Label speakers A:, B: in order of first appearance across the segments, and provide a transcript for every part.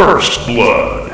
A: First Blood.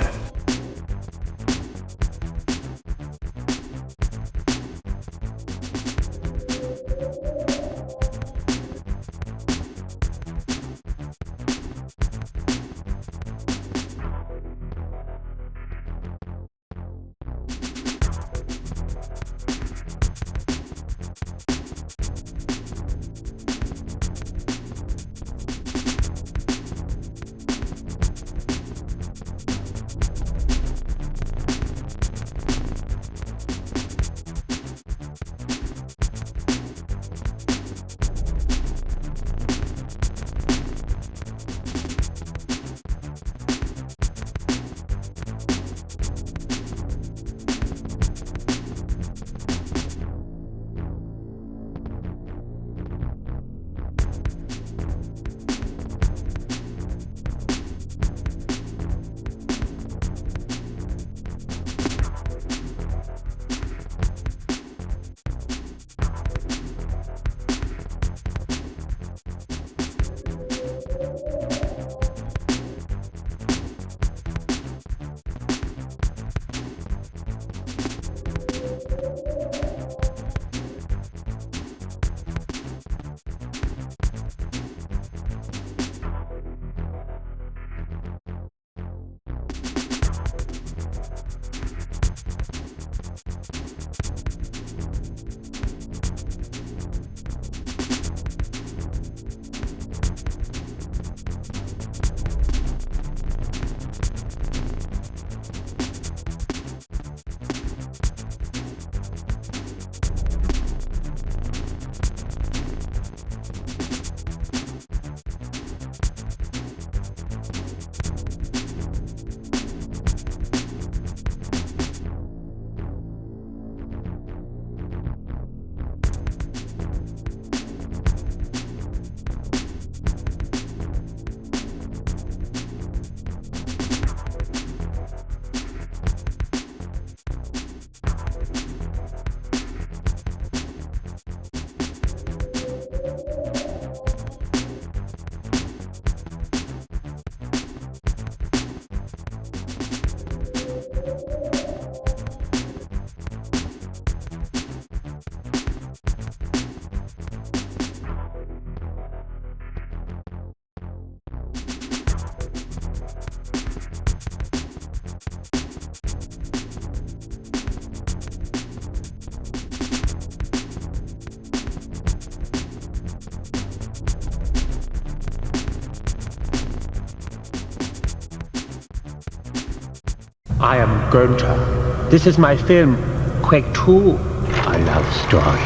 B: I am Gunther. This is my film, Quake 2. I love story.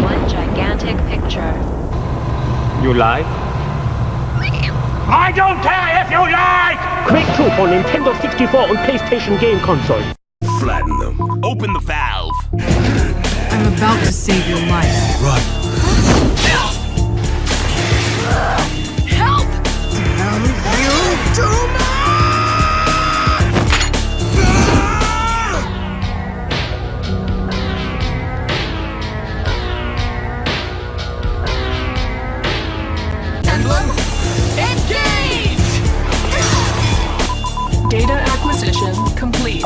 C: One gigantic picture.
B: You like?
D: I don't care if you like!
B: Quake 2 for Nintendo 64 und PlayStation Game Console.
E: Flatten them. Open the valve.
F: I'm about to save your life.
E: Run.
F: Help! Damn you too much!
G: Emblem, engage! Data acquisition complete.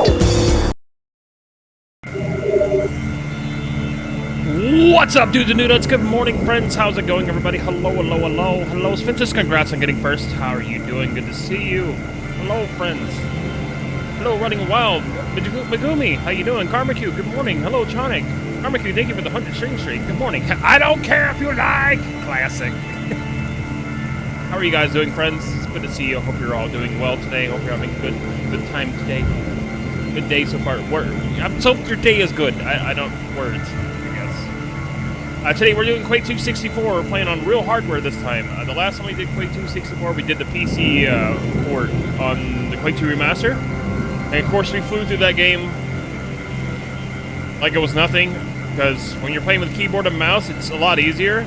H: What's up, dudes and dudettes? Good morning, friends. How's it going, everybody? Hello, hello, hello. Hello, Sphinxes. Congrats on getting first. How are you doing? Good to see you. Hello, friends. Hello, Running Wild. Megumi, how you doing? Karmaku, good morning. Hello, Chonic. Karmaku, thank you for the 100 string streak. Good morning. I don't care if you like. Classic. How are you guys doing, friends? It's good to see you. Hope you're all doing well today. Hope you're having a good time today. Good day so far. So your day is good. I don't words. Today we're doing Quake 2 64. We're playing on real hardware this time. The last time we did Quake 2 64, we did the PC port on the Quake 2 Remaster. And of course we flew through that game like it was nothing, because when you're playing with keyboard and mouse, it's a lot easier.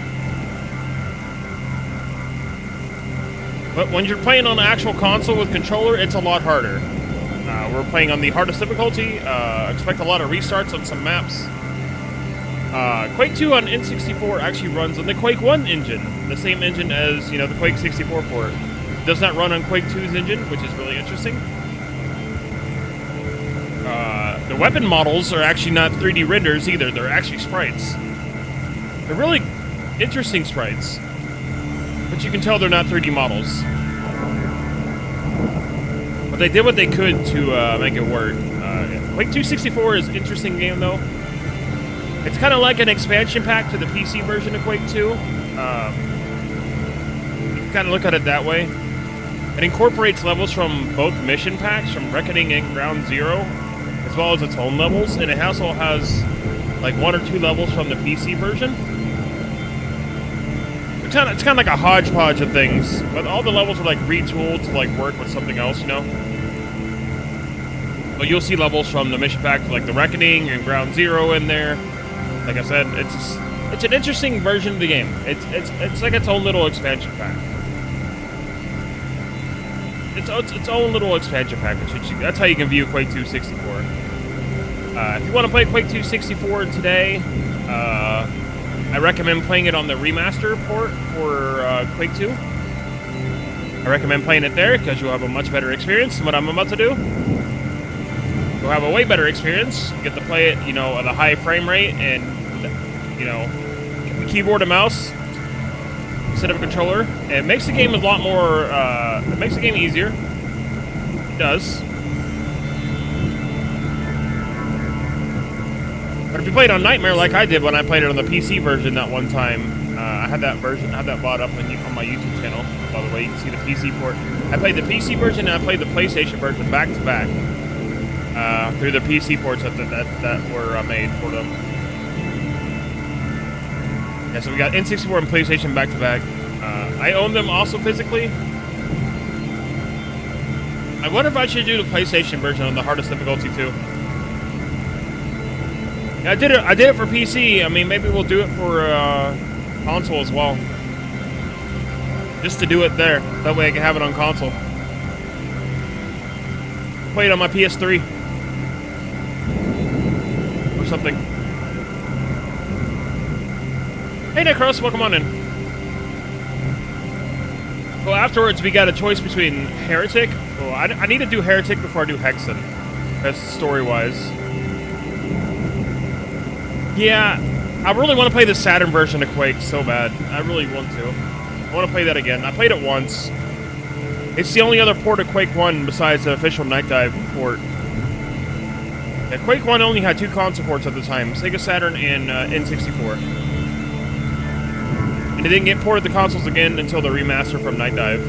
H: But when you're playing on the actual console with controller, it's a lot harder. we're playing on the hardest difficulty. Expect a lot of restarts on some maps. Quake 2 on N64 actually runs on the Quake 1 engine, the same engine as, you know, the Quake 64 port. It does not run on Quake 2's engine, which is really interesting. The weapon models are actually not 3D renders either. They're actually sprites. They're really interesting sprites, but you can tell they're not 3D models. But they did what they could to make it work. Quake 2 64 is an interesting game, though. It's kind of like an expansion pack to the PC version of Quake 2. You can kind of look at it that way. It incorporates levels from both mission packs, from Reckoning and Ground Zero, as well as its own levels, and it also has like 1 or 2 levels from the PC version. It's kind of like a hodgepodge of things, but all the levels are like retooled to like work with something else, you know. But you'll see levels from the mission pack, like the Reckoning and Ground Zero in there. Like I said, it's an interesting version of the game. It's like its own little expansion pack. Its own little expansion package. That's how you can view Quake 2 64. If you want to play Quake 2 64 today, I recommend playing it on the remaster port for Quake 2. I recommend playing it there because you'll have a much better experience than what I'm about to do. You'll have a way better experience. You get to play it, you know, at a high frame rate and, you know, keyboard and mouse instead of a controller. It makes the game a lot more, it makes the game easier. It does. But if you play it on Nightmare like I did when I played it on the PC version that one time, I had that bought up on my YouTube channel. By the way, you can see the PC port. I played the PC version and I played the PlayStation version back to back. Through the PC ports that were made for them. Yeah, so we got N64 and PlayStation back to back. I own them also physically. I wonder if I should do the PlayStation version on the hardest difficulty too. Yeah, I did it for PC. I mean, maybe we'll do it for console as well. Just to do it there. That way I can have it on console. Play it on my PS3. Or something. Hey Necros, welcome on in. Well, afterwards we got a choice between Heretic. Well, I need to do Heretic before I do Hexen. That's story-wise. Yeah, I really want to play the Saturn version of Quake so bad. I really want to. I want to play that again. I played it once. It's the only other port of Quake 1 besides the official Night Dive port. Yeah, Quake 1 only had 2 console ports at the time, Sega Saturn and N64. And it didn't get ported to consoles again until the remaster from Night Dive,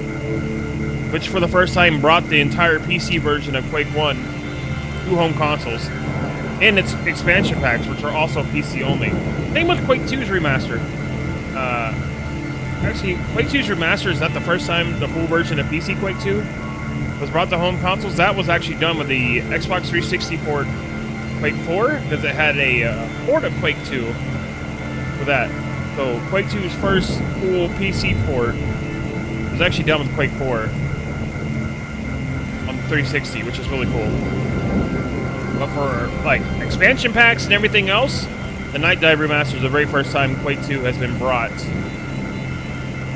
H: which for the first time brought the entire PC version of Quake 1 to home consoles. And its expansion packs, which are also PC only. Same with Quake 2's remaster. Actually, Quake 2's remaster is not the first time the full version of PC Quake 2 was brought to home consoles. That was actually done with the Xbox 360 port Quake 4, because it had a port of Quake 2 for that. So Quake 2's first full PC port was actually done with Quake 4 on the 360, which is really cool. But for like expansion packs and everything else, the Night Dive remaster is the very first time Quake 2 has been brought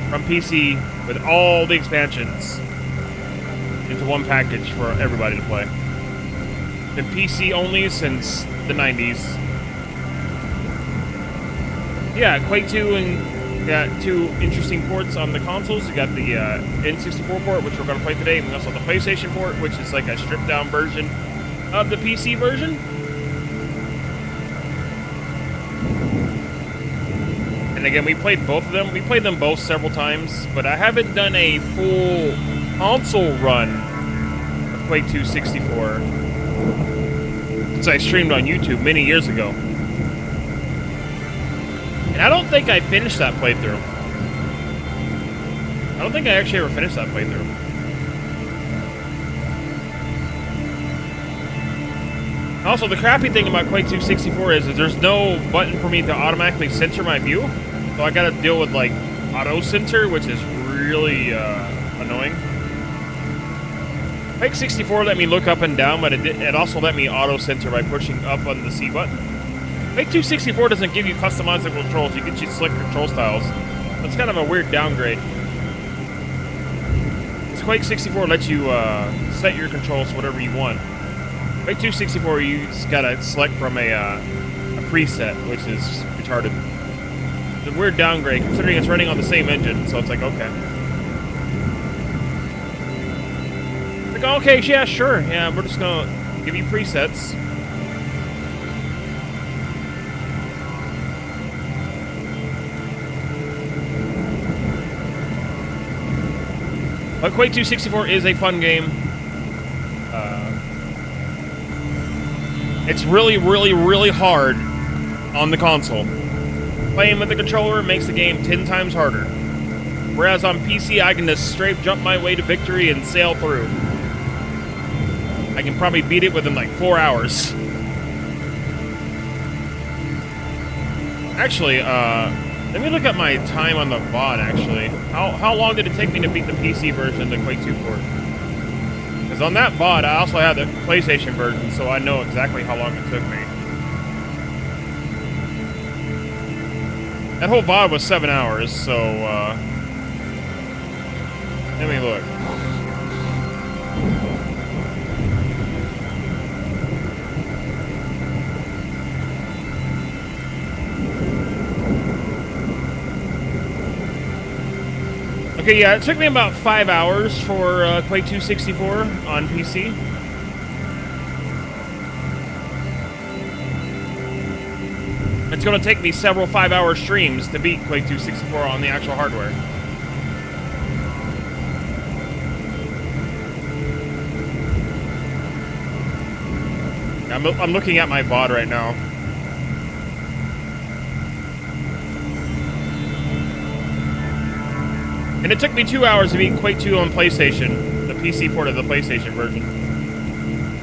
H: from PC with all the expansions into one package for everybody to play. Been PC only since the 90s. Yeah, Quake 2 and got 2 interesting ports on the consoles. You got the N64 port, which we're going to play today, and we also have the PlayStation port, which is like a stripped down version of the PC version. And again, we played both of them. We played them both several times, but I haven't done a full console run of Quake 2 64 since I streamed on YouTube many years ago. And I don't think I finished that playthrough. I don't think I actually ever finished that playthrough. Also, the crappy thing about Quake 2 64 is there's no button for me to automatically censor my view. So I gotta deal with, like, auto censor, which is really annoying. Quake 64 let me look up and down, but it also let me auto-center by pushing up on the C button. Quake 264 doesn't give you customizable controls, you get you slick control styles. That's kind of a weird downgrade. Because Quake 64 lets you set your controls to whatever you want. Quake 264, you just gotta select from a preset, which is retarded. It's a weird downgrade, considering it's running on the same engine, so it's like, okay. Like, okay, yeah, sure. Yeah, we're just gonna give you presets. But Quake 264 is a fun game. It's really, really, really hard on the console. Playing with the controller makes the game 10 times harder. Whereas on PC, I can just straight jump my way to victory and sail through. I can probably beat it within like 4 hours. Actually, let me look at my time on the VOD, actually. How long did it take me to beat the PC version of the Quake 2 port? Because on that VOD, I also have the PlayStation version, so I know exactly how long it took me. That whole VOD was 7 hours, so, let me look. Okay, yeah, it took me about 5 hours for Quake 264 on PC. It's going to take me several 5-hour streams to beat Quake 264 on the actual hardware. I'm looking at my VOD right now. And it took me 2 hours to beat Quake 2 on PlayStation, the PC port of the PlayStation version.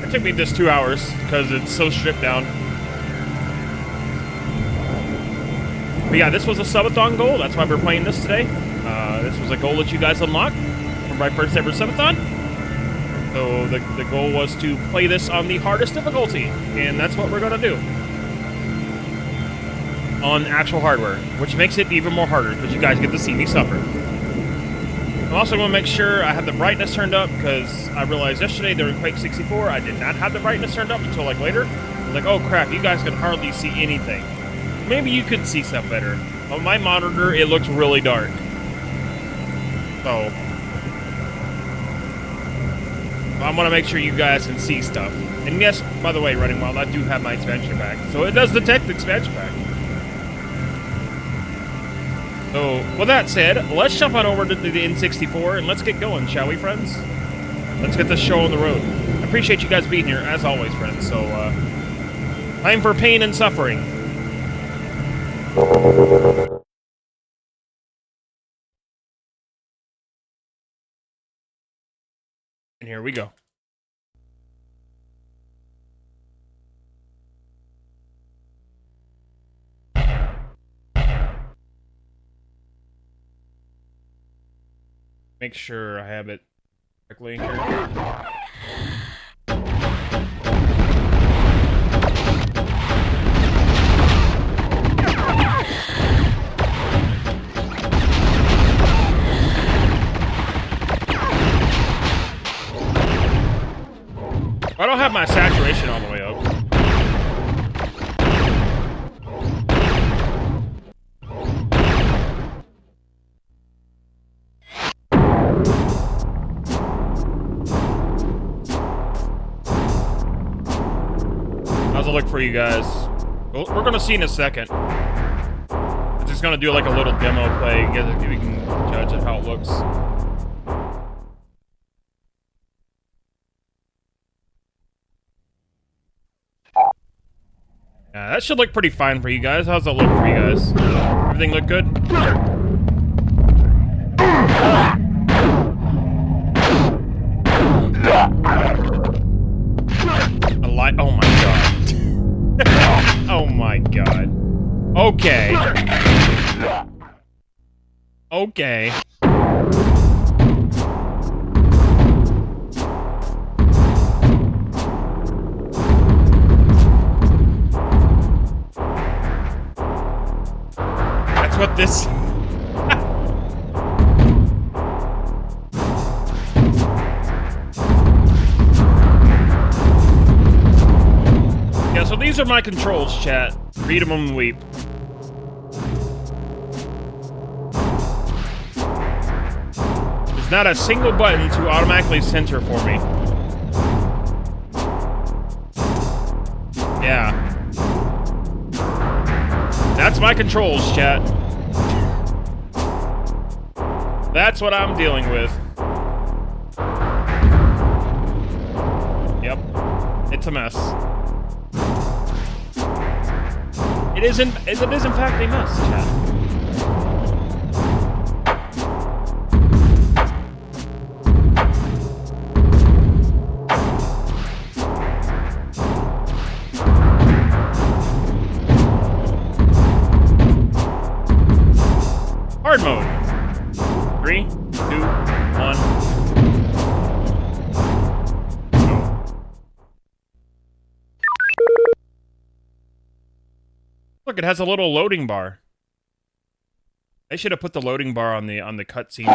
H: It took me just 2 hours because it's so stripped down. But yeah, this was a subathon goal. That's why we're playing this today. This was a goal that you guys unlocked from my first ever subathon. So the goal was to play this on the hardest difficulty, and that's what we're gonna do. On actual hardware, which makes it even more harder because you guys get to see me suffer. I'm also going to make sure I have the brightness turned up, because I realized yesterday during Quake 64 I did not have the brightness turned up until like later. I was like, oh crap, you guys can hardly see anything. Maybe you could see stuff better. On my monitor, it looks really dark. So I want to make sure you guys can see stuff. And yes, by the way, Running Wild, I do have my expansion pack, so it does detect the expansion pack. So, with that said, let's jump on over to the N64 and let's get going, shall we, friends? Let's get this show on the road. I appreciate you guys being here, as always, friends. So, time for pain and suffering. And here we go. Make sure I have it correctly here. I don't have my saturation all the way up. How's it look for you guys? Well, we're gonna see in a second. I'm just gonna do like a little demo play, if you can judge of how it looks. Yeah, that should look pretty fine for you guys. How's that look for you guys? Everything look good? A light. Oh my god. Oh my god. Okay. Okay. what this... Yeah, so these are my controls, chat. Read them and weep. There's not a single button to automatically center for me. Yeah. That's my controls, chat. That's what I'm dealing with. Yep. It's a mess. It is in fact a mess, chat. Hard mode. 3, 2, 1. Go. Look, it has a little loading bar. I should have put the loading bar on the cutscene.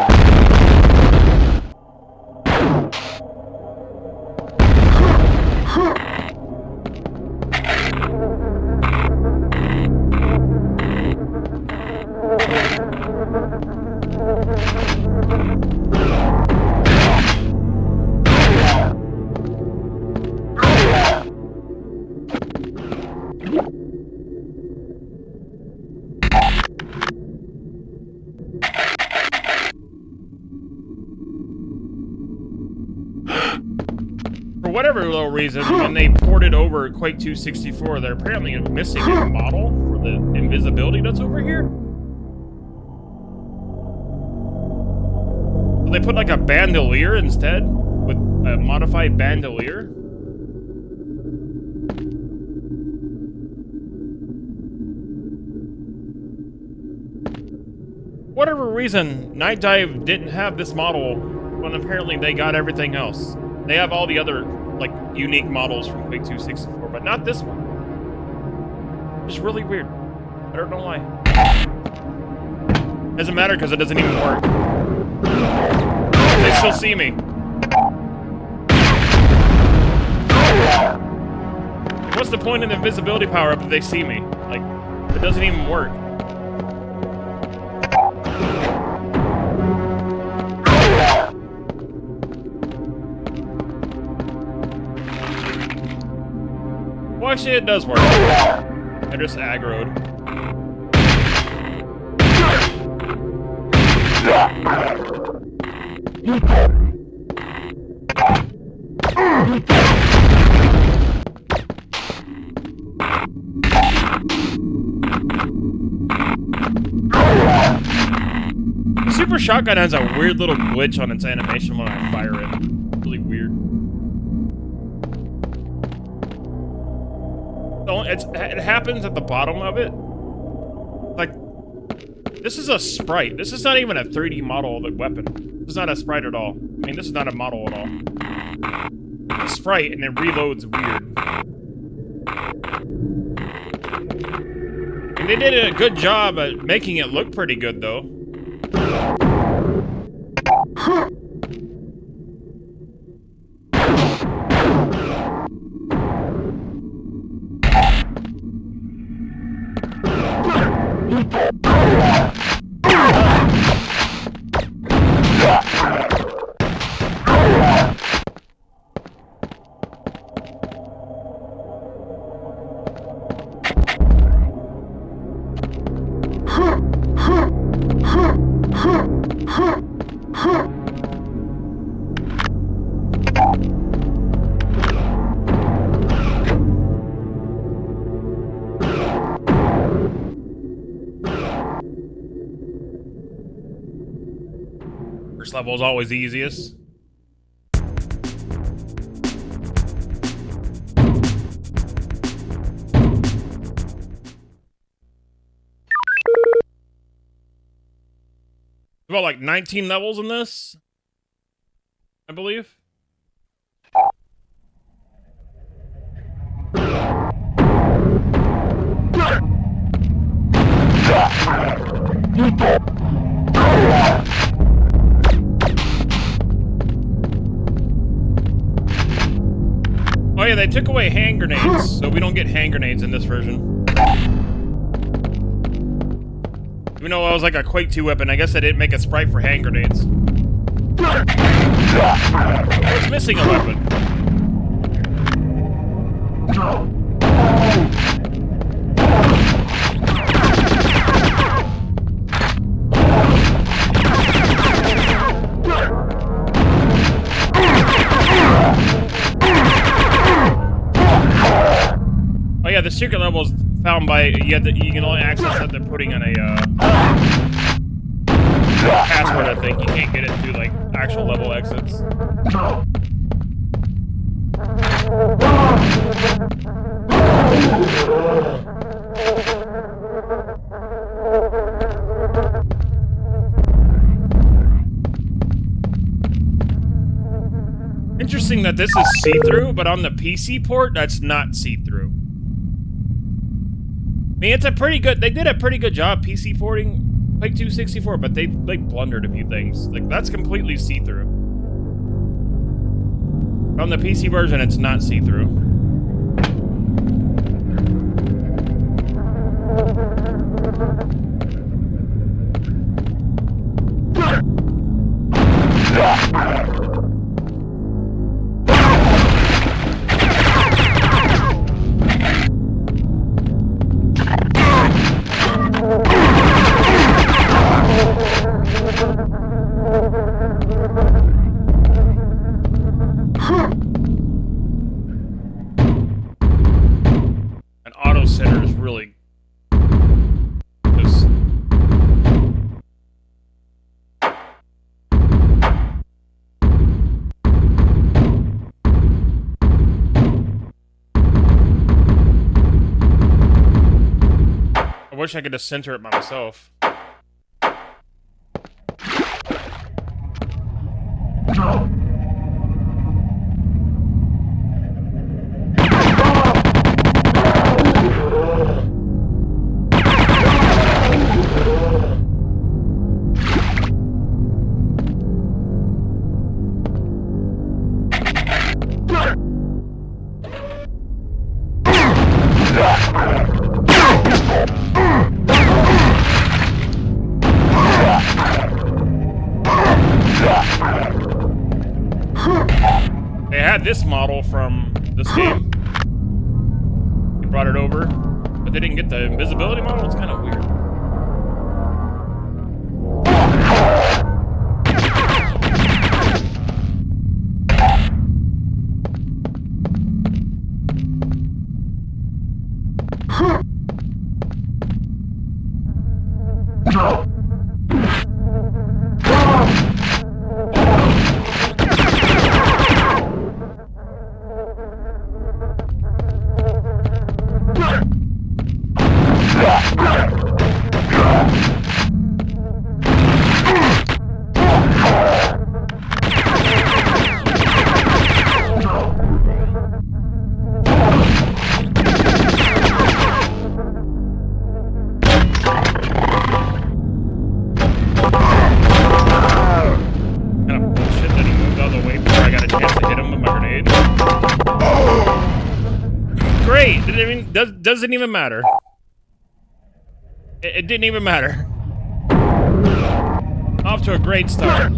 H: For whatever little reason, when they ported over Quake 2 64, they're apparently missing a model for the invisibility that's over here. So they put like a bandolier instead, with a modified bandolier. Whatever reason, Night Dive didn't have this model when apparently they got everything else. They have all the other, like, unique models from Quake 2 64, but not this one. It's really weird. I don't know why. Doesn't matter because it doesn't even work. They still see me. What's the point in the invisibility power-up if they see me? Like, it doesn't even work. Well, actually, it does work. I just aggroed. The Super Shotgun has a weird little glitch on its animation when I fire it. Really weird. It happens at the bottom of it. Like, this is a sprite. This is not even a 3D model of the weapon. This is not a sprite at all. I mean, this is not a model at all. It's a sprite, and it reloads weird. And they did a good job at making it look pretty good, though. First level is always the easiest. About like 19 levels in this, I believe. Oh yeah, they took away hand grenades, so we don't get hand grenades in this version. Even though it was like a Quake 2 weapon, I guess they didn't make a sprite for hand grenades. It's missing a weapon. Oh yeah, the secret level is found by you can only access that they're putting in a password. I think you can't get it through like actual level exits. Interesting that this is see-through, but on the PC port, that's not see-through. I mean, it's a pretty good... They did a pretty good job PC porting Quake 2 64, but they like blundered a few things. Like, that's completely see-through. On the PC version, it's not see-through. An auto center is really just... I wish I could just center it by myself. They had this model from this game. They brought it over, but they didn't get the invisibility model. It's kind of weird. Doesn't even matter. It didn't even matter. Off to a great start.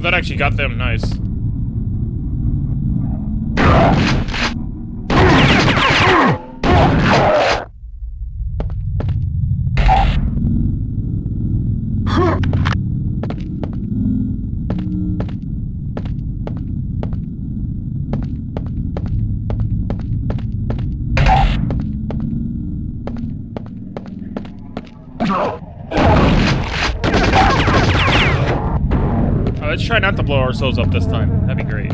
H: That actually got them. Nice. Let's try not to blow ourselves up this time. That'd be great.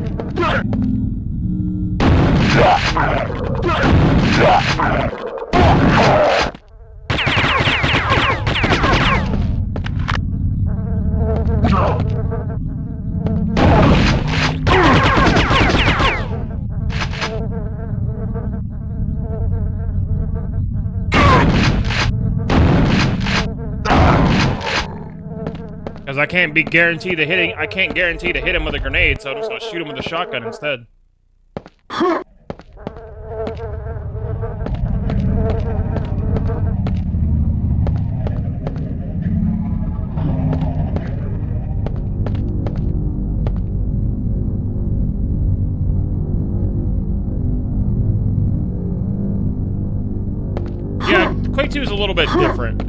H: Because I can't guarantee to hit him with a grenade, so I'm just gonna shoot him with a shotgun instead. Yeah, Quake 2 is a little bit different.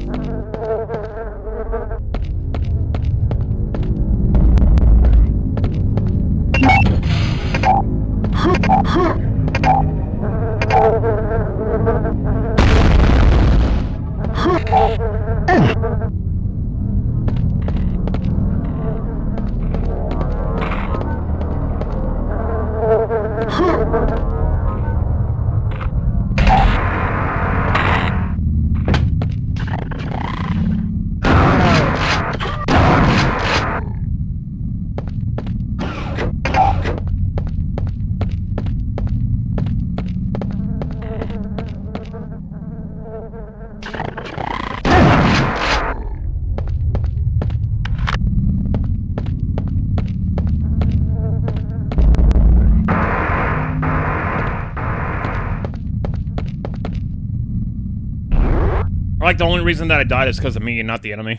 H: Like, the only reason that I died is because of me and not the enemy.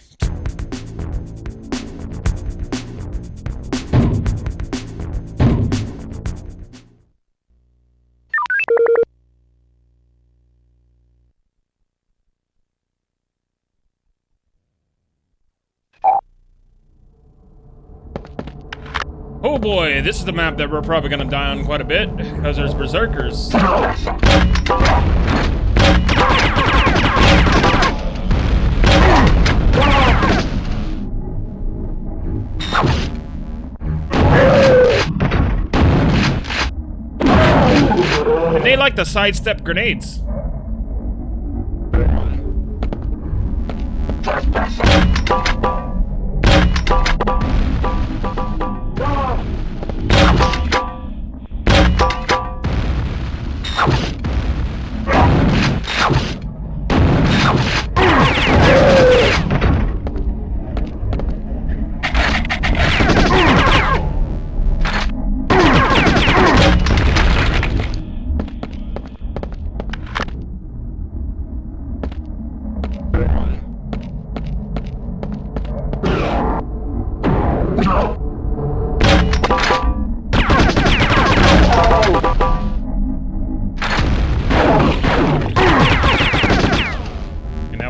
H: Oh boy, this is the map that we're probably gonna die on quite a bit, because there's berserkers. And they like to sidestep grenades.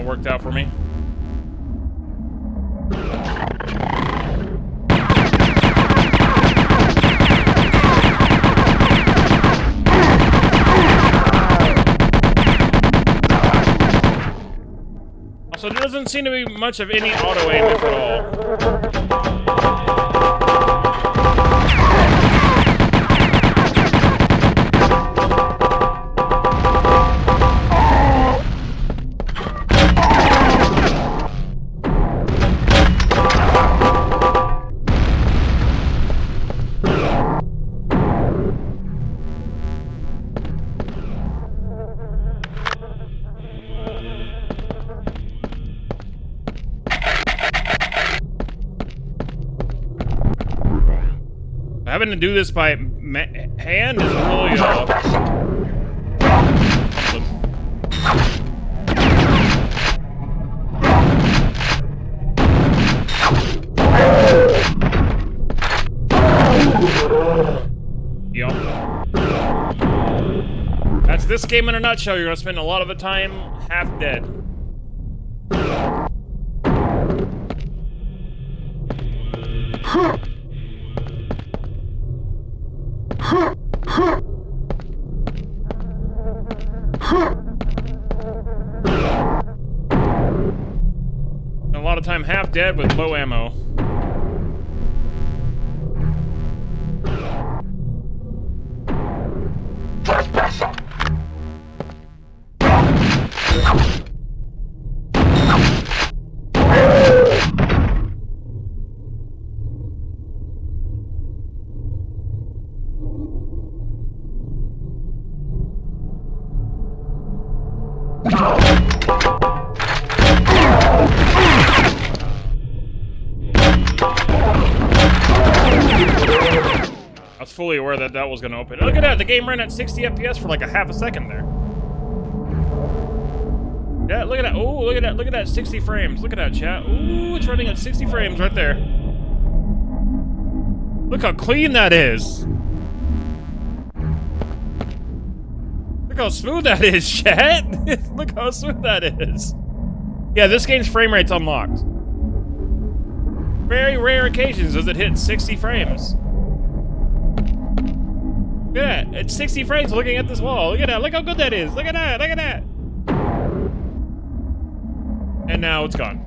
H: Worked out for me. Also, there doesn't seem to be much of any auto aim at all. Having to do this by hand is really game in a nutshell. You're gonna spend a lot of the time half dead. A lot of time half dead with low ammo. I was fully aware that that was going to open. Look at that, the game ran at 60 FPS for like a half a second there. Yeah, look at that. Oh, look at that 60 frames. Look at that, chat. Ooh, it's running at 60 frames right there. Look how clean that is. Look how smooth that is, chat. Look how smooth that is. Yeah, this game's frame rate's unlocked. Very rare occasions does it hit 60 frames. Look at that. It's 60 frames looking at this wall. Look at that. Look how good that is. Look at that. Look at that. And now it's gone.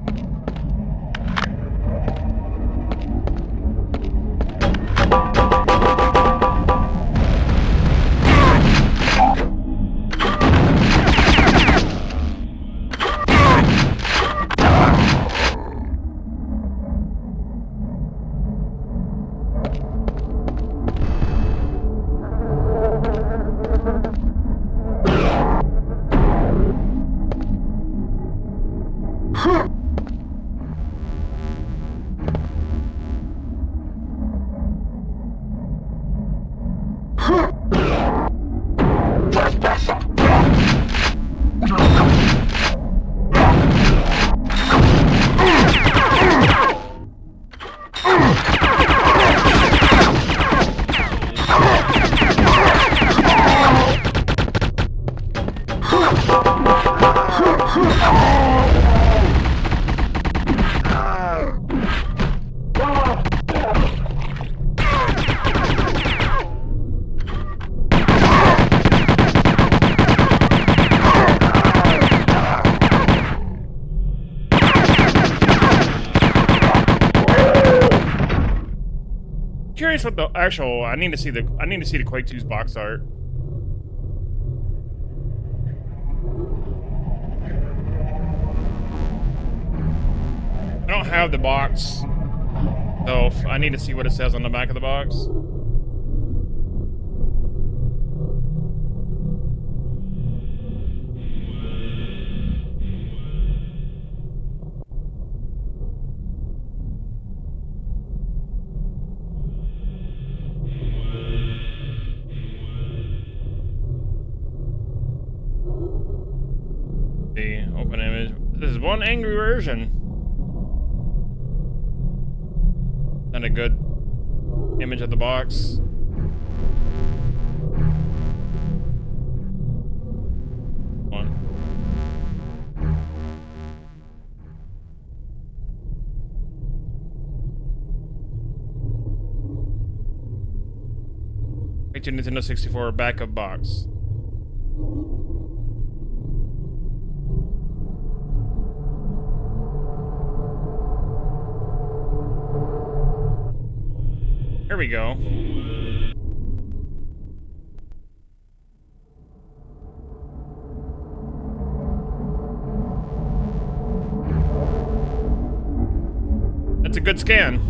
H: Curious what the actual I need to see the Quake 2's box art. I don't have the box, so I need to see what it says on the back of the box. The open image. This is one angry version. And a good image of the box. One. Quake 2 Nintendo 64 backup box. Here we go. That's a good scan.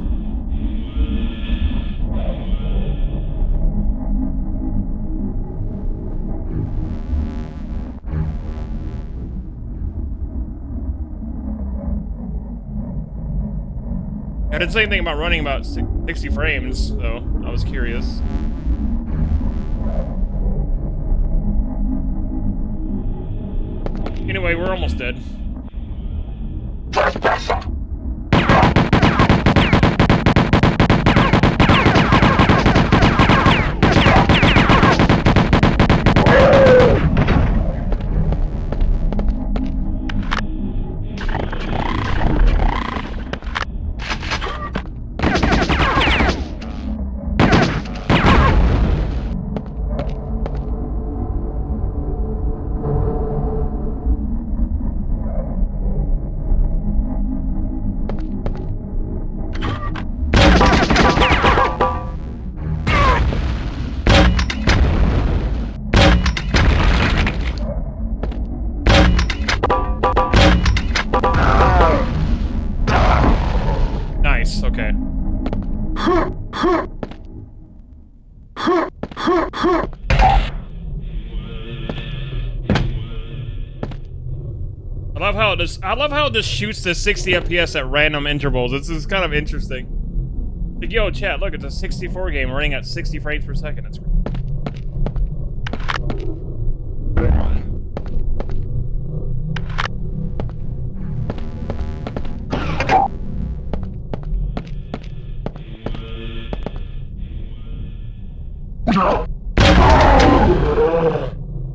H: I didn't say anything about running about 60 frames, though. I was curious. Anyway, we're almost dead. I love how this shoots to 60 FPS at random intervals. This is kind of interesting. Like, yo, chat, look, it's a 64 game running at 60 frames per second. It's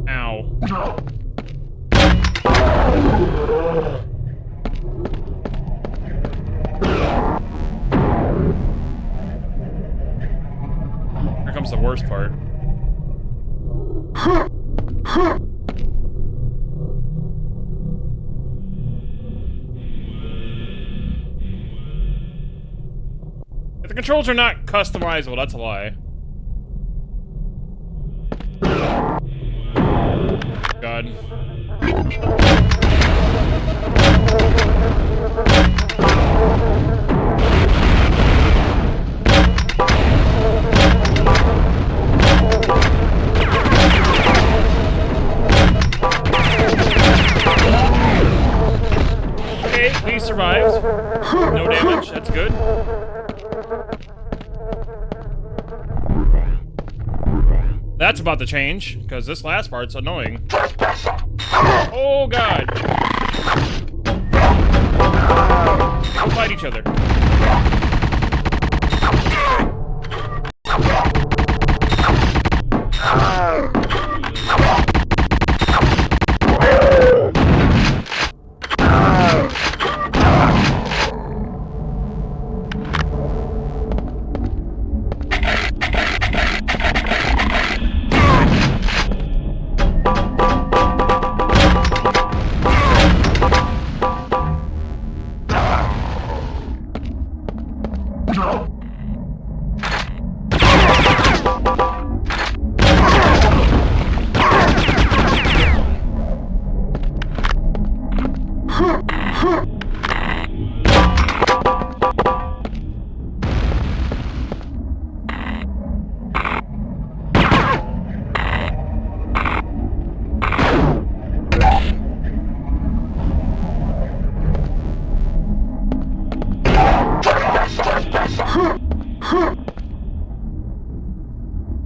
H: Ow. Here comes the worst part. If the controls are not customizable, that's a lie. God. Okay, we survived. No damage, that's good. That's about to change, because this last part's annoying. Oh god! They'll fight each other.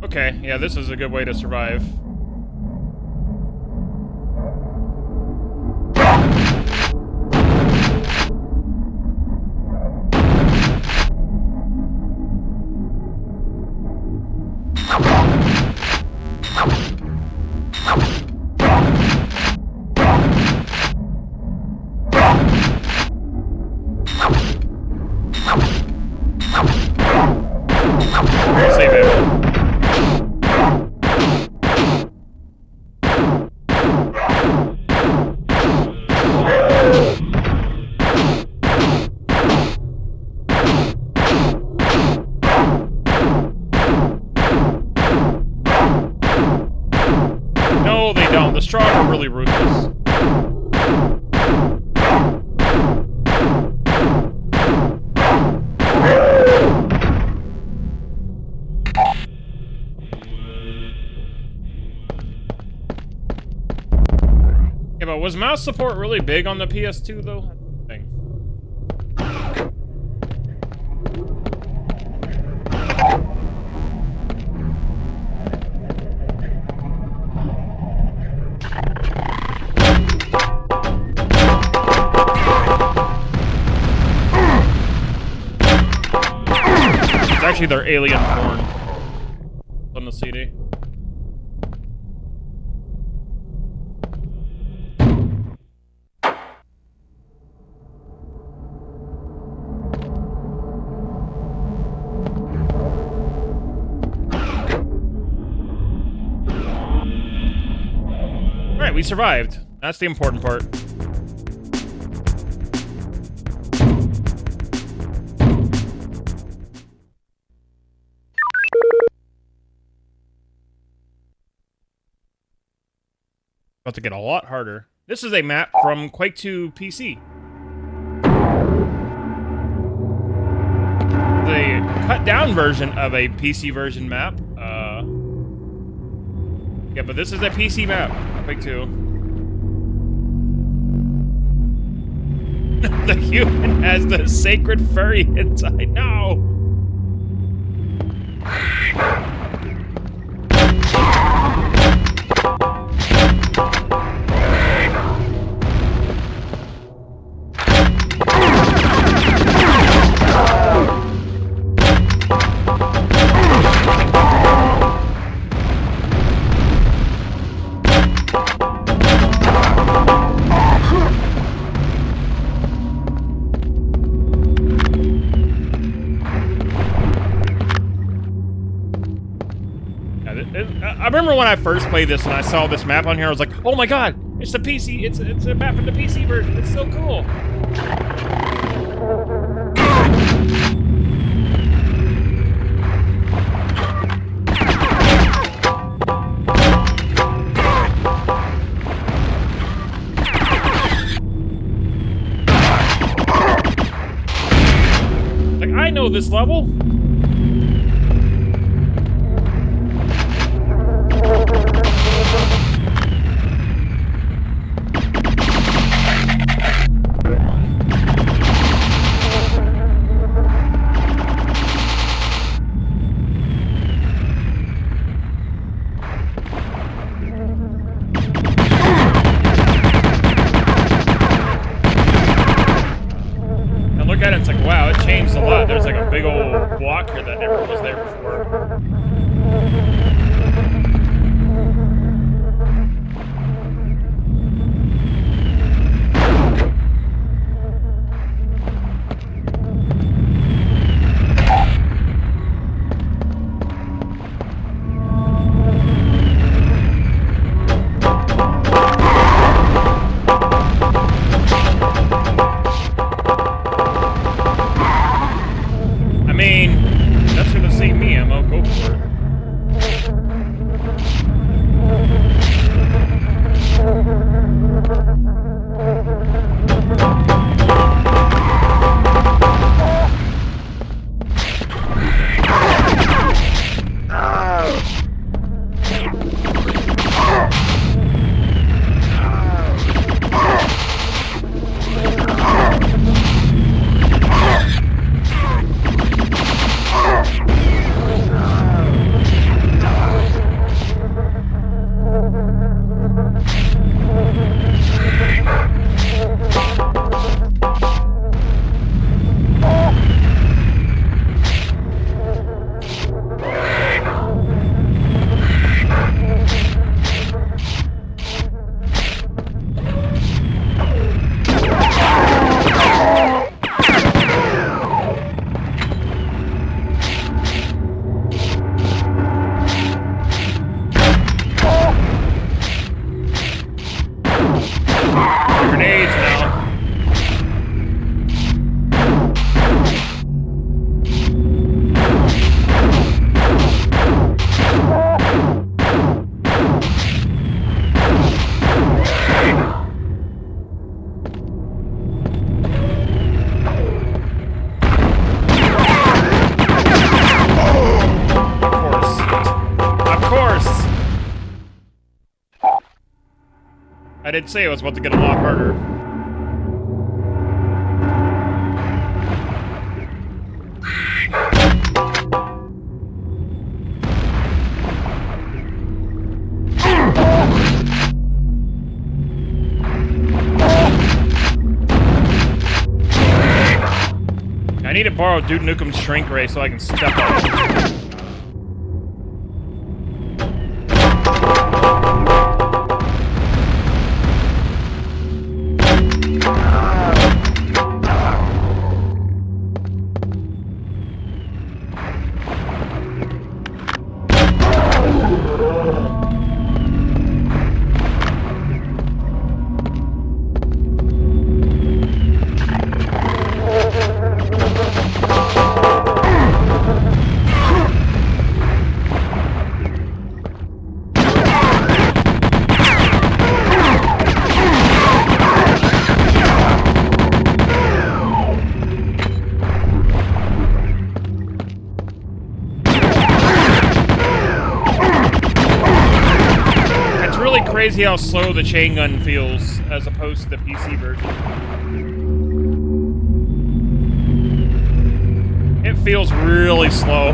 H: Okay, yeah, this is a good way to survive. Save it. No, they don't. The strong are really ruthless. Yeah, but was mouse support really big on the PS2 though? Thing. It's actually their alien porn on the CD. Alright, we survived. That's the important part. About to get a lot harder. This is a map from Quake 2 PC. The cut down version of a PC version map. Yeah, but this is a PC map. Quake 2. The human has the sacred furry inside. No! I remember when I first played this and I saw this map on here, I was like, oh my god, it's the PC, it's a map from the PC version, it's so cool. Like, I know this level. It's like, wow, it changed a lot. There's like a big old block here that never was there before. I did say it was about to get a lot harder. I need to borrow Duke Nukem's shrink ray so I can step on it. Crazy how slow the chain gun feels as opposed to the PC version. It feels really slow.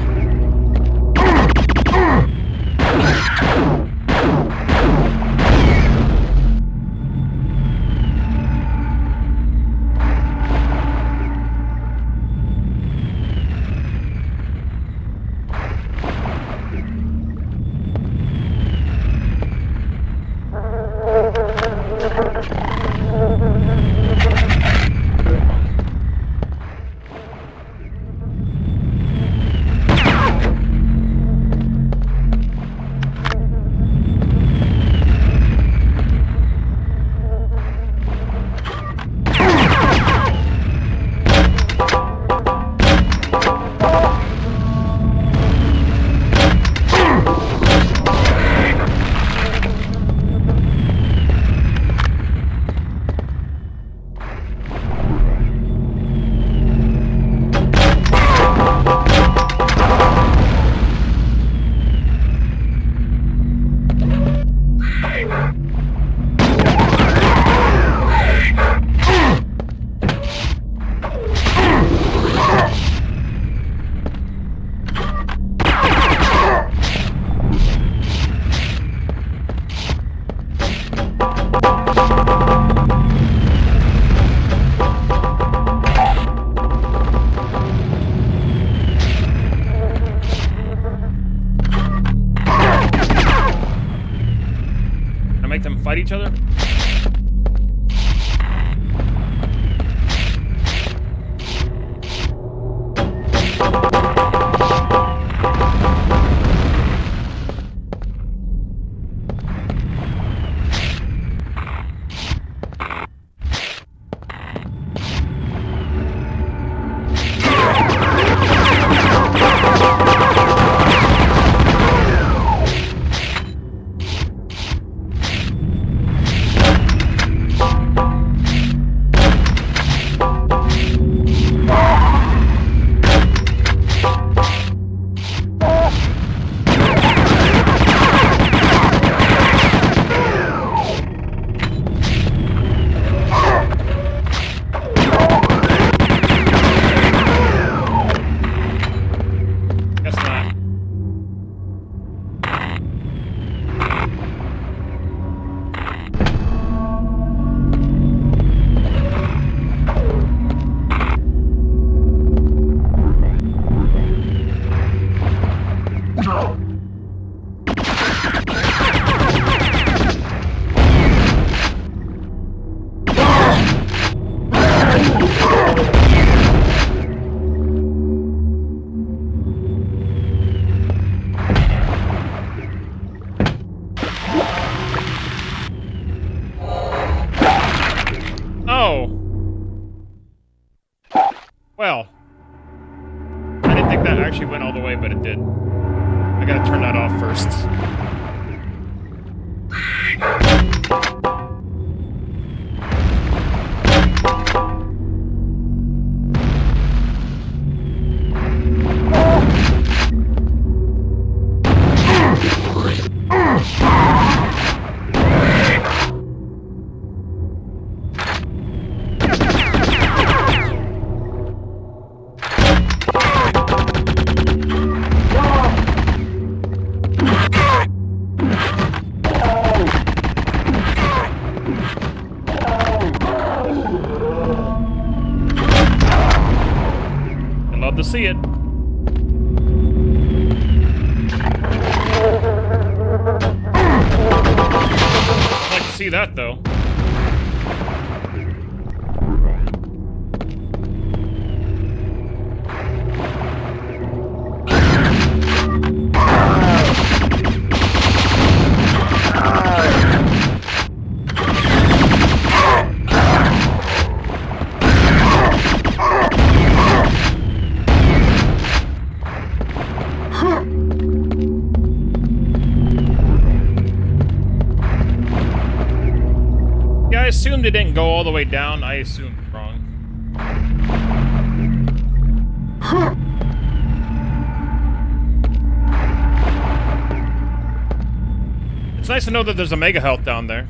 H: Make them fight each other? Well, I didn't think that actually went all the way, but it did. I gotta turn that off first. To see it. I'd like to see that though. I assumed it didn't go all the way down. I assumed wrong. It's nice to know that there's a mega health down there.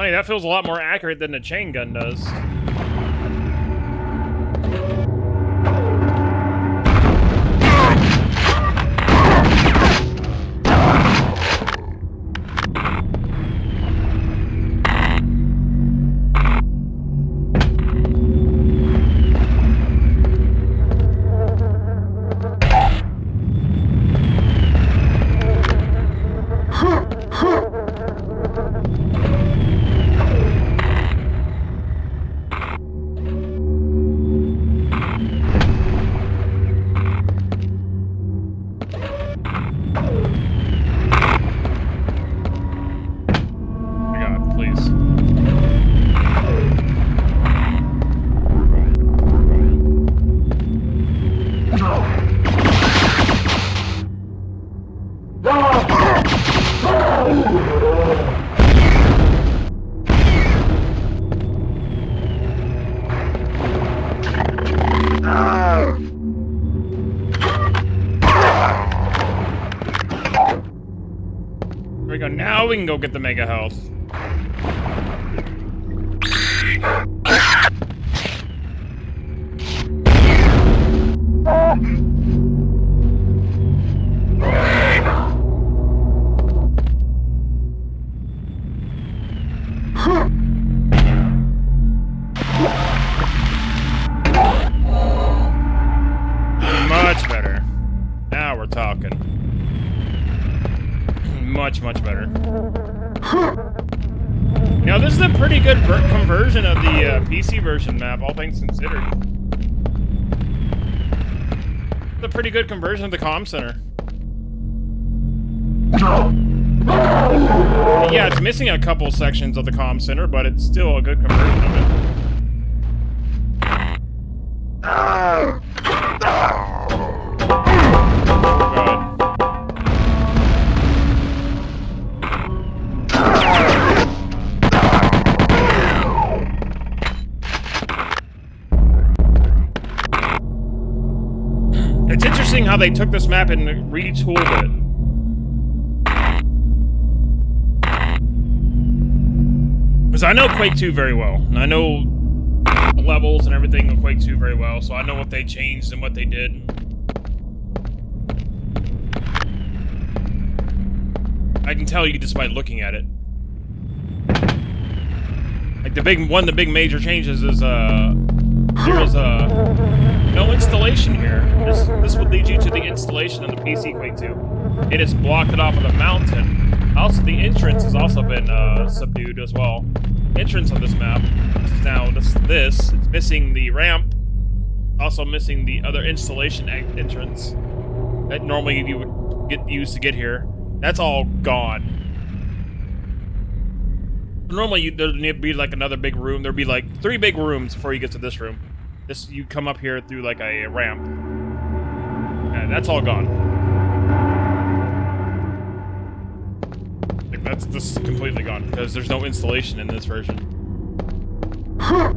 H: Funny, that feels a lot more accurate than the chain gun does. There we go. Now we can go get the mega health. Much better. Now we're talking. Much better. Now this is a pretty good conversion of the PC version map, all things considered. It's a pretty good conversion of the comm center. Yeah, it's missing a couple sections of the comm center, but it's still a good conversion of it. It's interesting how they took this map and retooled it. Because I know Quake 2 very well, and I know the levels and everything of Quake 2 very well, so I know what they changed and what they did. I can tell you just by looking at it. Like one of the big major changes is there is no installation here. This would lead you to the installation of the PC Quake 2. It has blocked it off of the mountain. Also, the entrance has also been subdued as well. Entrance on this map is now this. It's missing the ramp. Also missing the other installation entrance that normally you would get used to get here. That's all gone. Normally there'd be like another big room. There'd be like 3 big rooms before you get to this room. You come up here through like a ramp. Yeah, that's all gone. Like this is completely gone because there's no installation in this version. So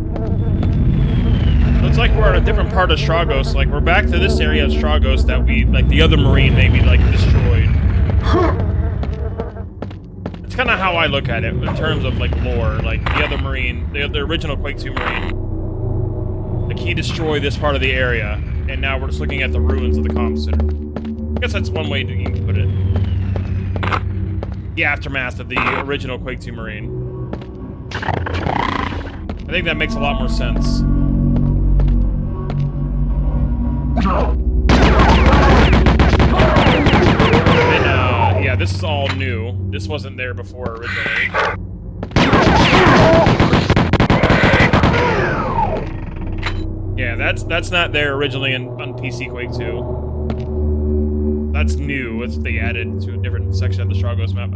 H: it's like we're in a different part of Stragos. Like we're back to this area of Stragos that we like the other Marine maybe like destroyed. It's kind of how I look at it in terms of like lore. Like the other Marine, the original Quake 2 Marine. Like, he destroyed this part of the area, and now we're just looking at the ruins of the comm center. I guess that's one way to even put it. The aftermath of the original Quake 2 Marine. I think that makes a lot more sense. And, yeah, this is all new. This wasn't there before originally. Yeah, that's not there originally on PC Quake 2. That's new. It's they added to a different section of the Stragos map.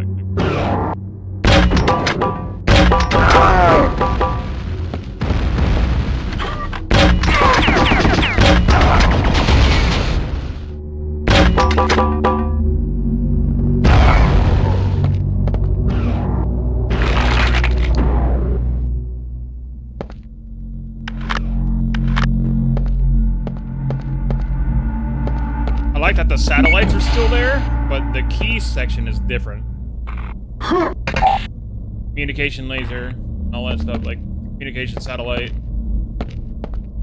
H: I like that the satellites are still there, but the key section is different. communication laser, all that stuff, like communication satellite.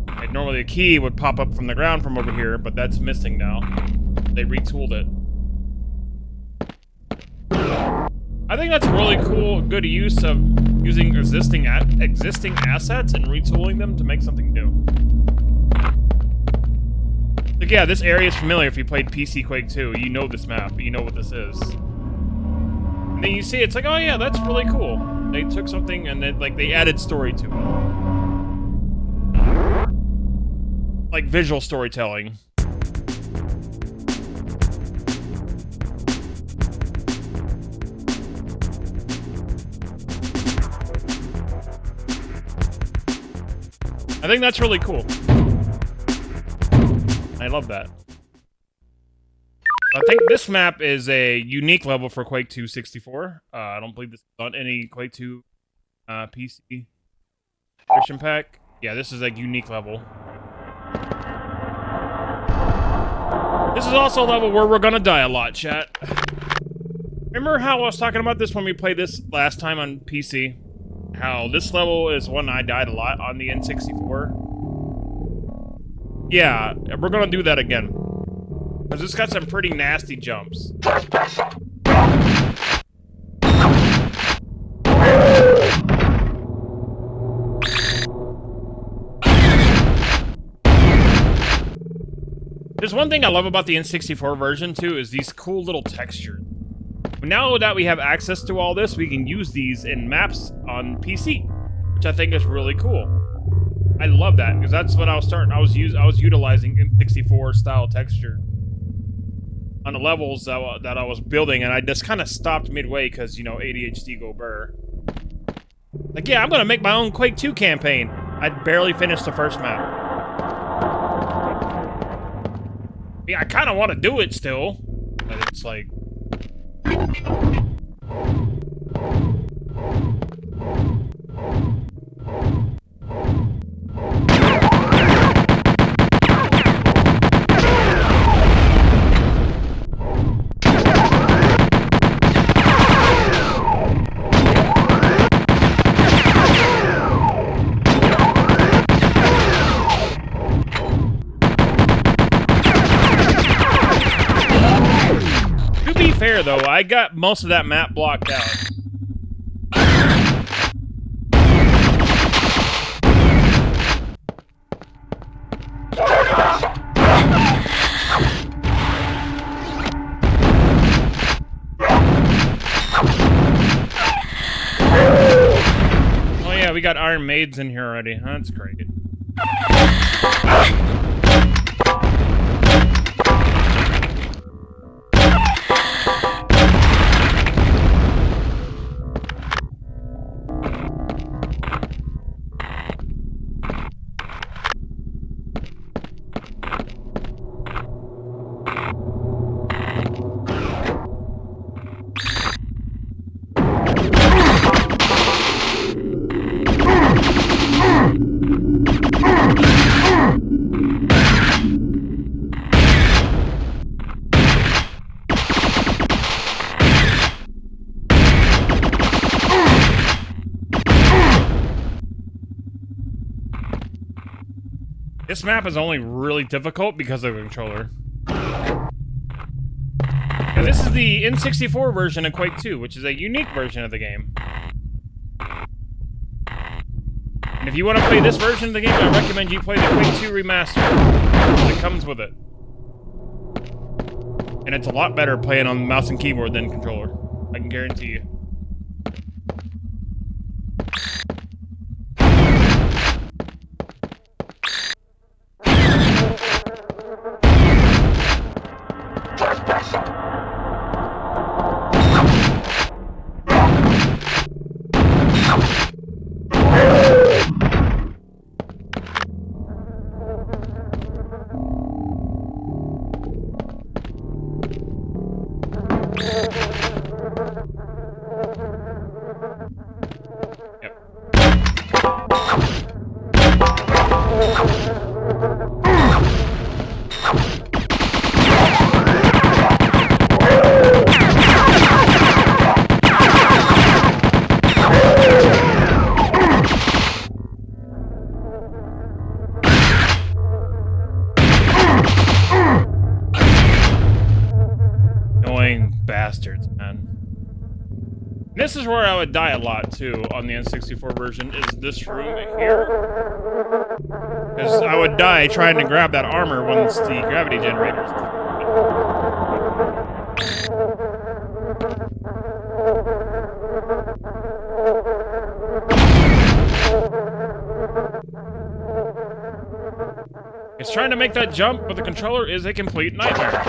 H: Like normally a key would pop up from the ground from over here, but that's missing now. They retooled it. I think that's a really cool, good use of using existing assets and retooling them to make something new. Like, yeah, this area is familiar if you played PC Quake 2. You know this map. You know what this is. And then you see it's like, oh yeah, that's really cool. They took something and then, like, they added story to it. Like visual storytelling. I think that's really cool. I love that. I think this map is a unique level for Quake 2 64. I don't believe this is on any Quake 2 PC version pack. Yeah, this is a unique level. This is also a level where we're gonna die a lot, chat. Remember how I was talking about this when we played this last time on PC? How this level is one I died a lot on the N64. Yeah, we're gonna do that again. Because it's got some pretty nasty jumps. There's one thing I love about the N64 version, too, is these cool little textures. Now that we have access to all this, we can use these in maps on PC, which I think is really cool. I love that because that's what I was starting. I was utilizing N64 style texture on the levels that I was building, and I just kind of stopped midway because, you know, ADHD go burr. Like, yeah, I'm gonna make my own Quake 2 campaign. I'd barely finished the first map. Yeah, I kind of want to do it still, but it's like. Fair though, I got most of that map blocked out. Oh yeah, we got Iron Maids in here already. That's great. This map is only really difficult because of the controller. And this is the N64 version of Quake 2, which is a unique version of the game. And if you want to play this version of the game, I recommend you play the Quake 2 remaster. It comes with it. And it's a lot better playing on mouse and keyboard than controller. I can guarantee you. bastards, man. This is where I would die a lot, too, on the N64 version, is this room here. Because I would die trying to grab that armor once the gravity generators. It's trying to make that jump, but the controller is a complete nightmare.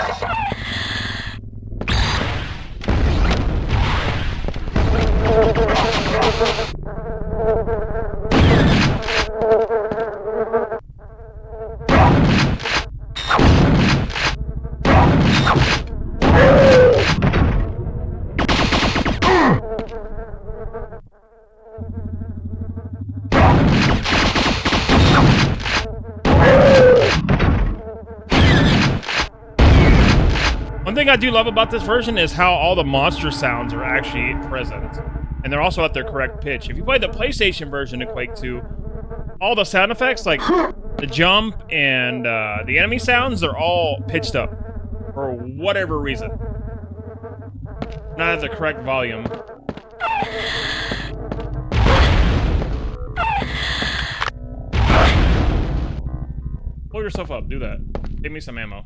H: One thing I do love about this version is how all the monster sounds are actually present. And they're also at their correct pitch. If you play the PlayStation version of Quake 2, all the sound effects, like the jump and the enemy sounds, are all pitched up. For whatever reason. Not at the correct volume. Pull yourself up, do that. Give me some ammo.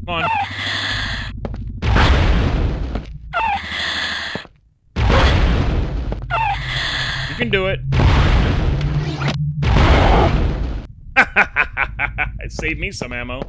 H: Come on. You can do it. It saved me some ammo.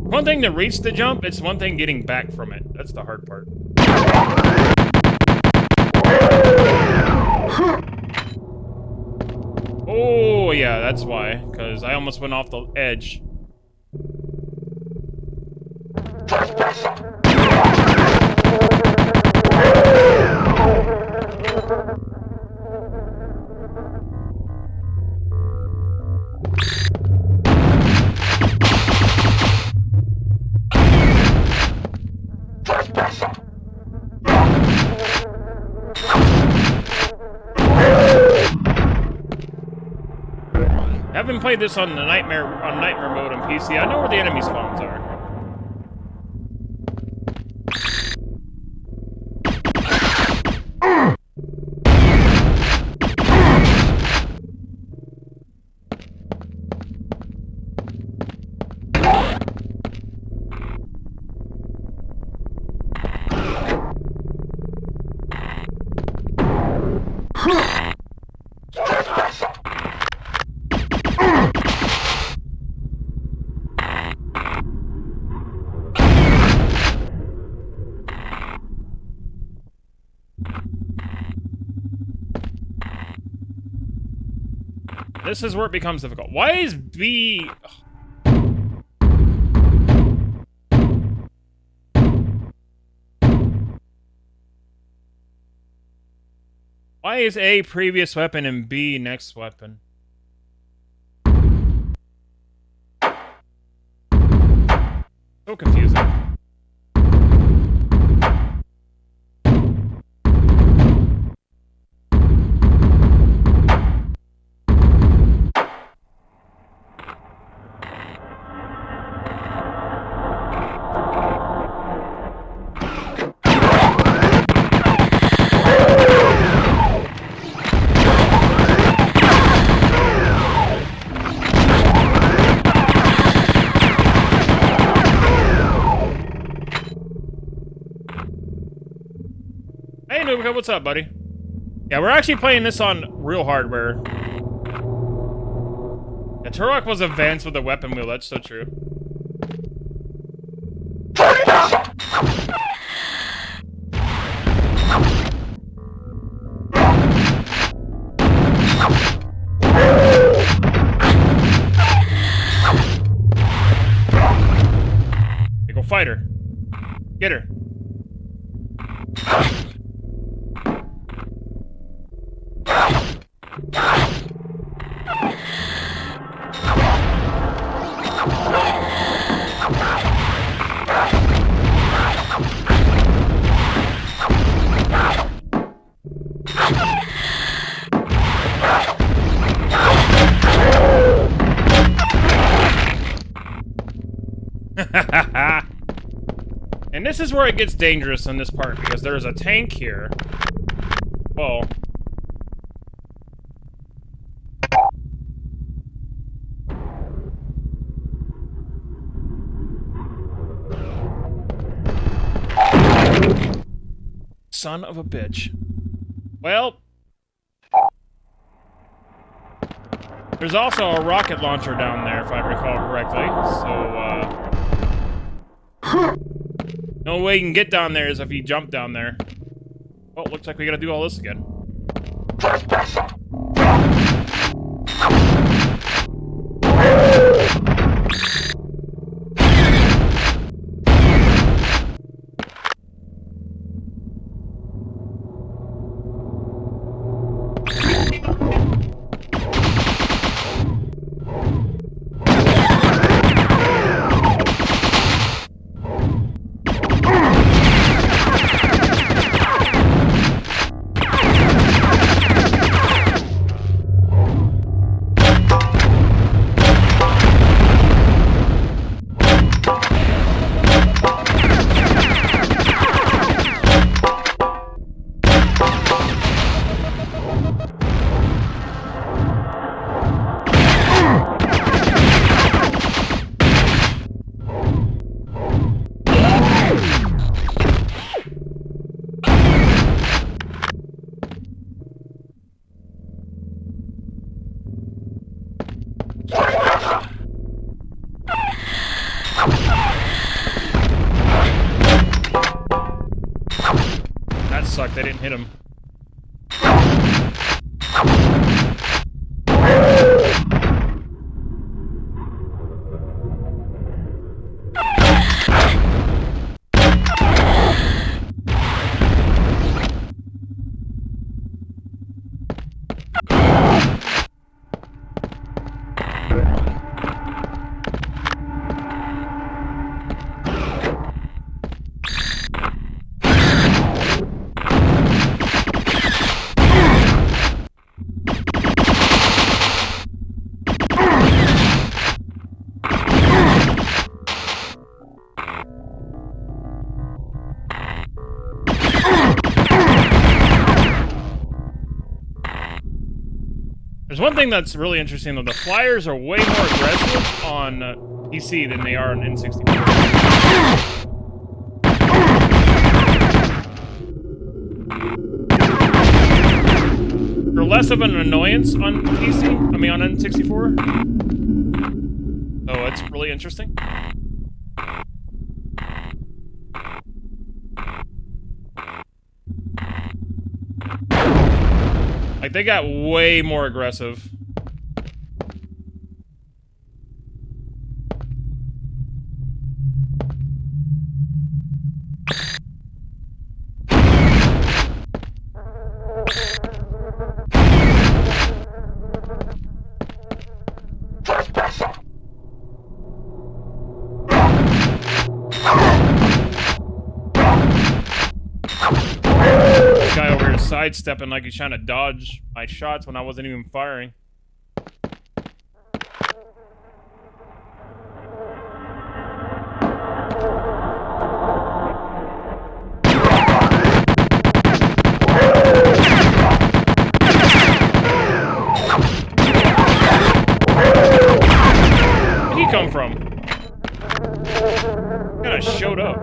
H: One thing to reach the jump, it's one thing getting back from it. That's the hard part. Oh, yeah, that's why. Because I almost went off the edge. I haven't played this on the nightmare mode on PC. I know where the enemy spawns are. This is where it becomes difficult. Why is B... Why is A previous weapon and B next weapon? So confusing. Okay, what's up, buddy? Yeah, we're actually playing this on real hardware. Yeah, Turok was advanced with the weapon wheel, that's so true. Hey, go fight her. Get her. And this is where it gets dangerous in this part, because there's a tank here. Oh. Son of a bitch. Well. There's also a rocket launcher down there, if I recall correctly, so, no way you can get down there is if you jump down there. Well, looks like we gotta do all this again. That sucked, I didn't hit him. There's one thing that's really interesting, though. The flyers are way more aggressive on PC than they are on N64. They're less of an annoyance on PC, I mean on N64. So it's really interesting. Like, they got way more aggressive. Sidestepping like he's trying to dodge my shots when I wasn't even firing. Where'd he come from? Kinda showed up.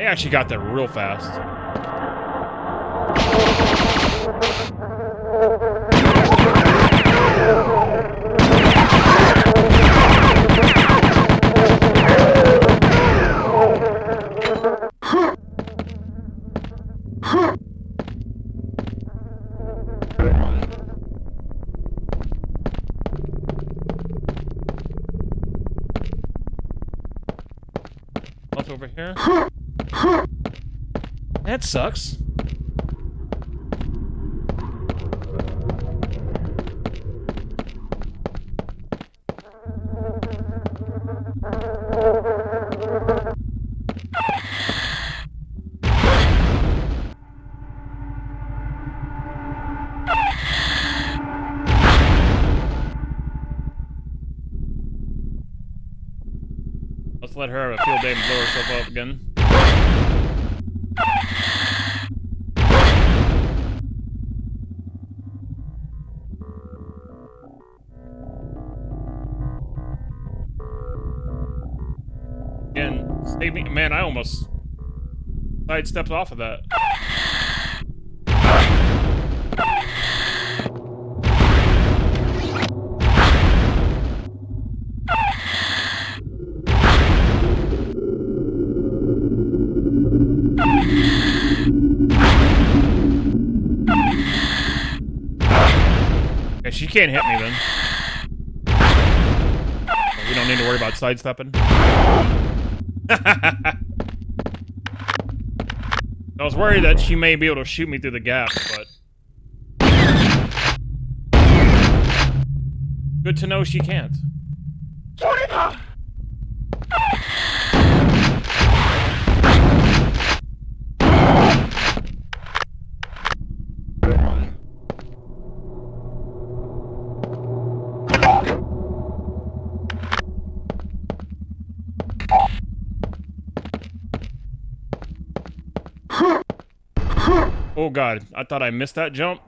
H: actually got there real fast. What's over here? That sucks. Let's let her have a field day and blow herself up again. Again, save me. Man, I almost sidestepped off of that. Okay, she can't hit me then. We don't need to worry about sidestepping. I was worried that she may be able to shoot me through the gap, but... good to know she can't. Oh god, I thought I missed that jump.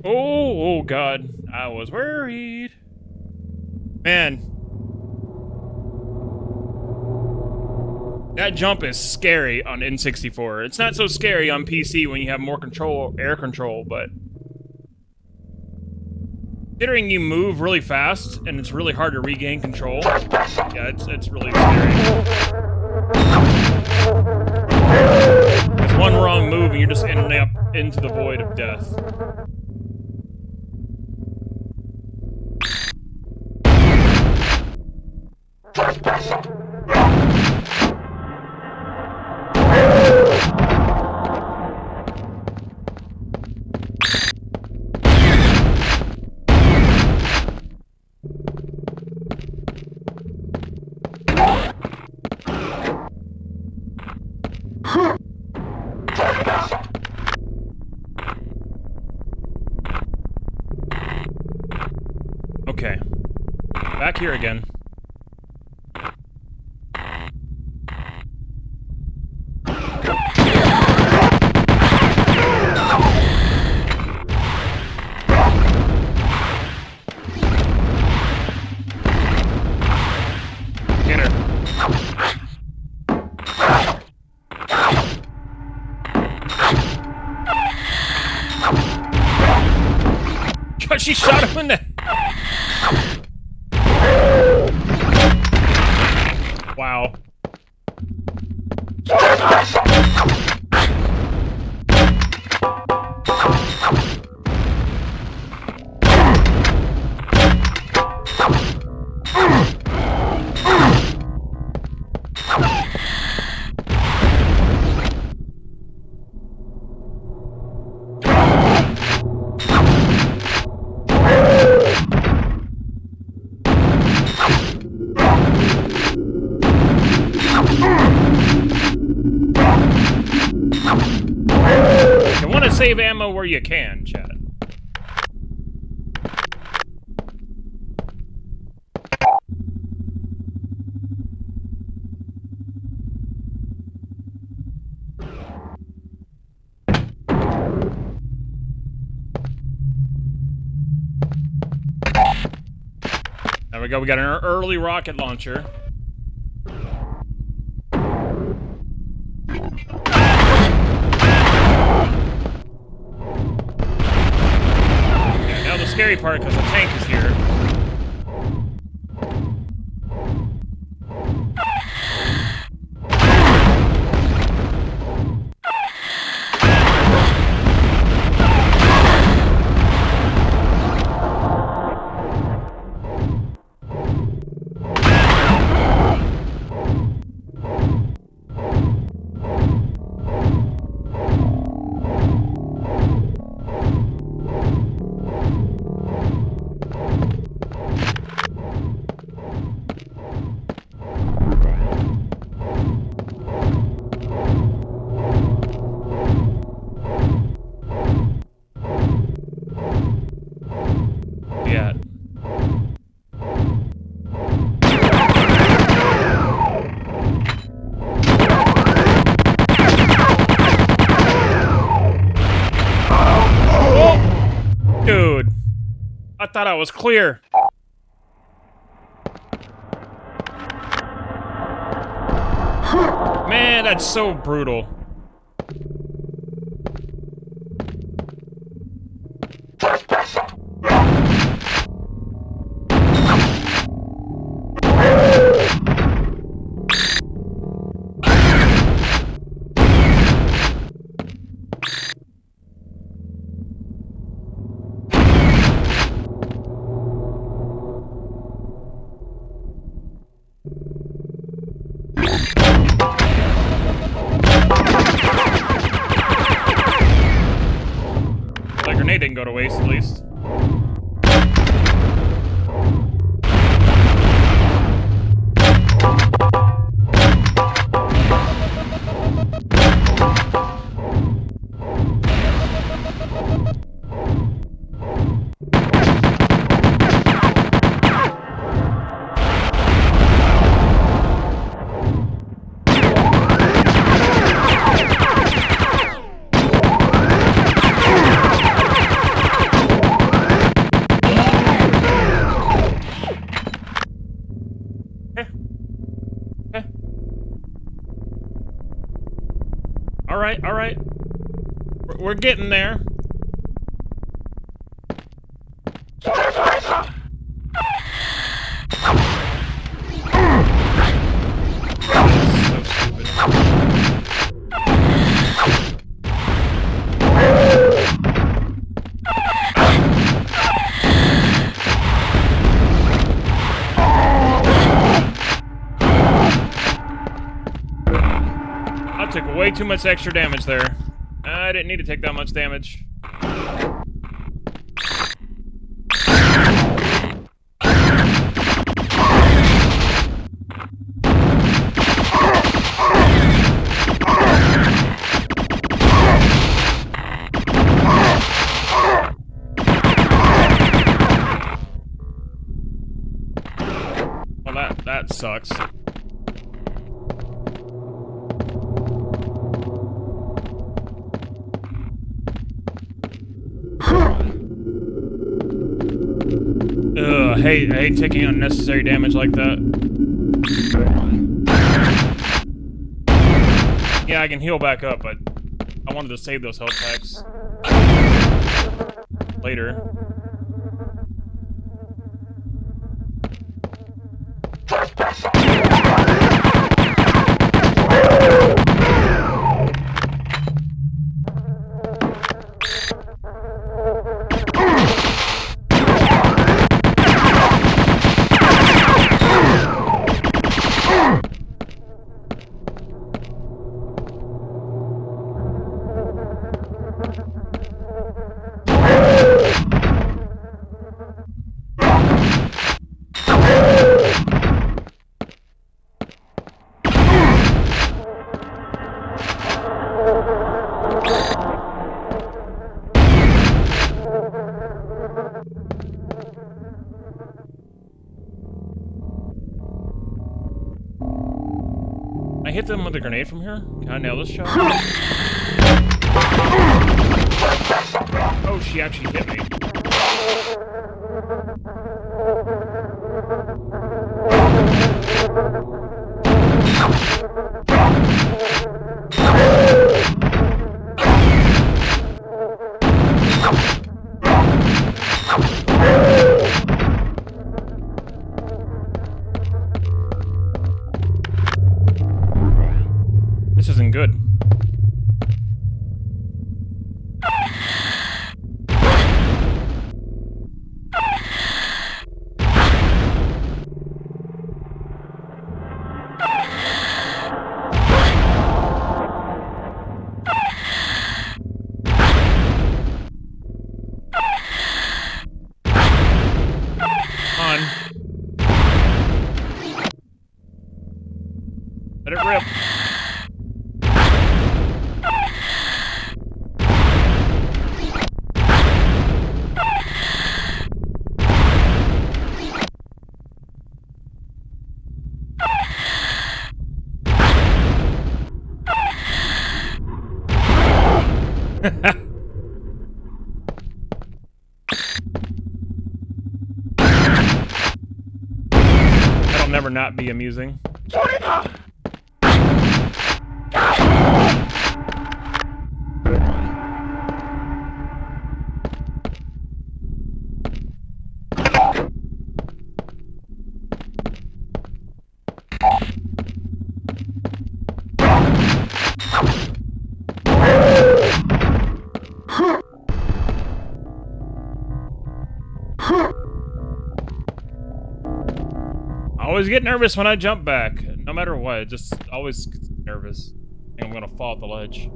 H: Oh god, I was worried. Man. That jump is scary on N64. It's not so scary on PC when you have more control, air control, but... considering you move really fast, and it's really hard to regain control, yeah, it's really scary. It's one wrong move and you're just ending up into the void of death. Okay. Back here again. Get her. God, she shot him in the... wow. You want to save ammo where you can, chat. we go. We got an early rocket launcher. Now the scary part, because the tank is here. Yeah. Oh! Dude, I thought I was clear. Man, that's so brutal. That grenade didn't go to waste, at least. All right. We're getting there. So stupid. I took way too much extra damage there. I didn't need to take that much damage. Well, that sucks. Ugh, I hate taking unnecessary damage like that. Yeah, I can heal back up, but I wanted to save those health packs later. I hit them with a grenade from here? Can I nail this shot? Oh, she actually hit me. wasn't good. Let it rip. That'll never not be amusing. I always get nervous when I jump back. No matter what, just always get nervous. I think I'm gonna fall off the ledge.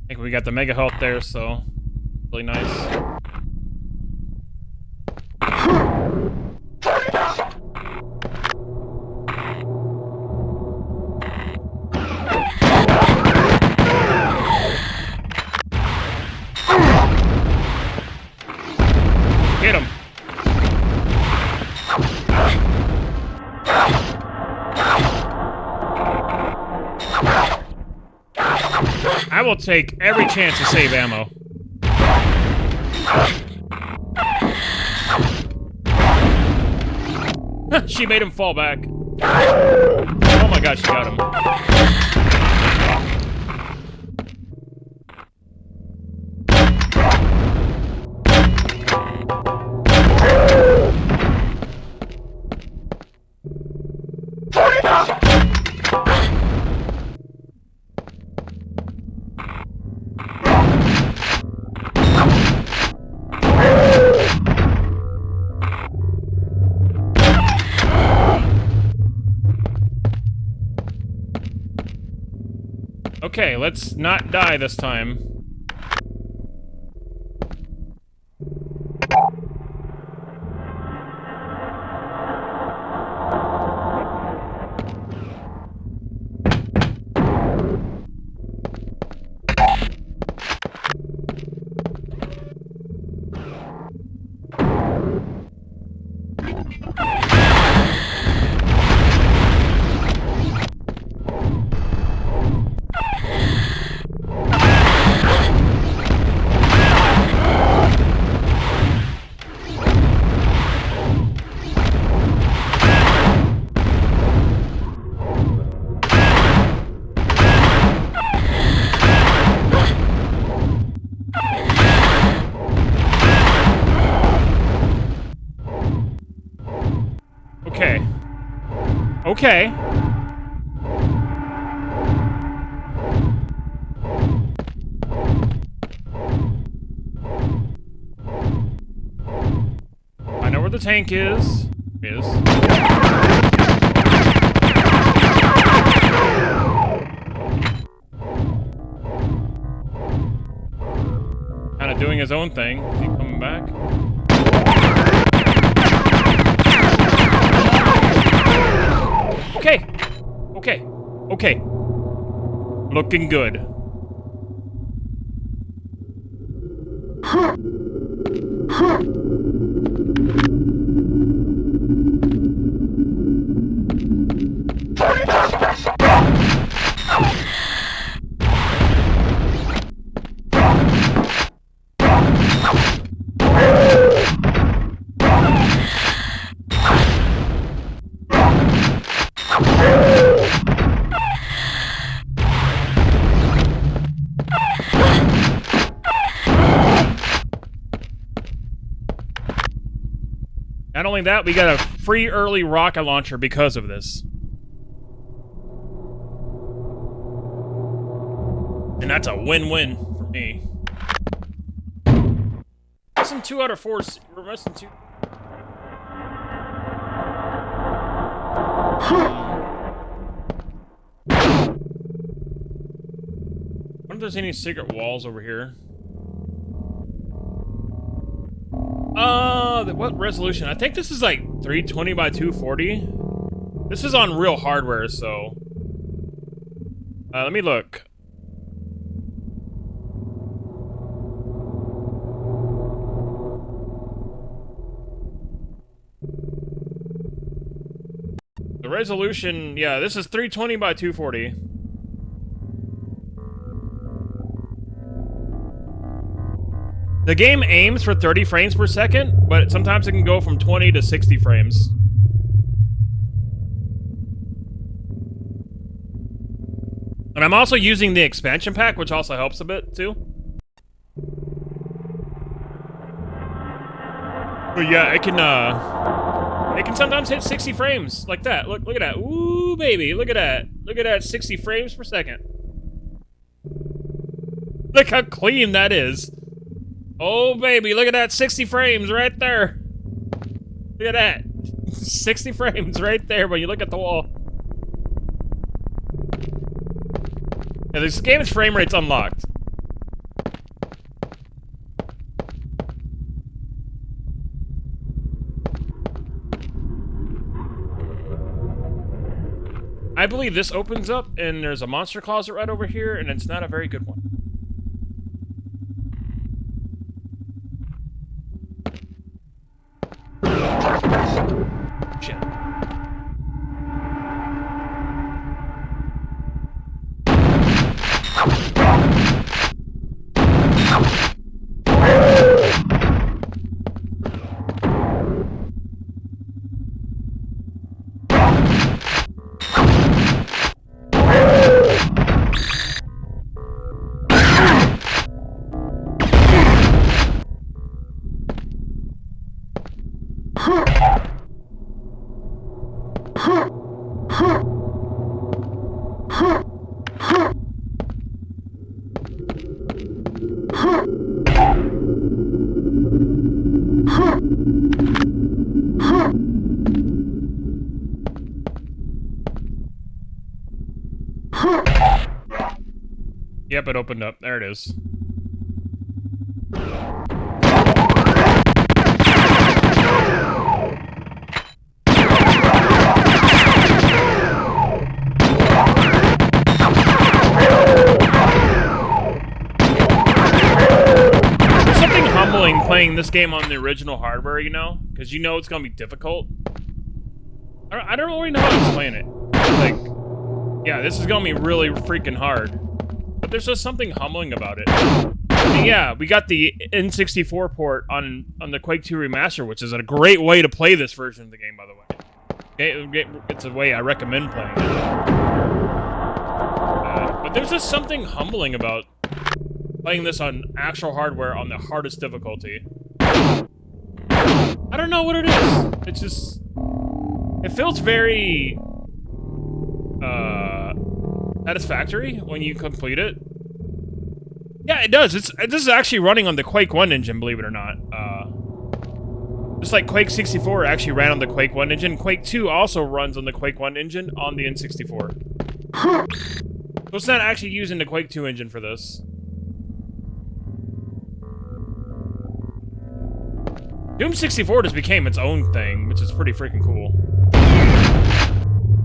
H: I think we got the mega health there, so really nice. Hit him. I will take every chance to save ammo. She made him fall back. Oh my god, she got him. Okay, let's not die this time. Okay. Okay. I know where the tank is. Kinda doing his own thing. Is he coming back? Okay. Okay. Okay. Looking good. Not only that, we got a free early rocket launcher because of this. And that's a win-win for me. Missing 2 out of 4. We're missing 2. I wonder if there's any secret walls over here. What resolution? I think this is like 320 by 240. This is on real hardware, so... let me look. The resolution, yeah, this is 320 by 240. The game aims for 30 frames per second, but sometimes it can go from 20 to 60 frames. And I'm also using the expansion pack, which also helps a bit, too. But yeah, it can sometimes hit 60 frames, like that. Look at that. Ooh, baby, look at that. Look at that, 60 frames per second. Look how clean that is. Oh, baby, look at that, 60 frames right there. Look at that. 60 frames right there when you look at the wall. Yeah, this game's frame rate's unlocked. I believe this opens up, and there's a monster closet right over here, and it's not a very good one. Shit. Yep, it opened up. There it is. Playing this game on the original hardware, you know? Because you know it's gonna be difficult. I don't really know how to explain it. Like, yeah, this is gonna be really freaking hard. But there's just something humbling about it. I mean, yeah, we got the N64 port on the Quake 2 Remaster, which is a great way to play this version of the game, by the way. It's a way I recommend playing it. But there's just something humbling about playing this on actual hardware on the hardest difficulty. I don't know what it is. It's just... It feels very... satisfactory when you complete it. Yeah, it does. This is actually running on the Quake 1 engine, believe it or not. Just like Quake 64 actually ran on the Quake 1 engine, Quake 2 also runs on the Quake 1 engine on the N64. So it's not actually using the Quake 2 engine for this. Doom 64 just became its own thing, which is pretty freaking cool.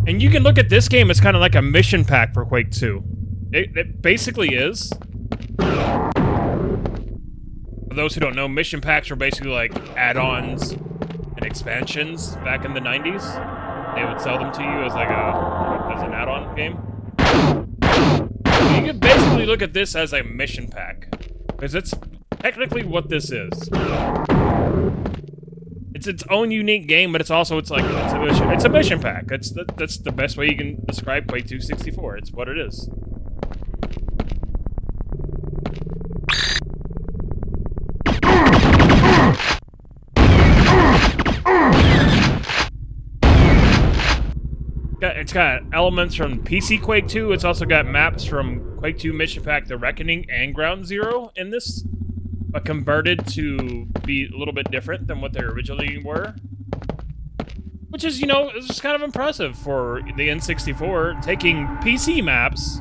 H: And you can look at this game as kind of like a mission pack for Quake 2. It basically is. For those who don't know, mission packs were basically like add-ons and expansions back in the 90s. They would sell them to you as like as an add-on game. You can basically look at this as a mission pack, because it's technically what this is. It's its own unique game, but it's a mission pack. That's the best way you can describe Quake 2 64. It's what it is. It's got elements from PC Quake 2. It's also got maps from Quake 2 Mission Pack The Reckoning and Ground Zero in this, but converted to be a little bit different than what they originally were. Which is, you know, it's just kind of impressive for the N64, taking PC maps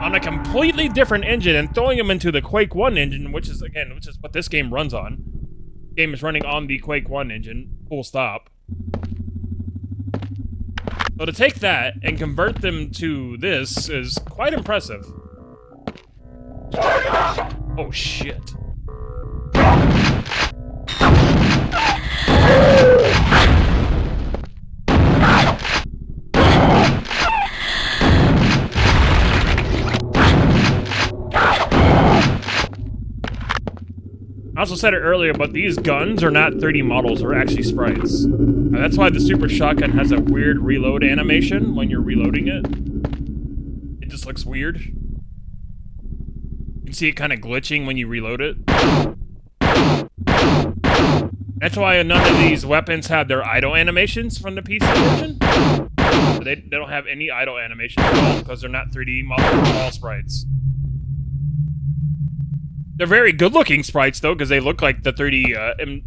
H: on a completely different engine and throwing them into the Quake 1 engine, which is what this game runs on. The game is running on the Quake 1 engine, full stop. So to take that and convert them to this is quite impressive. Oh shit. I also said it earlier, but these guns are not 3D models, they're actually sprites. And that's why the Super Shotgun has a weird reload animation when you're reloading it. It just looks weird. You can see it kind of glitching when you reload it. That's why none of these weapons have their idle animations from the PC version. They don't have any idle animations at all because they're not 3D models, they're all sprites. They're very good-looking sprites, though, because they look like the 3D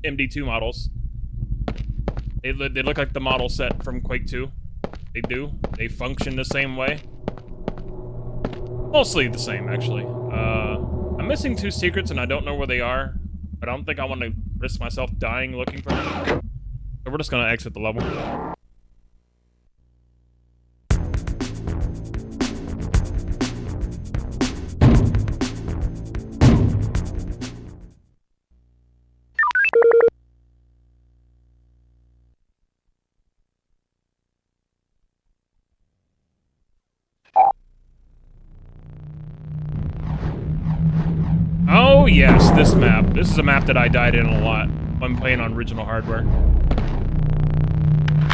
H: MD2 models. They look like the model set from Quake 2. They do. They function the same way. Mostly the same, actually. I'm missing 2 secrets, and I don't know where they are. But I don't think I want to risk myself dying looking for them. So we're just going to exit the level. Oh yes, this map. This is a map that I died in a lot when playing on original hardware.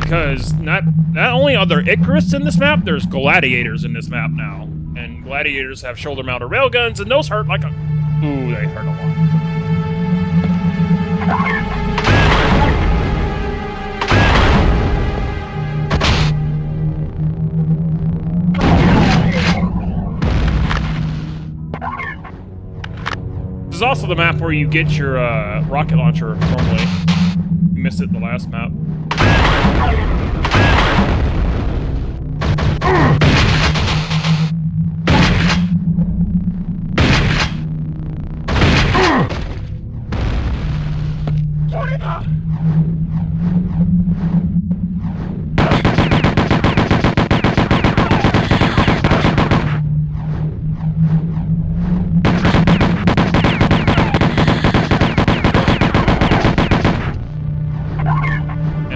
H: Because not only are there Icarus in this map, there's gladiators in this map now. And gladiators have shoulder-mounted railguns, and those hurt like a... Ooh, they hurt a lot. This is also the map where you get your rocket launcher normally. You missed it in the last map.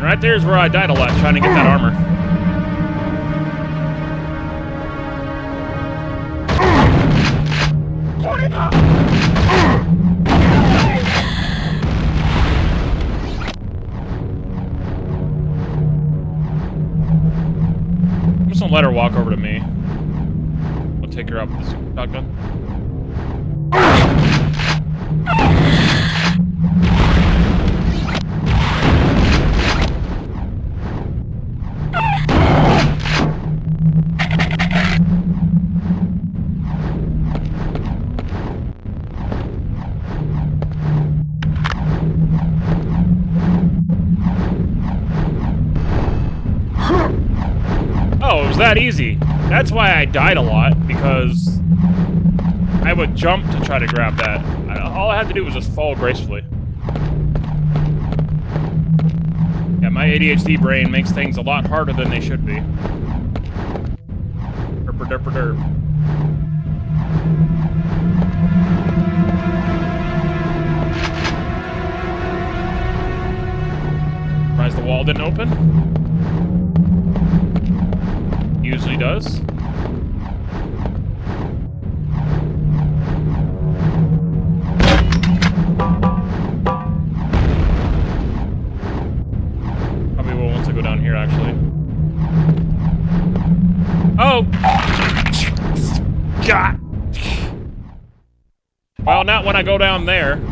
H: Right there's where I died a lot, trying to get that armor. I'm just gonna let her walk over to me. I'll take her out with the super shotgun. Oh, it was that easy. That's why I died a lot, because I would jump to try to grab that. All I had to do was just fall gracefully. Yeah, my ADHD brain makes things a lot harder than they should be. Derp derp derp. Surprised the wall didn't open. Usually does. Probably will once I go down here, actually. Oh! God! Well, not when I go down there.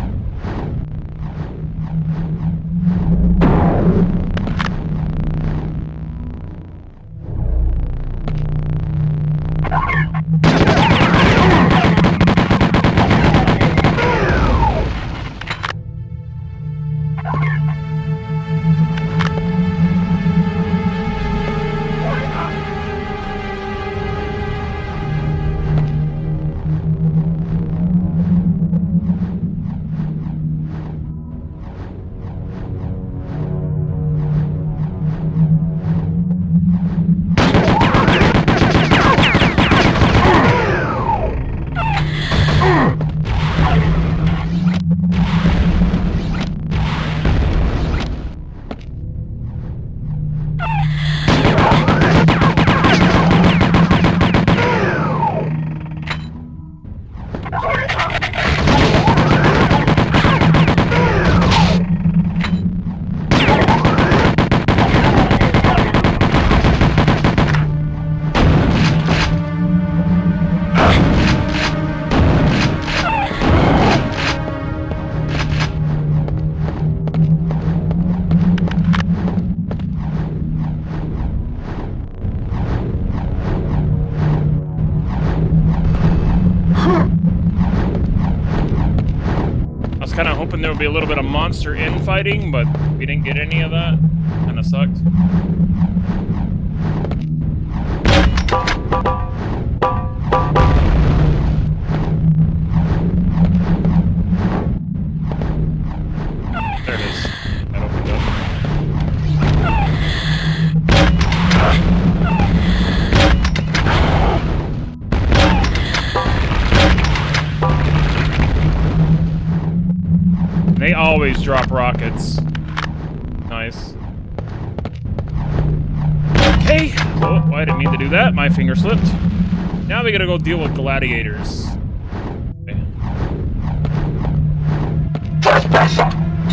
H: hoping there would be a little bit of monster infighting, but we didn't get any of that. Kinda sucked. There it is. That opened up. They always drop rockets. Nice. Okay. Oh, I didn't mean to do that. My finger slipped. Now we gotta go deal with gladiators. Okay.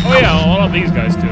H: Oh yeah, all of these guys too.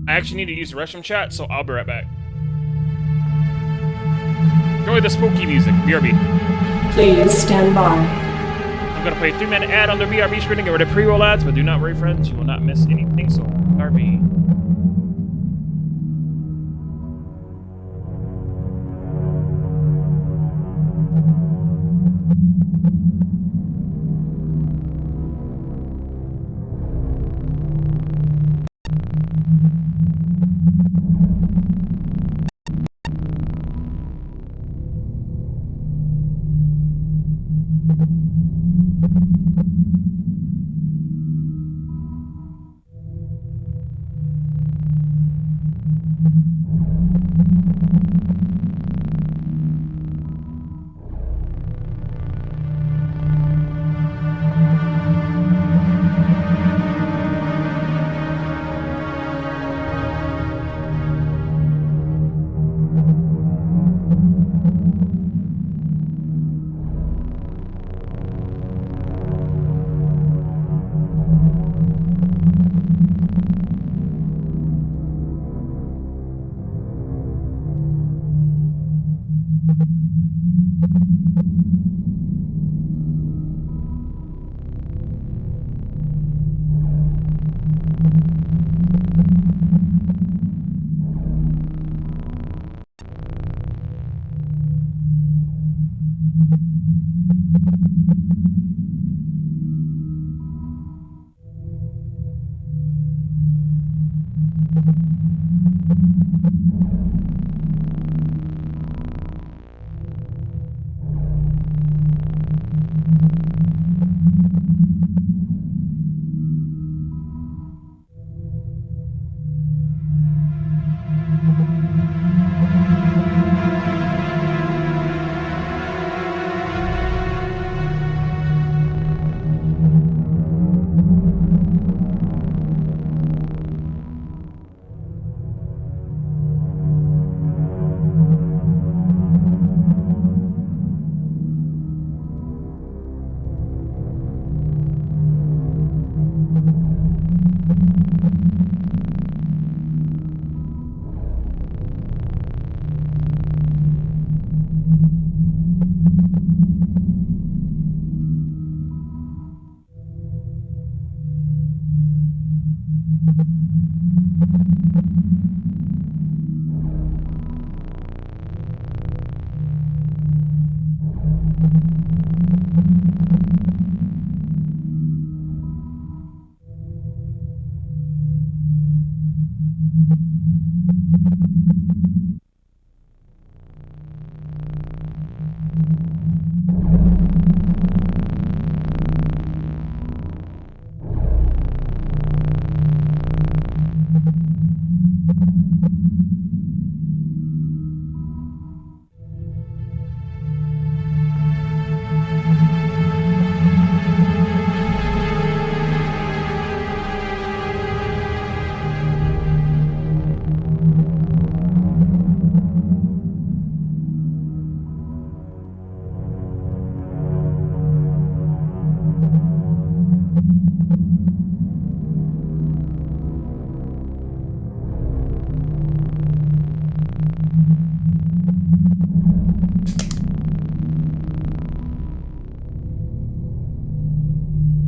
H: I actually need to use the restroom chat, so I'll be right back. Enjoy the spooky music, BRB.
A: Please stand by.
H: I'm gonna play a 3-minute ad on the BRB screen and get rid of pre-roll ads, but do not worry, friends, you will not miss anything, so BRB.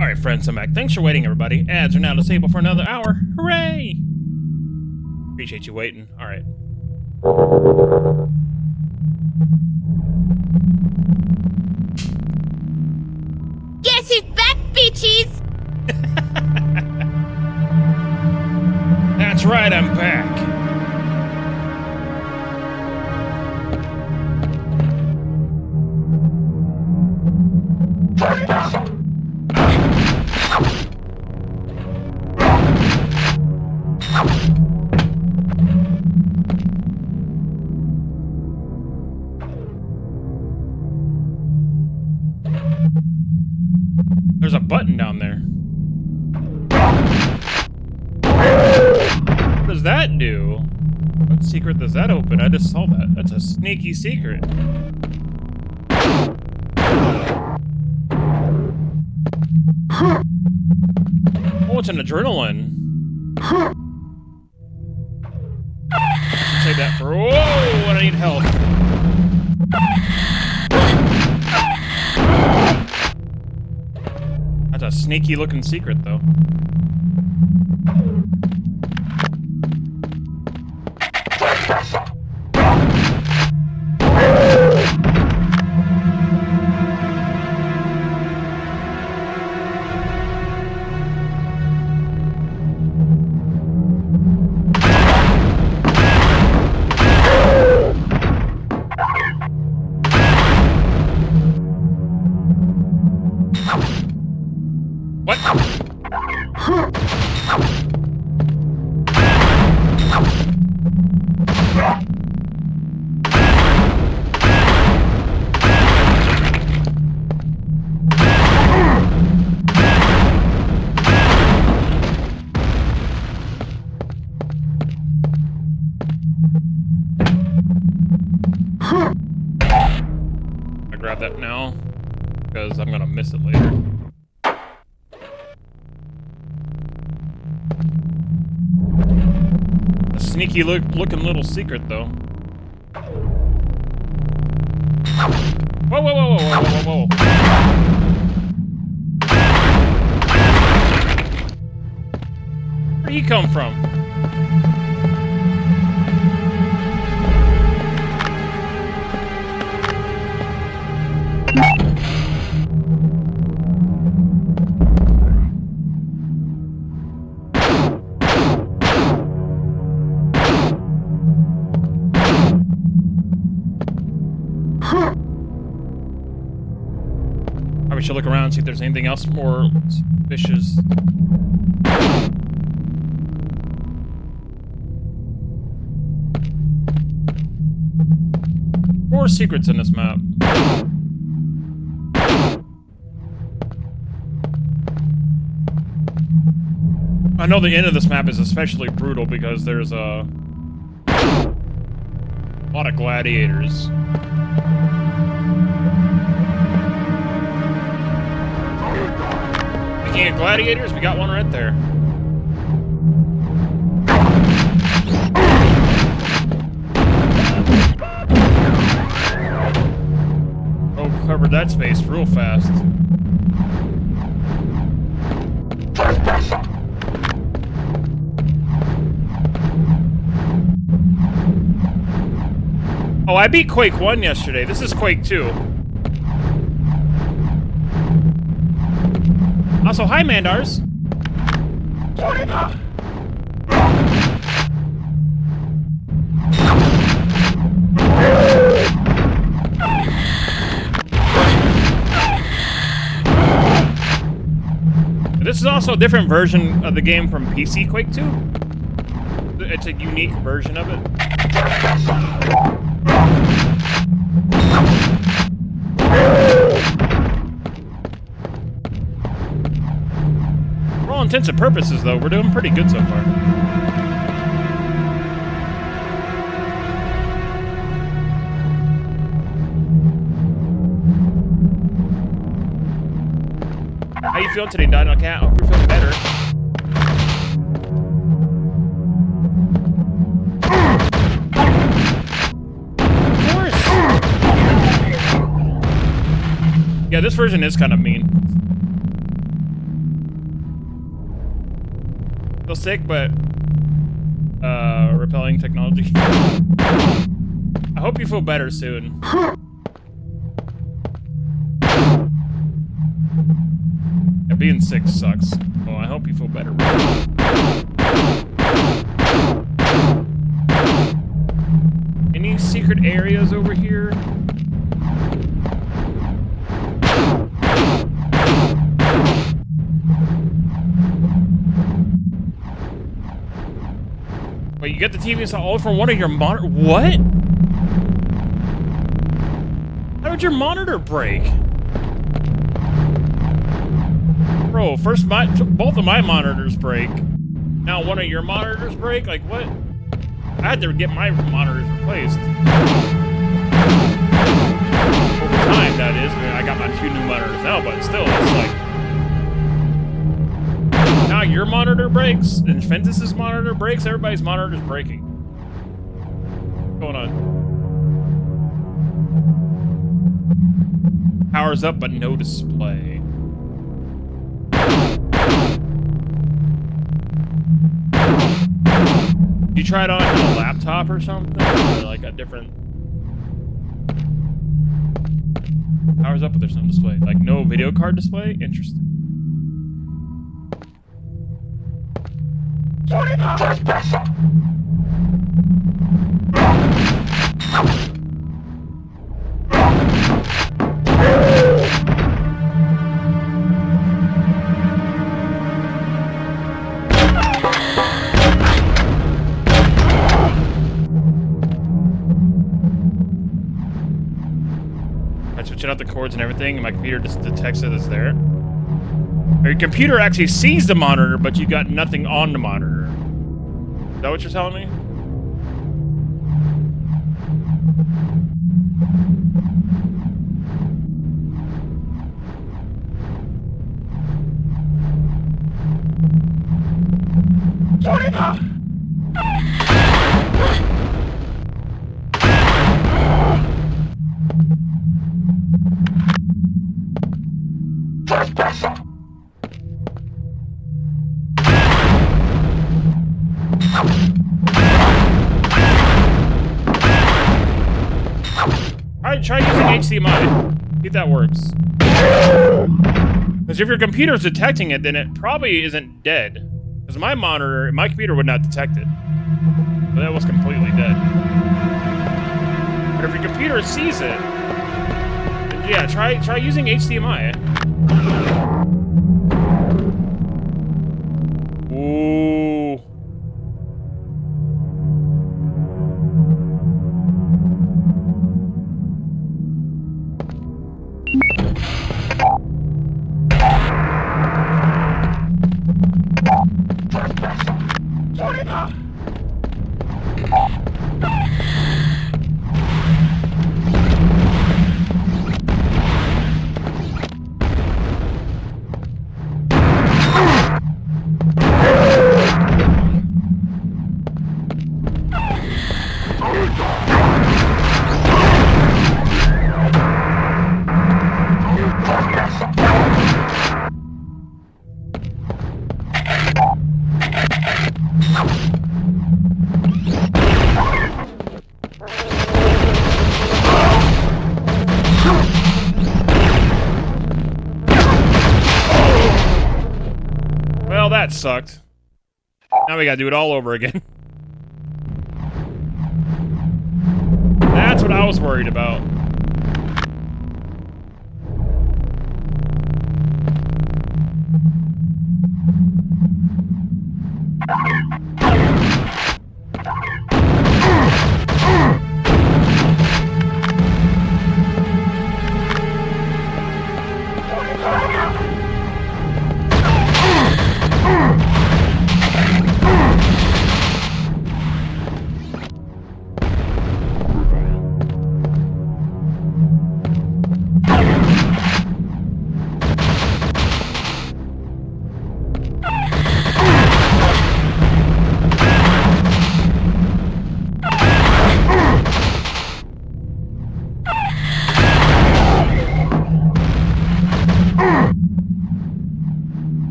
H: Alright, friends, I'm back. Thanks for waiting, everybody. Ads are now disabled for another hour. Hooray! Appreciate you waiting. Alright.
I: Guess who's back, bitches?
H: That's right, I'm back. There's a button down there. What does that do? What secret does that open? I just saw that. That's a sneaky secret. Oh, it's an adrenaline. I should save that for... Whoa! When I need help. That's a sneaky looking secret, though. What? I grab that now because I'm gonna miss it later. A sneaky looking little secret, though. Whoa, whoa, whoa, whoa, whoa, whoa, whoa. Where'd he come from? Probably should look around and see if there's anything else more suspicious. More secrets in this map. I know the end of this map is especially brutal because there's a lot of gladiators. Speaking of gladiators, we got one right there. Oh, covered that space real fast. Oh, I beat Quake 1 yesterday. This is Quake 2. Also, hi, Mandars. is also a different version of the game from PC Quake 2. It's a unique version of it. For all intents and purposes, though, we're doing pretty good so far. How you feeling today, Dino Cat? I hope you're feeling better. Of course. Yeah, this version is kind of mean. Feel sick, but repelling technology. I hope you feel better soon. Yeah, being sick sucks. Oh, I hope you feel better. Any secret areas over here? Wait, you get the TV installed all from one of your monitor? What? How did your monitor break? Bro, first both of my monitors break. Now one of your monitors break? Like, what? I had to get my monitors replaced. Over time, that is. I mean, I got my 2 new monitors now, but still, it's like... Now your monitor breaks, and Fentus's monitor breaks, everybody's monitor's breaking. What's going on? Powers up, but no display. You try it on a laptop or something? Or like a different... Powers up, but there's no display. Like no video card display? Interesting. Switching out the cords and everything, and my computer just detects it as there. Or your computer actually sees the monitor, but you got nothing on the monitor. Is that what you're telling me? Alright, try using HDMI. See if that works. Because if your computer's detecting it, then it probably isn't dead. Because my computer would not detect it. But that was completely dead. But if your computer sees it, then yeah, try using HDMI. Ooh. Well, that sucked. Now we gotta do it all over again. That's what I was worried about.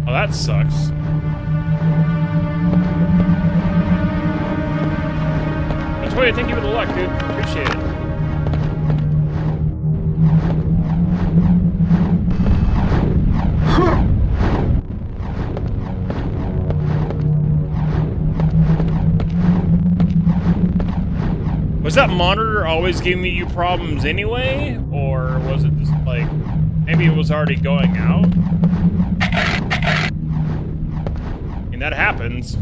H: Oh, that sucks. That's why I thank you for the luck, dude. Appreciate it. Was that monitor always giving you problems anyway? Or was it just like, maybe it was already going out? I mean, that happens.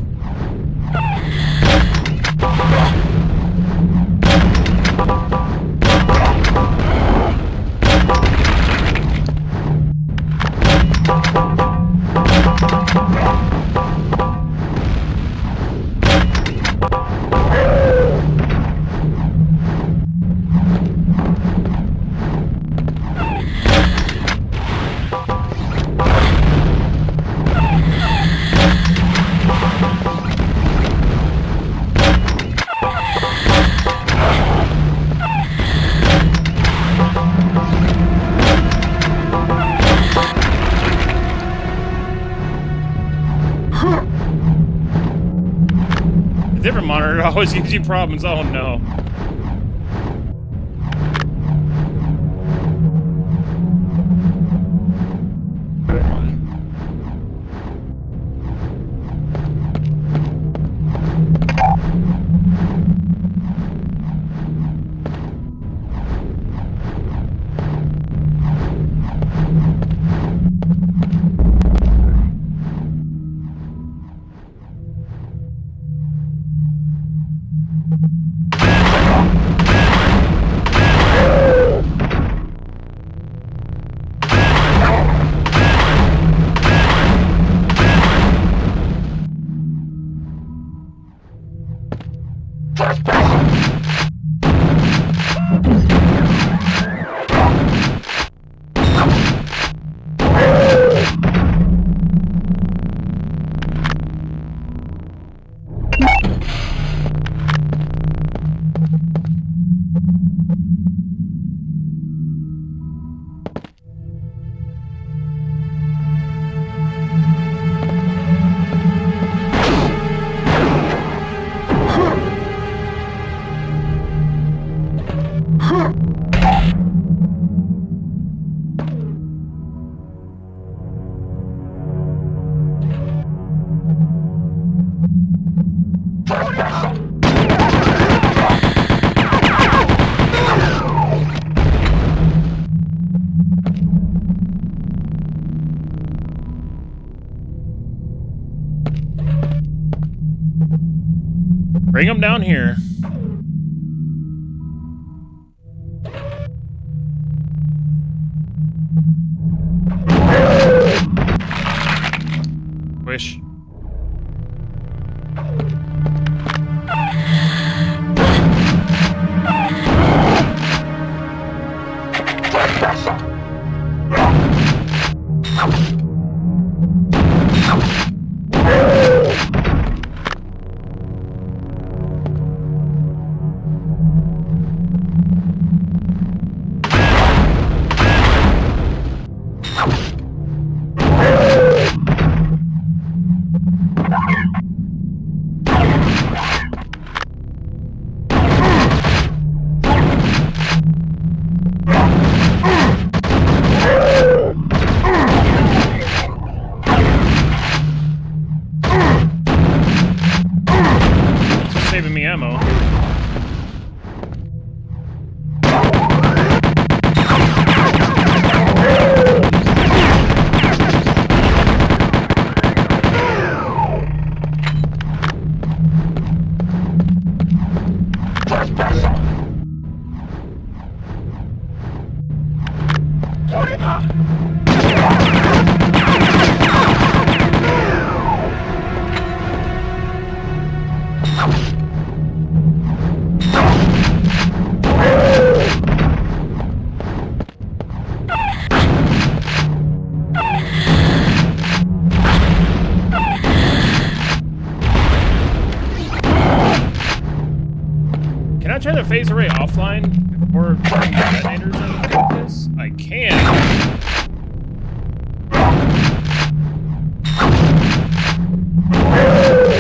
H: Different monitor always gives you problems. Oh no. Bring him down here. Wish. Can I try the phase array offline before putting the detonators in this? I can.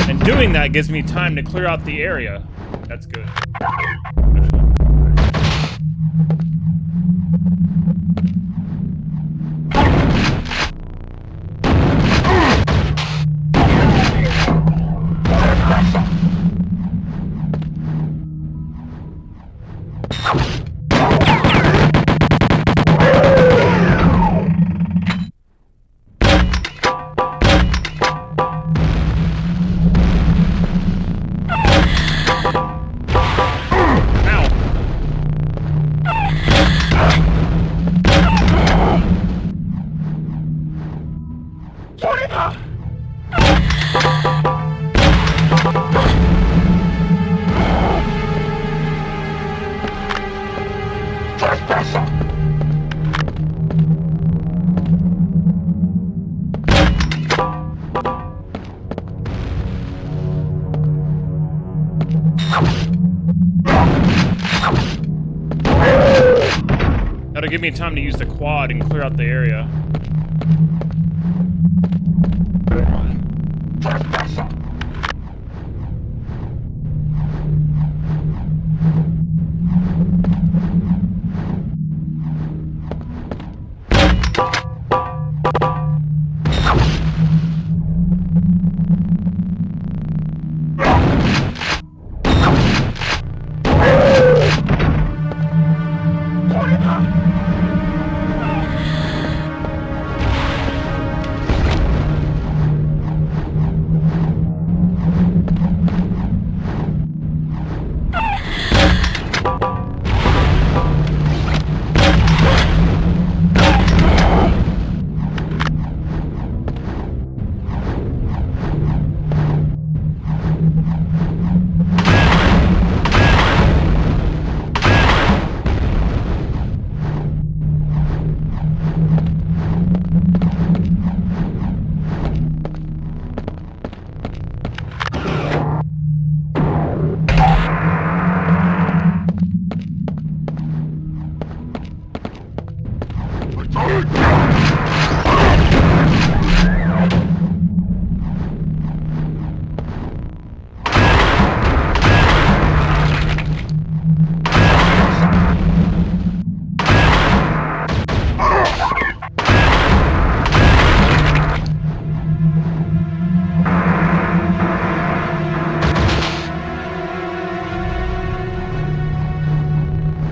H: And doing that gives me time to clear out the area. That's good. That'll give me time to use the quad and clear out the area.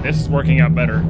H: This is working out better.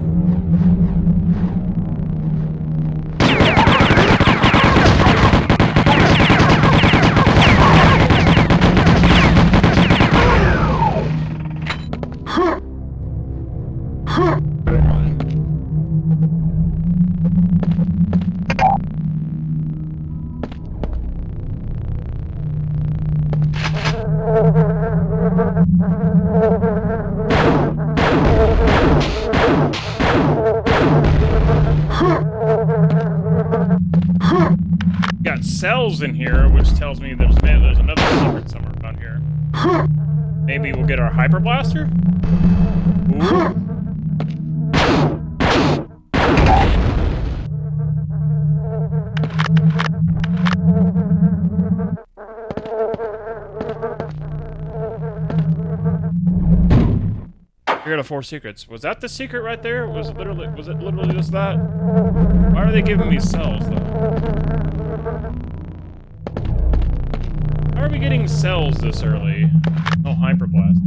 H: Got cells in here, which tells me there's another secret somewhere around here. Maybe we'll get our hyper blaster. Ooh. Here are the 4 secrets. Was that the secret right there? Was it literally just that? Why are they giving me cells though? How are we getting cells this early? Oh, hyperblast.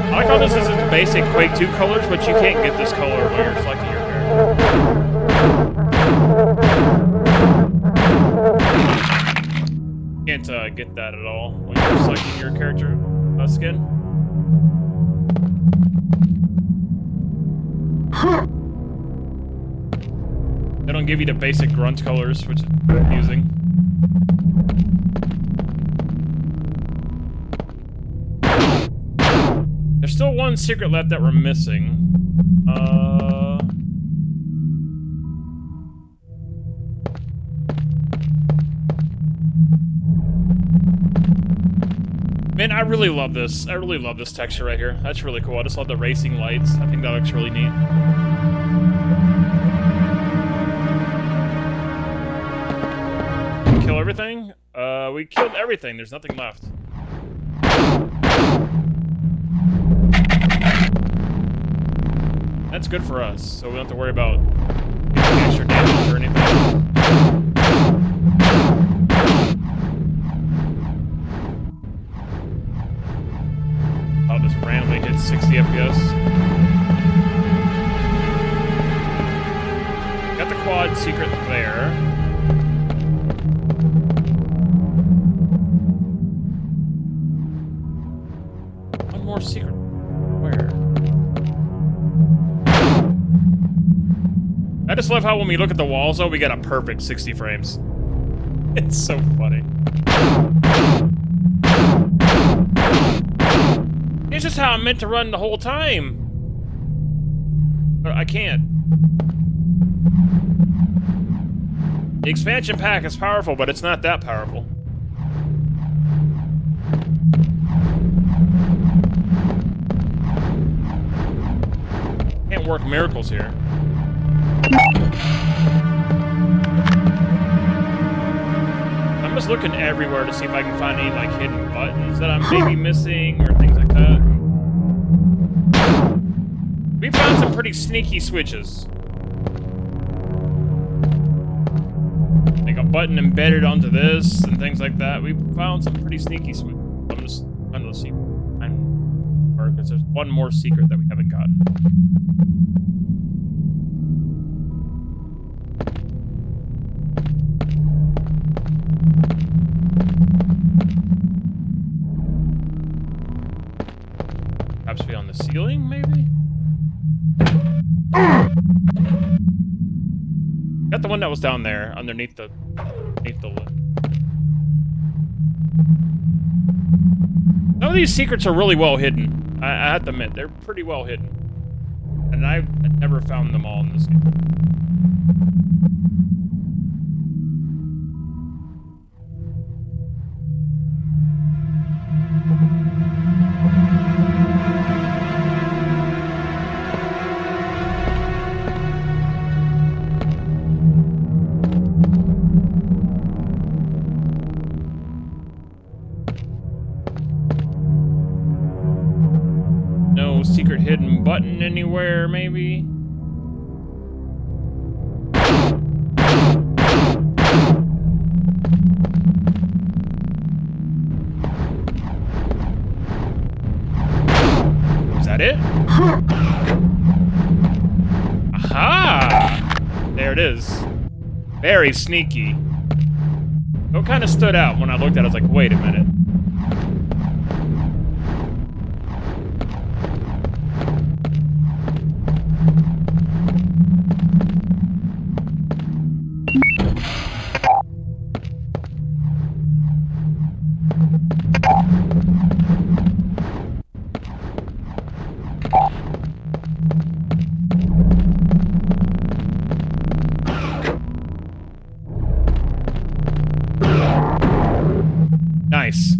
H: I like how this is the basic Quake 2 colors, but you can't get this color while you're selecting your character. Can't can't get that at all when you're selecting your character skin. They don't give you the basic grunt colors, which is confusing. There's still one secret left that we're missing. Man, I really love this. I really love this texture right here. That's really cool. I just love the racing lights. I think that looks really neat. Kill everything? We killed everything. There's nothing left. That's good for us, so we don't have to worry about any extra damage or anything. I'll just randomly hit 60 FPS. Got the quad secret there. One more secret. Where? I just love how when we look at the walls, though, we get a perfect 60 frames. It's so funny. It's just how I'm meant to run the whole time. But I can't. The expansion pack is powerful, but it's not that powerful. Can't work miracles here. I'm just looking everywhere to see if I can find any like hidden buttons that I'm maybe missing or things like that. We found some pretty sneaky switches. Like a button embedded onto this and things like that. We found some pretty sneaky switches. I'm just trying to see. Because there's one more secret that we haven't gotten. Perhaps be on the ceiling, maybe? Got the one that was down there, underneath the lid. Some of these secrets are really well hidden. I have to admit, they're pretty well hidden. And I've never found them all in this game. Secret hidden button anywhere, maybe? Was that it? Aha! There it is. Very sneaky. What kind of stood out when I looked at it? I was like, wait a minute. Nice.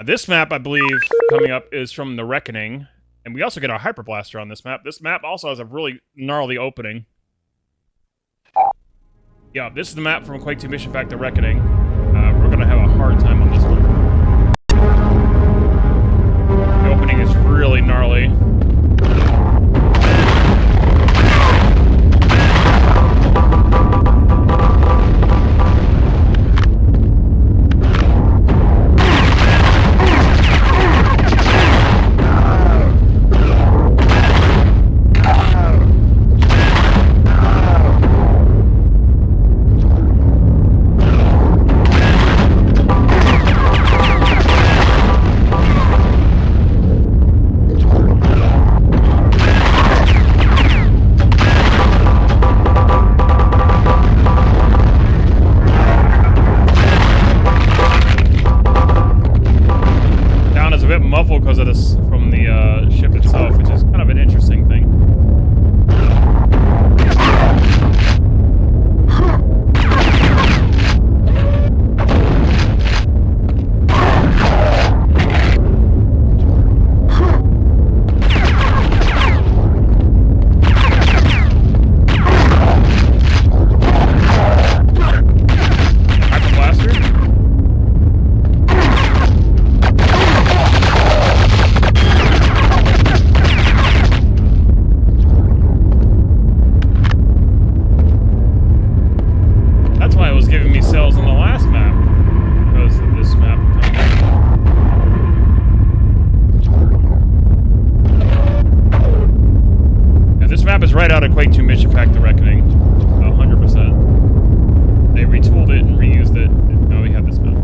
H: This map, I believe, coming up is from The Reckoning. And we also get our Hyper Blaster on this map. This map also has a really gnarly opening. Yeah, this is the map from Quake 2 Mission Pack The Reckoning. We're going to have a hard time on this one. The opening is really gnarly. bit muffled because of this from the ship itself, which is kind of an interesting thing. Right out of Quake 2 Mission Pack: The Reckoning, 100%. They retooled it and reused it, and now we have this map.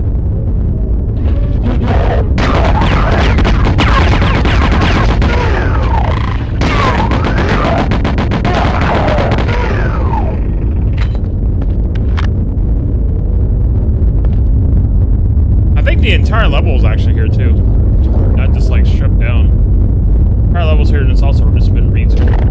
H: I think the entire level is actually here too, not just like stripped down. The entire level's here, and it's also just been retooled.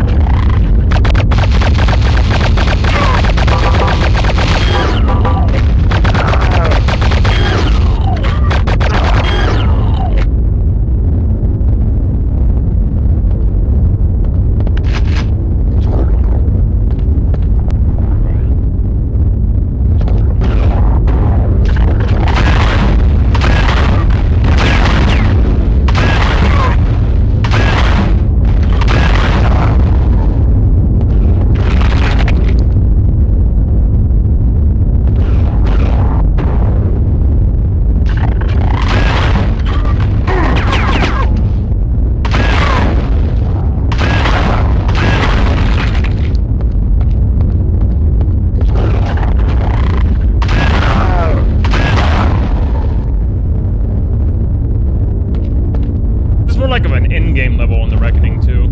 H: In-game level in The Reckoning too.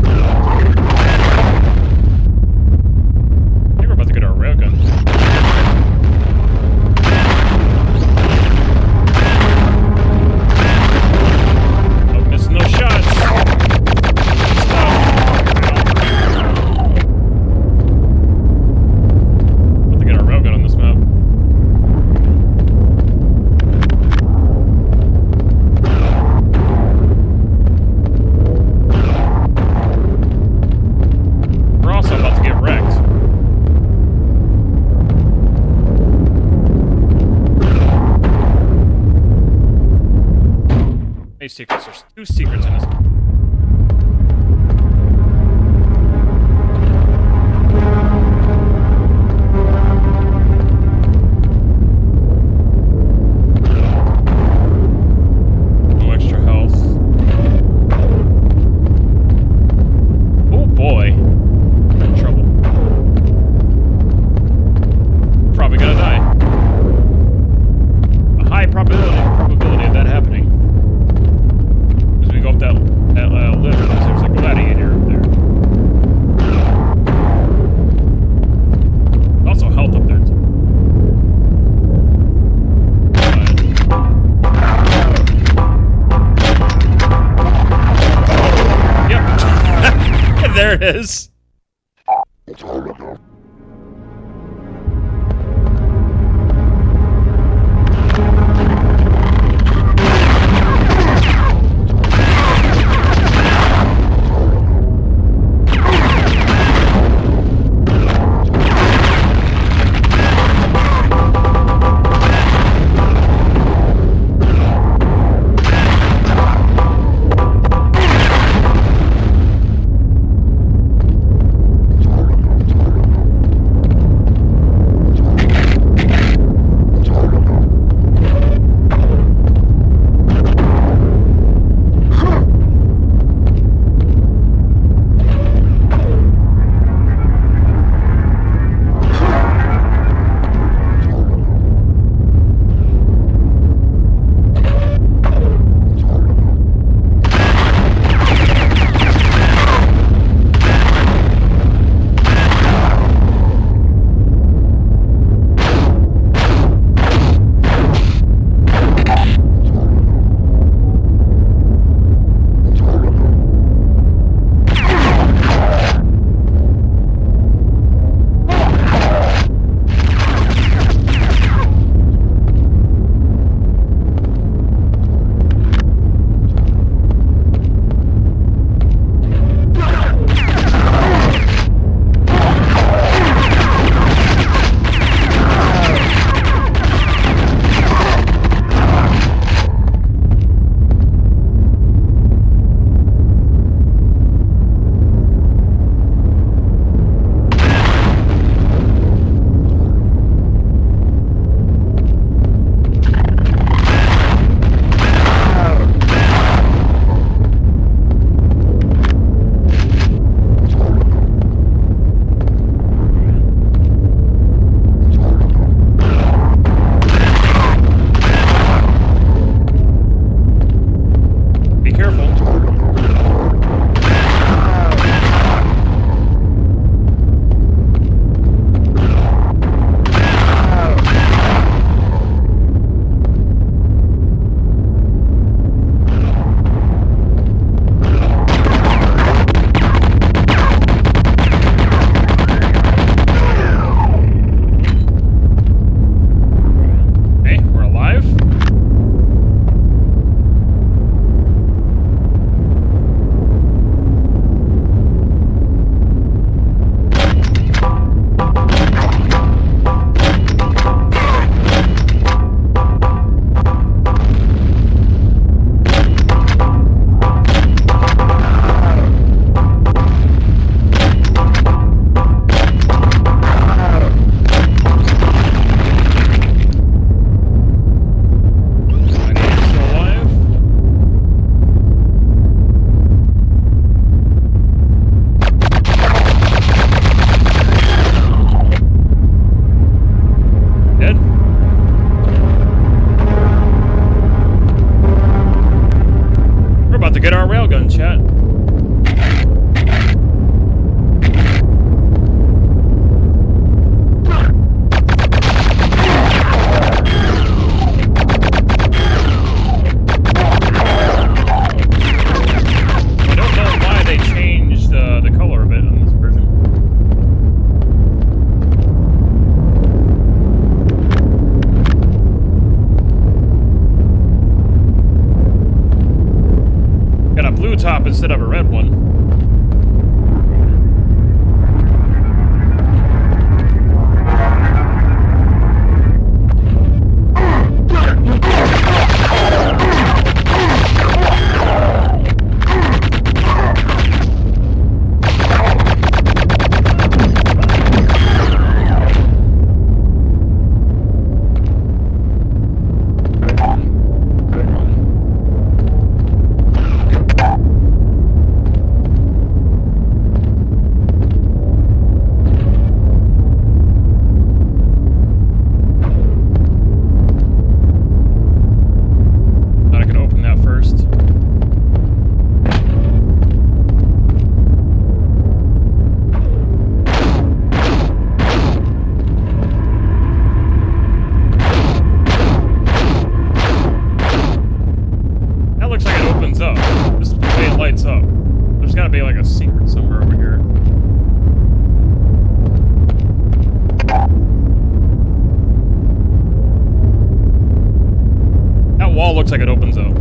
H: I think we're about to get our railgun. Oh, missing those shots. About to get our railgun on this map. Secrets. There's 2 secrets in this. No extra health. Oh boy. We're in trouble. Probably gonna die. A high probability of that happening. Go up that lift because there's a gladiator up there. Also health up there too. Yep. There it is. get our railgun, chat. I don't know why they changed the color of it on this version. Got a blue top instead of a red one. Thought I could open that first. That looks like it opens up. Just the way it lights up. There's gotta be like a secret somewhere over here. That wall looks like it opens up.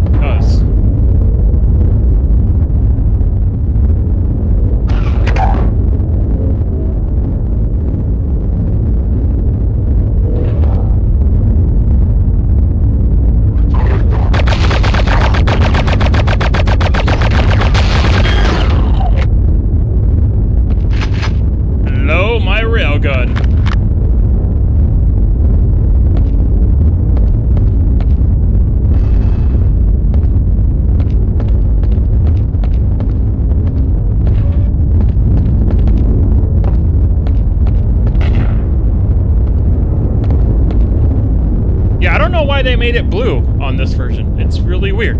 H: It does. Hello, my railgun. Yeah, I don't know why they made it blue on this version. It's really weird.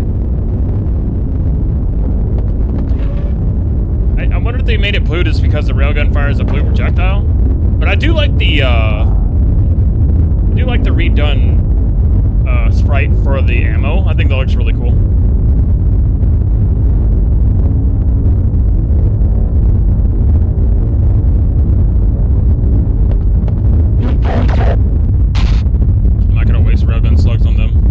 H: I wonder if they made it blue just because the railgun fires a blue projectile. But I do like the redone sprite for the ammo. I think that looks really cool. I'm not gonna waste railgun slugs on them.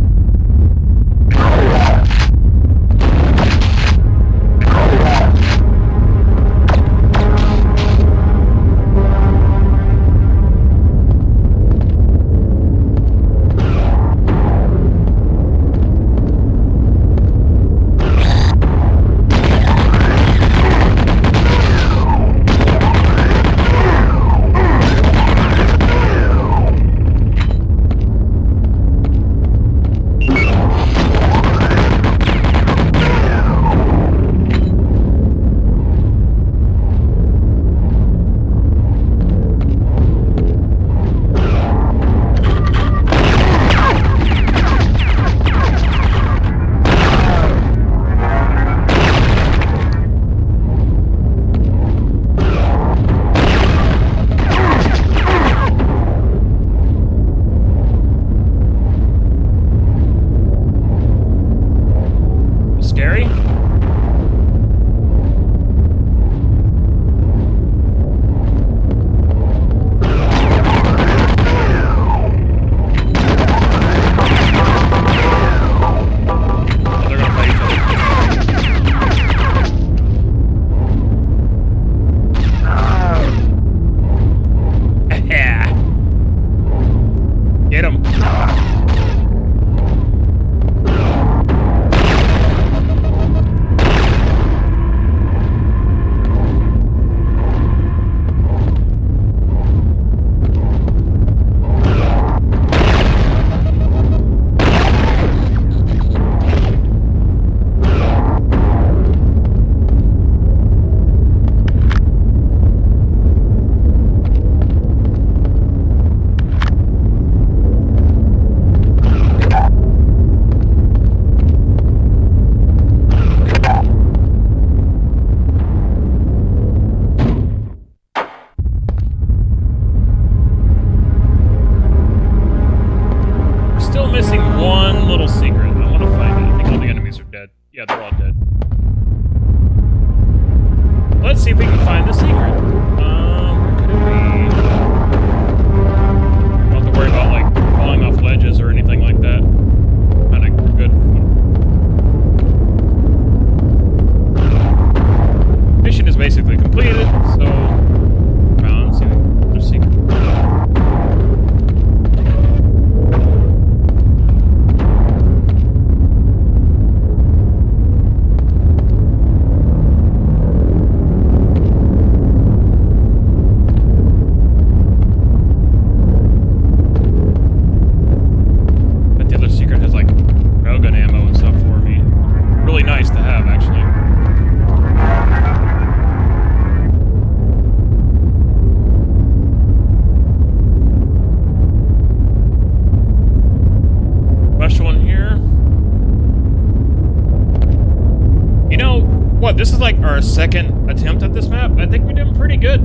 H: our second attempt at this map. I think we're doing pretty good,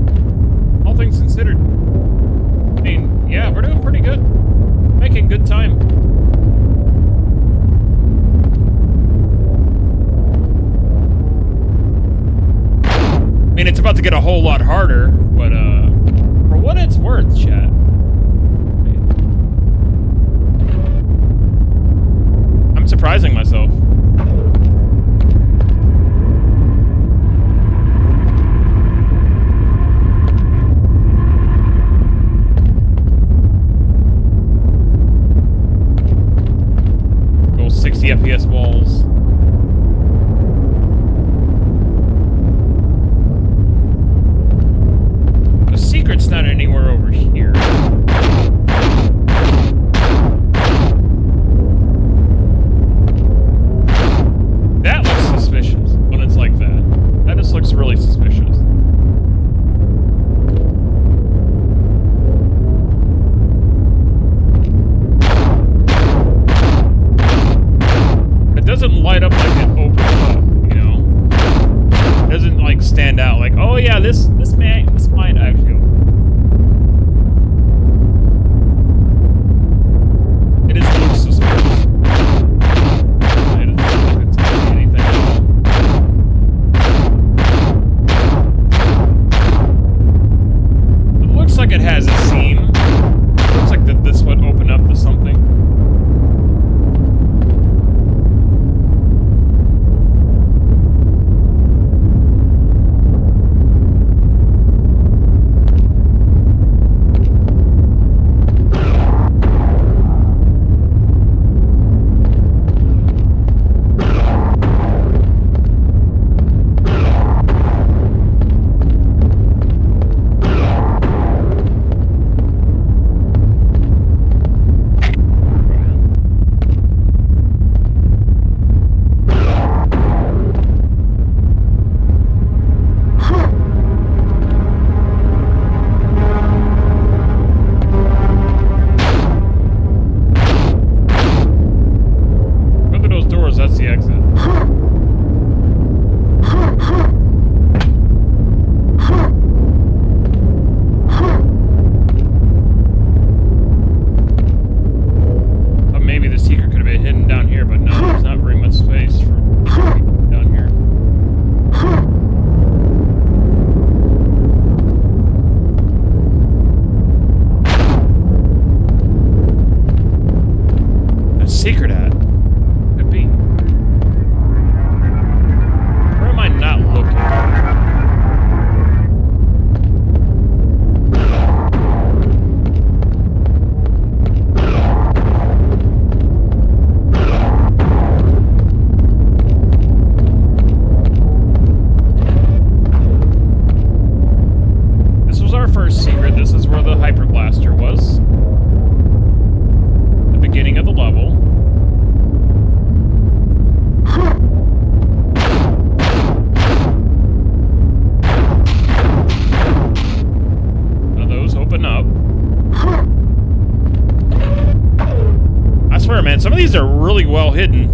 H: all things considered. I mean, yeah, we're doing pretty good. Making good time. I mean, it's about to get a whole lot harder, but for what it's worth, chat. I'm surprising myself. Those 60 FPS walls. The secret's not anywhere over here. That looks suspicious when it's like that. That just looks really suspicious. It doesn't light up like it opens up, you know? It doesn't like stand out like, oh yeah, this might actually open. It just looks suspicious. It doesn't look like it's doing anything at all. It looks like it has a seam. It looks like that this would open up to something. That's the exit. Maybe the secret could have been hidden down here, but no, there's not very much space for down here. That secret at? Could be. Where am I not looking? This was our first secret. This is where the hyper blaster was. The beginning of the level. Open up. I swear, man, some of these are really well hidden.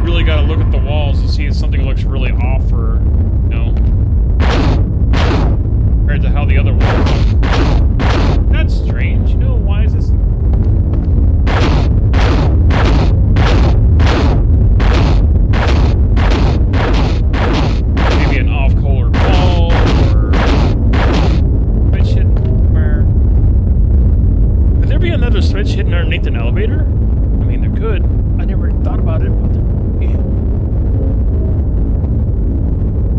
H: Really gotta look at the walls to see if something looks really off or, you know, compared to how the other walls look. That's strange, you know, why is this? Another switch hidden underneath an elevator? I mean, there could. I never thought about it, but yeah.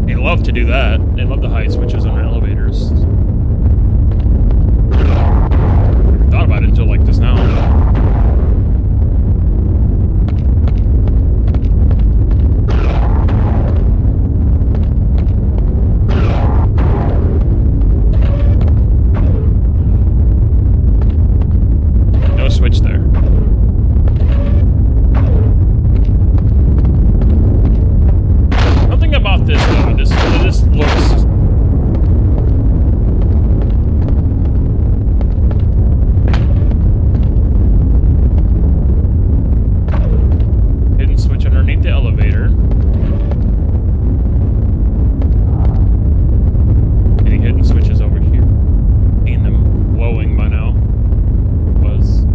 H: They love to do that. They love to hide switches under elevators. Never thought about it until like this now. Switch there. Something about this though, this looks the elevator. Any hidden switches over here? Seen them glowing by now. Was.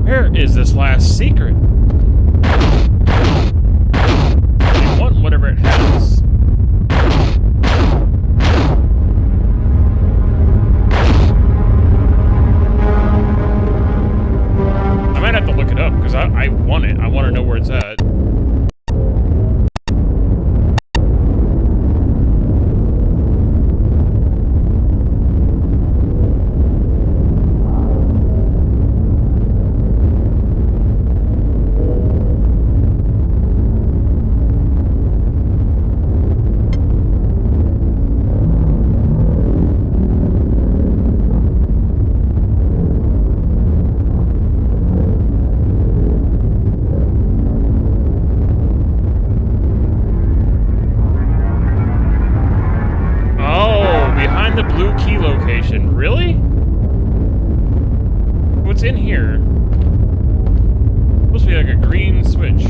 H: Where is this last secret? I want whatever it has. I might have to look it up because I want it. I want to know where it's at. The blue key location. Really? What's in here? Supposed to be like a green switch.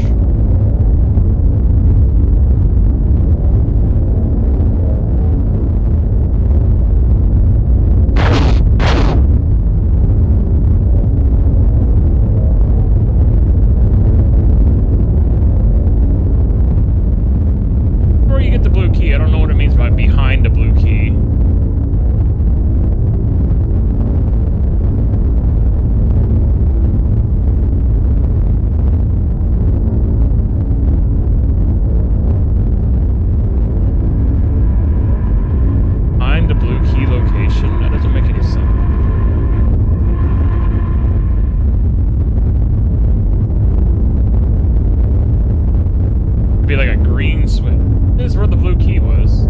H: Where you get the blue key? I don't know what it means by behind the blue key. That doesn't make any sense. It'd be like a green switch. This is where the blue key was.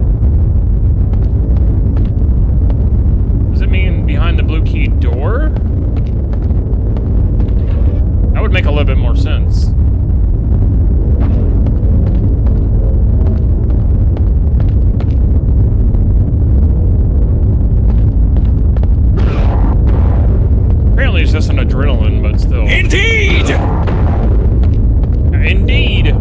H: Does it mean behind the blue key door? That would make a little bit more sense. Apparently it's just an adrenaline, but still.
E: Indeed!
H: Indeed!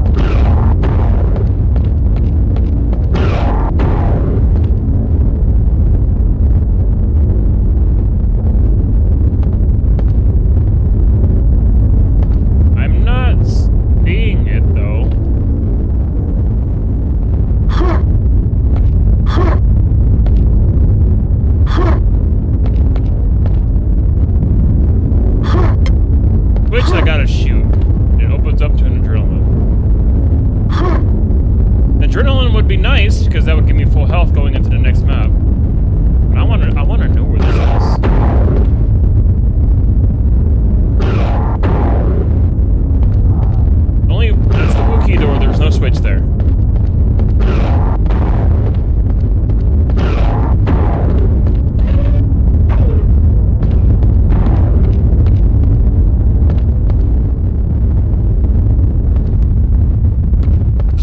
H: I'm not seeing it, though. Which I gotta shoot. It opens up to an adrenaline. Adrenaline would be nice because that would give me full health going into the next map. But I wanna know where this is. Only that's the blue key door. There's no switch there.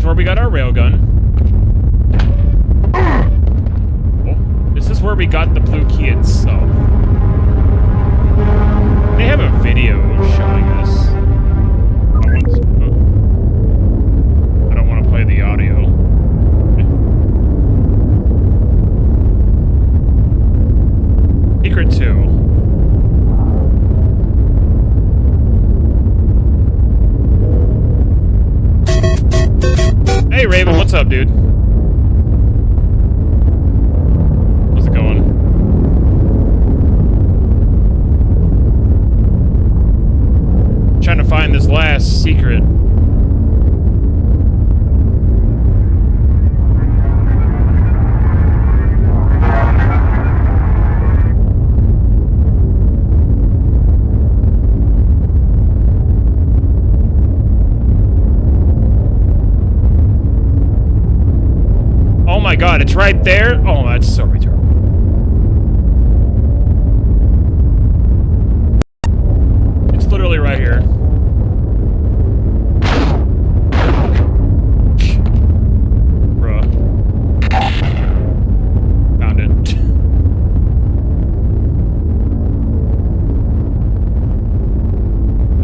H: Where we got our railgun. Oh, this is where we got the blue key itself. They have a video showing us. I don't want to play the audio. Secret 2. Hey Raven, what's up, dude? How's it going? Trying to find this last secret. Oh my god, it's right there? Oh, that's so retarded. It's literally right here. Bruh. Found it.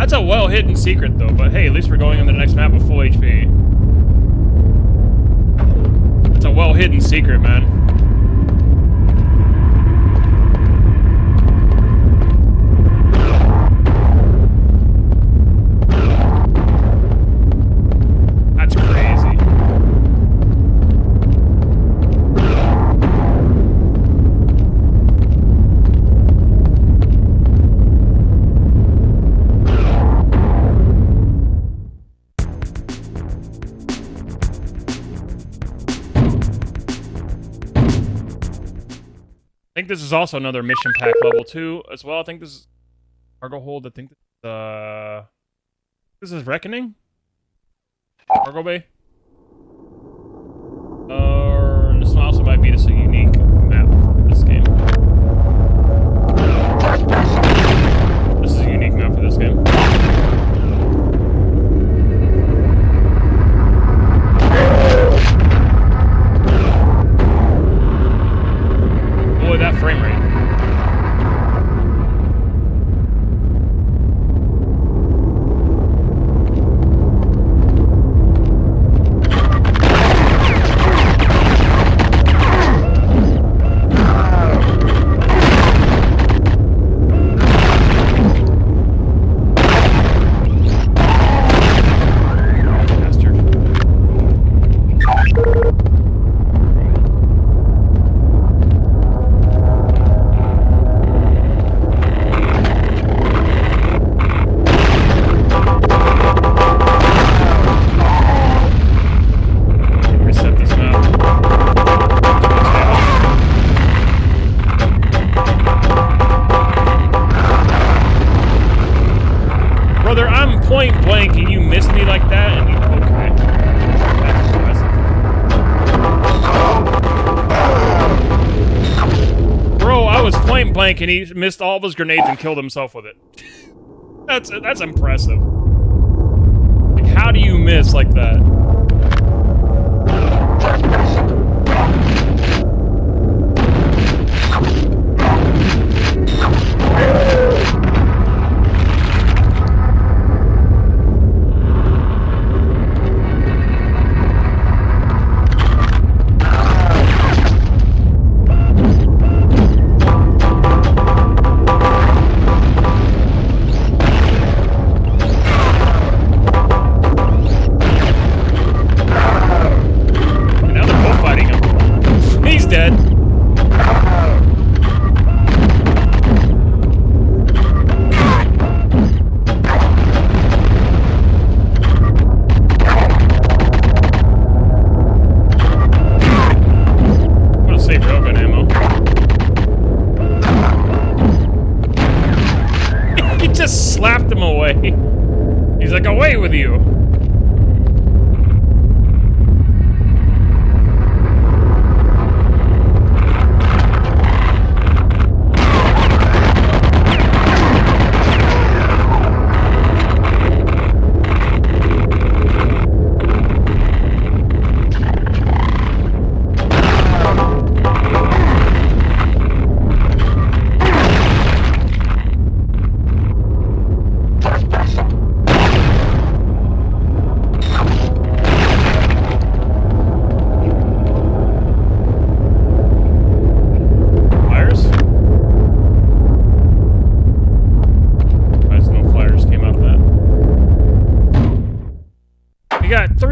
H: That's a well-hidden secret, though. But hey, at least we're going into the next map with full HP. It's a well-hidden secret, man. That's crazy. I think this is also another mission pack level 2 as well. I think this is cargo hold. I think this is Reckoning? Cargo bay? Or this one also might be just a unique map for this game. This is a unique map for this game. Boy, that frame rate. Point blank and you missed me like that and you okay. That's impressive. Bro, I was point blank and he missed all of his grenades and killed himself with it. That's impressive. Like, how do you miss like that? Slapped him away. He's like, away with you.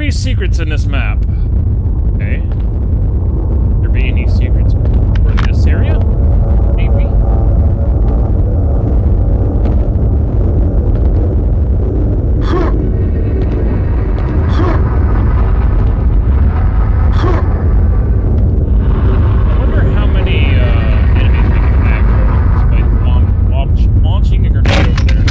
H: Secrets in this map. Okay. There be any secrets for this area? Maybe. I wonder how many enemies we can aggro by launching a grenade there.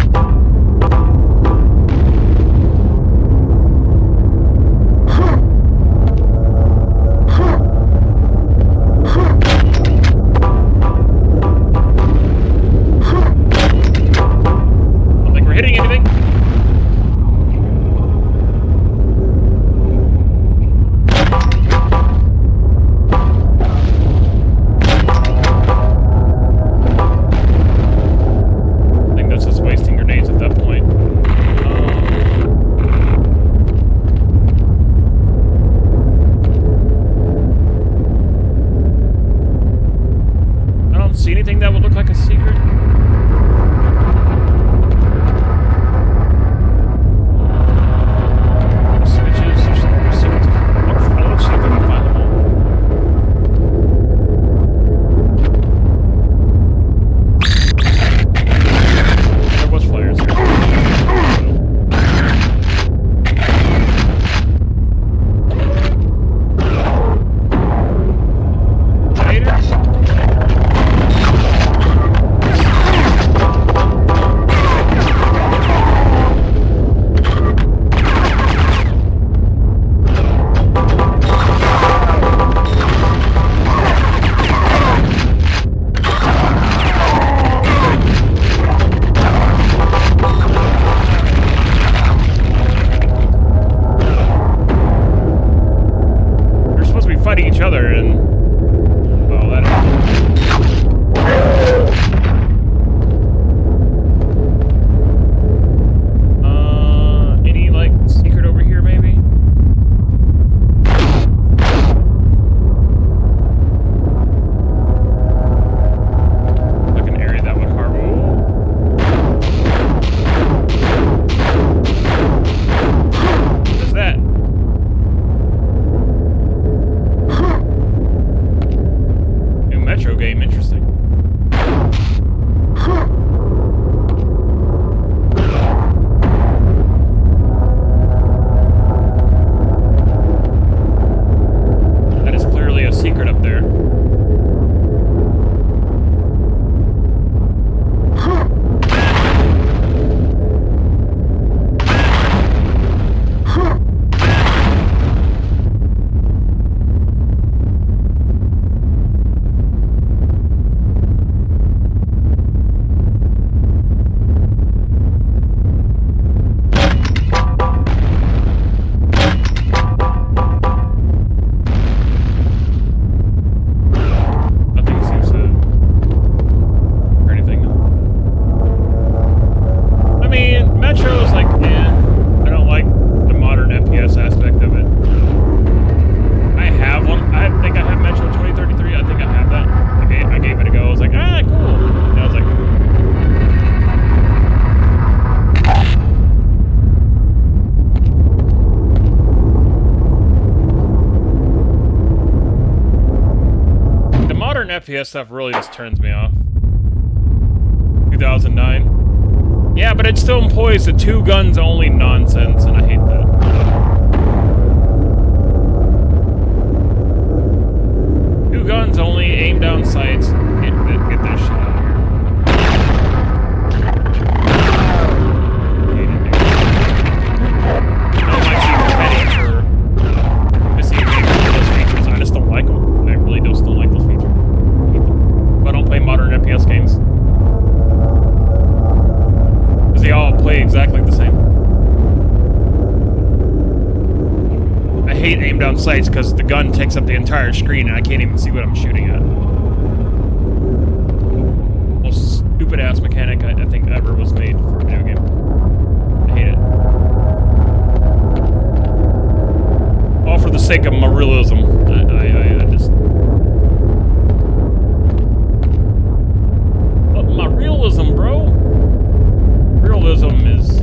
H: FPS stuff really just turns me off. 2009. Yeah, but it still employs the two guns only nonsense, and I hate that. Two guns only, aim down sights. Get this shit out of here. I might seem petty for missing those features. I just don't like them. I really just don't like those features. I don't play modern FPS games. Because they all play exactly the same. I hate aim down sights because the gun takes up the entire screen and I can't even see what I'm shooting at. Most stupid ass mechanic I think ever was made for a video game. I hate it. All for the sake of my realism. I just... But my realism, bro. Realism is...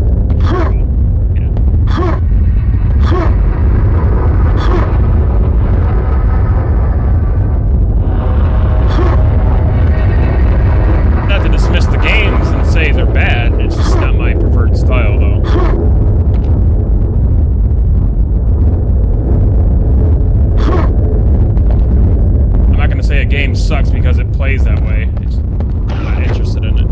H: Not to dismiss the games and say they're bad, it's just not my preferred style, though. I'm not gonna say a game sucks because it plays that way. I'm not interested in it.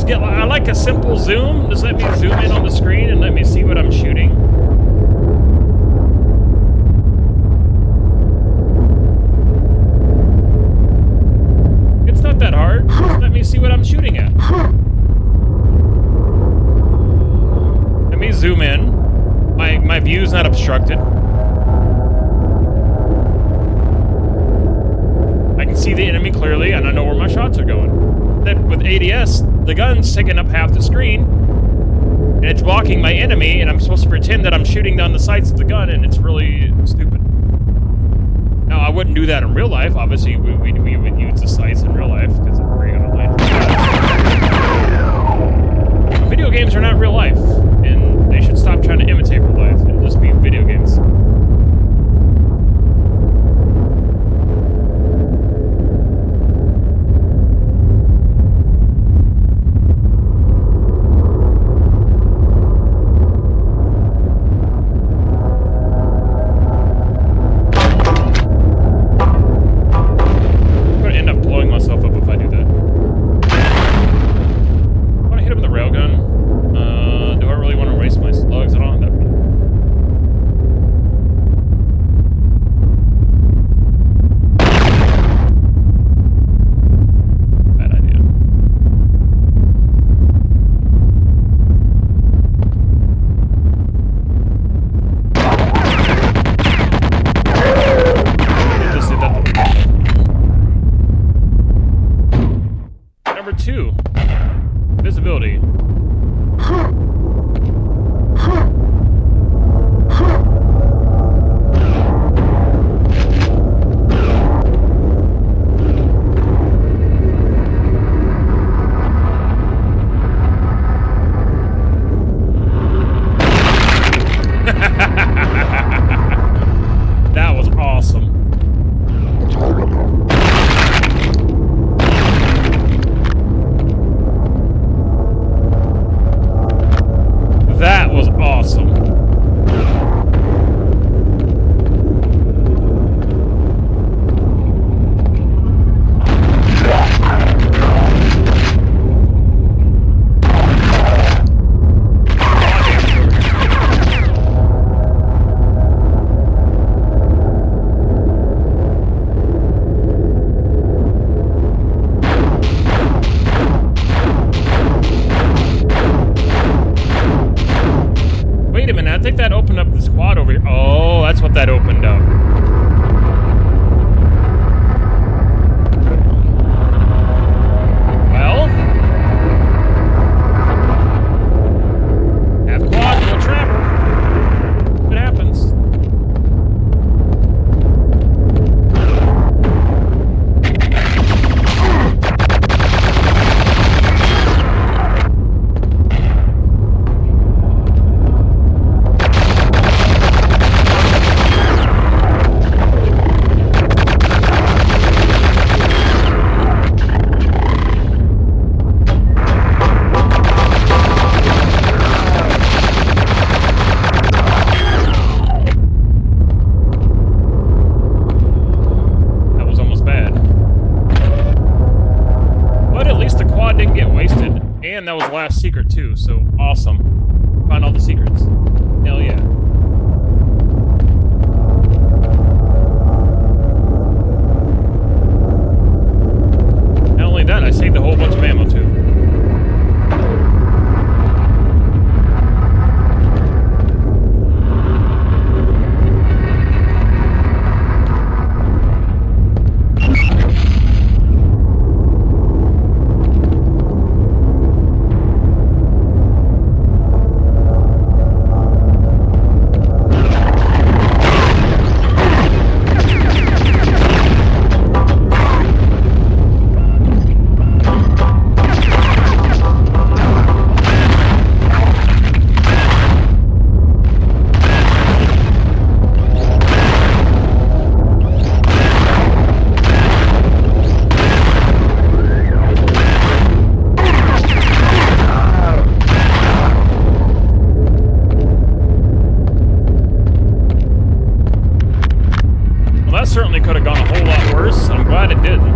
H: I like a simple zoom. Just let me zoom in on the screen and let me see what I'm shooting. It's not that hard. Just let me see what I'm shooting at. Let me zoom in. My view's not obstructed. I can see the enemy clearly and I know where my shots are going. Then with ADS, the gun's taking up half the screen, and it's blocking my enemy, and I'm supposed to pretend that I'm shooting down the sights of the gun, and it's really stupid. Now, I wouldn't do that in real life. Obviously, we would use the sights in real life, because it's very online. Video games are not real life, and they should stop trying to imitate real life and just be video games. last secret too, so awesome. Find all the secrets. Hell yeah. Not only that, I saved a whole bunch of ammo too. Certainly could have gone a whole lot worse. I'm glad it didn't.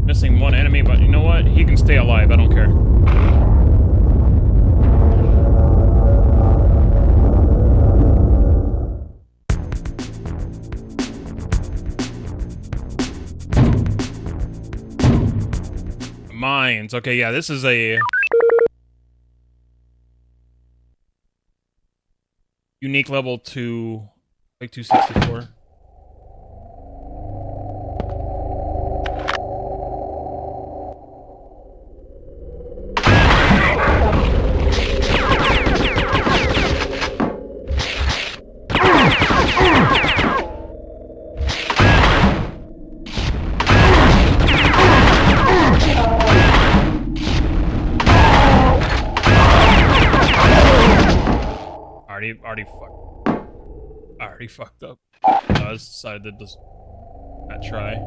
H: Missing one enemy, but you know what? He can stay alive. I don't care. Mines. Okay, yeah, this is a unique level to Quake 264. Already fucked up. I decided to just not try.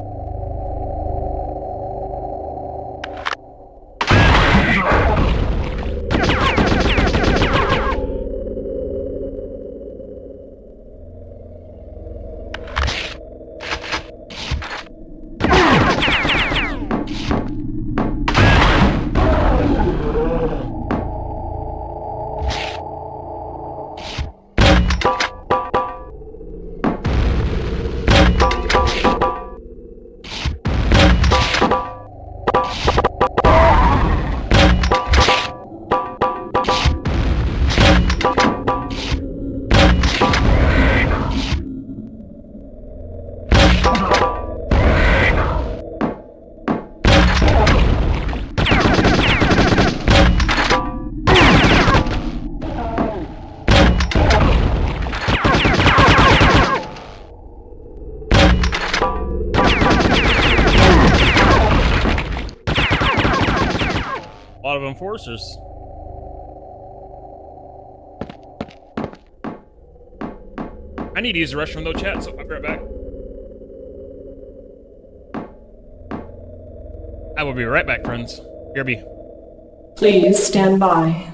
H: A lot of enforcers. I need to use the restroom though, chat, so I'll be right back. I will be right back, friends. BRB.
A: Please stand by.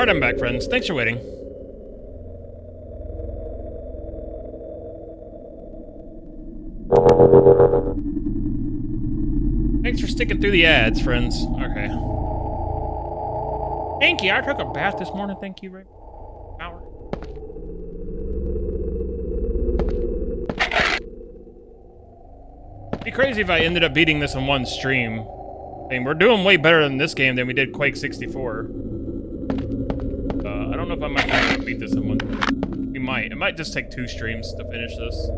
H: Alright, I'm back, friends. Thanks for waiting. Thanks for sticking through the ads, friends. Okay. Thank you. I took a bath this morning. Thank you, Ray. Howard. It'd be crazy if I ended up beating this in one stream. I mean, we're doing way better in this game than we did Quake 64. I don't know if I might have to beat this in one. We might. It might just take 2 streams to finish this.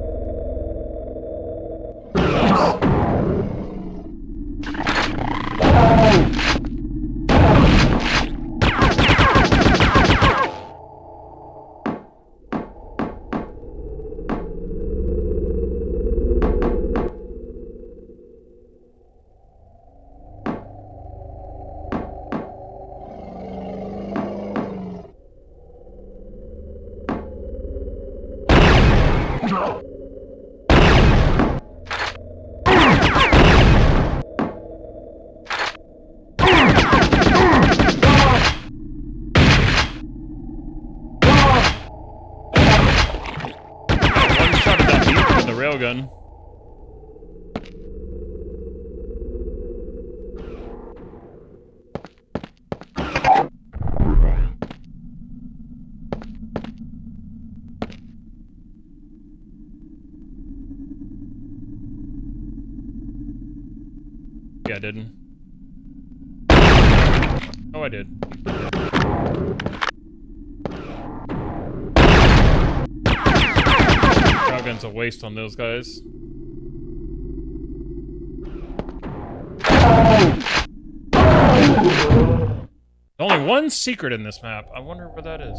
H: Railgun. Yeah, I didn't. Oh, I did. Railgun's a waste on those guys. There's only one secret in this map. I wonder where that is.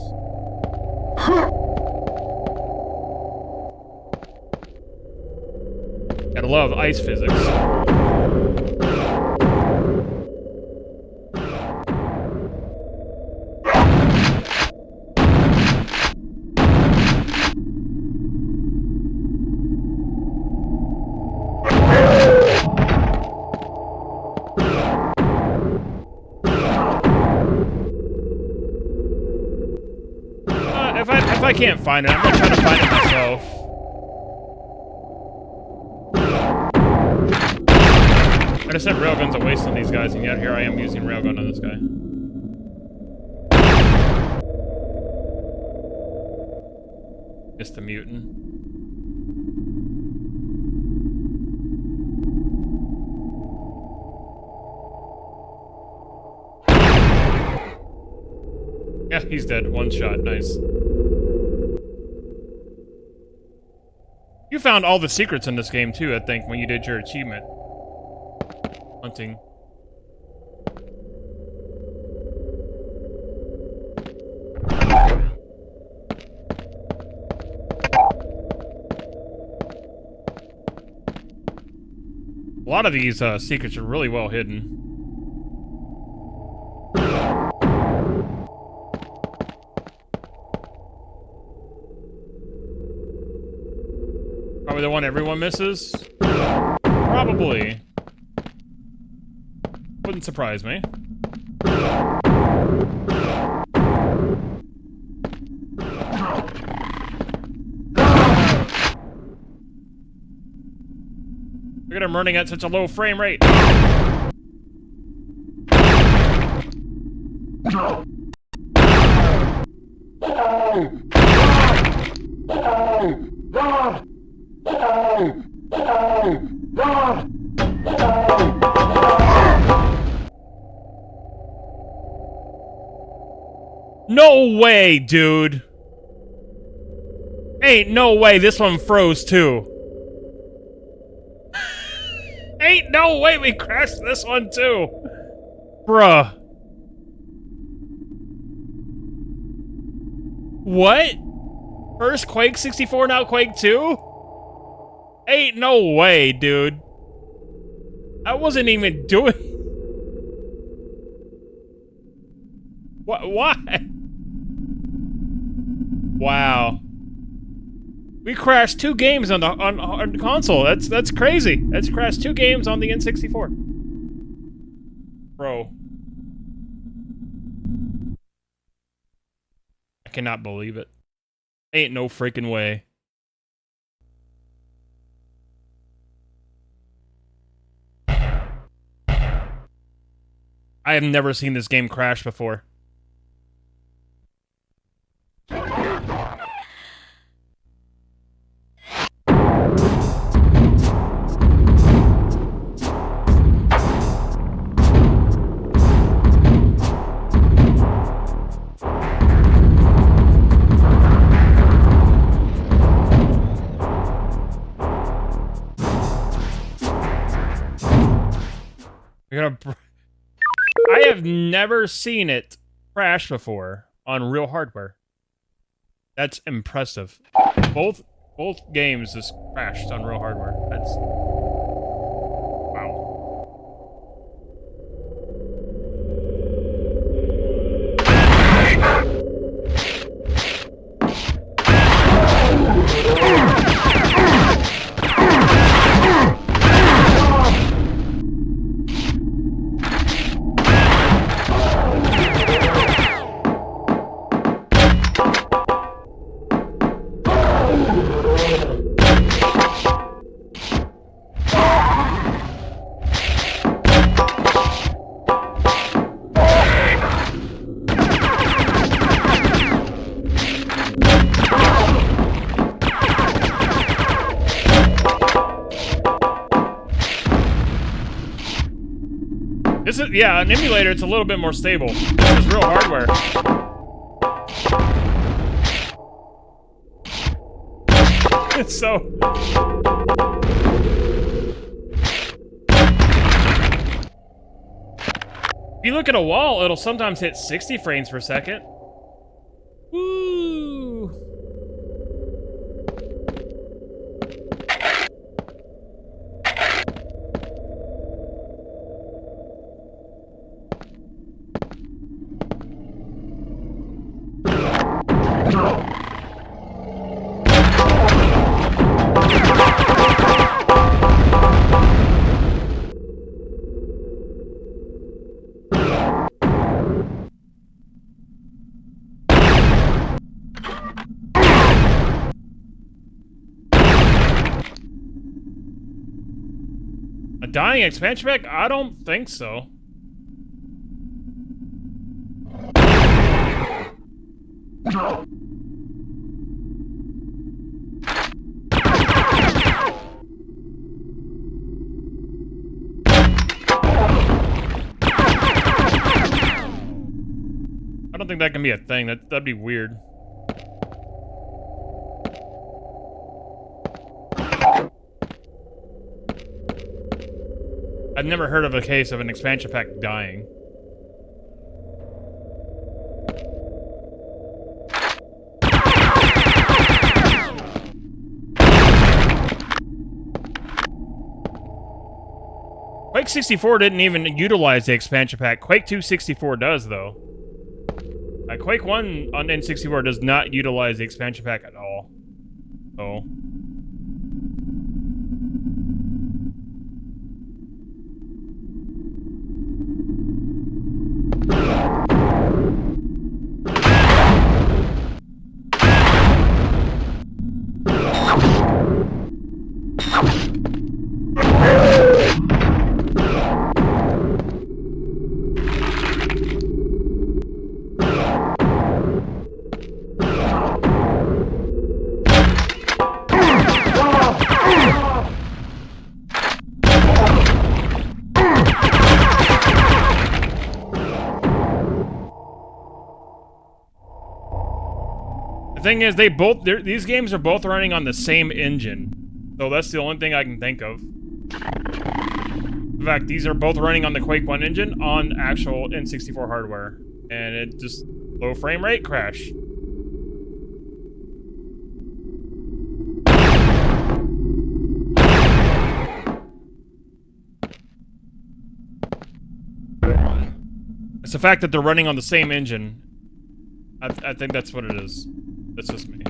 H: Gotta love ice physics. If I can't find it, I'm gonna try to find it myself. I just said railgun's a waste on these guys, and yet here I am using railgun on this guy. Missed the mutant. Yeah, he's dead. One shot. Nice. You found all the secrets in this game, too, I think, when you did your achievement. Hunting. A lot of these secrets are really well hidden. Probably the one everyone misses? Probably. Wouldn't surprise me. Look at him running at such a low frame rate. No way, dude. Ain't no way this one froze too. Ain't no way we crashed this one too. Bruh. What? First Quake 64, now Quake 2? Ain't no way, dude. I wasn't even doing... What? Why? Wow. We crashed 2 games on the console. That's crazy. That's crashed 2 games on the N64. Bro. I cannot believe it. Ain't no freaking way. I have never seen this game crash before. I have never seen it crash before on real hardware. That's impressive. Both games just crashed on real hardware. That's wow. This is, yeah, an emulator, it's a little bit more stable. This is real hardware. It's so... If you look at a wall, it'll sometimes hit 60 frames per second. Woo! A dying expansion pack? I don't think so. I don't think that can be a thing. That'd be weird. I've never heard of a case of an expansion pack dying. Quake 64 didn't even utilize the expansion pack. Quake 2 64 does, though. Quake 1 on N64 does not utilize the expansion pack at all. So... The thing is, these games are both running on the same engine. So that's the only thing I can think of. In fact, these are both running on the Quake 1 engine on actual N64 hardware. And it just, low frame rate crash. It's the fact that they're running on the same engine. I think that's what it is. That's just me.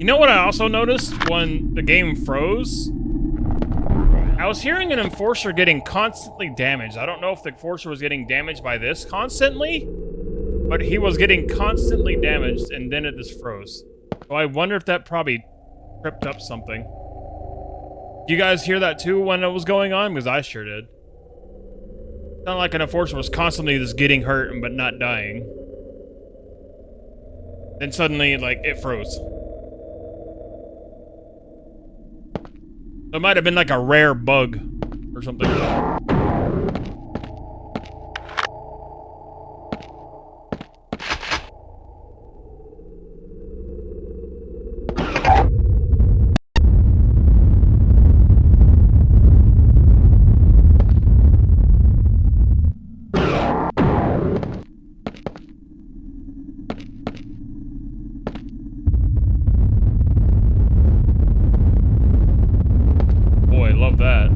H: You know what I also noticed when the game froze? I was hearing an enforcer getting constantly damaged. I don't know if the enforcer was getting damaged by this constantly, but he was getting constantly damaged, and then it just froze. So I wonder if that probably tripped up something. You guys hear that too when it was going on? Because I sure did. Sounded like an enforcer was constantly just getting hurt but not dying. Then suddenly, like, it froze. So it might have been like a rare bug or something. Love that.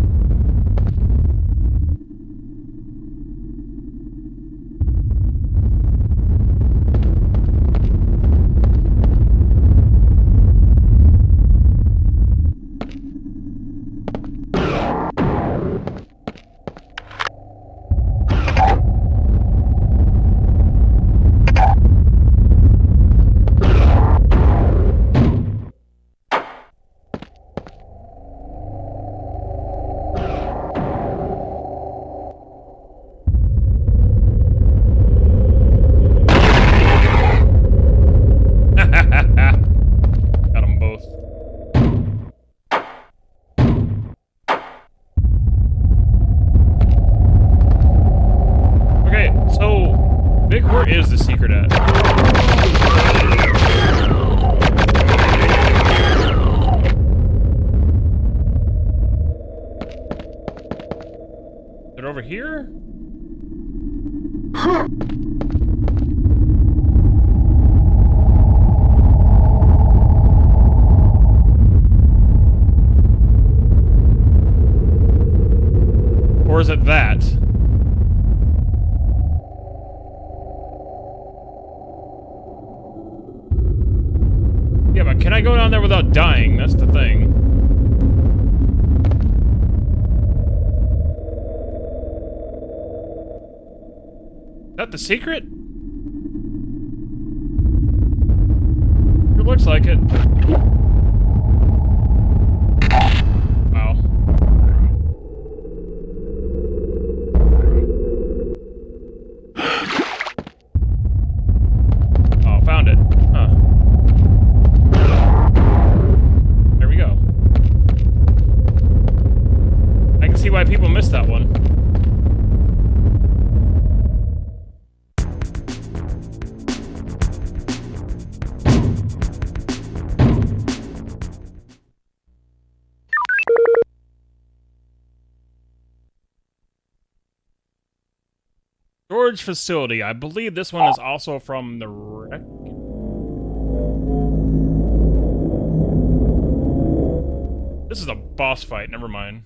H: Got them both. Okay, so Vic, where is the secret at? Is it over here? Or is it that? Yeah, but can I go down there without dying? That's the thing. Is that the secret? It looks like it. Wow. Oh, found it. Huh. There we go. I can see why people missed that one. Storage facility. I believe this one is also from the wreck. This is a boss fight. Never mind.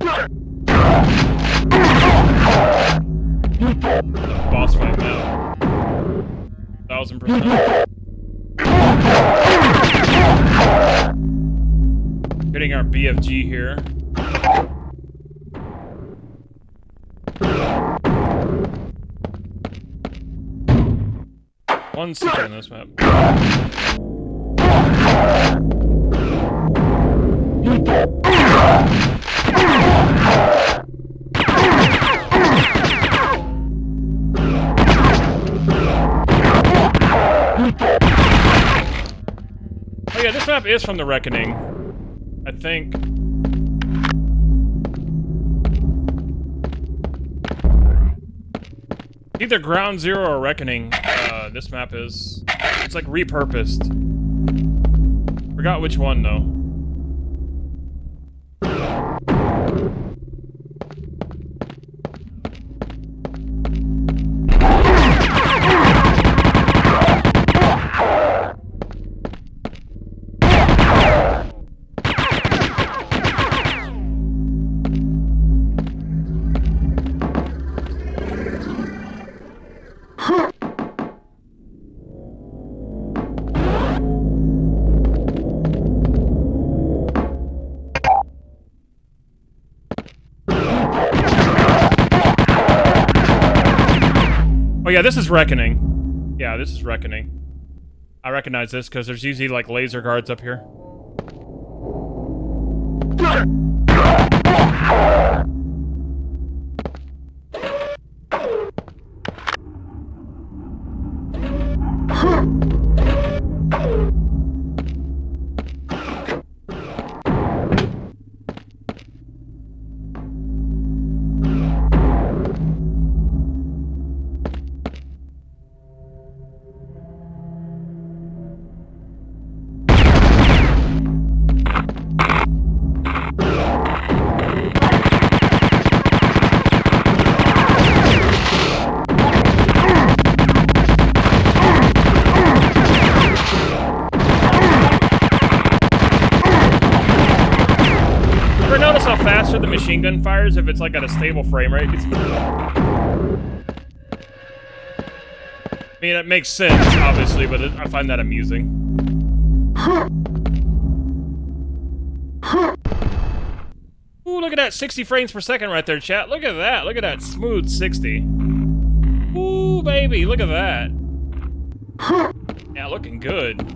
H: A boss fight now. 1000%. Getting our BFG here. One secret on this map. Oh yeah, this map is from the Reckoning, I think. Either Ground Zero or Reckoning. This map is... It's like repurposed. Forgot which one though. Oh yeah, this is Reckoning. Yeah, this is Reckoning. I recognize this because there's usually like laser guards up here. The machine gun fires if it's like at a stable frame rate. I mean, it makes sense, obviously, but I find that amusing. Ooh, look at that 60 frames per second right there, chat. Look at that. Look at that smooth 60. Ooh, baby, look at that. Yeah, looking good.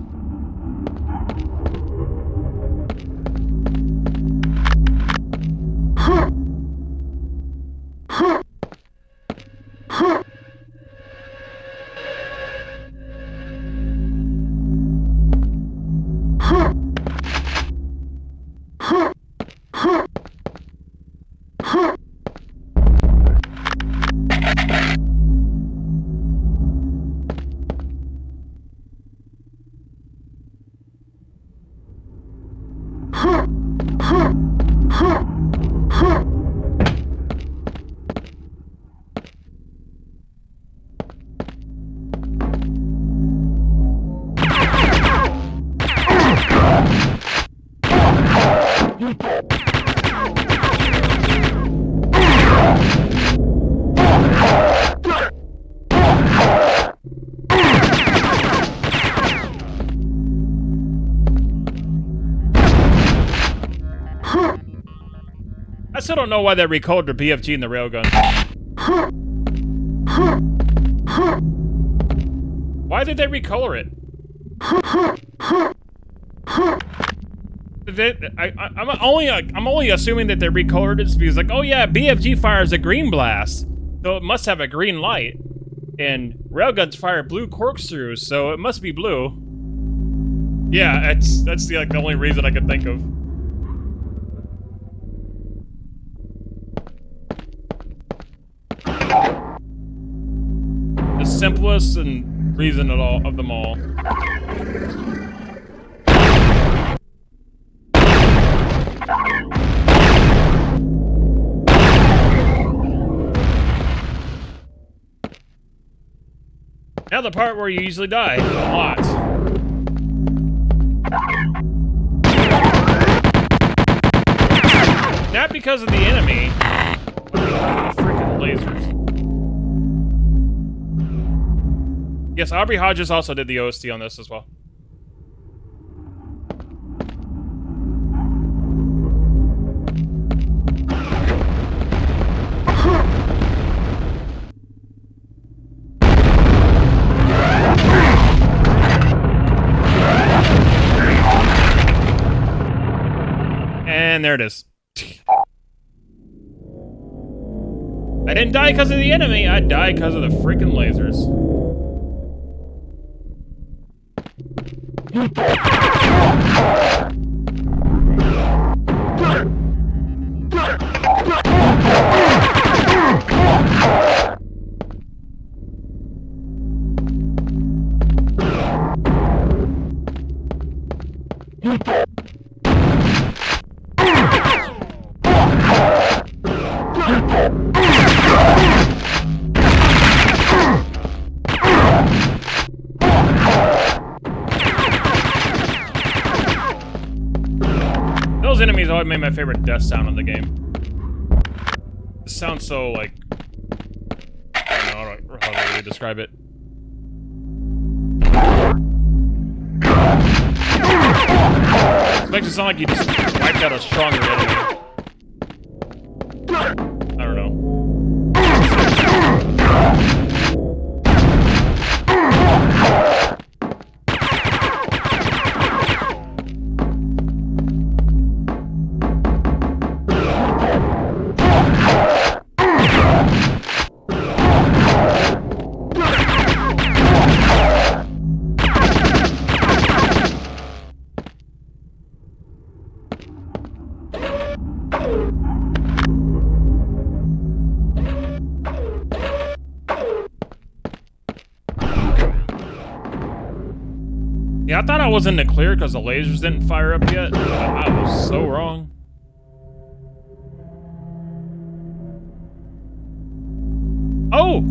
H: I still don't know why they recolored the BFG and the railgun. Why did they recolor it? I'm only assuming that they recolored it because, like, oh yeah, BFG fires a green blast, so it must have a green light, and railguns fire blue corkscrews, so it must be blue. Yeah, that's the only reason I could think of. The simplest and reason at all of them all. Now the part where you usually die a lot. Not because of the enemy, but because of the freaking lasers. Yes, Aubrey Hodges also did the OST on this as well. And there it is. I didn't die because of the enemy, I died because of the freaking lasers. Those enemies always made my favorite death sound in the game. It sounds so, like, I don't know how to really describe it. It makes it sound like you just wiped out a stronger enemy. I don't know. Yeah, I thought I was in the clear because the lasers didn't fire up yet. I was so wrong. Oh!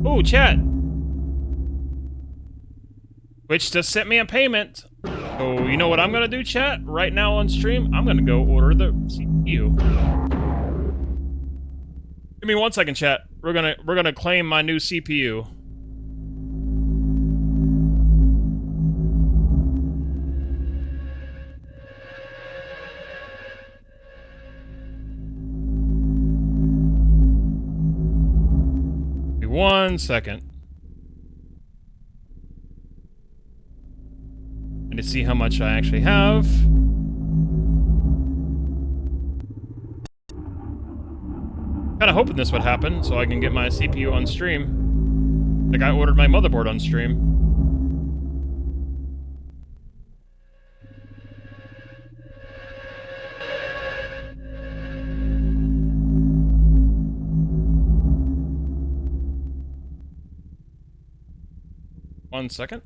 H: Oh, chat. Twitch just sent me a payment. So, you know what I'm gonna do, chat? Right now on stream, I'm gonna go order the CPU. Give me 1 second, chat. We're gonna claim my new CPU. Give me 1 second. And to see how much I actually have. Kinda hoping this would happen so I can get my CPU on stream. Like I ordered my motherboard on stream. One second.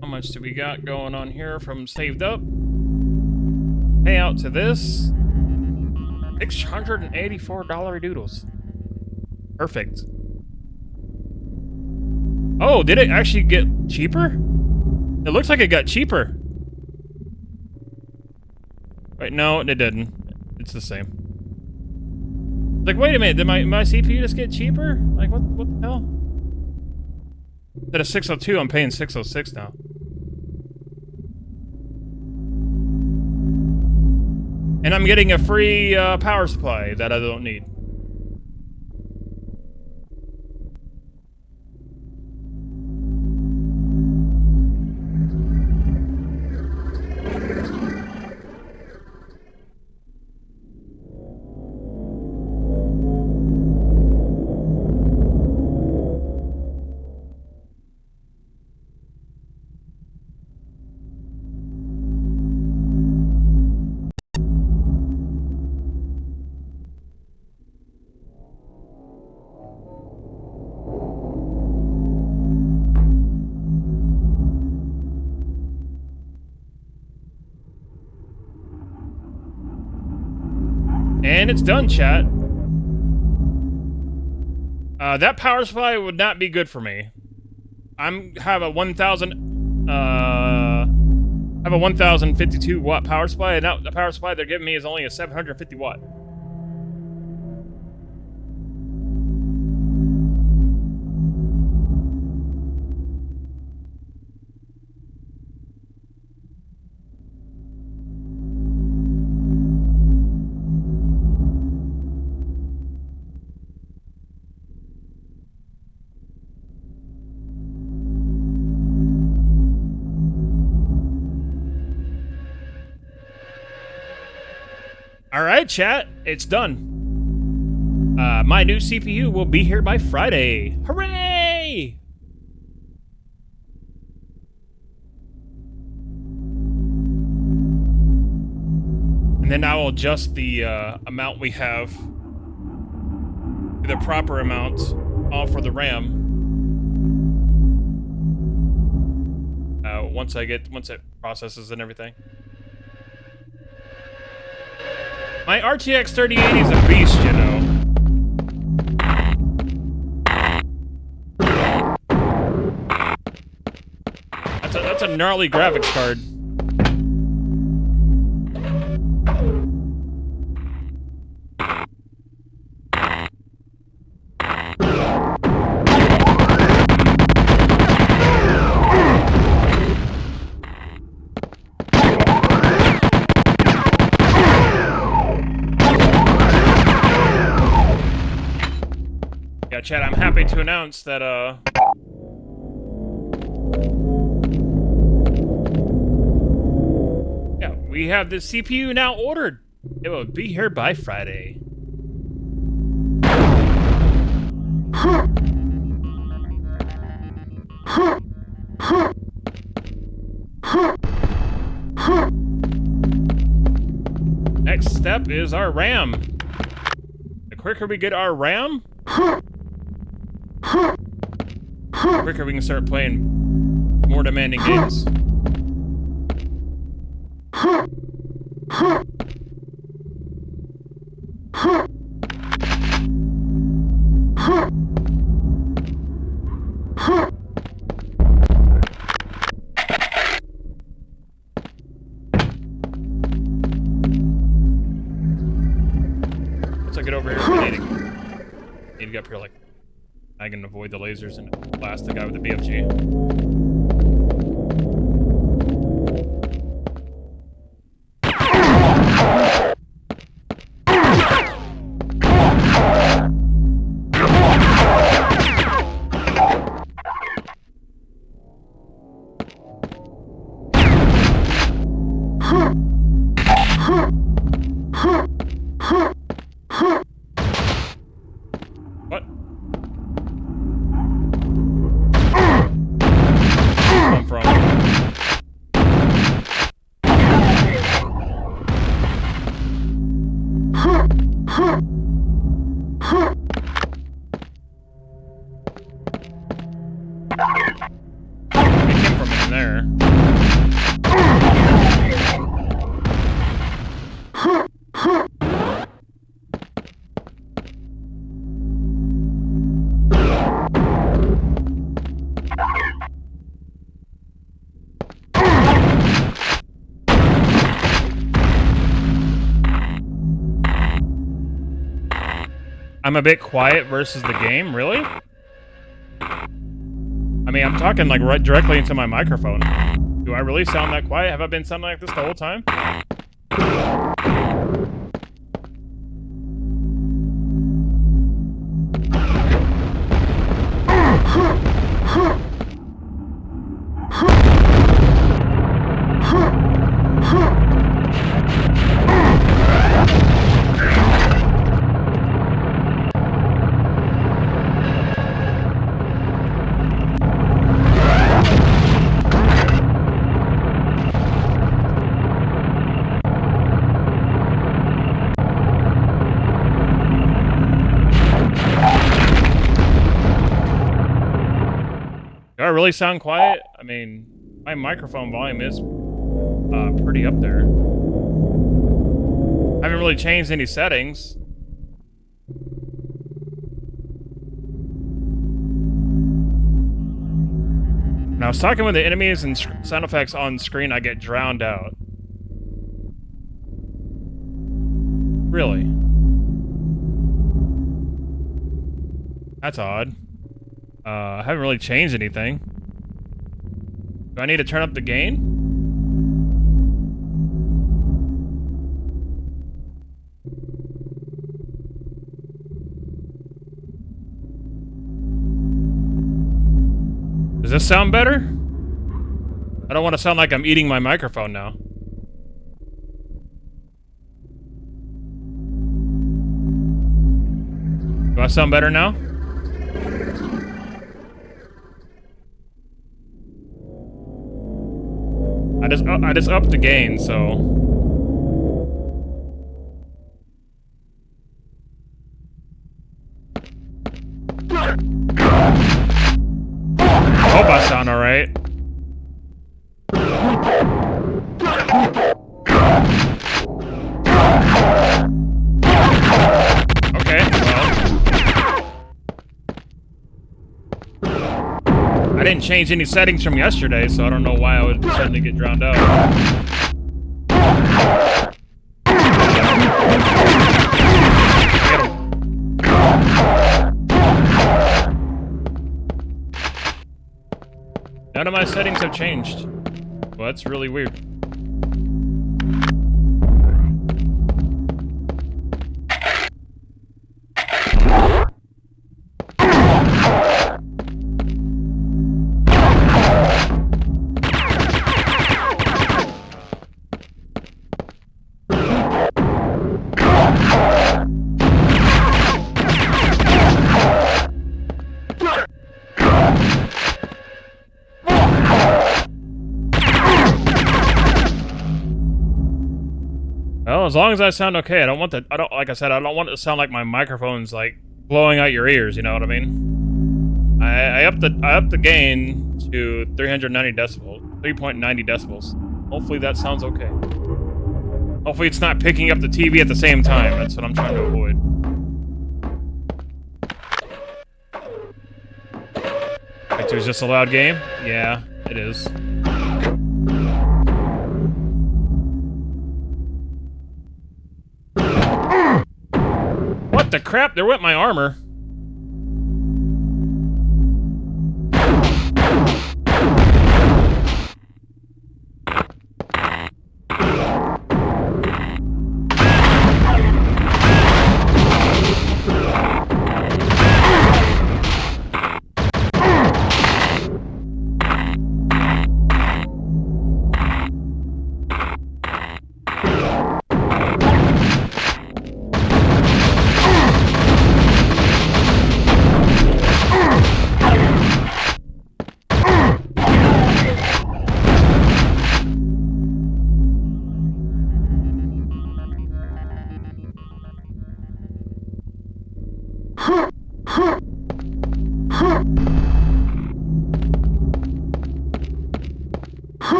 H: How much do we got going on here from saved up? Payout to this. $684 doodles. Perfect. Oh, did it actually get cheaper? It looks like it got cheaper. Wait, no, it didn't. It's the same. Like, wait a minute, did my CPU just get cheaper? Like, what the hell? Instead of 602, I'm paying 606 now. And I'm getting a free power supply that I don't need. And it's done, chat. That power supply would not be good for me. Have a 1052 watt power supply, and now the power supply they're giving me is only a 750 watt. Alright, chat, it's done. My new CPU will be here by Friday. Hooray! And then I will adjust the amount we have to the proper amount all for the RAM. Once it processes and everything. My RTX 3080 is a beast, you know. That's a gnarly graphics card. Yeah, chat, I'm happy to announce that, yeah, we have the CPU now ordered. It will be here by Friday. Next step is our RAM. The quicker we get our RAM, the quicker we can start playing more demanding games. Once I get over here, I need to get up here like I can avoid the lasers and blast the guy with the BFG. What? Come from? It came from in there. I'm a bit quiet versus the game, really? I mean, I'm talking like right directly into my microphone. Do I really sound that quiet? Have I been sounding like this the whole time? Do I really sound quiet? I mean, my microphone volume is pretty up there. I haven't really changed any settings. When I was talking with the enemies and sound effects on screen, I get drowned out. Really? That's odd. I haven't really changed anything. Do I need to turn up the gain? Does this sound better? I don't want to sound like I'm eating my microphone now. Do I sound better now? I just upped the gain, so. I hope I sound alright. Okay, well. I didn't change any settings from yesterday, so I don't know why I would suddenly get drowned out. None of my settings have changed. Well, that's really weird. Well, as long as I sound okay, like I said, I don't want it to sound like my microphone's like blowing out your ears, you know what I mean? I upped the gain to 390 decibels, 3.90 decibels. Hopefully that sounds okay. Hopefully it's not picking up the TV at the same time. That's what I'm trying to avoid. Quake 2 is just a loud game? Yeah, it is. What the crap? There went my armor.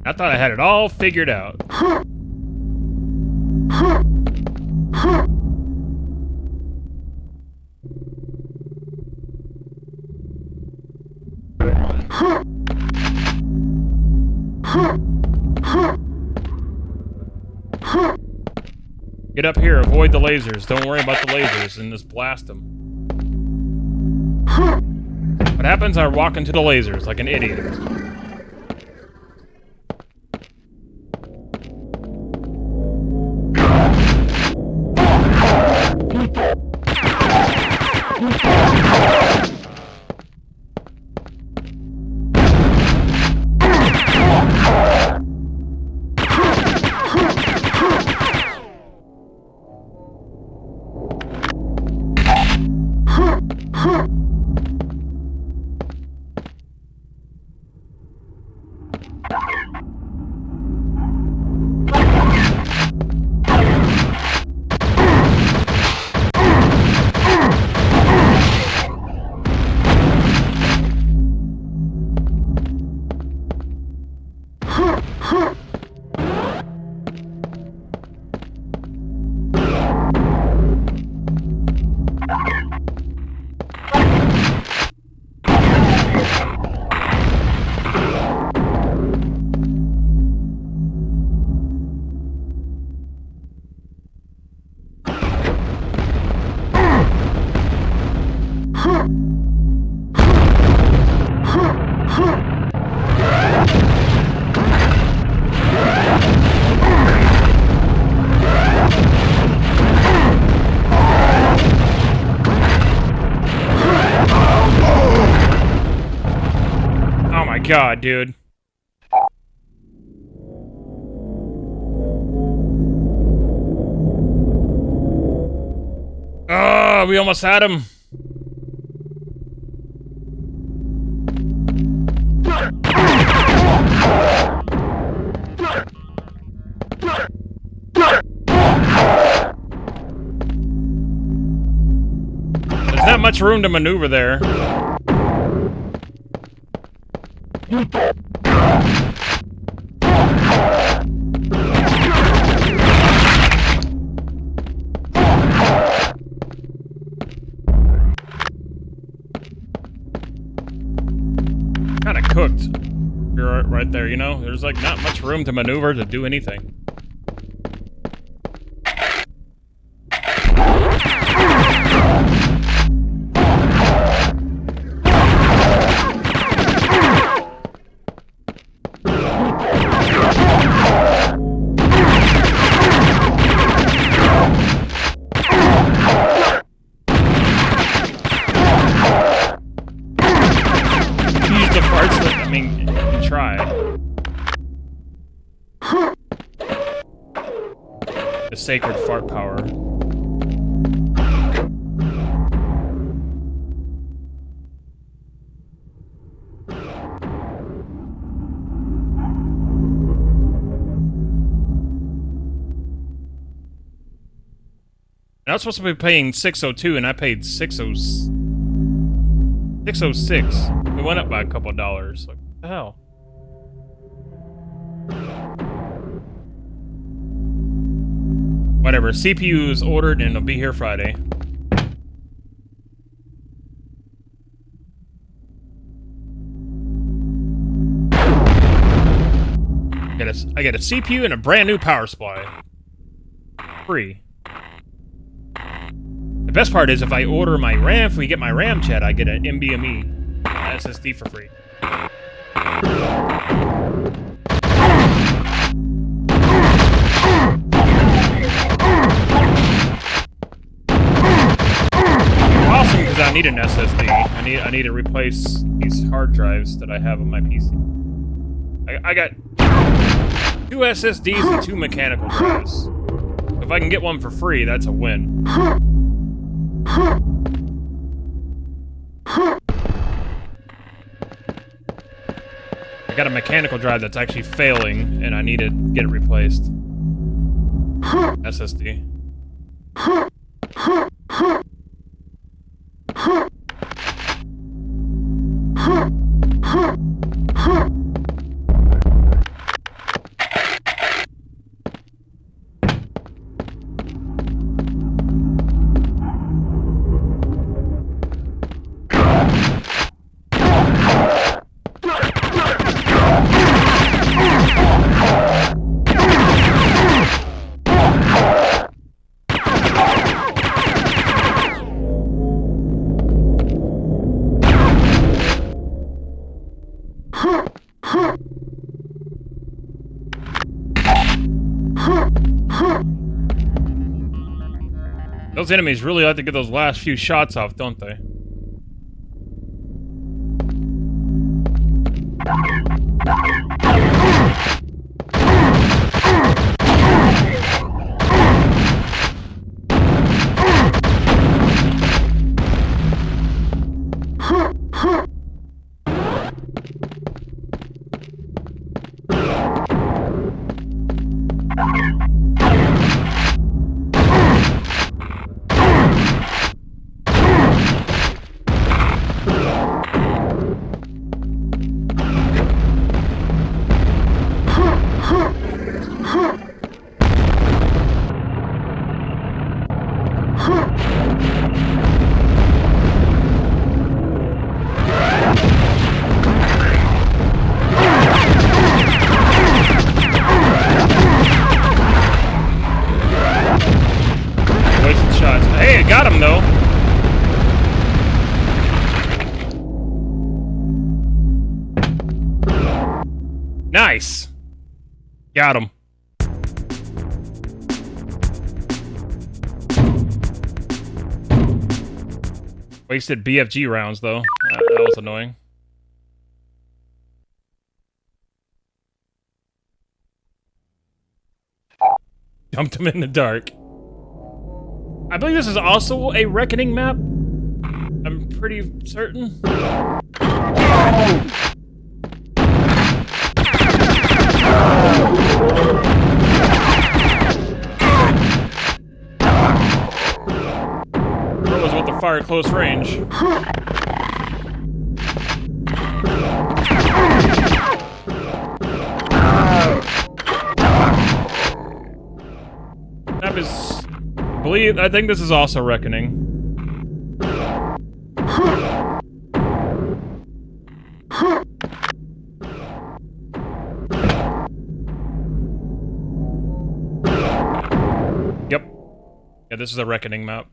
H: I thought I had it all figured out. Get up here, avoid the lasers. Don't worry about the lasers and just blast them. What happens? I walk into the lasers like an idiot. God, dude. Oh, we almost had him. There's not much room to maneuver there. Kinda cooked. You're right there, you know? There's like not much room to maneuver to do anything. The sacred fart power. I was supposed to be paying 602 and I paid 606. We went up by a couple dollars. Like, what the hell? Whatever. CPU is ordered and it'll be here Friday. I get a CPU and a brand new power supply. Free. The best part is if I order my RAM, if we get my RAM, chat, I get an NVMe SSD for free. Awesome, because I need an SSD. I need to replace these hard drives that I have on my PC. I got 2 SSDs and 2 mechanical drives. If I can get one for free, that's a win. I got a mechanical drive that's actually failing, and I need to get it replaced. SSD. Those enemies really like to get those last few shots off, don't they? Got him though. Nice. Got him. Wasted BFG rounds though. That was annoying. Dumped him in the dark. I believe this is also a Reckoning map. I'm pretty certain. What was with the fire close range? Map is... I think this is also Reckoning. Yep. Yeah, this is a Reckoning map.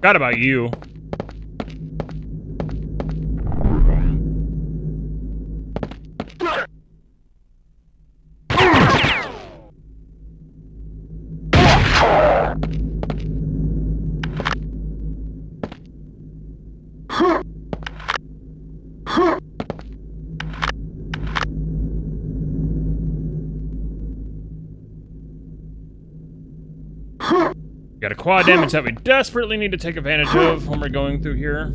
H: Forgot about you. Got a quad damage that we desperately need to take advantage of when we're going through here.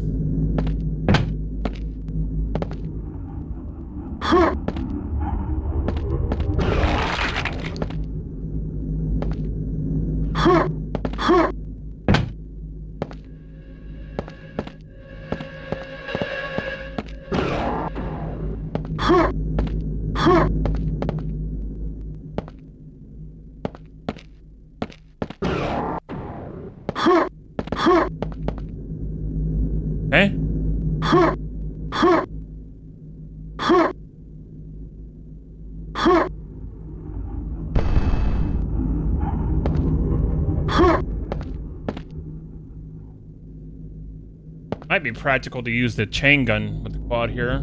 H: Okay. Might be practical to use the chain gun with the quad here.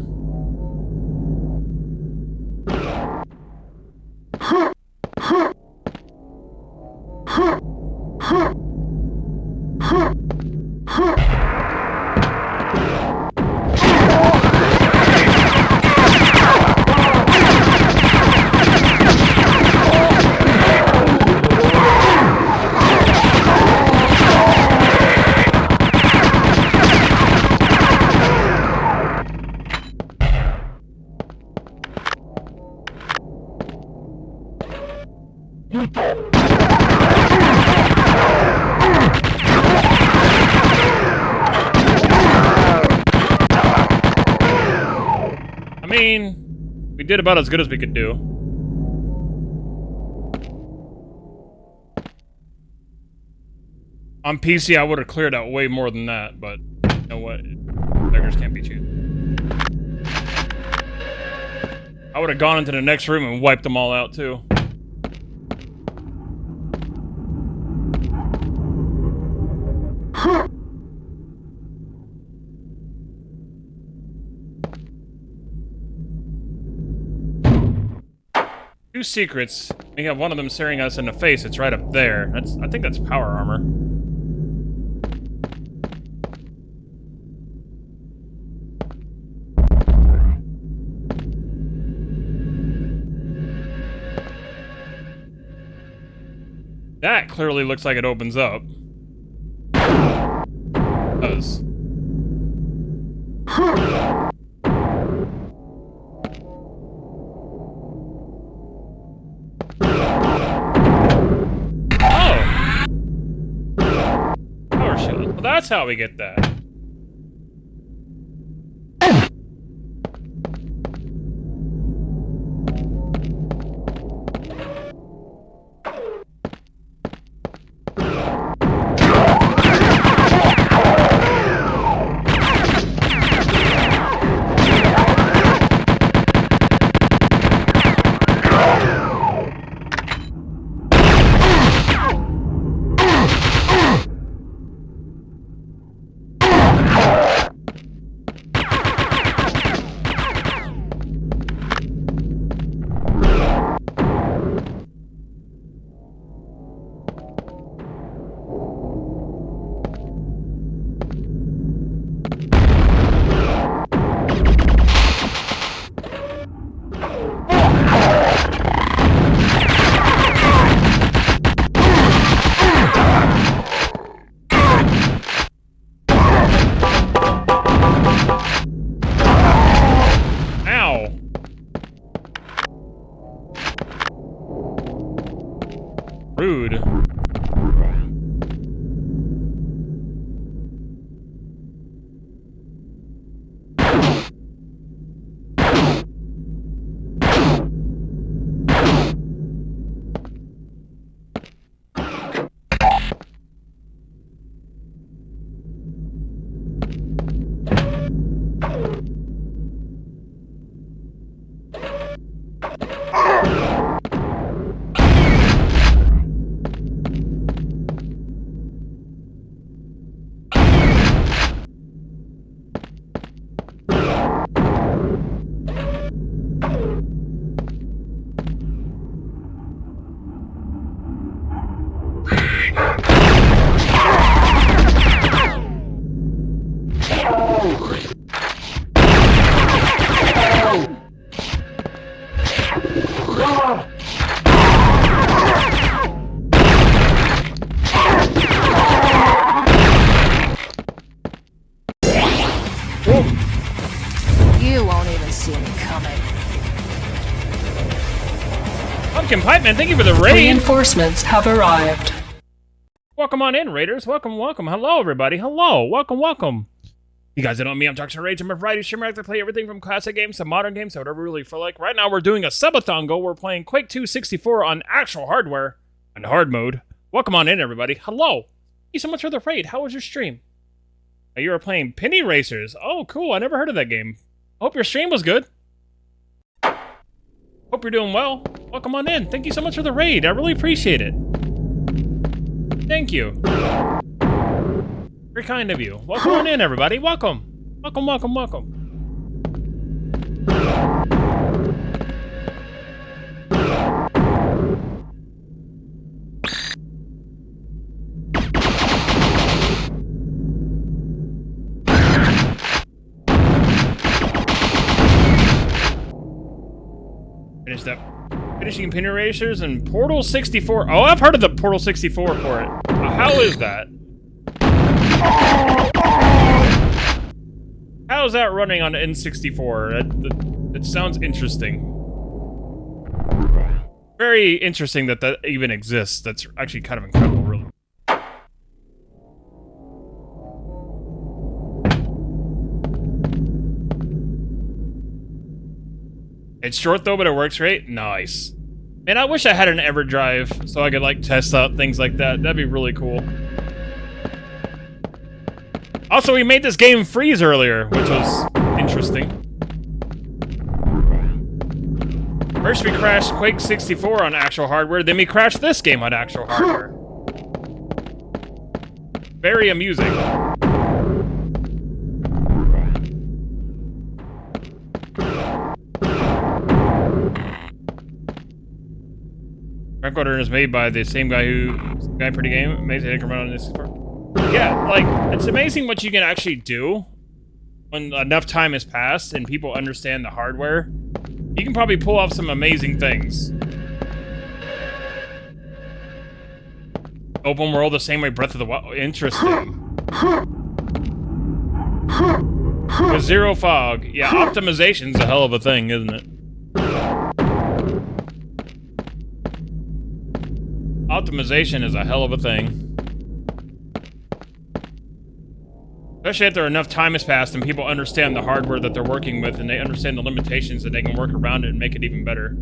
H: I mean, we did about as good as we could do. On PC, I would have cleared out way more than that, but you know what? Beggars can't be choosers. I would have gone into the next room and wiped them all out, too. Two secrets. We have one of them staring us in the face. It's right up there. I think that's power armor. That clearly looks like it opens up. It does. Well, that's how we get that. Pumpkin Pipe Man, thank you for the raid.
A: Reinforcements have arrived.
H: Welcome on in, Raiders. Welcome, welcome. Hello, everybody. Hello. Welcome, welcome. You guys that know me, I'm DarkShadowRage. I'm a variety streamer. I like to play everything from classic games to modern games, so whatever we really feel like. Right now, we're doing a subathon goal. We're playing Quake 2 64 on actual hardware and hard mode. Welcome on in, everybody. Hello. Thank you so much for the raid. How was your stream? You were playing Penny Racers. Oh, cool. I never heard of that game. Hope your stream was good. Hope you're doing well. Welcome on in. Thank you so much for the raid. I really appreciate it. Thank you. Very kind of you. Welcome on in, everybody. Welcome. Welcome, welcome, welcome. Finished up. Finishing Penny Racers and Portal 64. Oh, I've heard of the Portal 64 for it. How is that? How is that running on N64? It sounds interesting. Very interesting that that even exists. That's actually kind of incredible, really. It's short though, but it works great. Nice. Man, I wish I had an EverDrive so I could like test out things like that. That'd be really cool. Also, we made this game freeze earlier, which was interesting. First we crashed Quake 64 on actual hardware, then we crashed this game on actual hardware. Very amusing. Recorder is made by the same guy who pretty game. Amazing increment on this. Yeah, like it's amazing what you can actually do when enough time has passed and people understand the hardware. You can probably pull off some amazing things. Open world the same way Breath of the Wild. Interesting. With zero fog. Yeah, optimization's a hell of a thing, isn't it? Optimization is a hell of a thing. Especially after enough time has passed and people understand the hardware that they're working with and they understand the limitations and they can work around it and make it even better.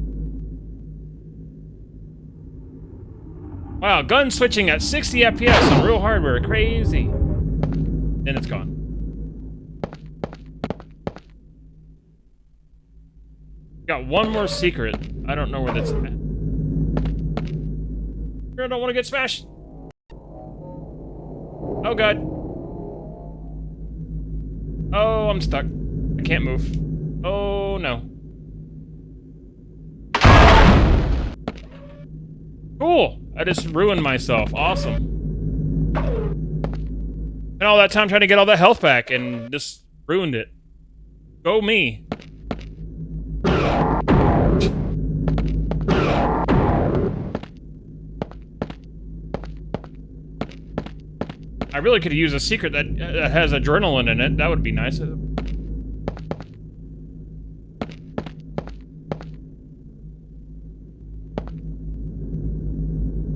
H: Wow, gun switching at 60 FPS on real hardware. Crazy. Then it's gone. Got one more secret. I don't know where that's at. I don't want to get smashed. Oh god. Oh, I'm stuck. I can't move. Oh no. Cool. I just ruined myself. Awesome. And all that time trying to get all that health back and just ruined it. Go me. I really could use a secret that has adrenaline in it. That would be nice. An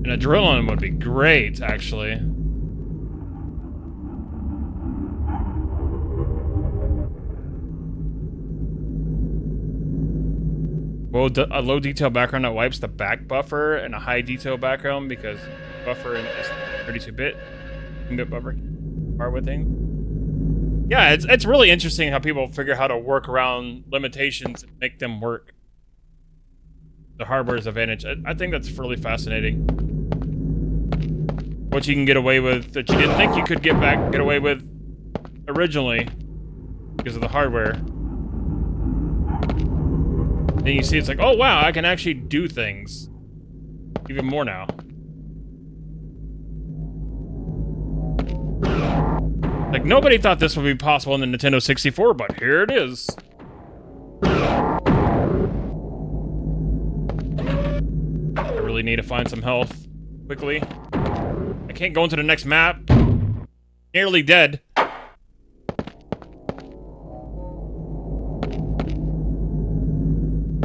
H: adrenaline would be great, actually. Well, a low detail background that wipes the back buffer and a high detail background because buffer is 32-bit. Bit buffer part with thing. Yeah, it's really interesting how people figure how to work around limitations and make them work. The hardware's advantage. I think that's really fascinating. What you can get away with that you didn't think you could get away with originally because of the hardware. Then you see it's like, oh wow, I can actually do things even more now. Like, nobody thought this would be possible in the Nintendo 64, but here it is. I really need to find some health quickly. I can't go into the next map. Nearly dead.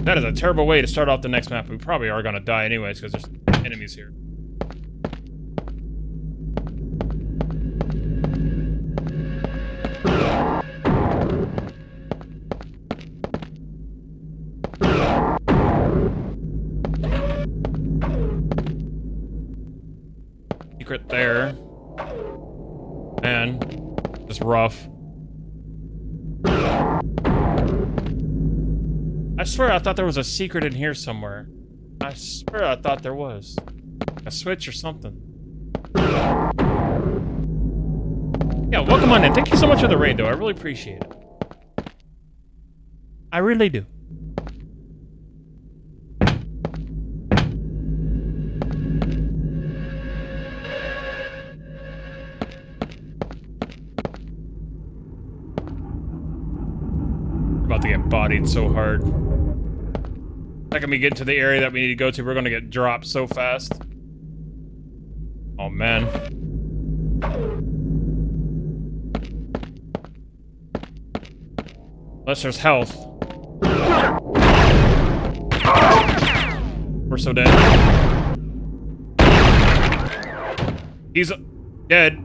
H: That is a terrible way to start off the next map. We probably are gonna die anyways, because there's enemies here. Secret there. Man, just rough. I swear I thought there was a secret in here somewhere. I swear I thought there was. A switch or something. Yeah, welcome on in. Thank you so much for the raid, though. I really appreciate it. I really do. About to get bodied so hard. Second we get to the area that we need to go to, we're gonna get dropped so fast. Oh man. Unless there's health. We're so dead. He's dead.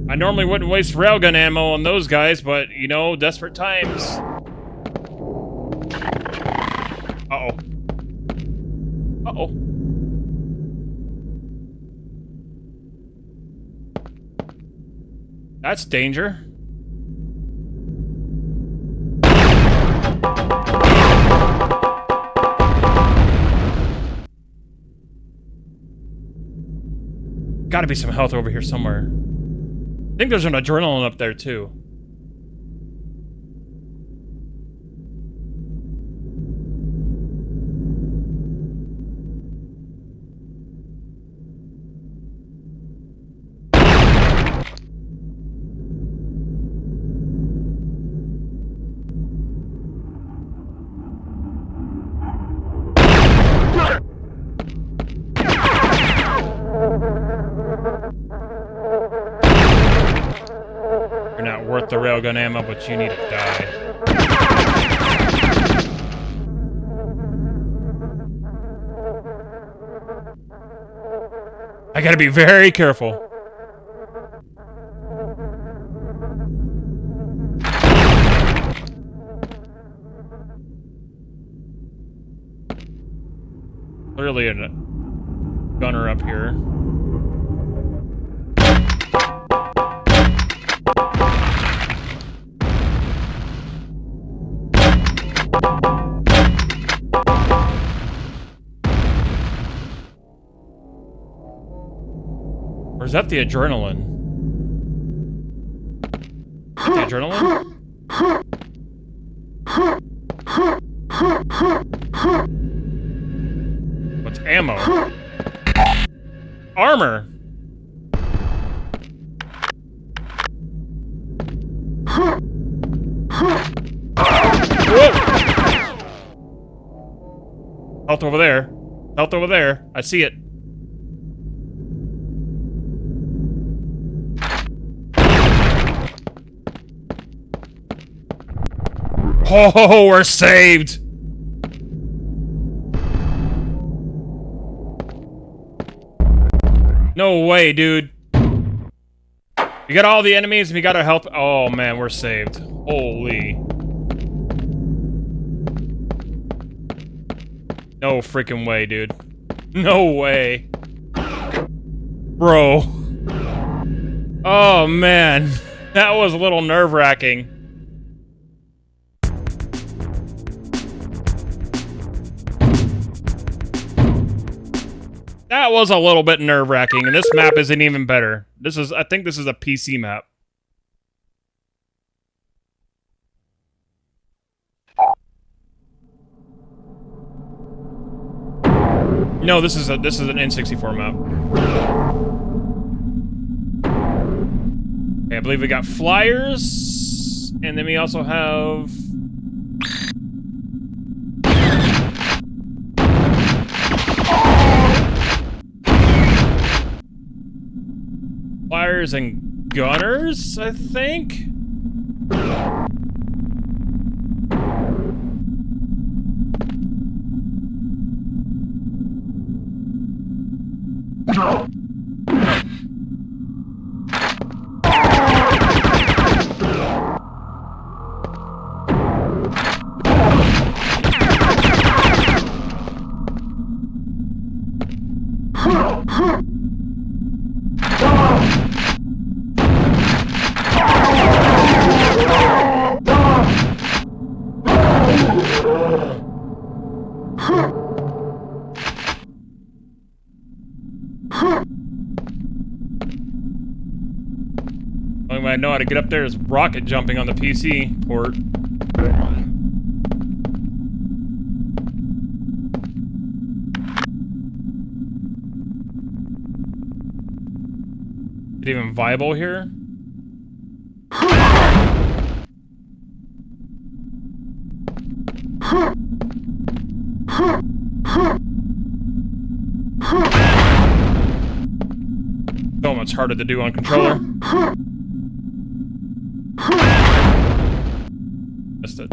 H: I normally wouldn't waste railgun ammo on those guys, but, you know, desperate times. Uh-oh. Uh-oh. That's danger. Gotta be some health over here somewhere. I think there's an adrenaline up there, too. You're not worth the railgun ammo, but you need to die. I gotta be very careful. Clearly a gunner up here. Or is that the adrenaline? The adrenaline? What's ammo? Armor! Whoa! Health over there. Health over there. I see it. Oh, we're saved! No way, dude. We got all the enemies and we got our health. Oh man, we're saved. Holy. No freaking way, dude. No way. Bro. Oh man. That was a little nerve-wracking. That was a little bit nerve-wracking, and this map isn't even better. I think this is a PC map. No, this is an N64 map. Okay, I believe we got flyers, and then we also have... fires and gunners, I think? Only way I know how to get up there is rocket jumping on the PC port. Is it even viable here? So much harder to do on controller. Missed it.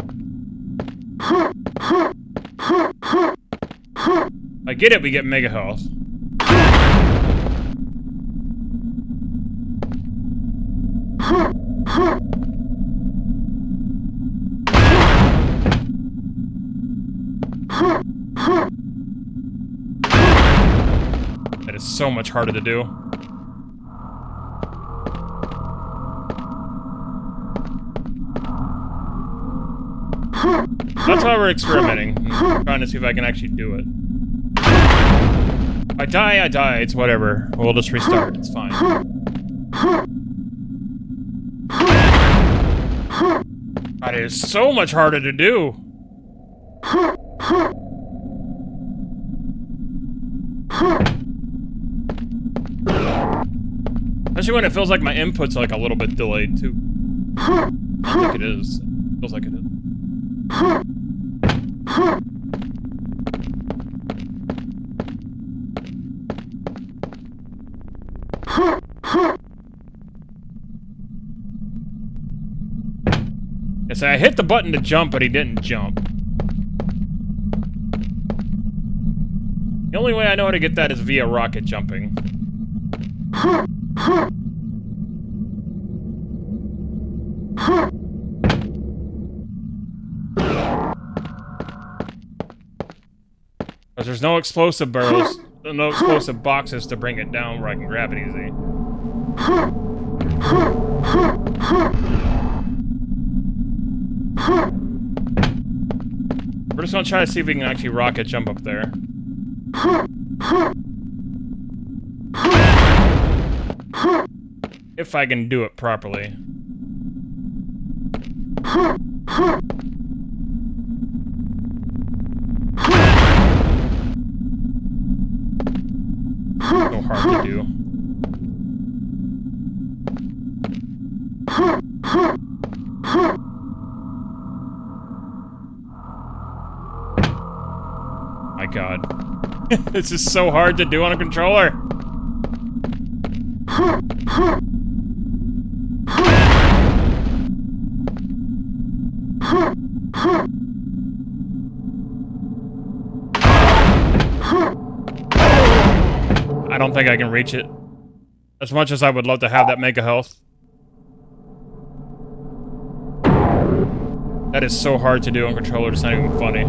H: I get it, we get mega health. That is so much harder to do. That's why we're experimenting. I'm trying to see if I can actually do it. I die, it's whatever. We'll just restart, it's fine. That is so much harder to do. Especially when it feels like my input's like a little bit delayed too. I don't think it is. It feels like it is. Yes, I hit the button to jump, but he didn't jump. The only way I know how to get that is via rocket jumping. Because there's no explosive barrels, no explosive boxes to bring it down where I can grab it easy. We're just gonna try to see if we can actually rocket jump up there. If I can do it properly. So hard to do. My God. This is so hard to do on a controller. I don't think I can reach it. As much as I would love to have that mega health. That is so hard to do on controller, it's not even funny.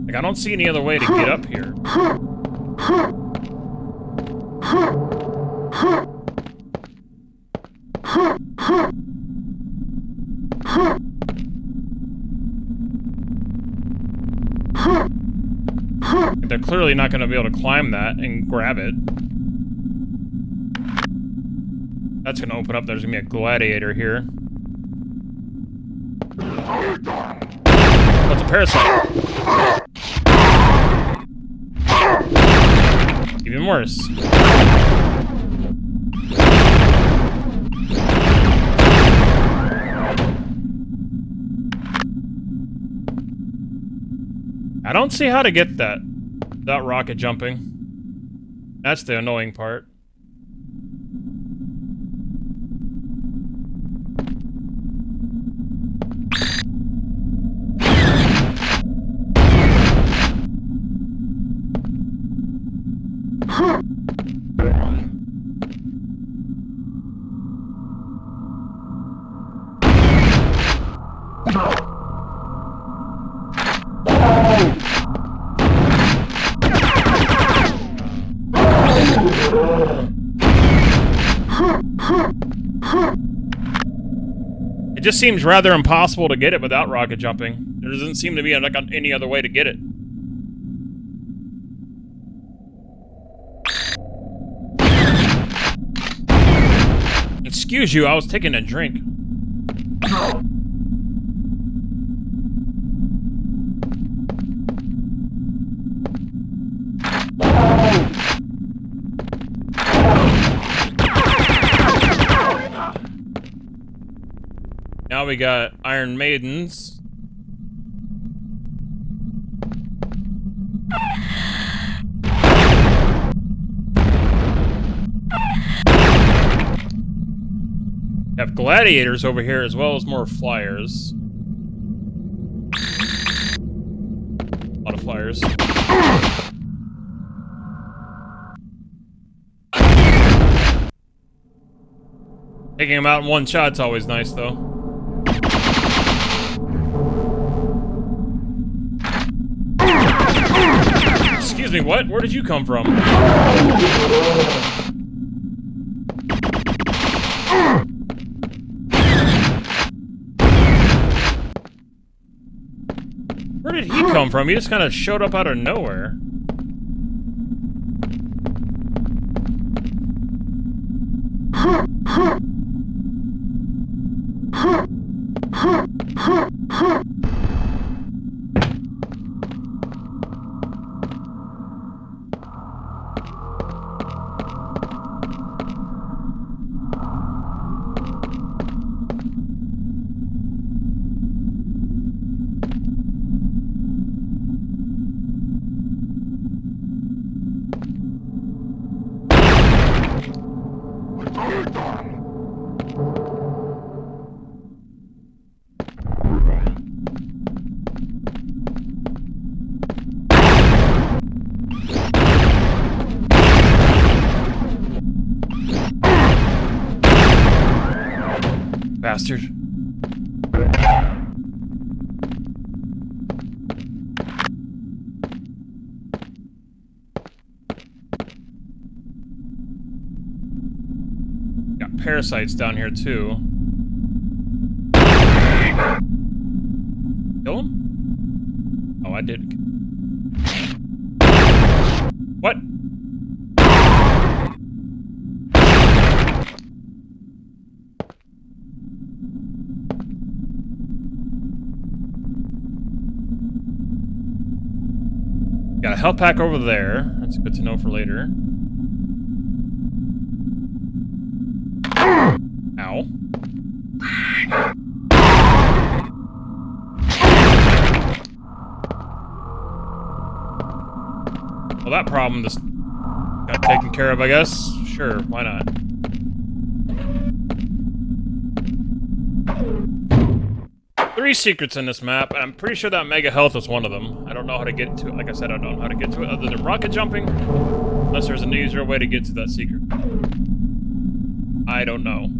H: Like, I don't see any other way to get up here. They're clearly not going to be able to climb that and grab it. That's going to open up. There's going to be a gladiator here. What's a parasite? Even worse. I don't see how to get that rocket jumping. That's the annoying part. It just seems rather impossible to get it without rocket jumping. There doesn't seem to be like any other way to get it. Excuse you, I was taking a drink. Now we got Iron Maidens. We have gladiators over here as well as more flyers. A lot of flyers. Taking them out in one shot's always nice, though. Excuse me, what? Where did you come from? Where did he come from? He just kind of showed up out of nowhere. Bastard. Got parasites down here too. Kill him? Oh, I did. What? Got a health pack over there. That's good to know for later. Ow. Well, that problem just got taken care of, I guess. Sure, why not? Three secrets in this map, and I'm pretty sure that Mega Health is one of them. I don't know how to get to it. Like I said, I don't know how to get to it other than rocket jumping. Unless there's an easier way to get to that secret. I don't know.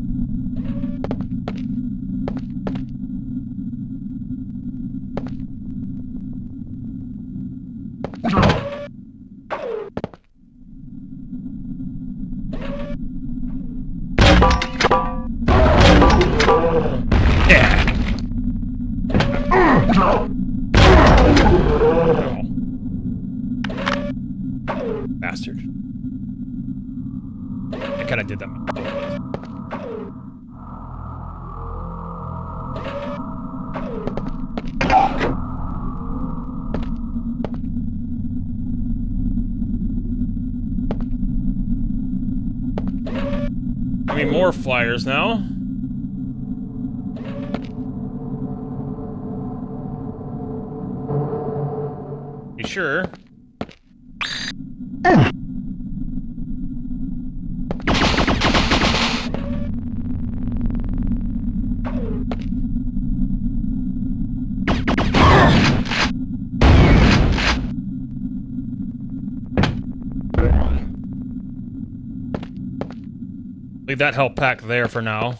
H: more flyers now. You sure? Leave that health pack there for now.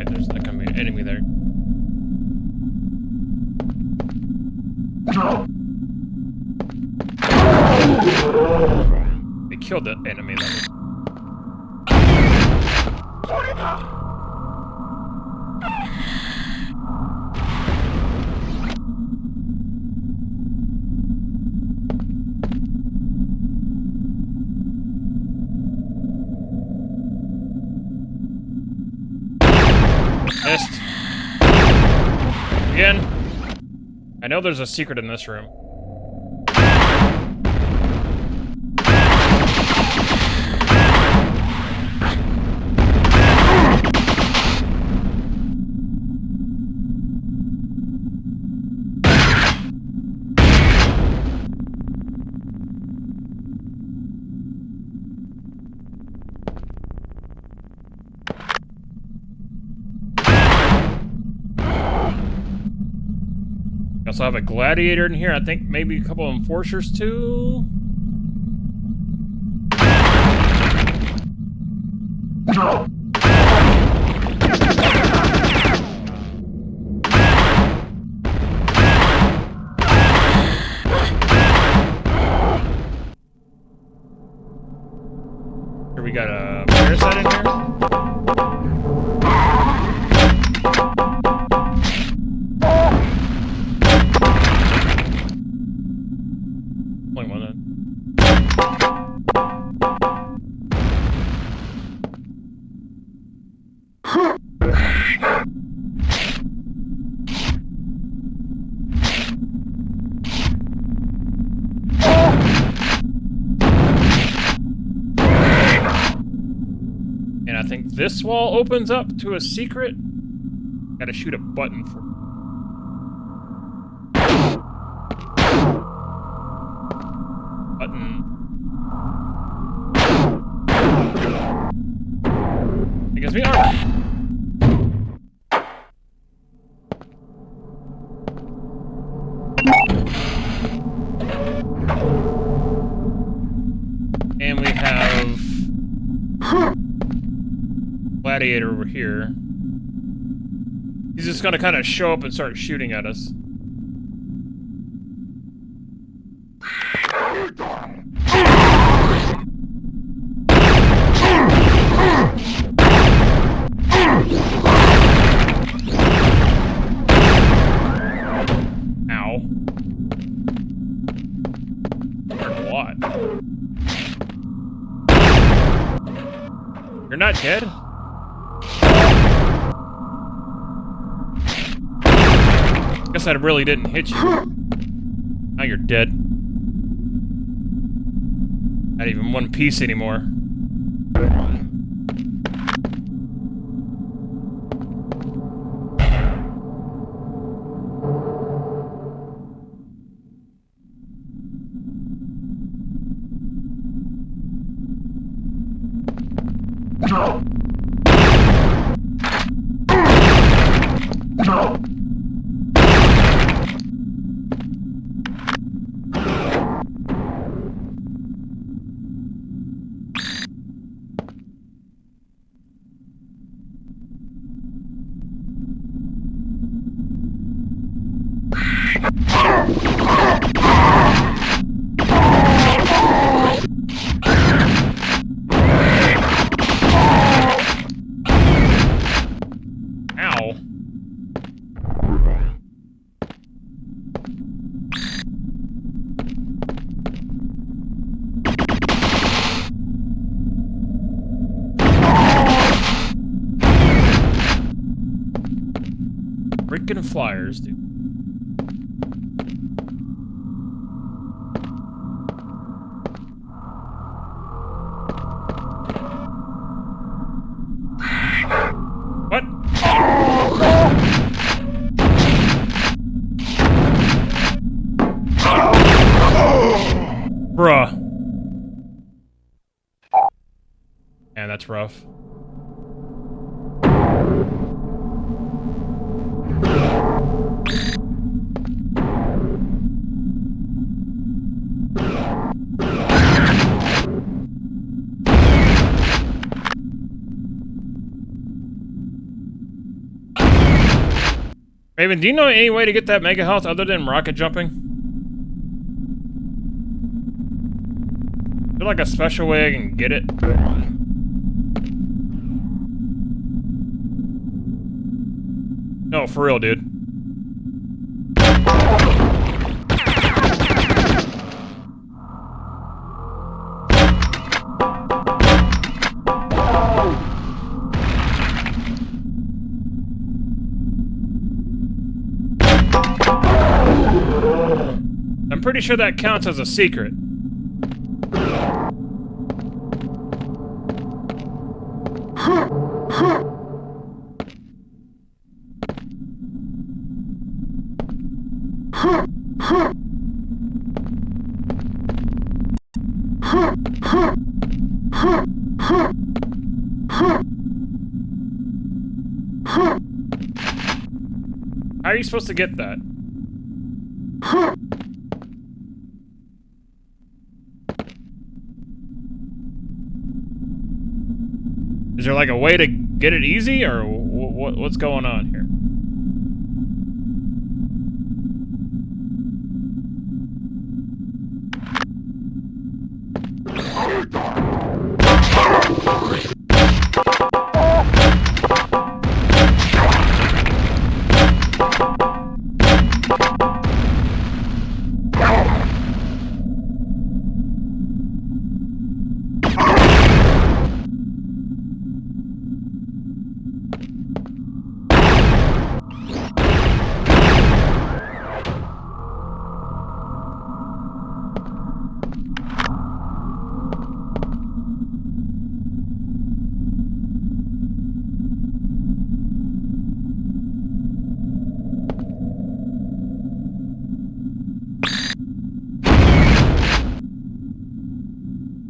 H: There's like an enemy there. They killed the enemy though. Missed. Again. I know there's a secret in this room. We also have a gladiator in here. I think maybe a couple of enforcers too. Here we got a parasite in here. Only one then. And I think this wall opens up to a secret. Gotta shoot a button for. Button. It gives me armor. And we have gladiator over here. He's just gonna kind of show up and start shooting at us. Ow. Or what? You're not dead? Guess I really didn't hit you. Now you're dead. Not even one piece anymore. Ow. Freaking flyers, dude. What? Bruh. Man, that's rough. Raven, do you know any way to get that mega health other than rocket jumping? Is there like a special way I can get it? No, for real, dude. I'm pretty sure that counts as a secret. How are you supposed to get that? Is there like a way to get it easy, or what's going on here?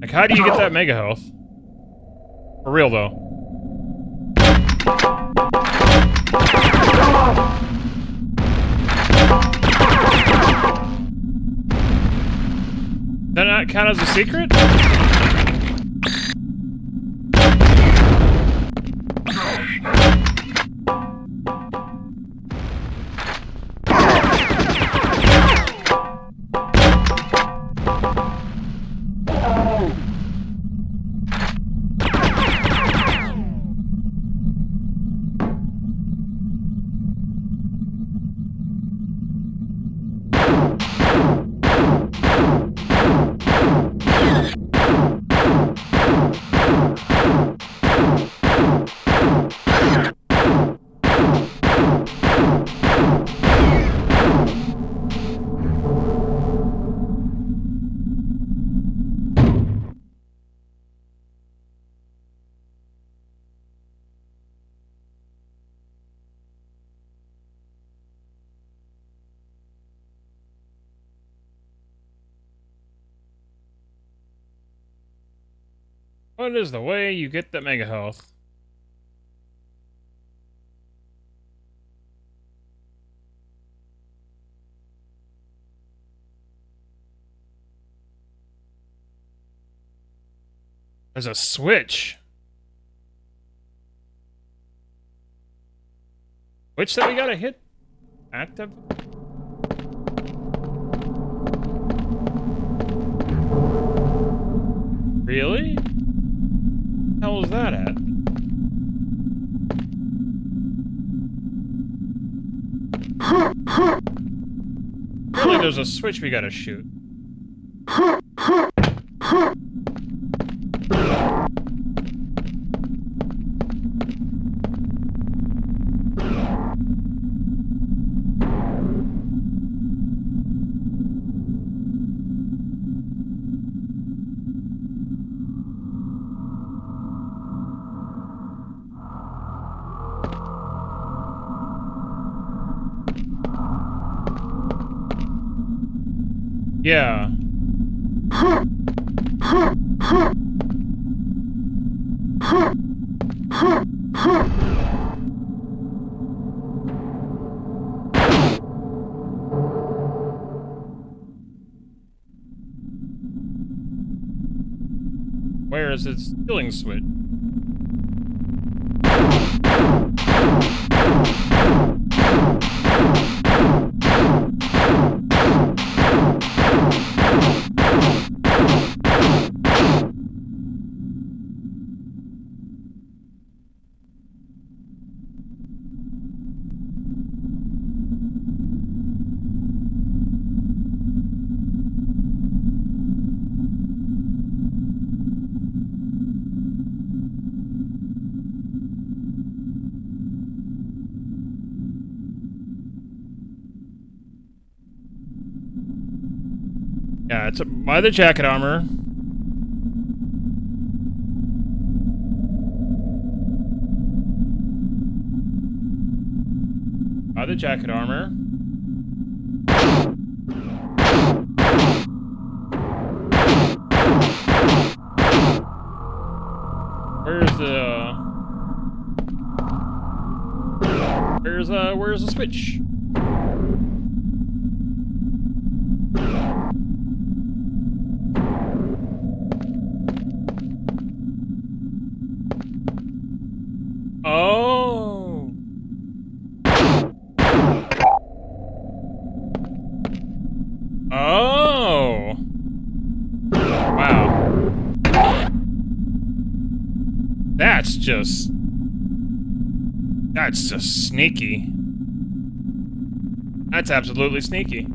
H: Like, how do you get that mega health? For real, though. Does that not count as a secret? What is the way you get that mega health? There's a switch. Which that we gotta hit? Active? Really? How was that at? Really, there's a switch we gotta shoot. Yeah. Where is its stealing switch? Yeah, it's by the jacket armor. By the jacket armor. Where's the switch? Oh. Oh. Wow. That's just sneaky. That's absolutely sneaky.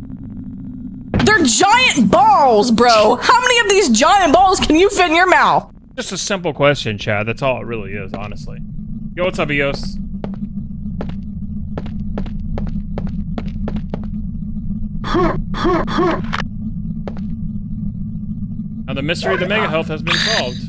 G: They're giant balls, bro! How many of these giant balls can you fit in your mouth?
H: Just a simple question, Chad. That's all it really is, honestly. Yo, what's up, Eos? Now the mystery of the Mega Health has been solved.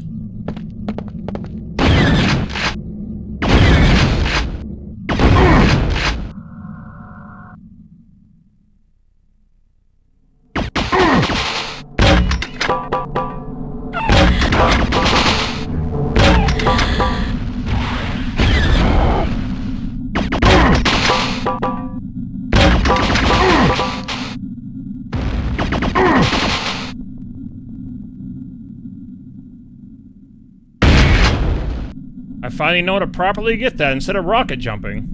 H: I finally know how to properly get that instead of rocket jumping.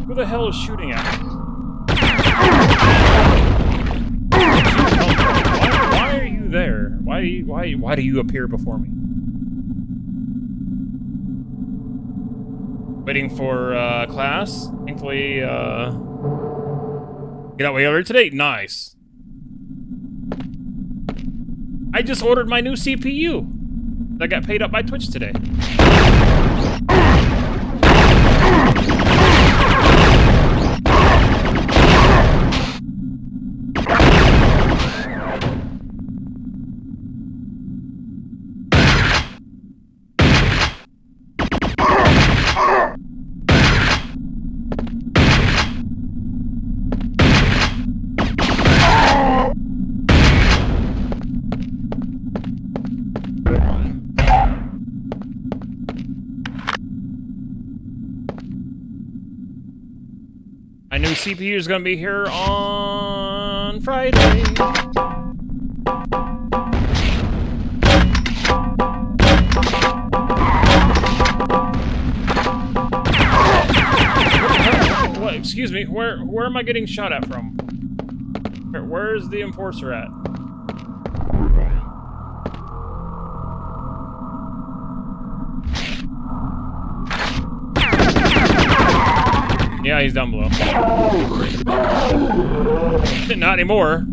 H: Who the hell is shooting at me? There. Why do you appear before me? Waiting for class. Thankfully, get out way earlier today. Nice. I just ordered my new CPU. That got paid up by Twitch today. My new CPU is going to be here on Friday. excuse me. Where am I getting shot at from? Where's the enforcer at? Yeah, he's down below. Not anymore.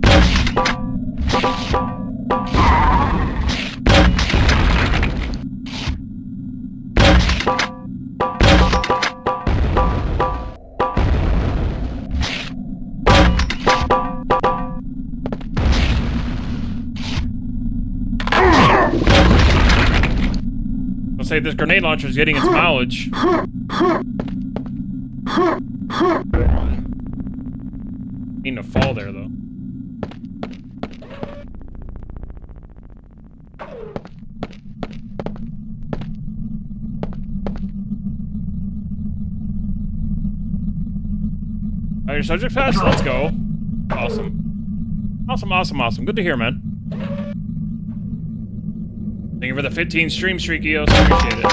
H: I'll say this grenade launcher is getting its mileage. Need to fall there though. Are your subject pass? Let's go. Awesome. Awesome. Good to hear, man. Thank you for the 15 stream streak, EOS. Appreciate it.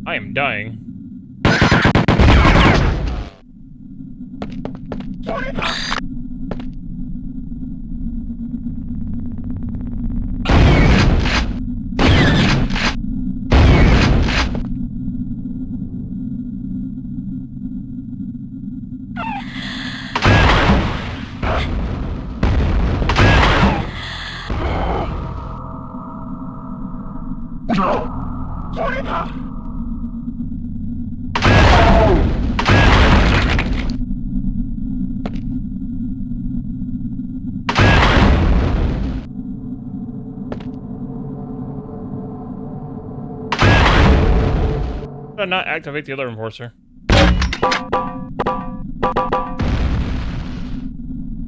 H: I am dying. Did I not activate the other enforcer?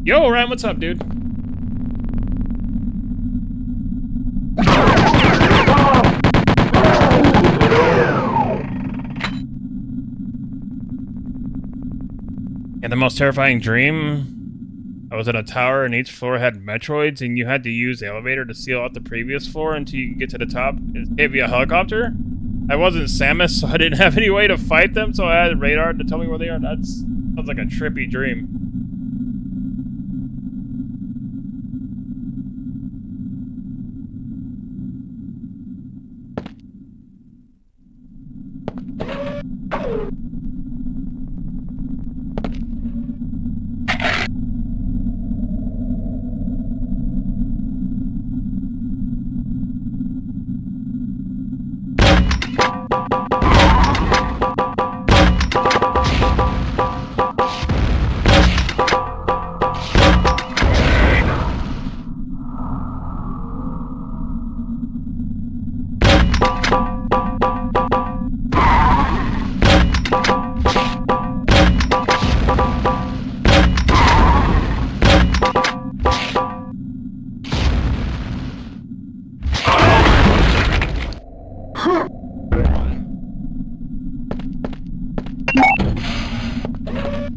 H: Yo, Ryan, what's up, dude? And the most terrifying dream, I was in a tower and each floor had Metroids and you had to use the elevator to seal out the previous floor until you get to the top. It gave you a helicopter. I wasn't Samus, so I didn't have any way to fight them, so I had radar to tell me where they are. That sounds like a trippy dream.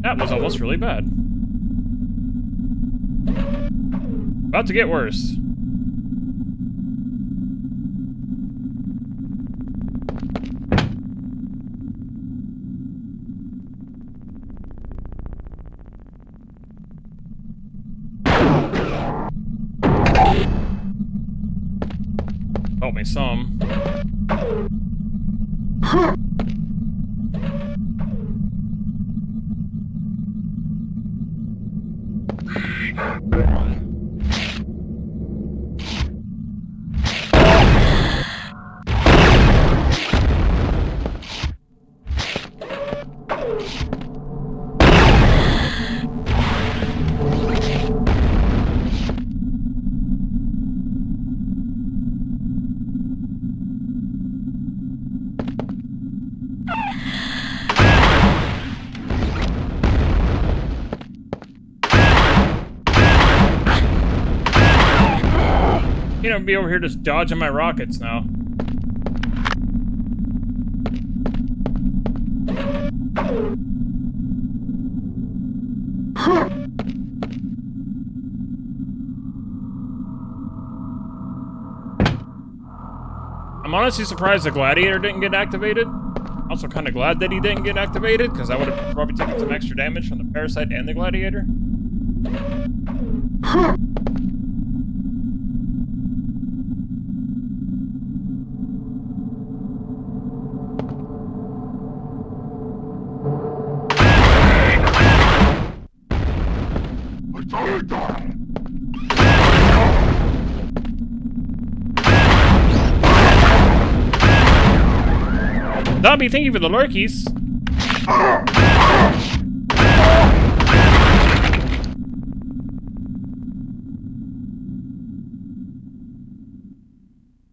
H: That was almost really bad. About to get worse. Help me some. You know, be over here just dodging my rockets now. I'm honestly surprised the gladiator didn't get activated. Also kind of glad that he didn't get activated, because I would have probably taken some extra damage from the parasite and the gladiator. Dobby, thank you for the lurkies.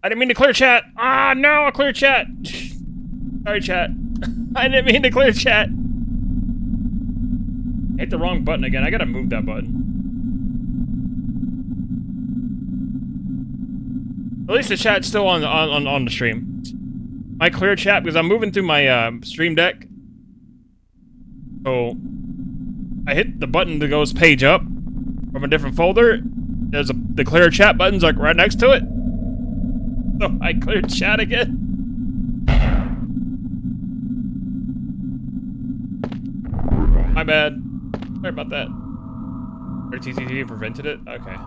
H: I didn't mean to clear chat. Ah, no, I cleared chat. Sorry, chat. I didn't mean to clear chat. I hit the wrong button again. I gotta move that button. At least the chat's still on the stream. I clear chat because I'm moving through my stream deck. So I hit the button that goes page up from a different folder. There's the clear chat button's like right next to it. So I cleared chat again. My bad. Sorry about that. Or TTT prevented it? Okay.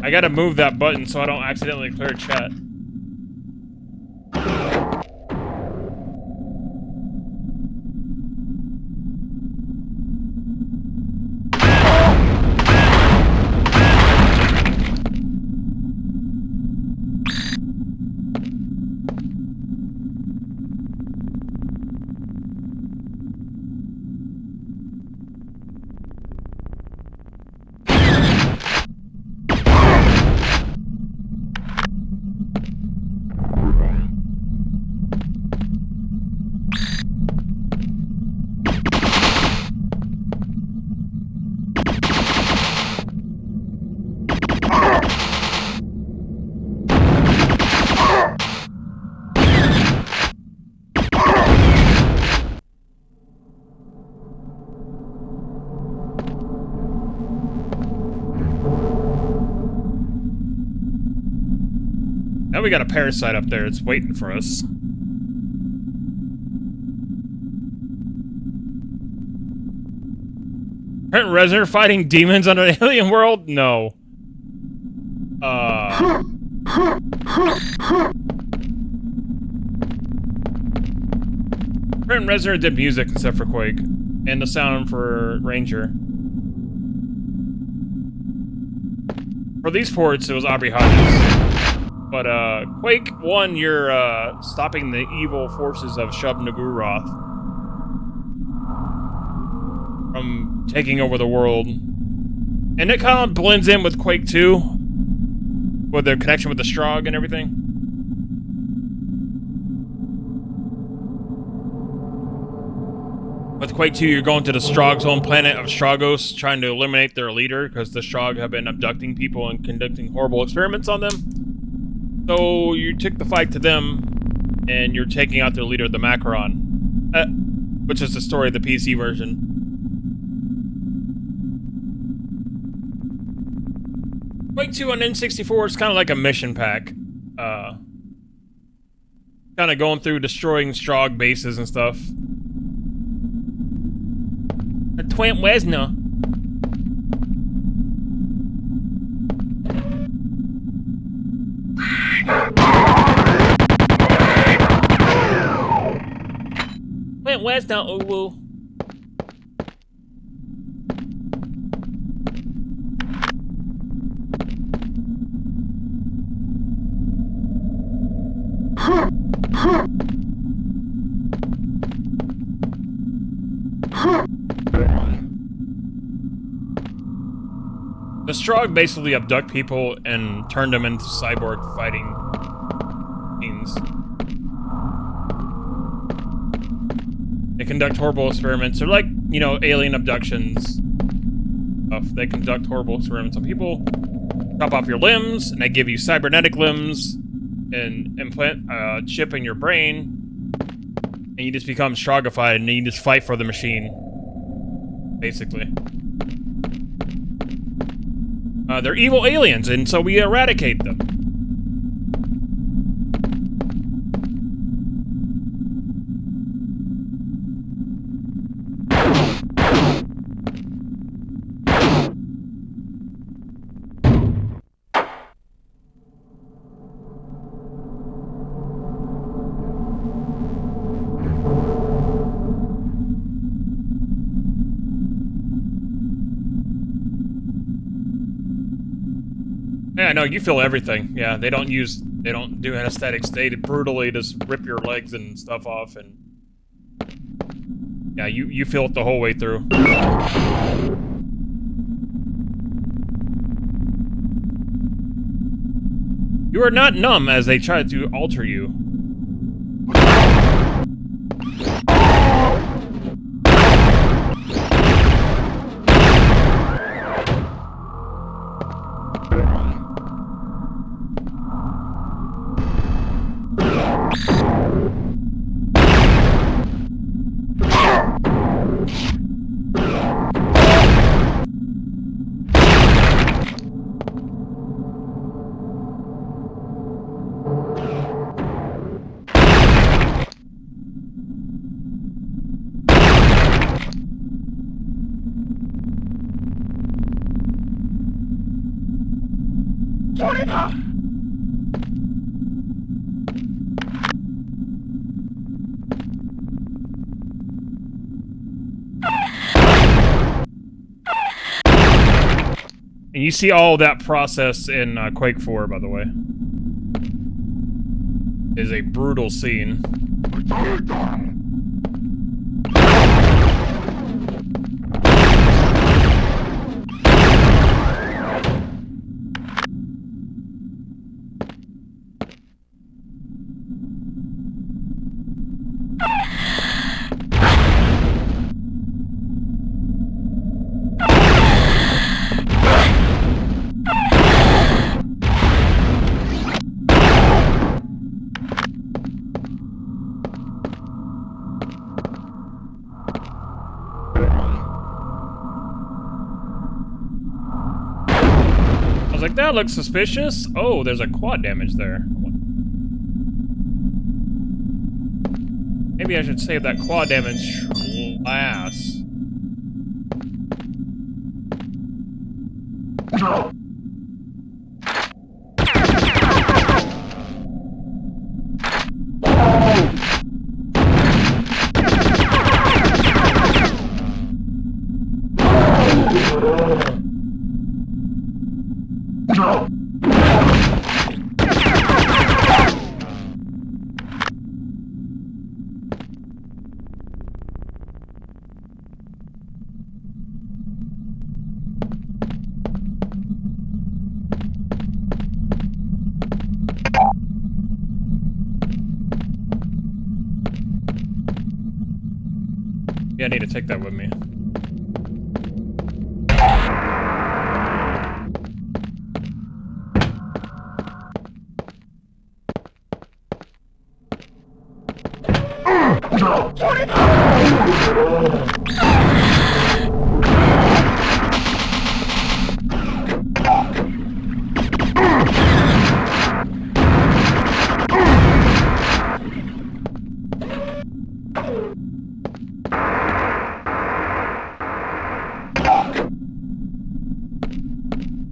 H: I gotta move that button so I don't accidentally clear chat. Now we got a parasite up there. It's waiting for us. Trent Reznor fighting demons on an alien world? No. Trent Reznor did music except for Quake. And the sound for Ranger. For these ports, it was Aubrey Hodges. But, Quake 1, you're, stopping the evil forces of Shub Naguroth from taking over the world. And it kind of blends in with Quake 2, with their connection with the Strogg and everything. With Quake 2, you're going to the Strogg's home planet of Strogos, trying to eliminate their leader, because the Strogg have been abducting people and conducting horrible experiments on them. So you took the fight to them, and you're taking out their leader, the Macron, which is the story of the PC version. Quake 2 on N64 is kind of like a mission pack. Kind of going through destroying Strogg bases and stuff. Trent Reznor. Trent Reznor, ooh. The Strogg basically abduct people and turn them into cyborg fighting machines. They conduct horrible experiments. They're like, you know, alien abductions. They conduct horrible experiments on people. Chop off your limbs, and they give you cybernetic limbs and implant a chip in your brain. And you just become Stroggified, and you just fight for the machine. Basically. They're evil aliens, and so we eradicate them. Yeah, no, you feel everything. Yeah, they don't do anesthetics. They brutally just rip your legs and stuff off, and yeah, you feel it the whole way through. You are not numb as they try to alter you. And you see all that process in Quake 4, by the way. It is a brutal scene. I was like, that looks suspicious. Oh, there's a quad damage there. Maybe I should save that quad damage last. Yeah, I need to take that with me.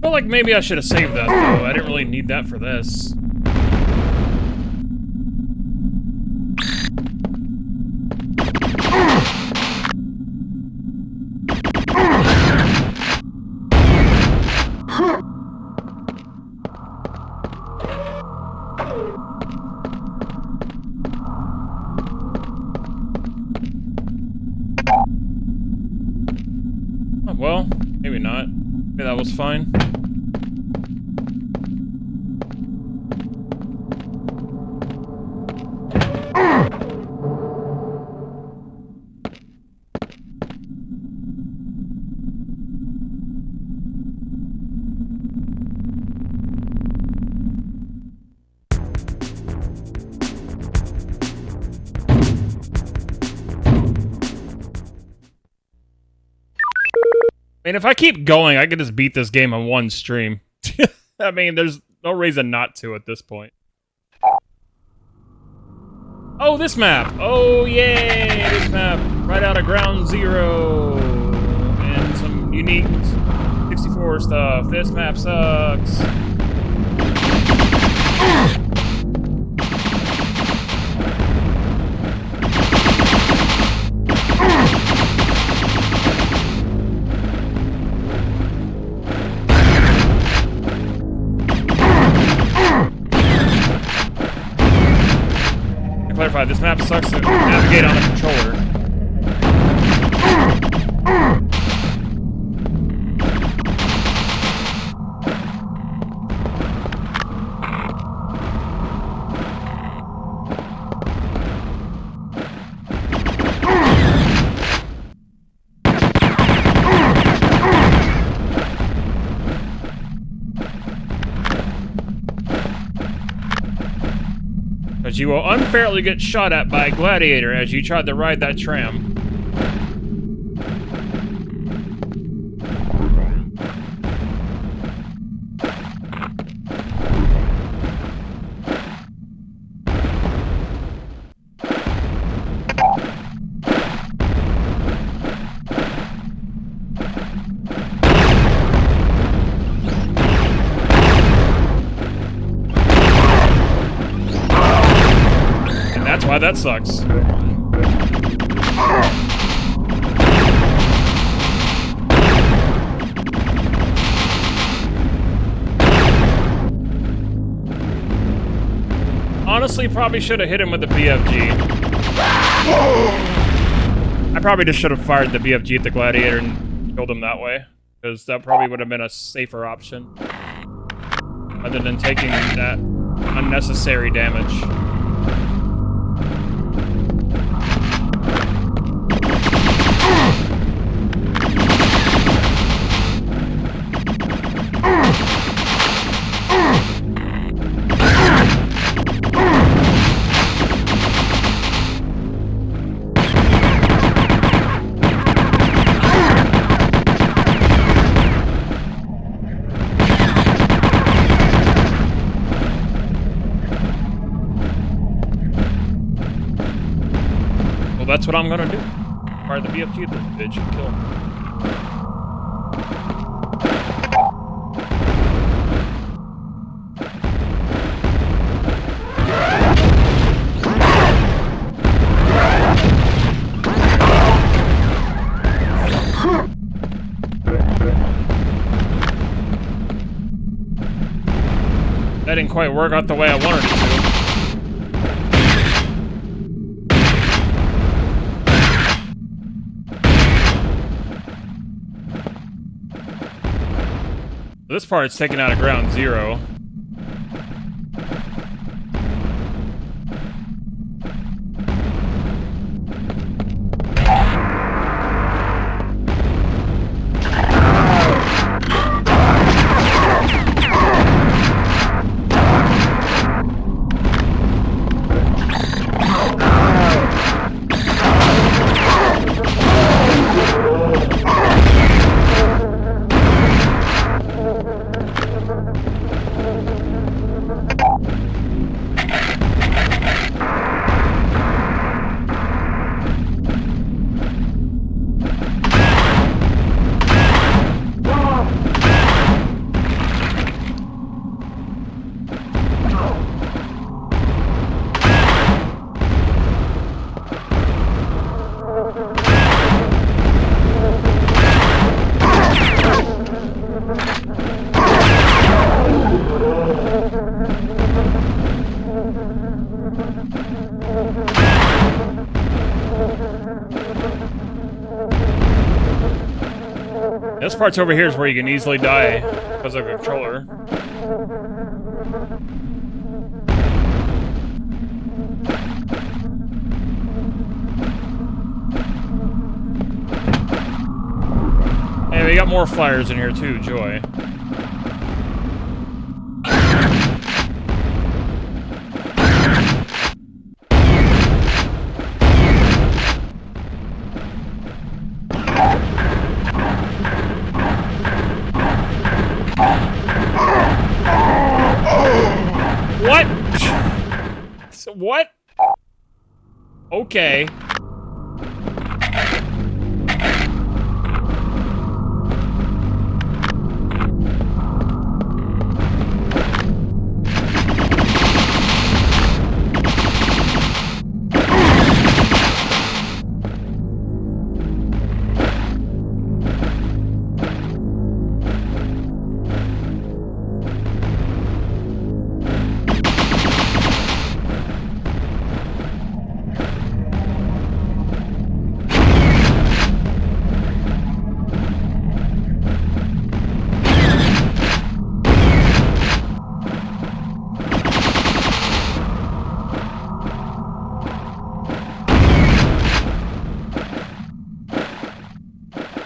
H: I feel like maybe I should have saved that, though. I didn't really need that for this. Oh, well, maybe not. Maybe that was fine. mean, if I keep going, I could just beat this game on one stream. I mean, there's no reason not to at this point. Oh, this map! Oh, yay! This map! Right out of Ground Zero! And some unique 64 stuff. This map sucks. Clarify, this map sucks to navigate on the controller. Because you will unfairly get shot at by a gladiator as you try to ride that tram. That's why that sucks. Honestly, probably should have hit him with the BFG. I probably just should have fired the BFG at the gladiator and killed him that way, because that probably would have been a safer option, other than taking that unnecessary damage. That's what I'm gonna do. Fire the BFG at this bitch and kill him. That didn't quite work out the way I wanted it to. This part's taken out of Ground Zero. This part's over here is where you can easily die because of a controller. Hey, we got more flyers in here too, Joy. What? Okay.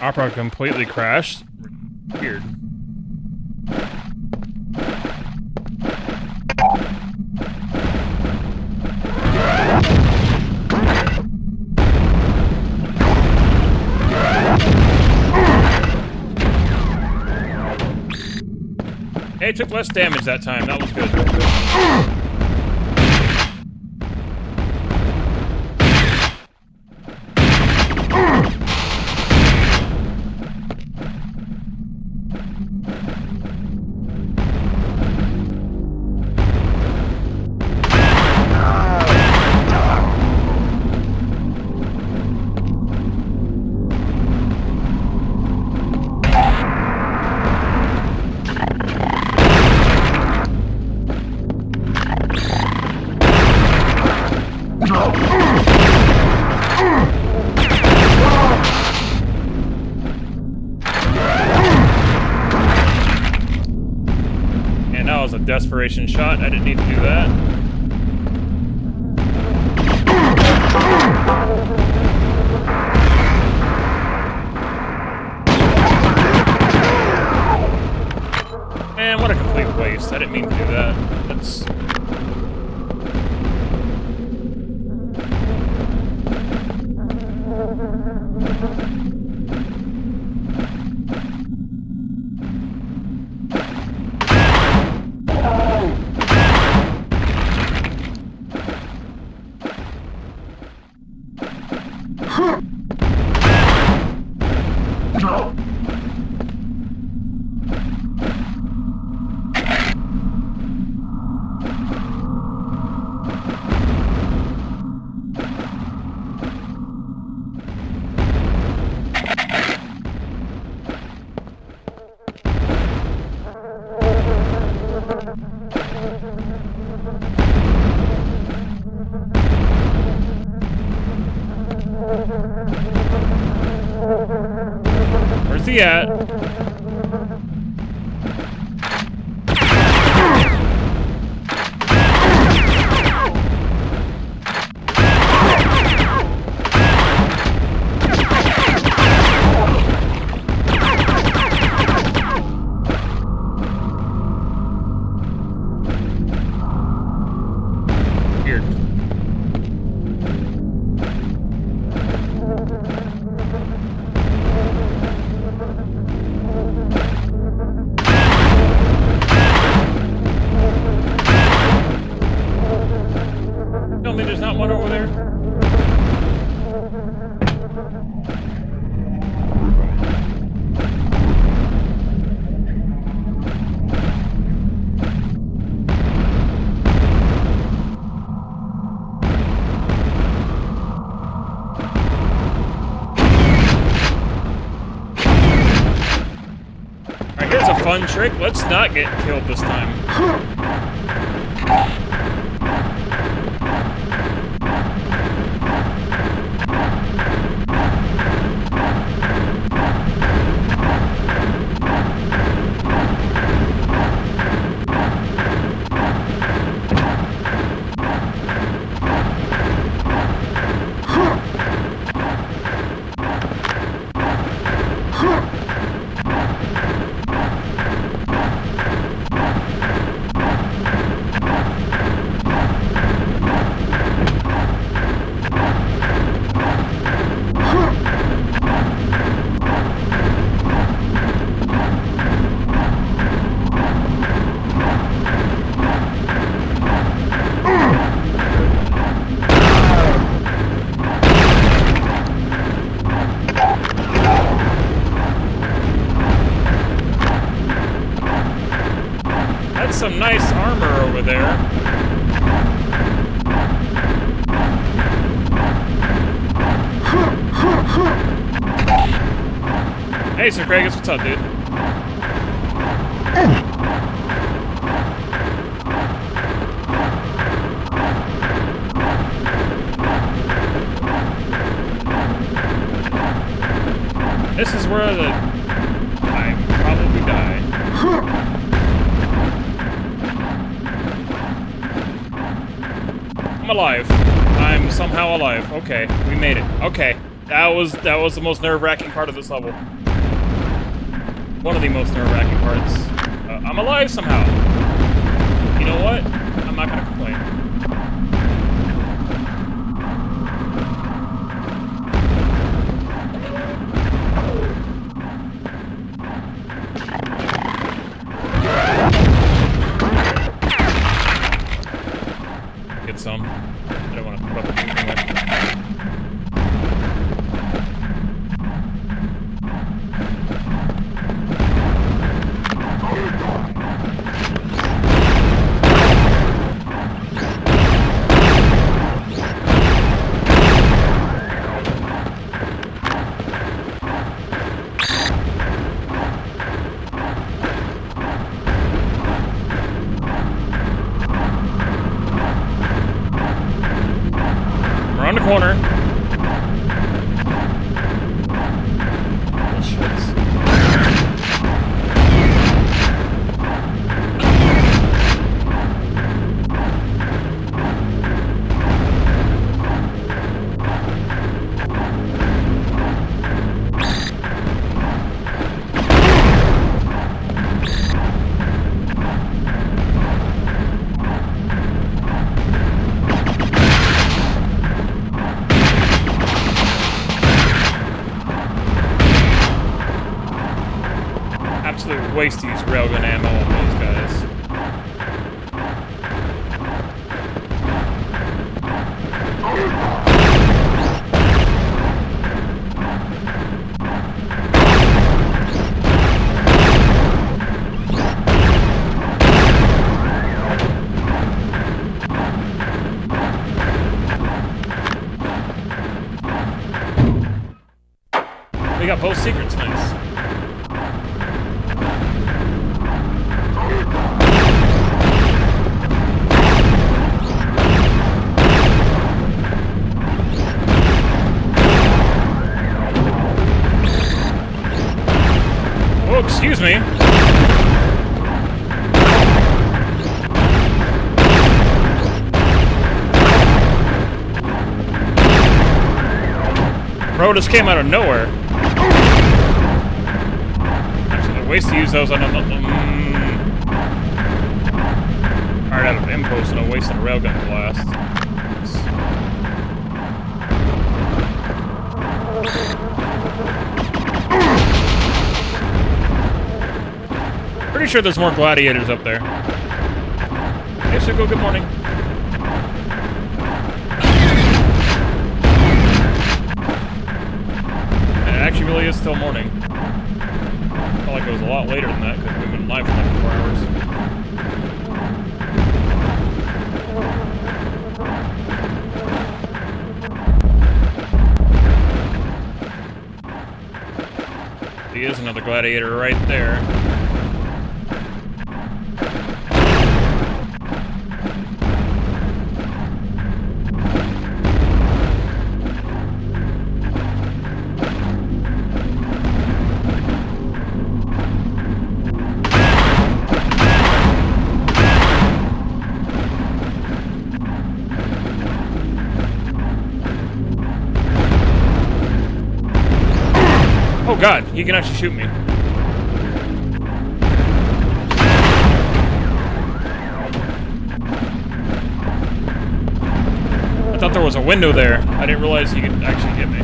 H: Opera completely crashed. Weird. Hey, it took less damage that time. That was good. And that was a desperation shot. I didn't need to do that. Man, what a complete waste. I didn't mean to do that. That's... Where's he at? Weird. Tell me there's not one over there? Alright, here's a fun trick. Let's not get killed this time. some nice armor over there. Hey, Sir Kragus, what's up, dude? This is where I probably die. I'm alive. I'm somehow alive. Okay, we made it. Okay, that was the most nerve-wracking part of this level. One of the most nerve-wracking parts. I'm alive somehow. You know what? I'm not gonna complain. Get some. I don't want to put up with anything there. Around the corner. Absolute waste to use railgun ammo on those guys. We got both secrets, nice. Oh, excuse me. Bro just came out of nowhere. Absolute waste to use those on a... Alright, out of impulse and a waste on a railgun blast. Pretty sure there's more gladiators up there. Hey, Suko, good morning. And it actually really is still morning. Felt like it was a lot later than that because we've been live for like 4 hours. There is another gladiator right there. Oh god, he can actually shoot me. I thought there was a window there. I didn't realize he could actually hit me.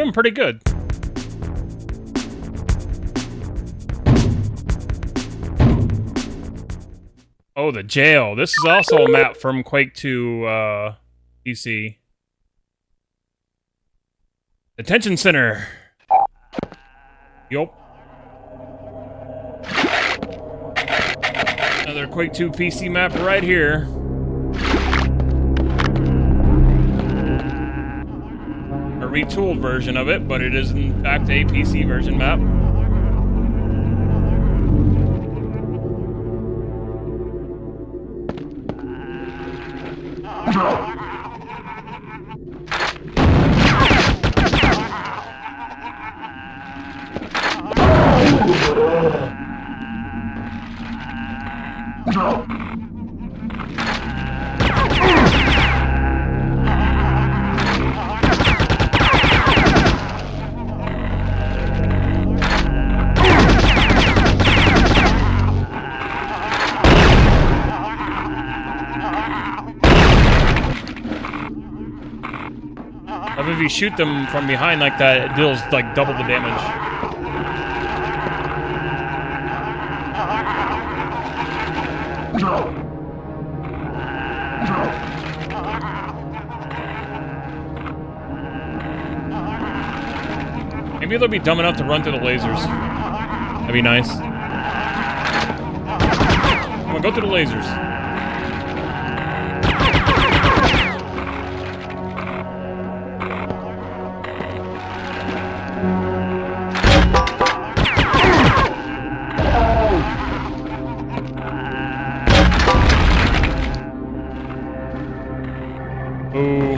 H: doing pretty good. Oh, the jail. This is also a map from Quake 2 PC. Detention center. Yup. Another Quake 2 PC map right here. A retooled version of it, but it is in fact a PC version map. If you shoot them from behind like that, it deals like double the damage. Maybe they'll be dumb enough to run through the lasers. That'd be nice. Come on, go through the lasers. Ooh.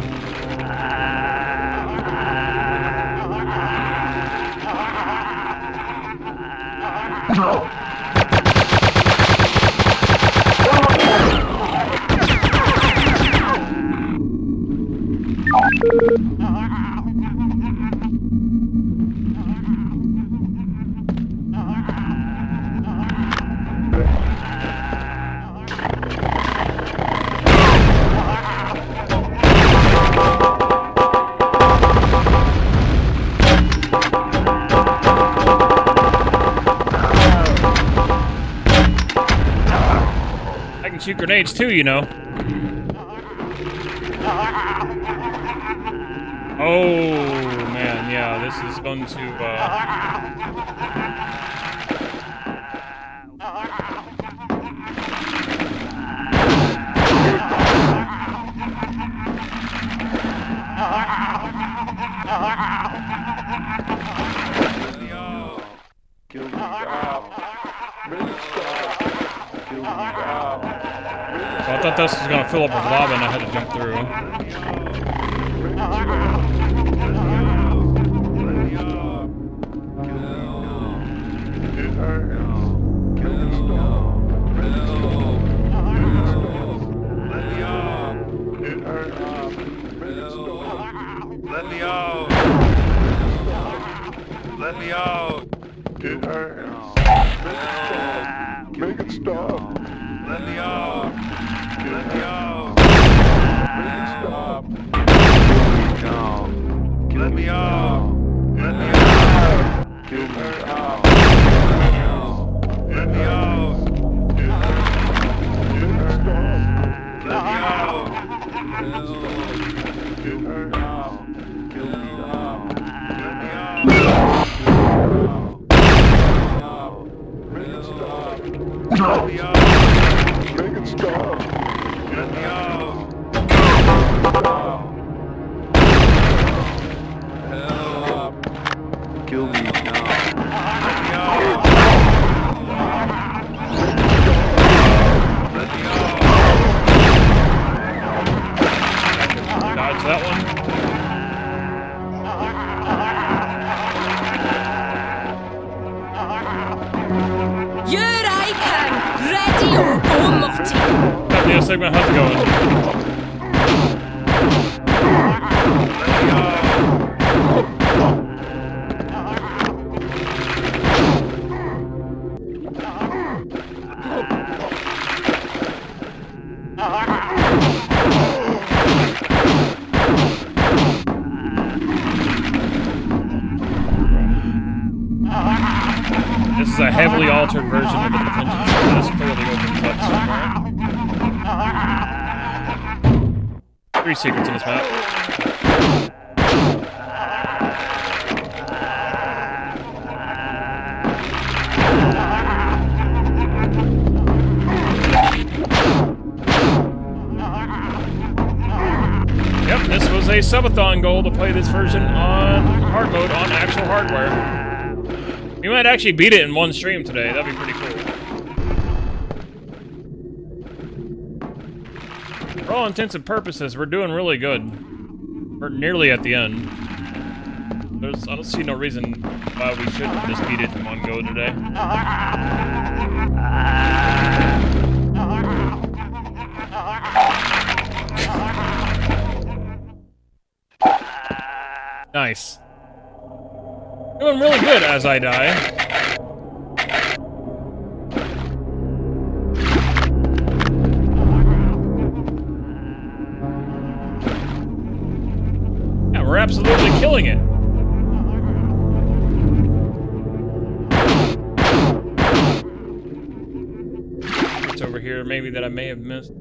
H: I can shoot grenades too, you know. Oh man, yeah, this is going to Well, I thought this was gonna fill up with lava and I had to jump through.
J: Let me out! Let me out! It hurts. Make it stop. Let me out! Let me out! Make it stop. Let me out! Let me out! Get her out! Let me out! Get her stop. Let me out! Get her out! Kill me out! Let me out! Make it stop! Let me out! Make it stop! Let me out! Help! Kill me now! Let me out! Let me out!
H: Dodge that one.
I: You're Icon! Ready or go, Morty!
H: Goddamn segment, how's it going? This is a heavily altered version of the detention cell. This clearly opens up somewhere. 3 secrets in this map. Yep, this was a subathon goal to play this version on hard mode on actual hardware. We might actually beat it in one stream today. That'd be pretty cool. For all intents and purposes, we're doing really good. We're nearly at the end. I don't see no reason why we shouldn't just beat it in one go today. Nice. Doing really good as I die. Yeah, we're absolutely killing it. It's over here, maybe that I may have missed.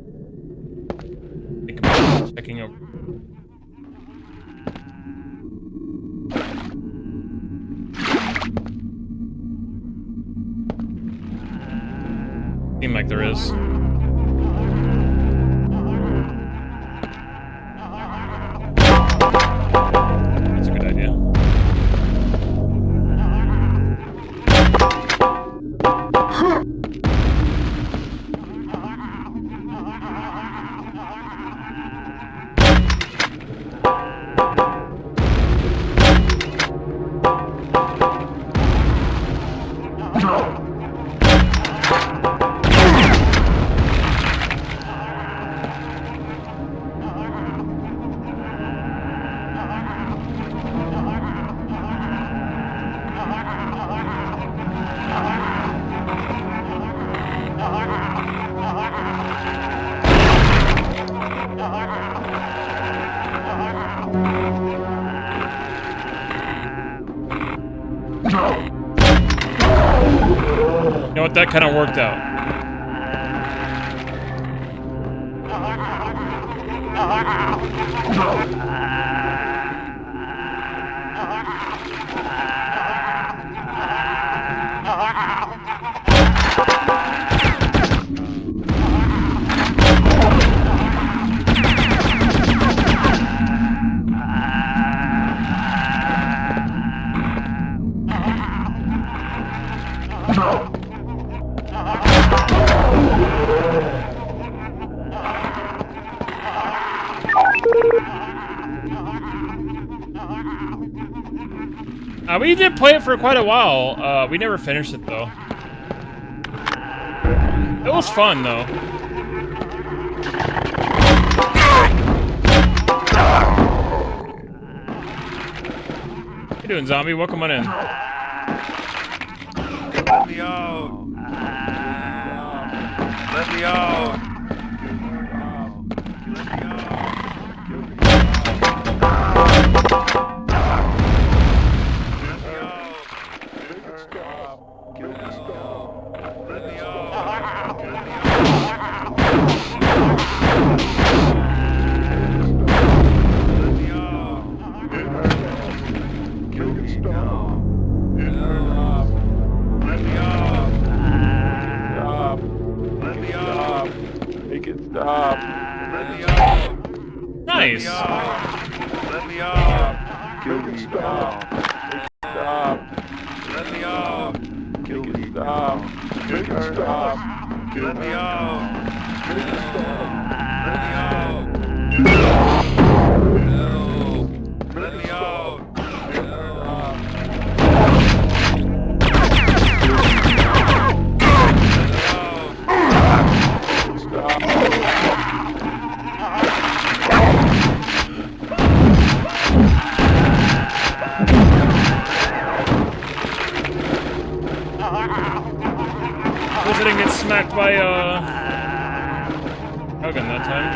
H: Think about checking over. Seem like there is. That's a good idea. You know what? That kind of worked out. We did play it for quite a while. We never finished it though. It was fun though. How you doing, zombie? Welcome on in.
J: Let me out. Let me out.
H: Nice.
J: Let me out. Kill me. Stop. Stop. Let me out. Kill me. Stop. Make it stop. Kill me out. Make it stop. Let me out. Let me out. Stop.
H: I didn't get smacked by Hogan that time.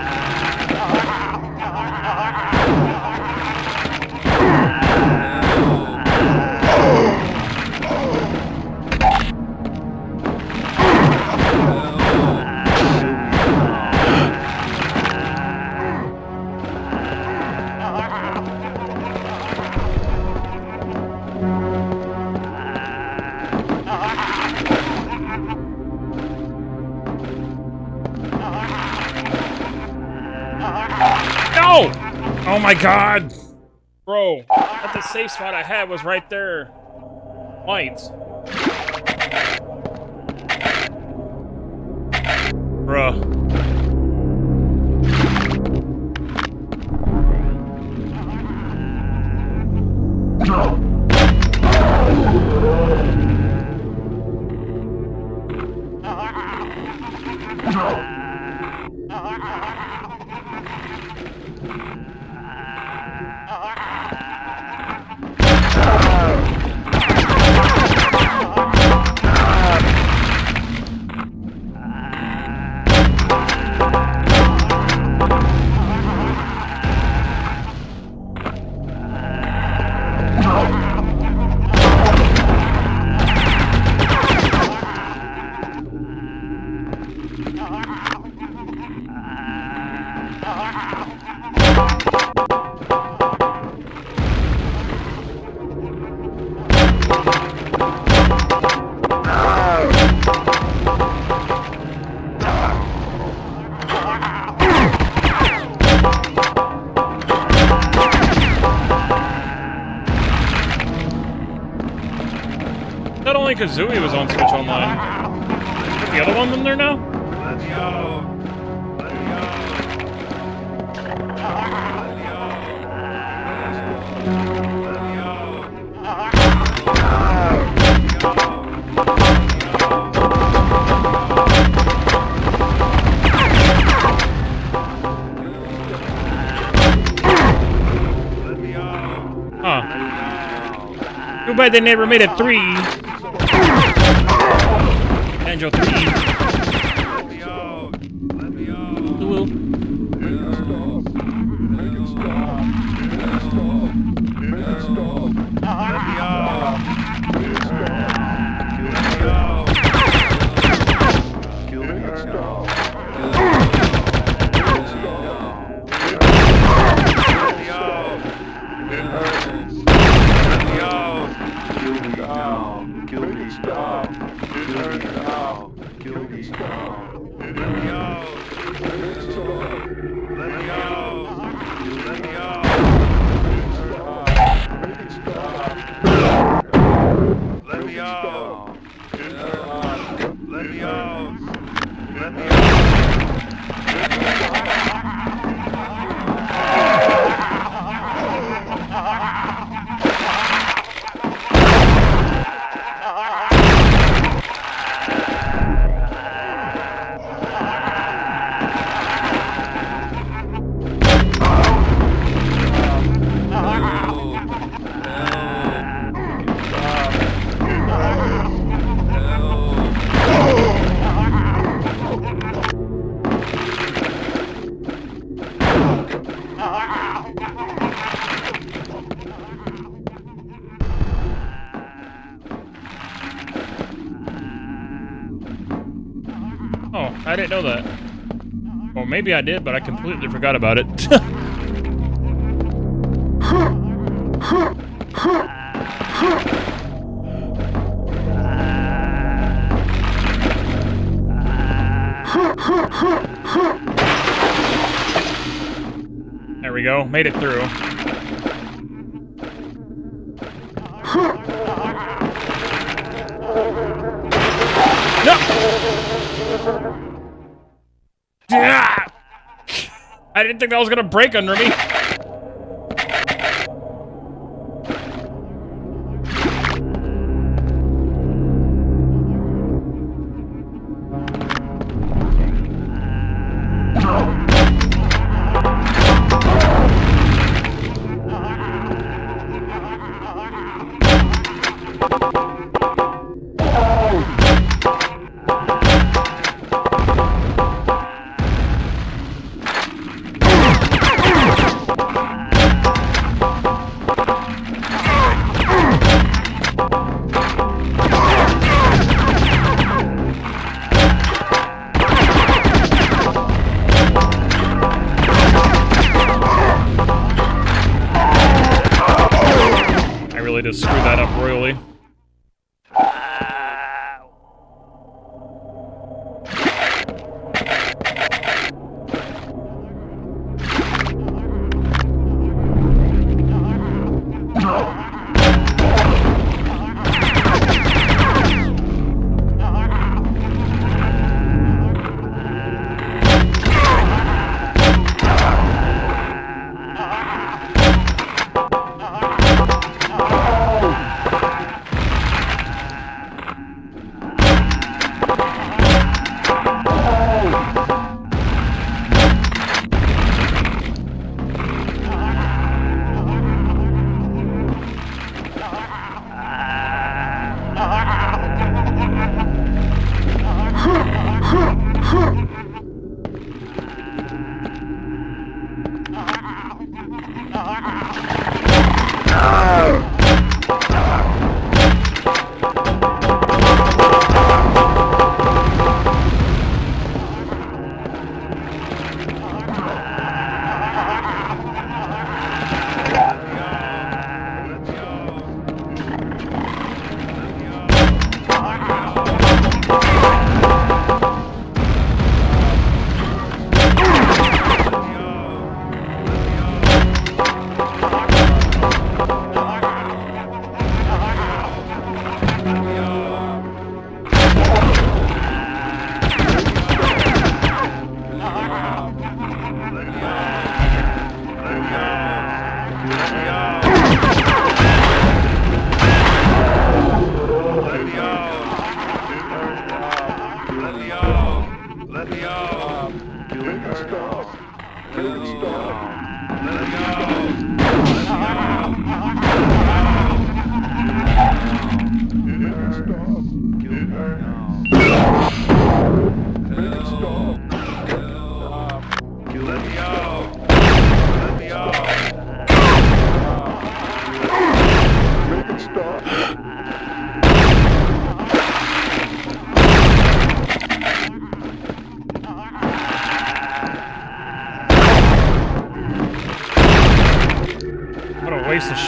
H: Oh my god! Bro, at the safe spot I had was right there. Lights. Bruh. Not only Kazooie was on Switch Online. Is the other one in there now?
J: Let's go. Let's go.
H: Huh. Too bad they never made a 3. Banjo 3. Oh, I didn't know that. Well, maybe I did, but I completely forgot about it. There we go, made it through. No! Yeah! I didn't think that was gonna break under me.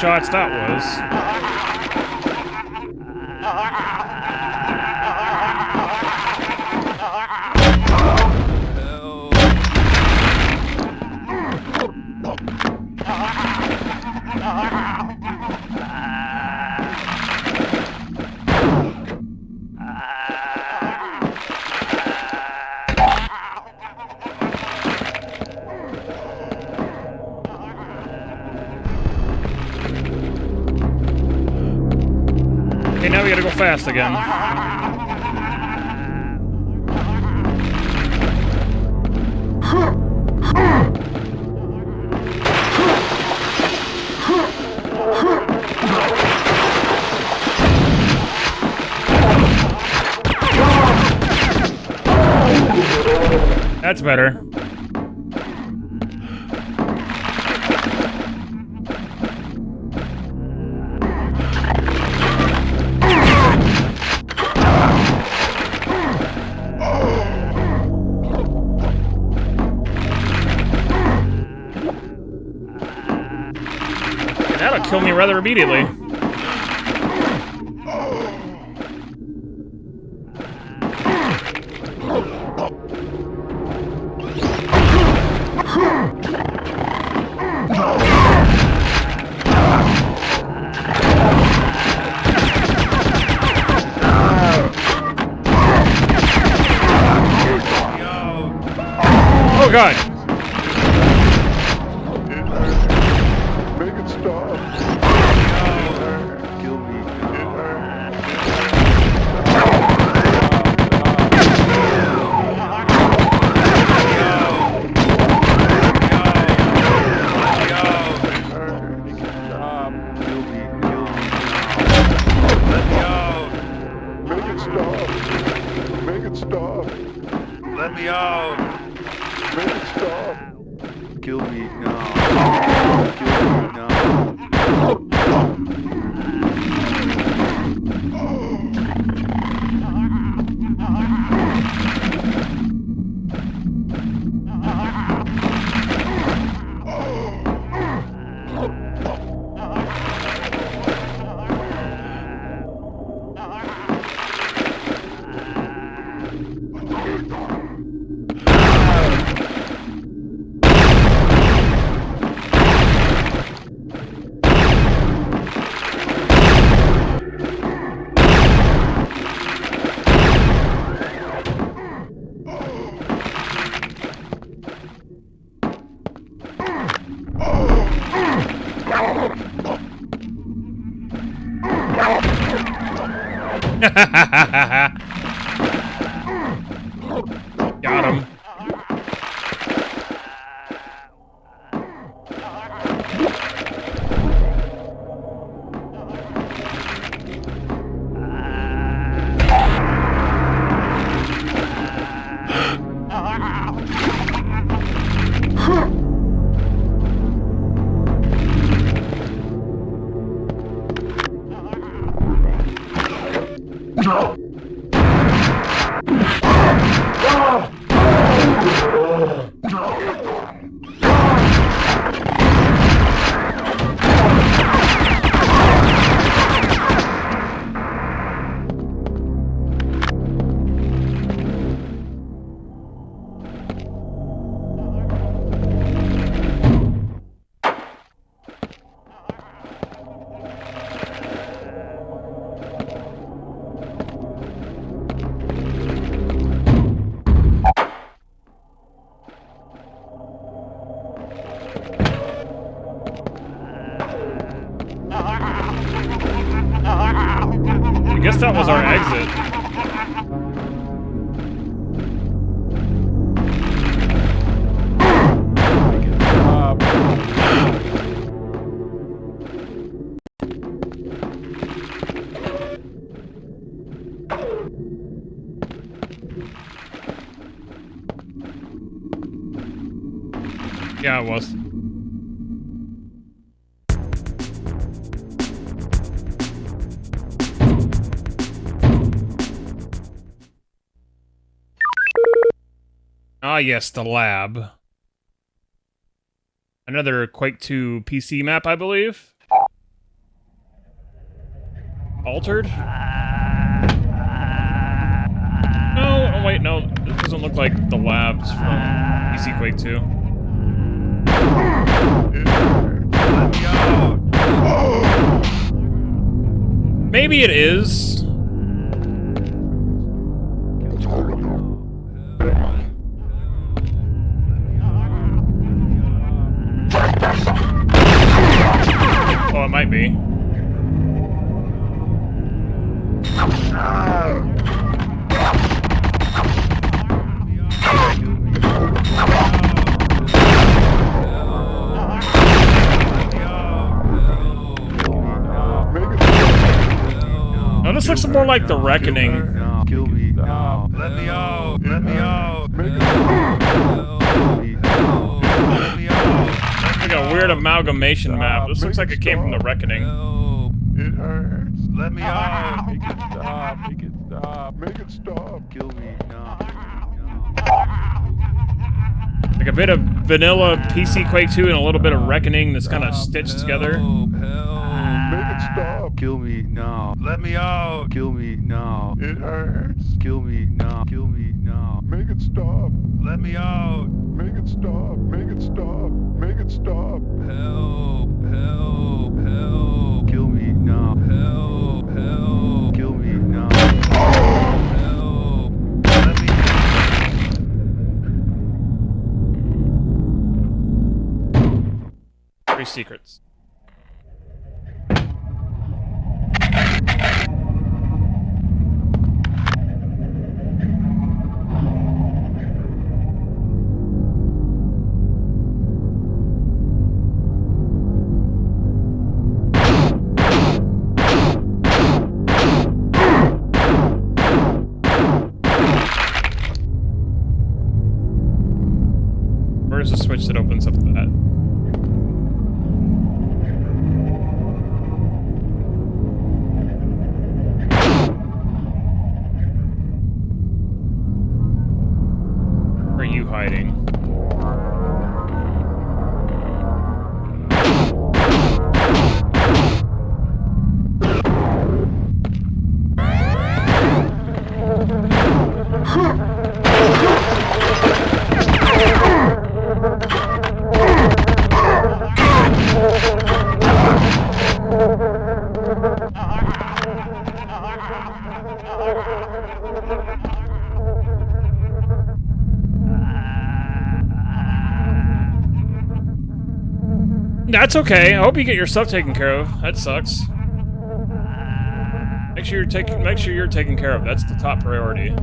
H: shots that was. Okay, now we gotta go fast again. That's better. That'll kill me rather immediately. Oh god!
J: Make it stop. Kill me. Make it stop. Let me out. Make it stop. Kill me now. Kill me now.
H: Got him. I guess that was our exit. Yeah, it was. Ah, yes, the lab. Another Quake 2 PC map, I believe. altered? No, oh wait, no. This doesn't look like the labs from PC Quake 2. Maybe it is. Oh, it might be. No, this looks more like The Reckoning.
J: Kill me now. Let me out. Let me out.
H: Like a weird amalgamation map. This looks like it came from The Reckoning.
J: It hurts. Let me out. Make it stop. Make it stop. Make it stop. Kill me now.
H: Like a bit of vanilla PC Quake 2 and a little bit of Reckoning that's kind of stitched together.
J: Make it stop. Kill me now. Let me out. Kill me now. It hurts. Kill me now. Kill me now. Make it stop. Let me out. Make it stop. Make it stop. Make it stop. Help. Help. Help. Kill me now. Help. Help. Kill me now. Help. Let me out.
H: 3 secrets. Where's the switch that opens up that? Where are you hiding? That's okay. I hope you get your stuff taken care of. That sucks. Make sure you're taken care of. That's the top priority.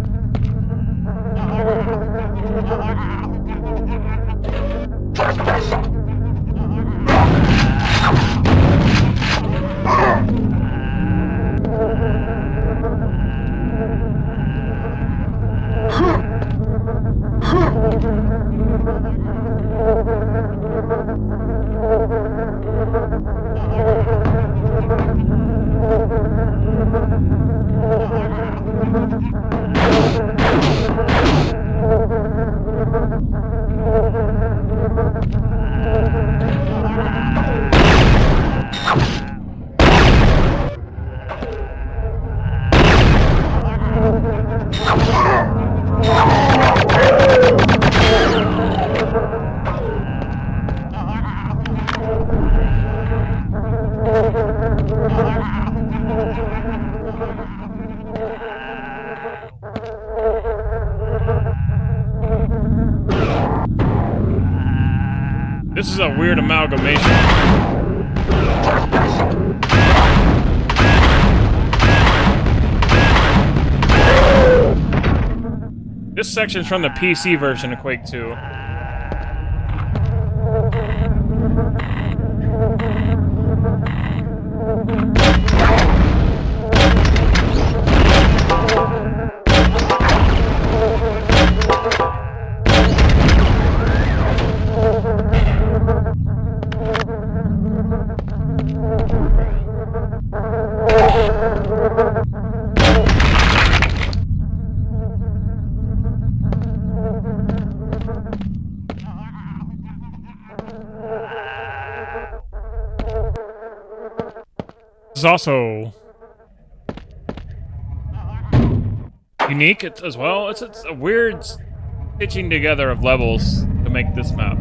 H: This is a weird amalgamation. This section's from the PC version of Quake 2. This is also unique as well. It's a weird stitching together of levels to make this map.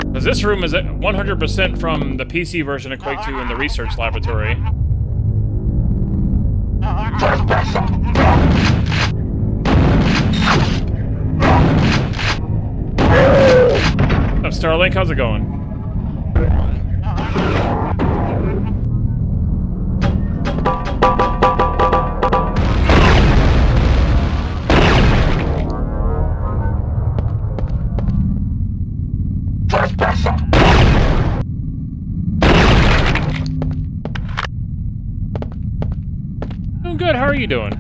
H: Because this room is 100% from the PC version of Quake 2 in the research laboratory. What's up, Starlink? How's it going? Doing good. How are you doing?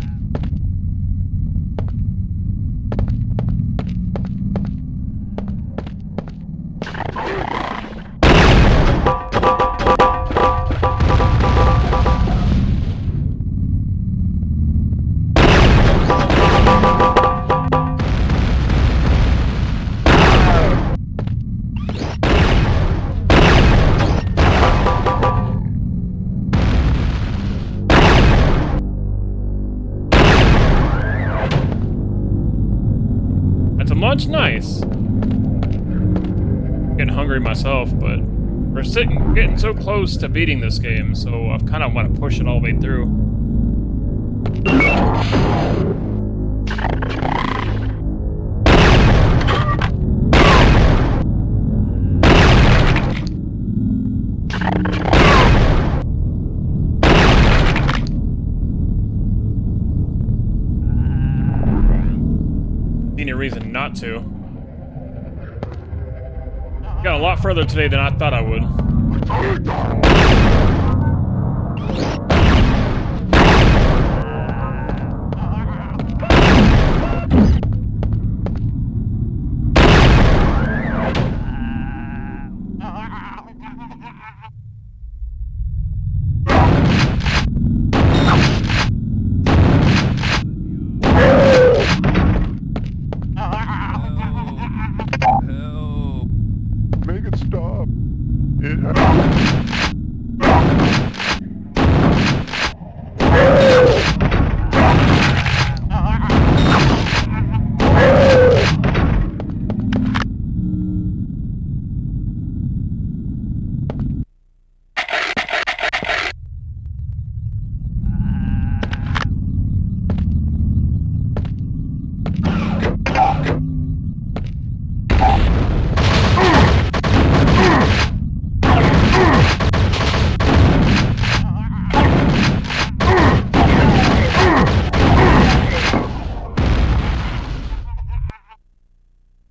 H: Lunch, nice. Getting hungry myself, but we're getting so close to beating this game, so I kind of want to push it all the way through. Any reason not to. Got a lot further today than I thought I would.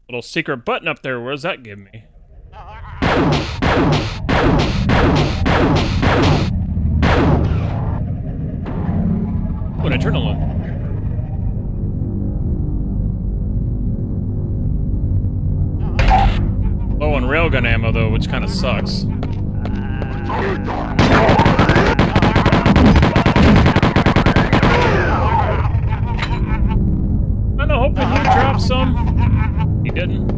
H: Little secret button up there. What does that give me? Oh, an adrenaline. Low on railgun ammo though, which kind of sucks. I'm hoping he dropped some. He didn't.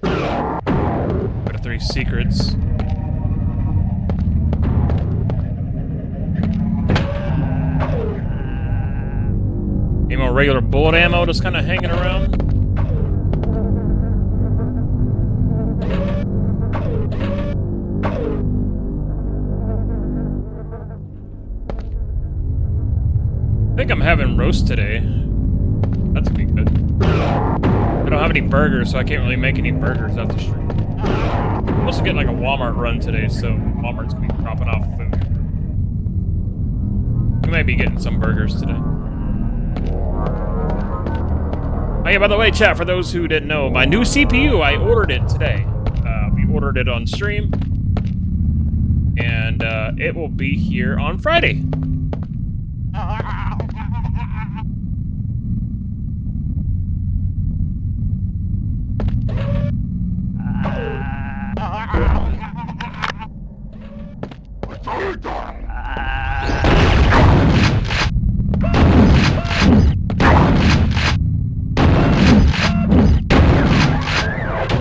H: Go to 3 secrets. Any more regular bullet ammo just kind of hanging around? I think I'm having roast today. That's gonna be good. I don't have any burgers, so I can't really make any burgers out the street. I'm supposed to get like a Walmart run today, so Walmart's gonna be dropping off food. We might be getting some burgers today. Oh yeah, by the way, chat, for those who didn't know, my new CPU, I ordered it today. We ordered it on stream. And it will be here on Friday.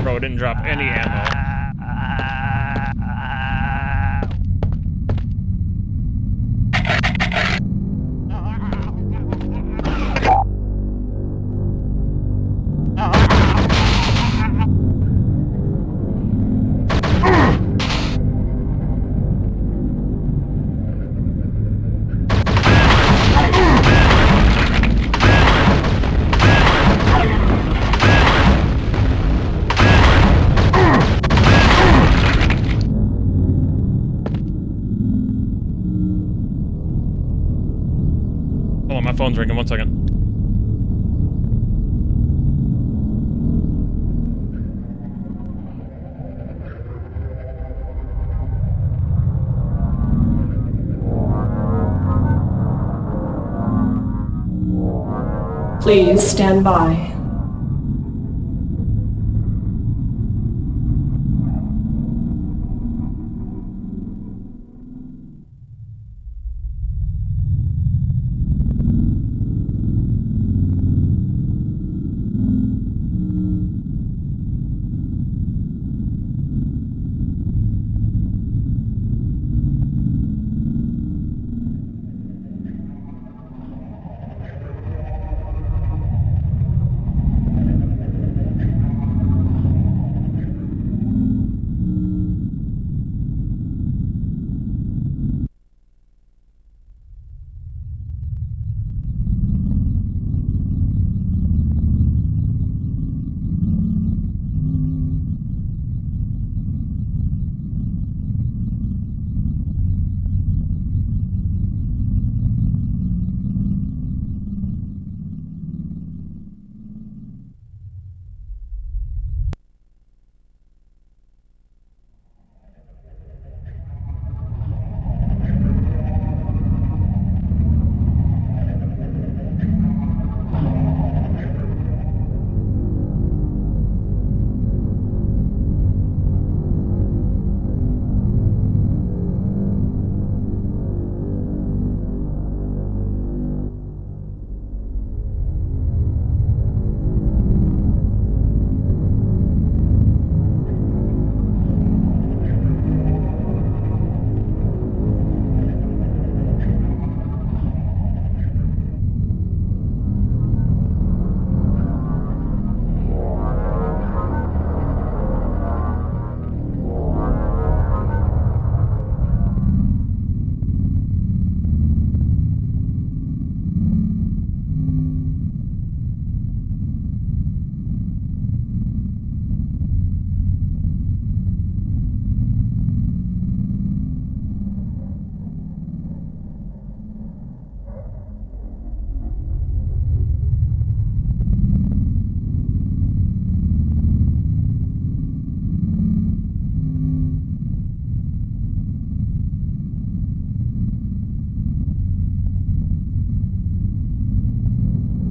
H: Bro, it didn't drop any ammo. Hold on, my phone's ringing. 1 second.
A: Please stand by.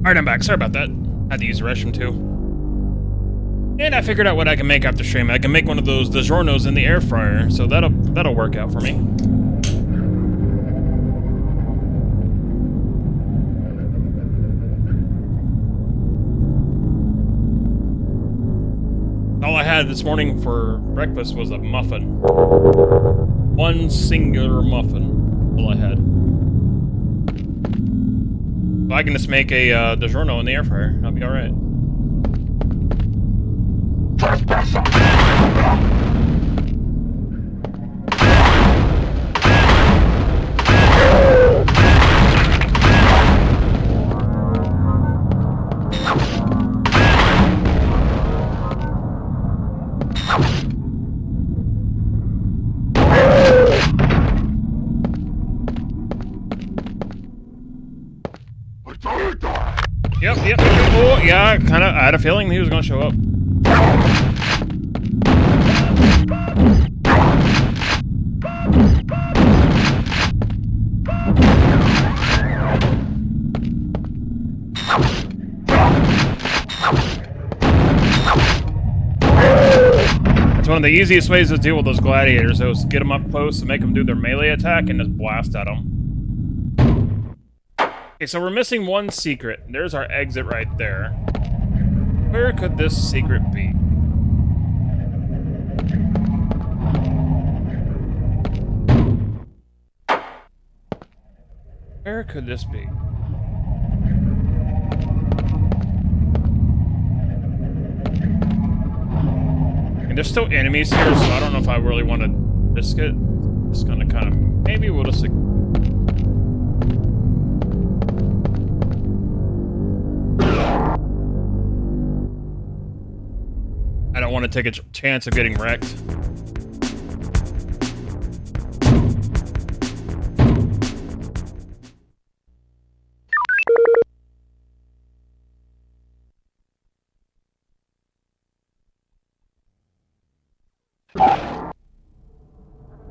H: Alright, I'm back. Sorry about that. Had to use the restroom too. And I figured out what I can make after stream. I can make one of those DiGiorno's in the air fryer, so that'll work out for me. All I had this morning for breakfast was a muffin. One singular muffin. All I had. So I can just make a DiGiorno in the air fryer. I'll be alright. Yep. Oh, yeah, kinda. I had a feeling he was gonna show up. It's one of the easiest ways to deal with those gladiators, is get them up close and make them do their melee attack and just blast at them. Okay, so we're missing one secret. There's our exit right there. Where could this secret be? Where could this be? And there's still enemies here, so I don't know if I really want to risk it. Just gonna kind of... Maybe we'll just... I don't want to take a chance of getting wrecked.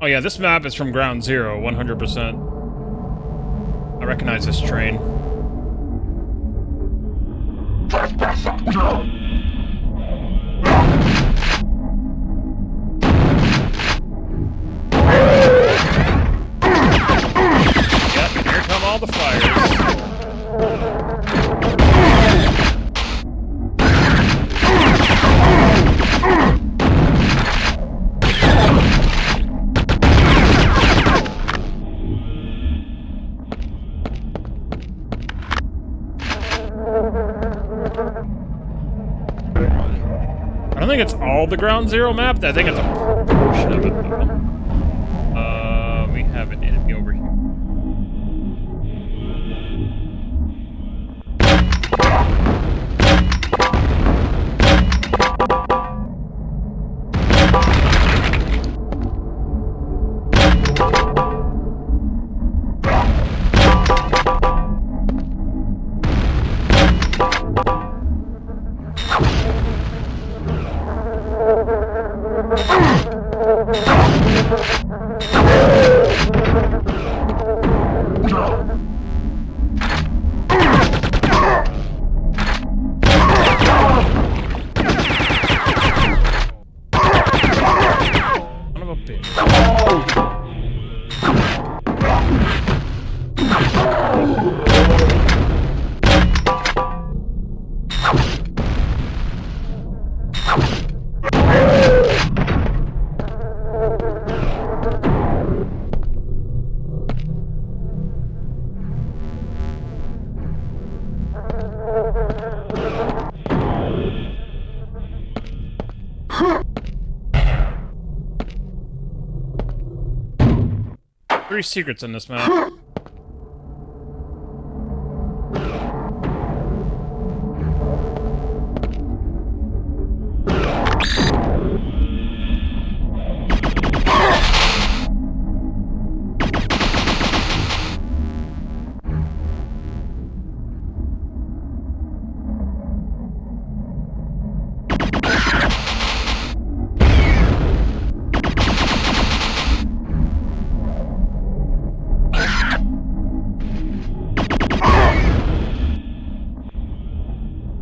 H: Oh yeah, this map is from Ground Zero, 100%. I recognize this train. Yep, and here come all the flyers. I don't think it's all the Ground Zero map. I think it's a portion of it. We have an enemy over here. Three secrets in this map.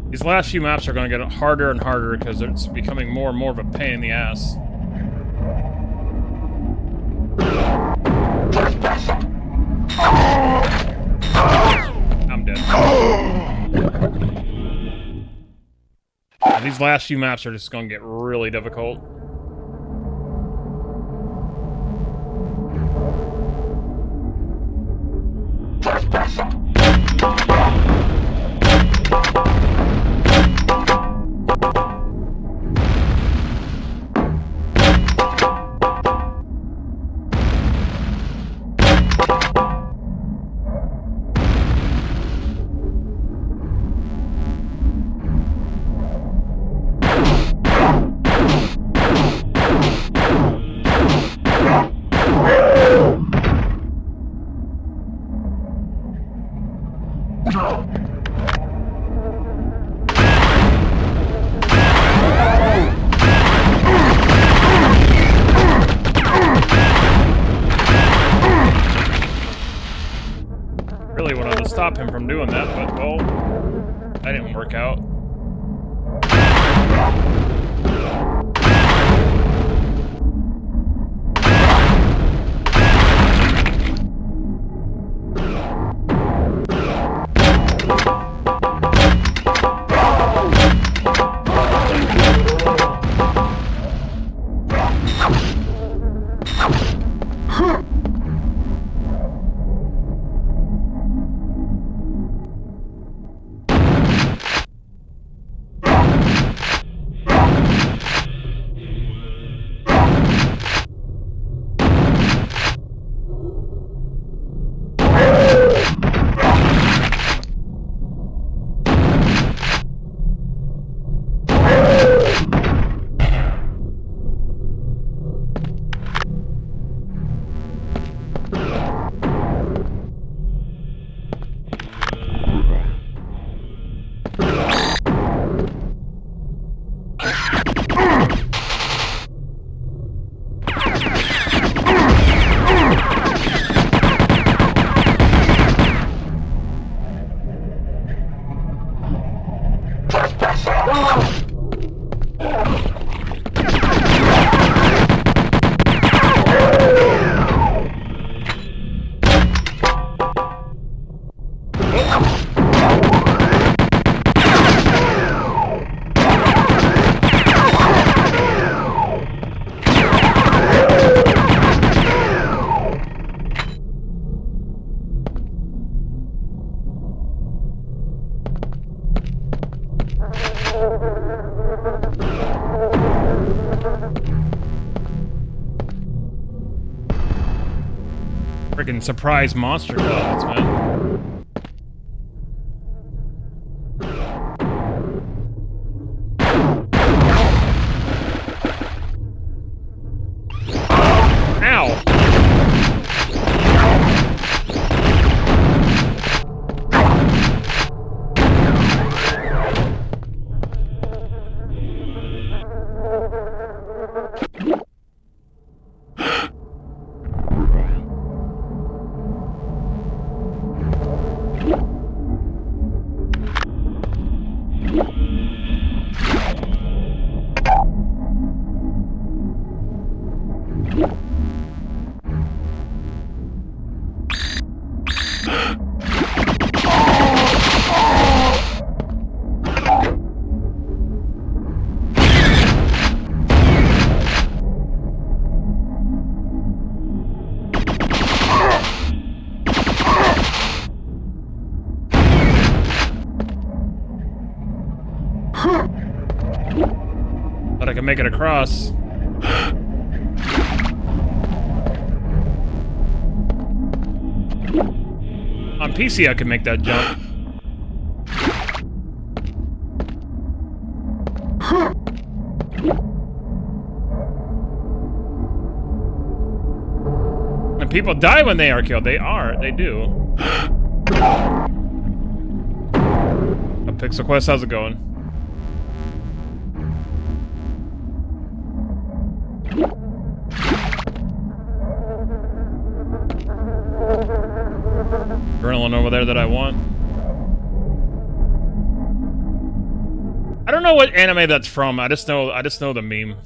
H: These last few maps are going to get harder and harder because it's becoming more and more of a pain in the ass. I'm dead. these last few maps are just gonna get really difficult. Really wanted to stop him from doing that, but, well, that didn't work out. Freaking surprise monster clouds, man. Ow! Thought I could make it across. On PC, I could make that jump. And people die when they are killed. They do. Pixel Quest, how's it going? Adrenaline over there that I want. I don't know what anime that's from. I just know the meme.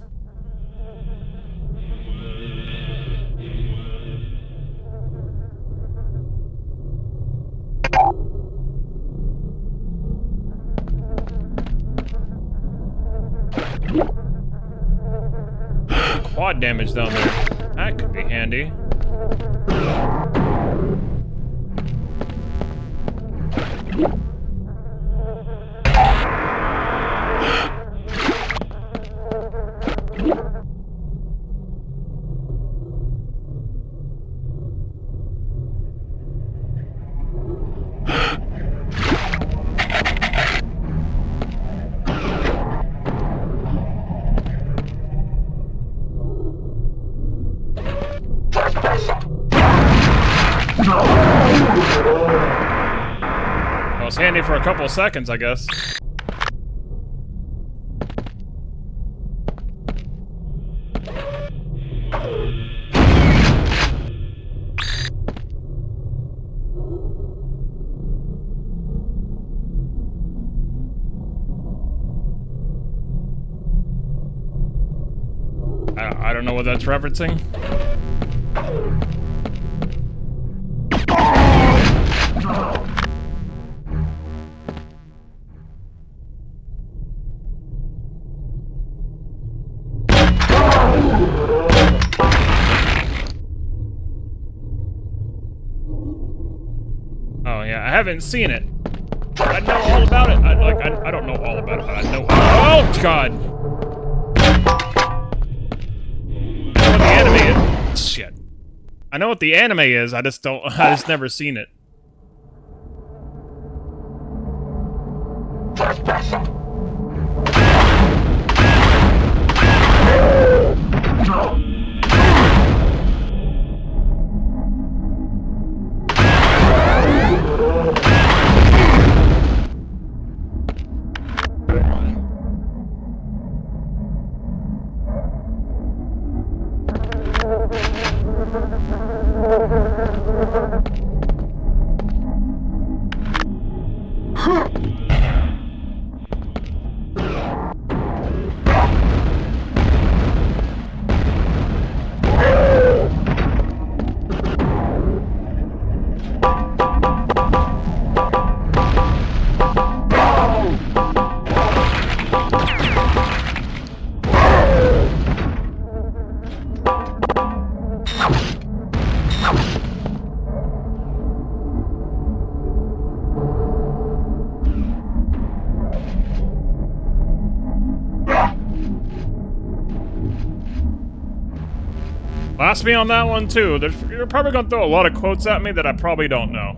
H: quad damage down there. That could be handy. Well, it's handy for a couple of seconds, I guess. I don't know what that's referencing. Oh yeah, I haven't seen it. I know all about it. I don't know all about it, but I know. Oh God! I know what the anime is. Shit. I know what the anime is. I just never seen it. Last me on that one too. You're probably gonna throw a lot of quotes at me that I probably don't know.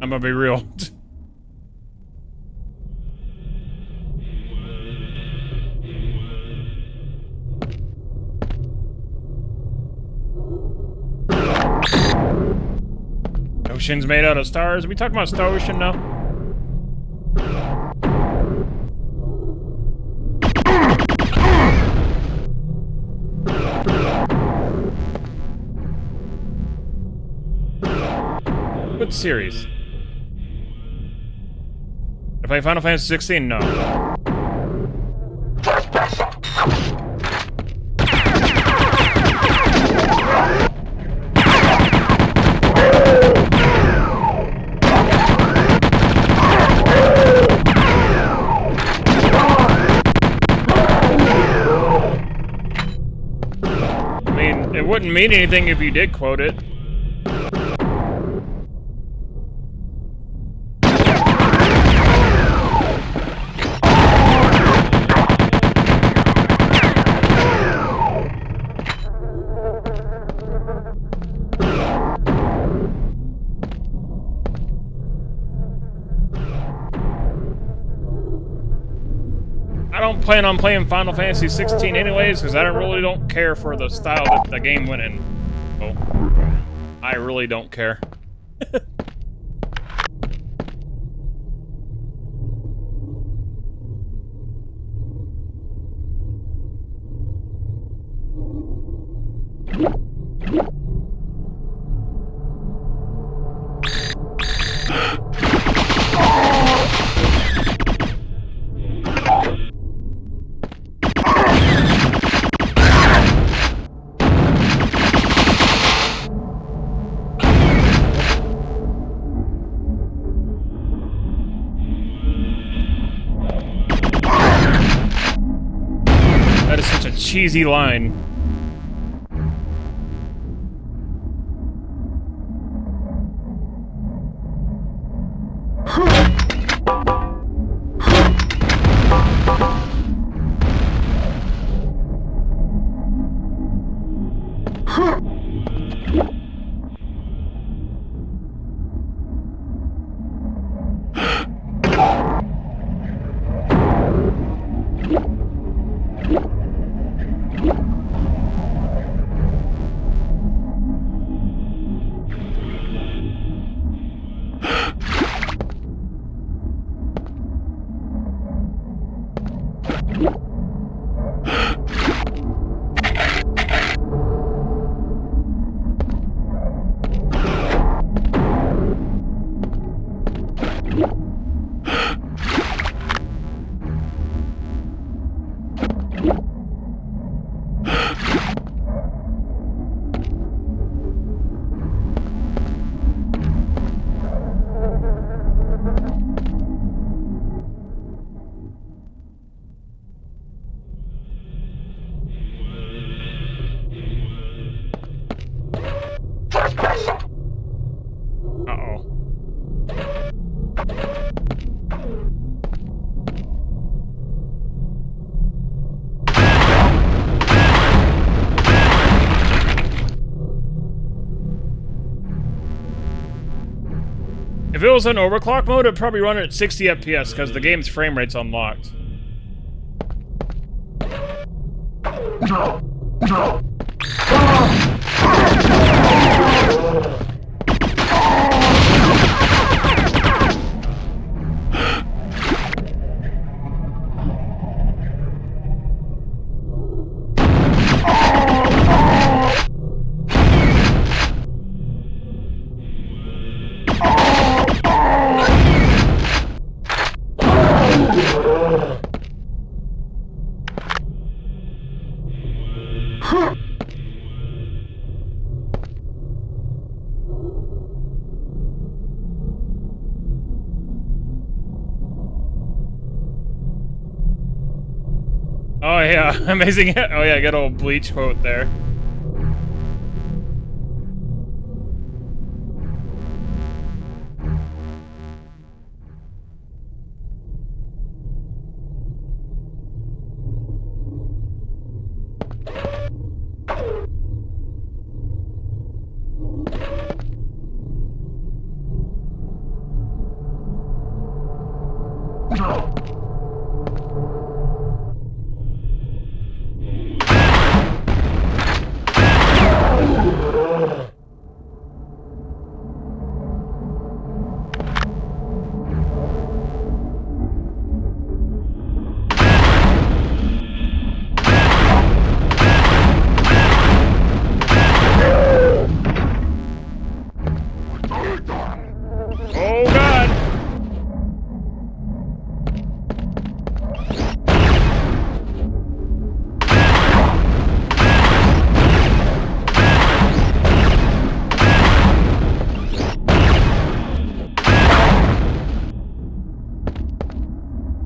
H: I'm gonna be real. Ocean's made out of stars. Are we talking about Star Ocean now? Good series. Did I play Final Fantasy 16? No. It wouldn't mean anything if you did quote it. I don't plan on playing Final Fantasy 16 anyways, because I really don't care for the style that the game went in. Oh, I really don't care. cheesy line. If it was in overclock mode, it'd probably run at 60 FPS because the game's frame rate's unlocked. Oh yeah, amazing. Oh yeah, good old Bleach quote there.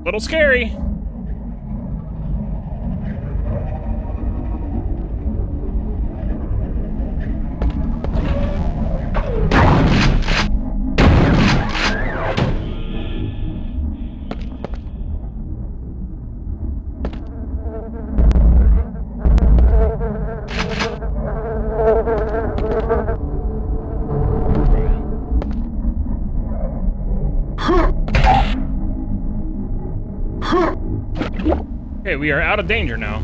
H: Little scary. Okay, we are out of danger now.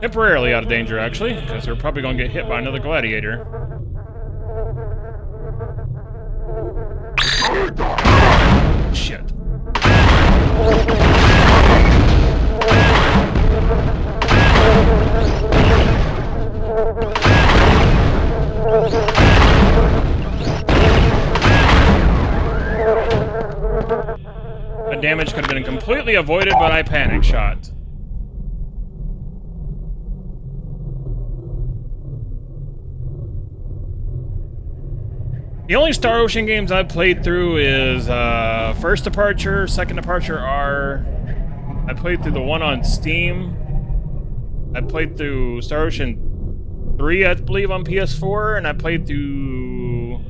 H: Temporarily out of danger, actually, because we're probably going to get hit by another gladiator. Shit. damage could have been completely avoided, but I panic shot. The only Star Ocean games I've played through is First Departure, Second Departure R. I played through the one on Steam. I played through Star Ocean 3, I believe, on PS4, and I played through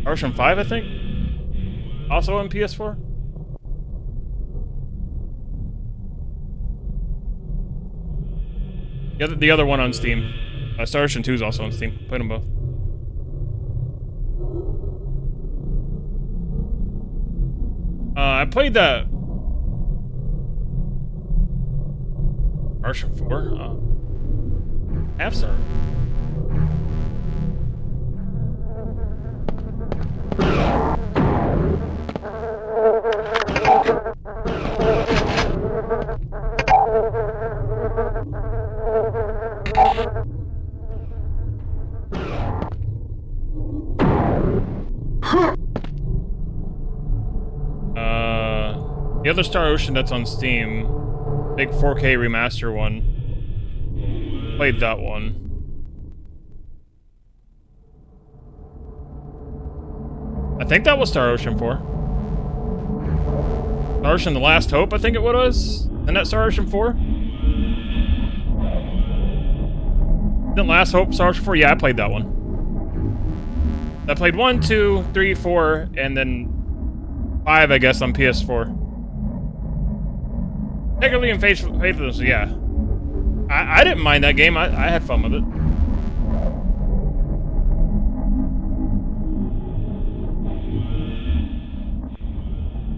H: Star Ocean 5, I think, also on PS4. The other one on Steam. Star Ocean 2 is also on Steam. Played them both. I played that Star Ocean 4. Half Star. The other Star Ocean that's on Steam, big 4K remaster one, played that one. I think that was Star Ocean 4. Star Ocean The Last Hope, I think it was? Isn't that Star Ocean 4? Isn't Last Hope Star Ocean 4? Yeah, I played that one. I played 1, 2, 3, 4, and then 5, I guess, on PS4. Particularly in Faithless, yeah. I didn't mind that game. I had fun with it.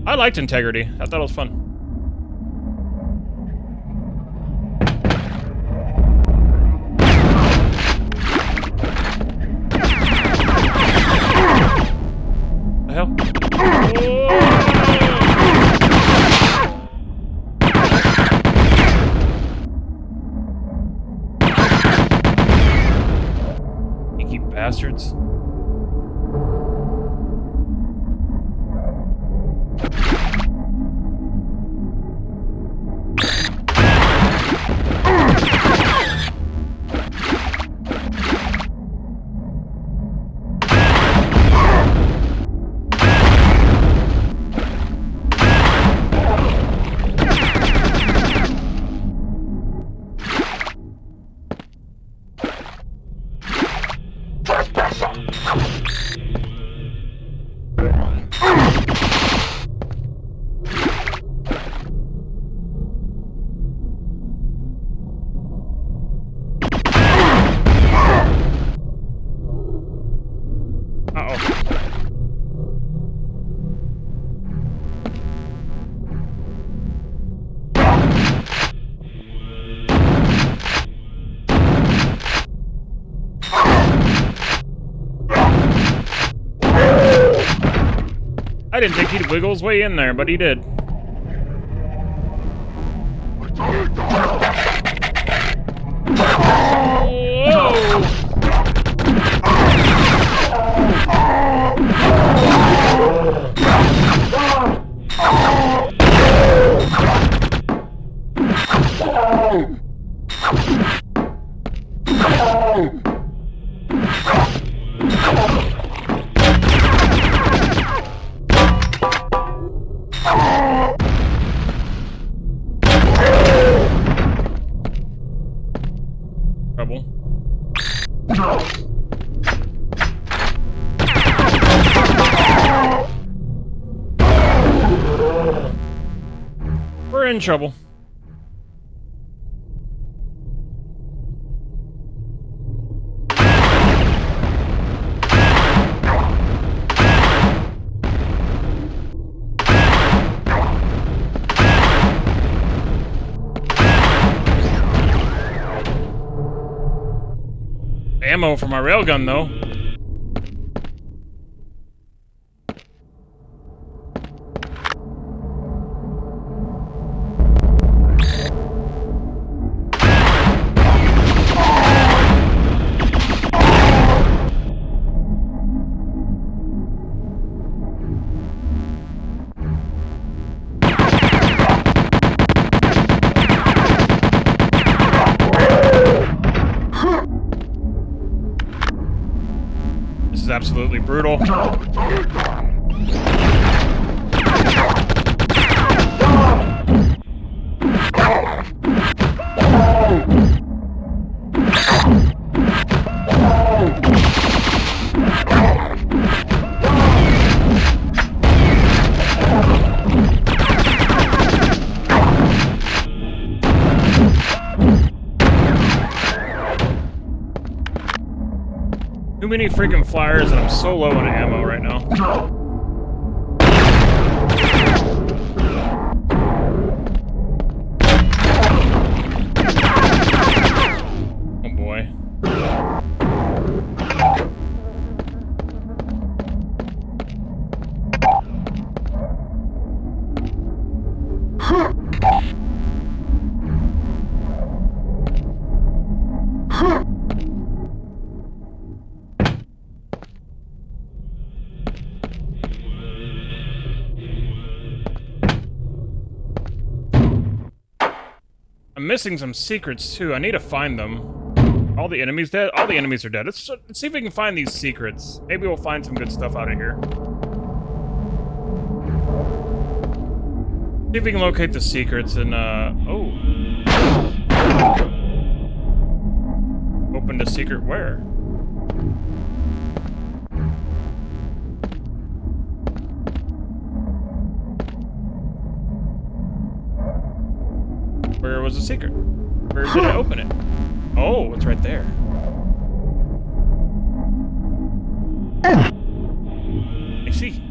H: I liked Integrity. I thought it was fun. The hell? Sneaky bastards. I didn't think he'd wiggle his way in there, but he did. Whoa! Trouble. We're in trouble. Ammo for my railgun, though. This is absolutely brutal. Too many freaking flyers, and I'm so low on ammo right now. Oh boy. I'm missing some secrets too. I need to find them. All the enemies dead? All the enemies are dead. Let's see if we can find these secrets. Maybe we'll find some good stuff out of here. See if we can locate the secrets and, oh. Opened a secret where? Where was the secret? Where did I open it? Oh, it's right there. I see.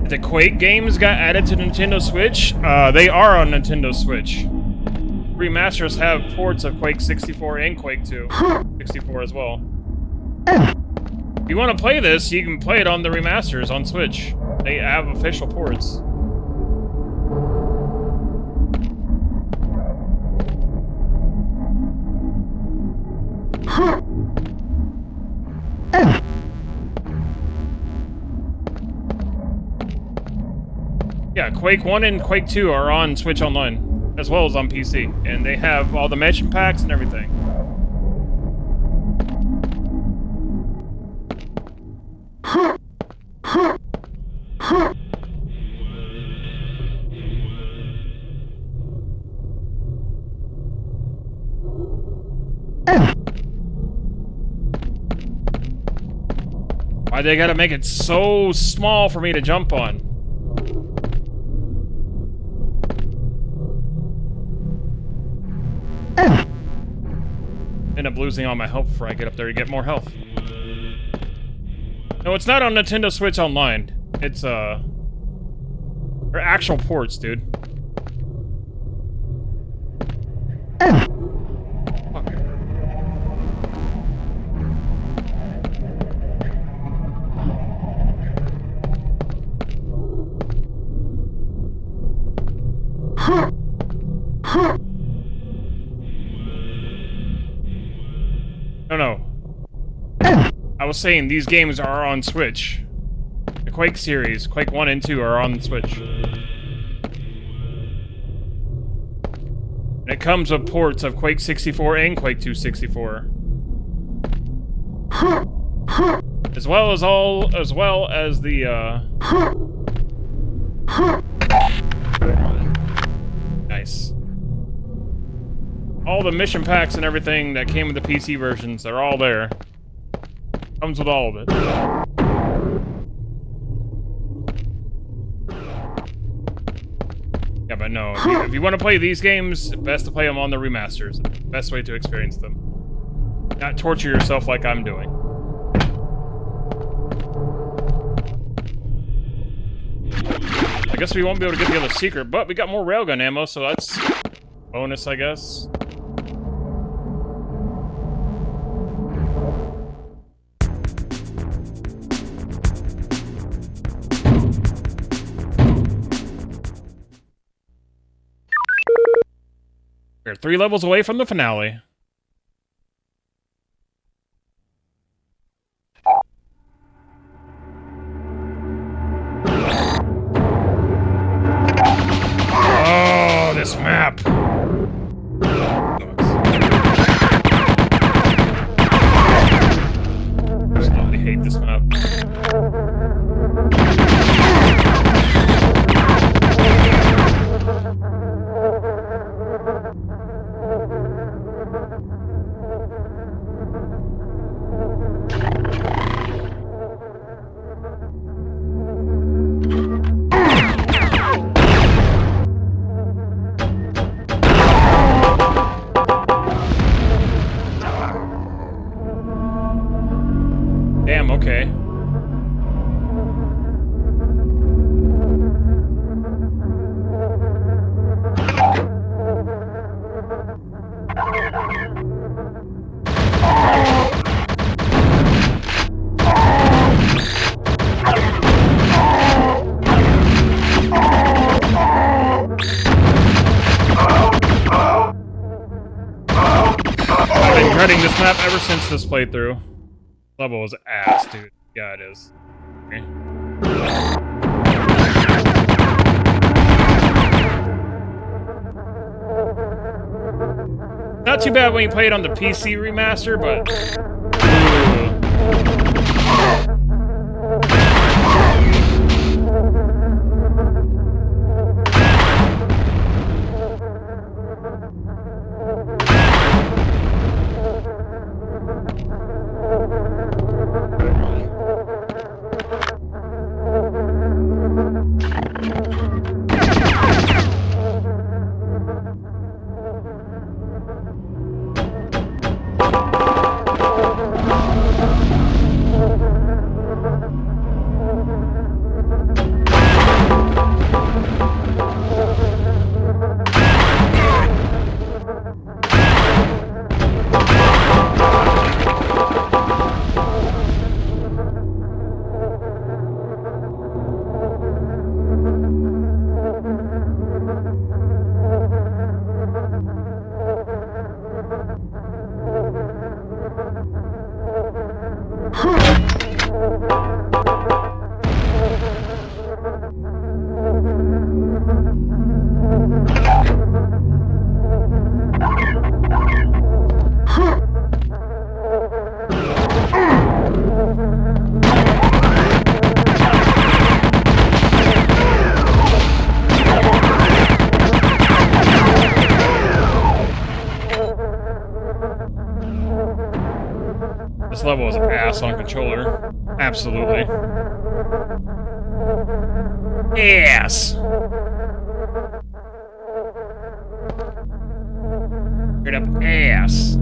H: The Quake games got added to Nintendo Switch. They are on Nintendo Switch. Remasters have ports of Quake 64 and Quake 2. 64 as well. If you want to play this, you can play it on the remasters on Switch. They have official ports. Yeah, Quake 1 and Quake 2 are on Switch Online, as well as on PC. And they have all the mission packs and everything. Why they gotta make it so small for me to jump on? End up losing all my health before I get up there to get more health. No, it's not on Nintendo Switch Online. It's, they're actual ports, dude. Fuck. No. I was saying these games are on Switch. The Quake series, Quake 1 and 2 are on Switch. And it comes with ports of Quake 64 and Quake 2 64. As well as the nice. All the mission packs and everything that came with the PC versions, they're all there. Comes with all of it. Yeah, but no, if you want to play these games, best to play them on the remasters. Best way to experience them. Not torture yourself like I'm doing. I guess we won't be able to get the other secret, but we got more railgun ammo, so that's bonus, I guess. We're 3 levels away from the finale. this map. Absolutely hate this map. Damn, okay. I've been dreading this map ever since this playthrough. Level is ass, dude. Yeah, it is. Okay. Not too bad when you play it on the PC remaster, but... This level is ass on controller. Absolutely. Ass! Straight up ass.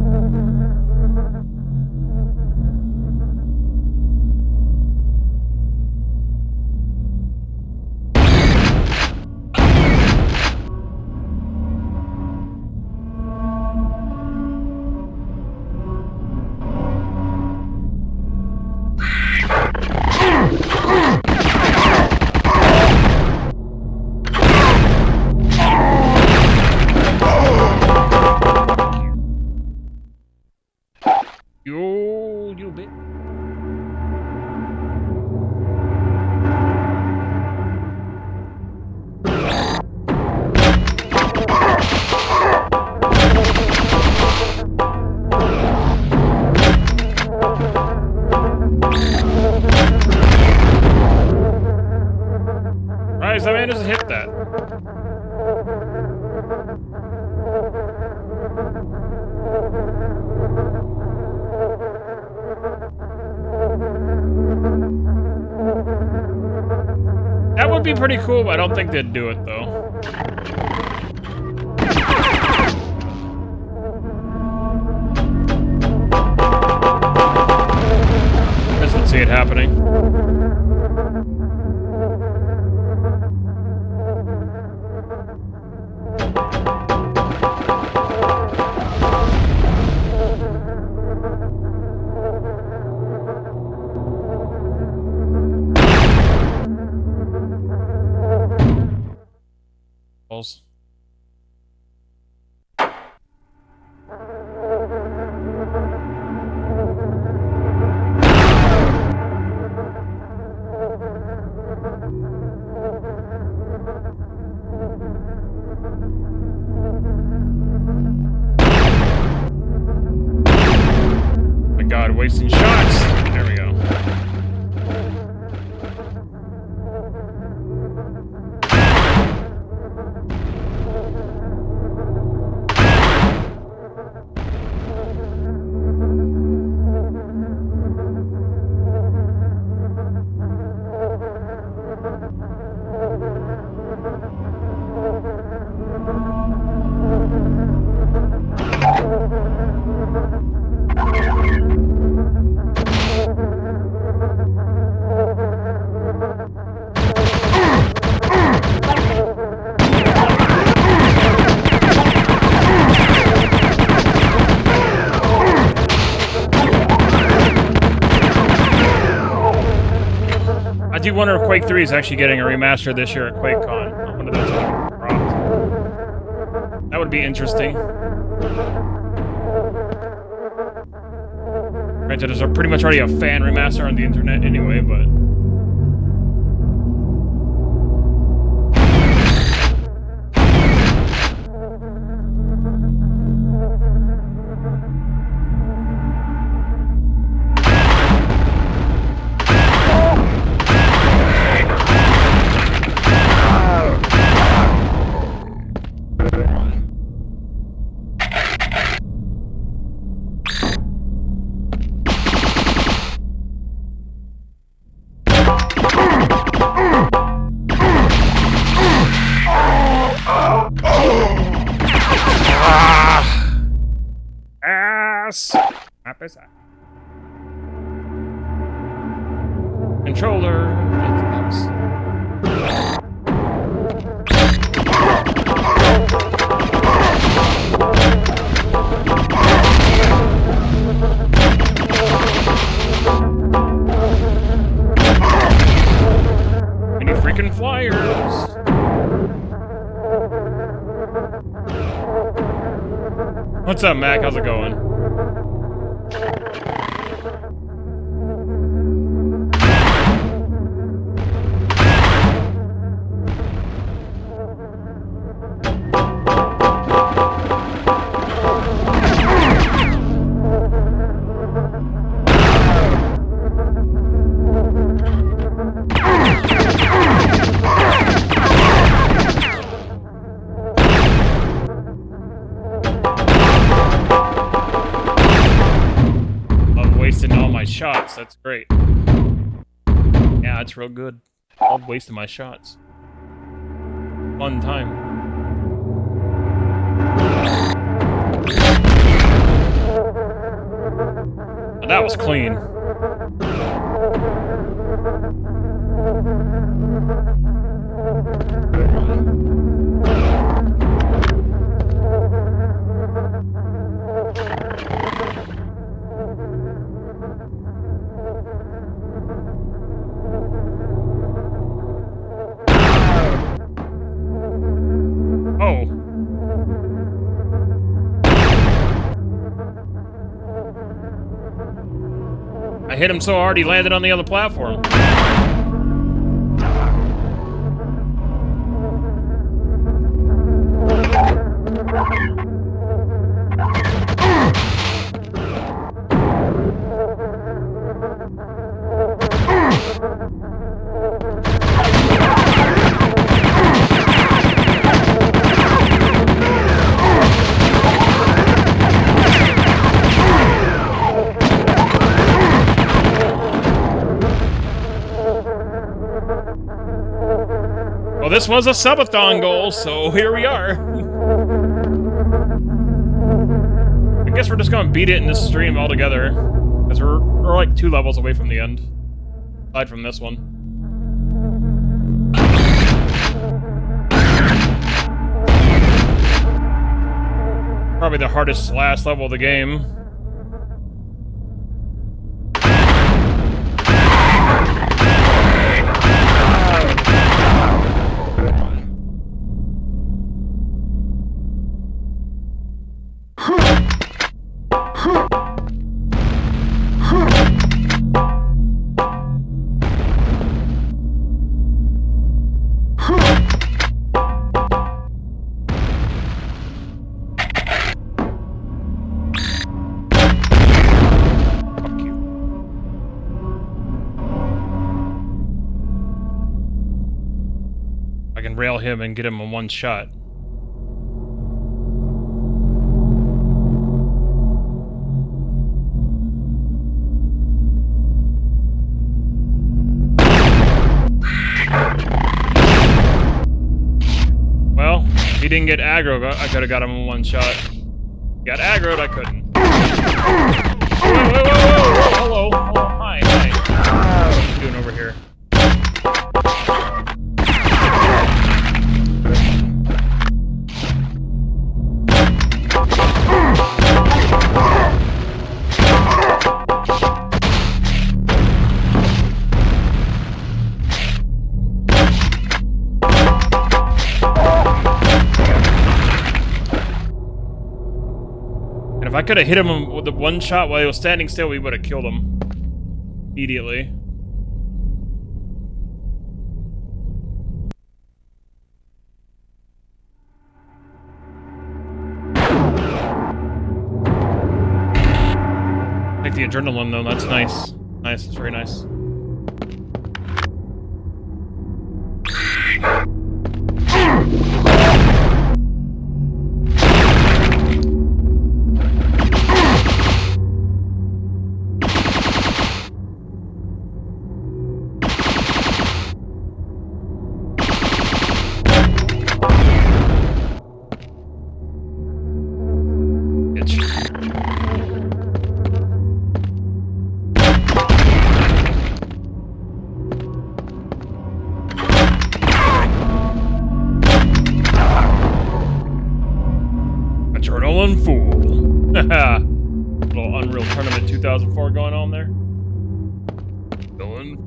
H: You bit. Right, so man doesn't hit that. That would be pretty cool, but I don't think they'd do it, though. I just don't see it happening. God, wasting shots. There we go. I do wonder if Quake 3 is actually getting a remaster this year at QuakeCon. I wonder if that's gonna be dropped. That would be interesting. Granted, there's pretty much already a fan remaster on the internet anyway, but... Controller. Any freaking flyers? What's up, Mac? How's it going? Shots, that's great. Yeah, it's real good. I'm wasting my shots. Fun time. Oh, that was clean. I hit him so hard he landed on the other platform. Well, this was a subathon goal, so here we are. I guess we're just gonna beat it in this stream altogether, because we're like 2 levels away from the end, aside from this one. Probably the hardest last level of the game. nail him and get him in one shot. Well, he didn't get aggroed. I could have got him in one shot. He got aggroed, I couldn't. Whoa, hello. Hi. What are you doing over here? If I could have hit him with the one shot while he was standing still, we would have killed him immediately. Like the adrenaline, though, that's nice. Nice, it's very nice. Adrenaline fool. Haha. Little Unreal Tournament 2004 going on there. Villain.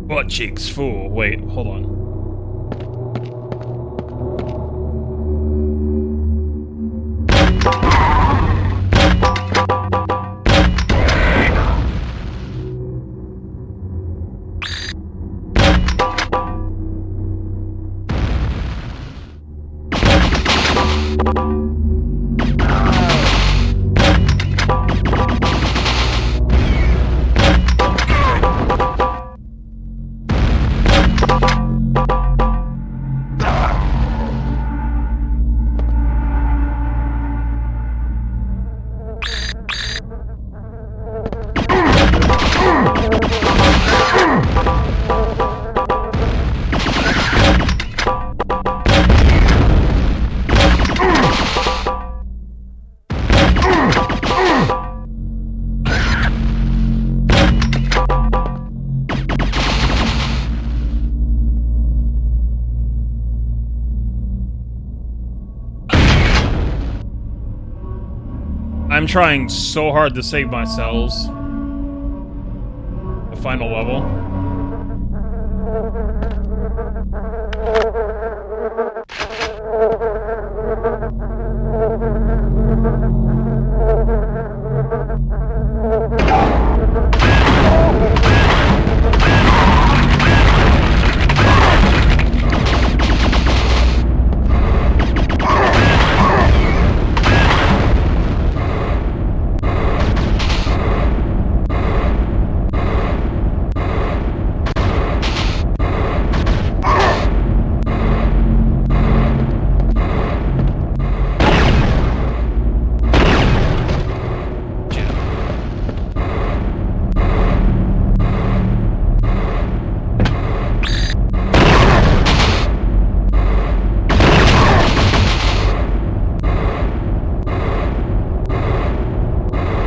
H: Butt cheeks fool. Wait, hold on. I'm trying so hard to save my cells. The final level.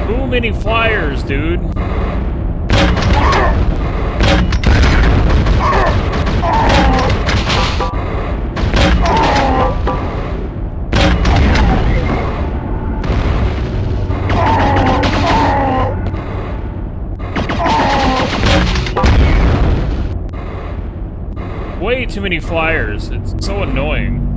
H: Too many flyers, dude. Way too many flyers. It's so annoying.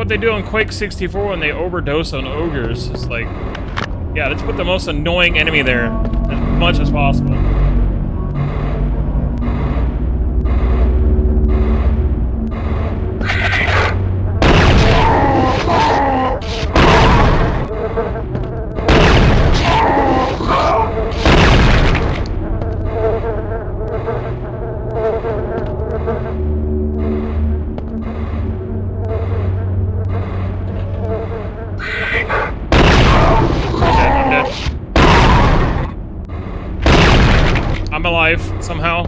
H: what they do on Quake 64 when they overdose on ogres. It's like, yeah, let's put the most annoying enemy there as much as possible. I'm alive, somehow.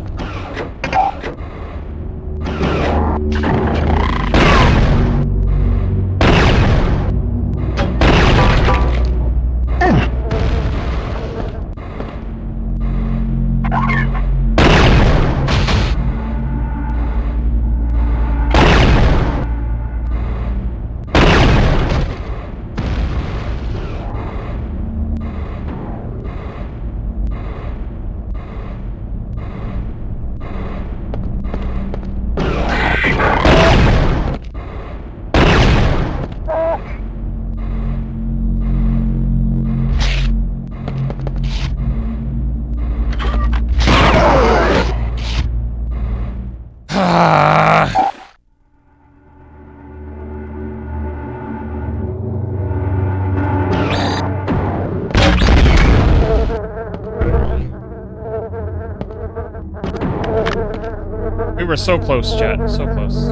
H: We were so close, chat. So close.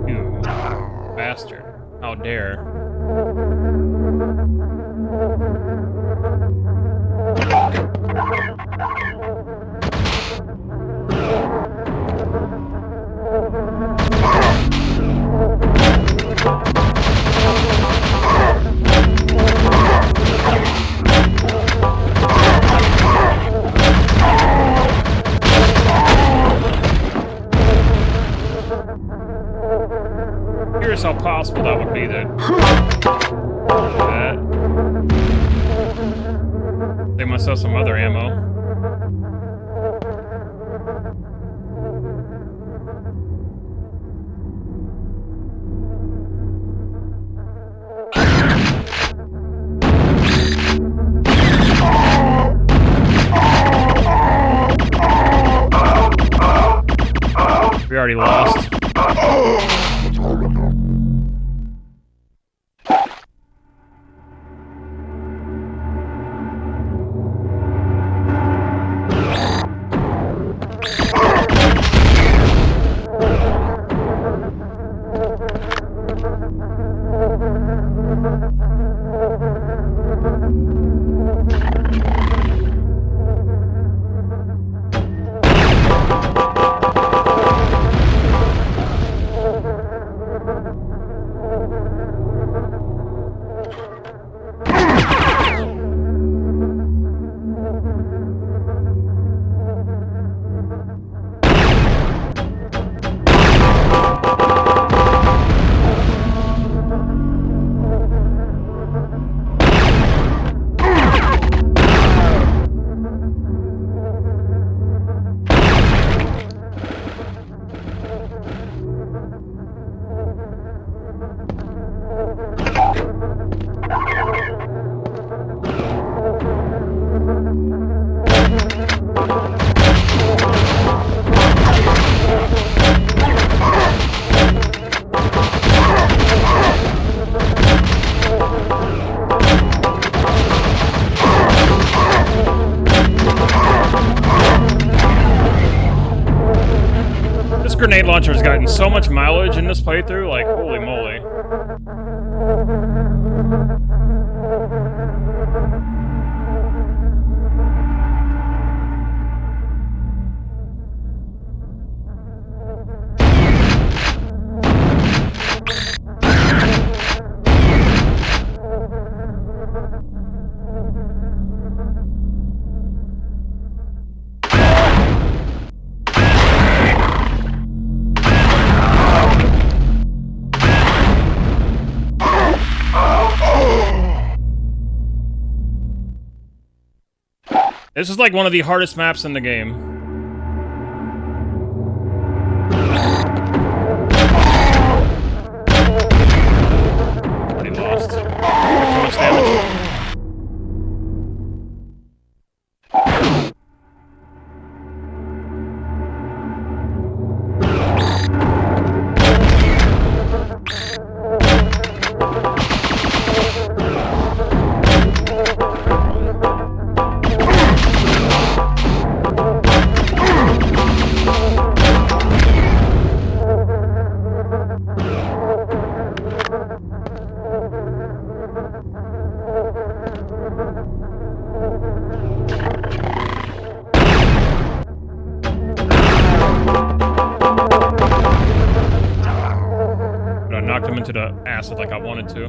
H: You bastard. How dare. Here's how possible that would be then. They must have some other ammo. We already lost. Grenade launcher's gotten so much mileage in this playthrough, like, holy moly. This is like one of the hardest maps in the game. Already lost. Too much damage. Knocked him into the acid like I wanted to.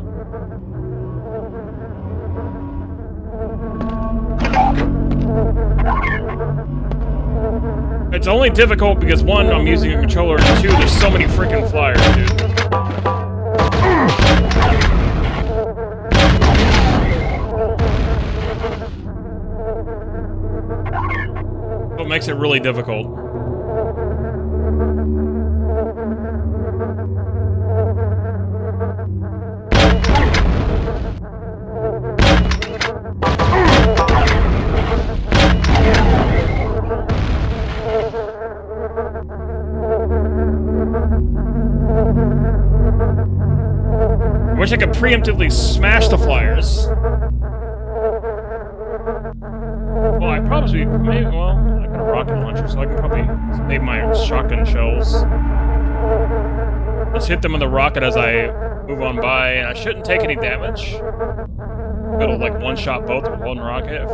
H: It's only difficult because one, I'm using a controller, and two, there's so many freaking flyers, dude. What makes it really difficult. I wish I could preemptively smash the flyers. Well, I probably maybe. Well, I got a rocket launcher, so I can probably save my shotgun shells. Let's hit them with the rocket as I move on by, and I shouldn't take any damage. It'll like one-shot both with one rocket if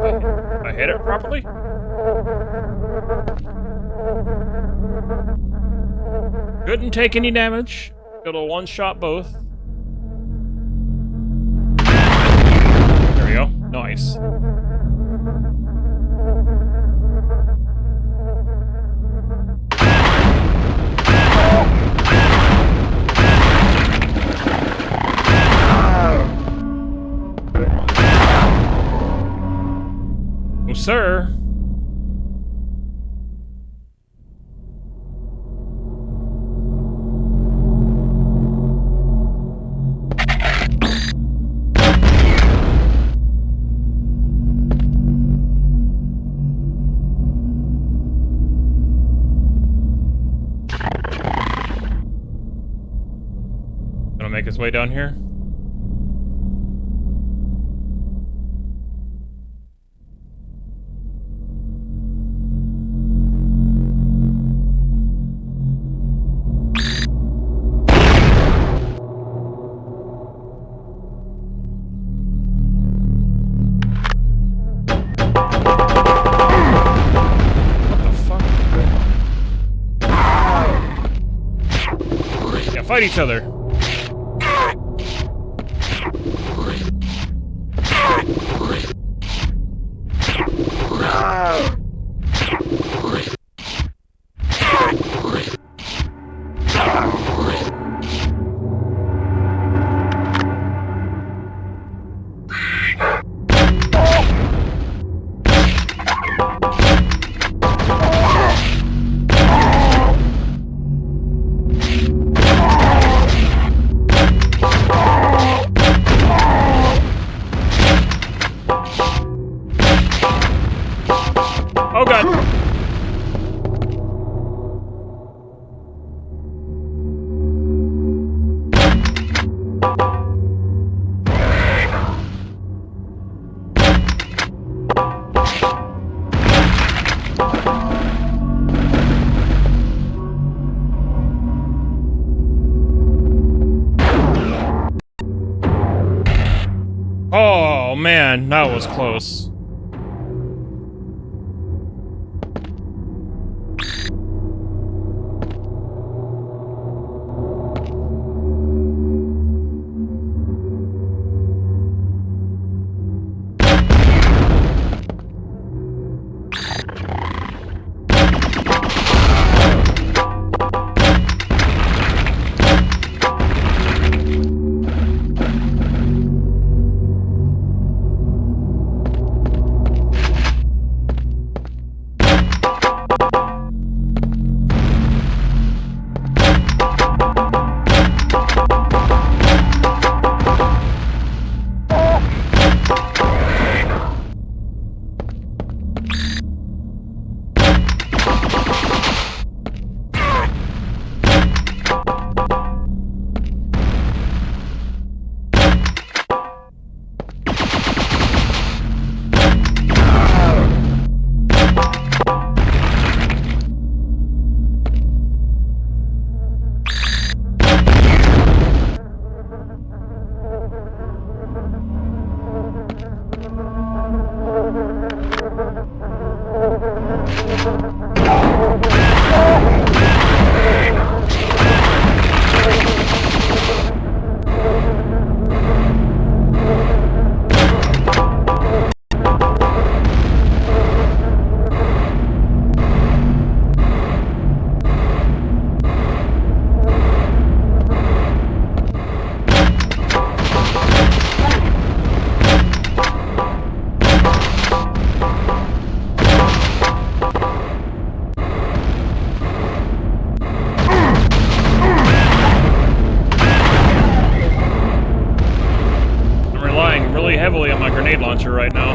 H: I hit it properly. Shouldn't take any damage. It'll one-shot both. There we go. Nice. Oh, sir. Gonna make his way down here. Fight each other. Oh god. Oh man, that was close. Heavily on my grenade launcher right now.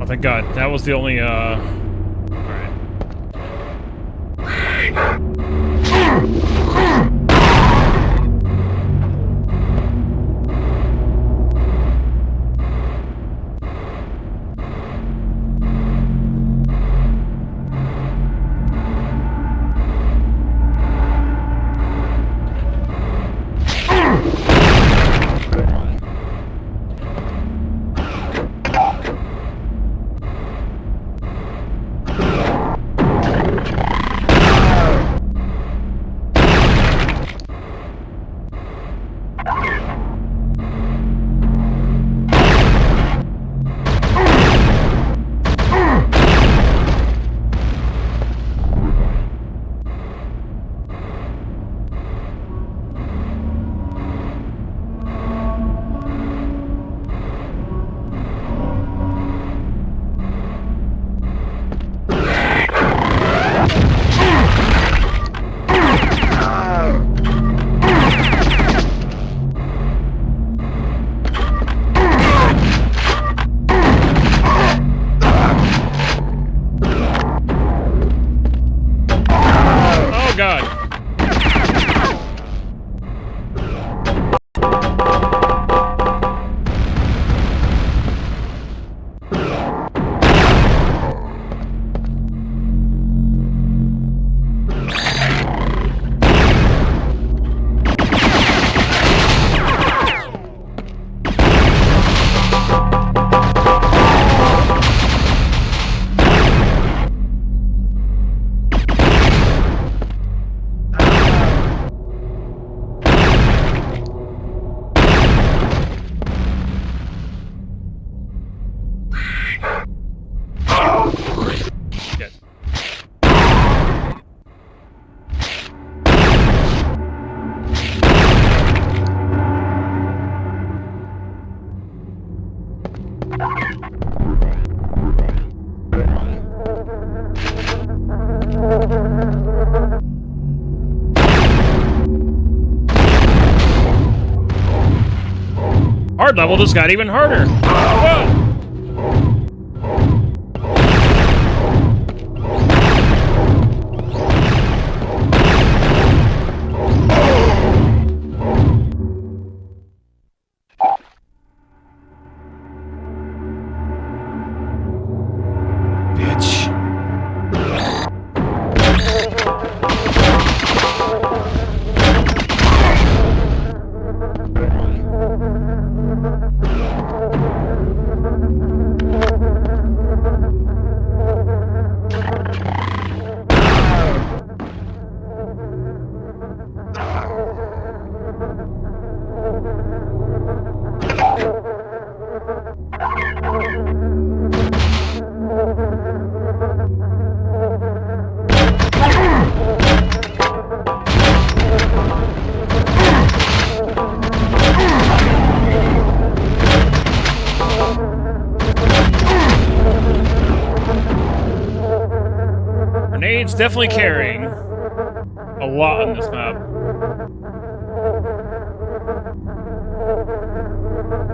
H: Thank God. That was the only, Alright. Hard level just got even harder. Whoa! It's definitely carrying a lot on this map.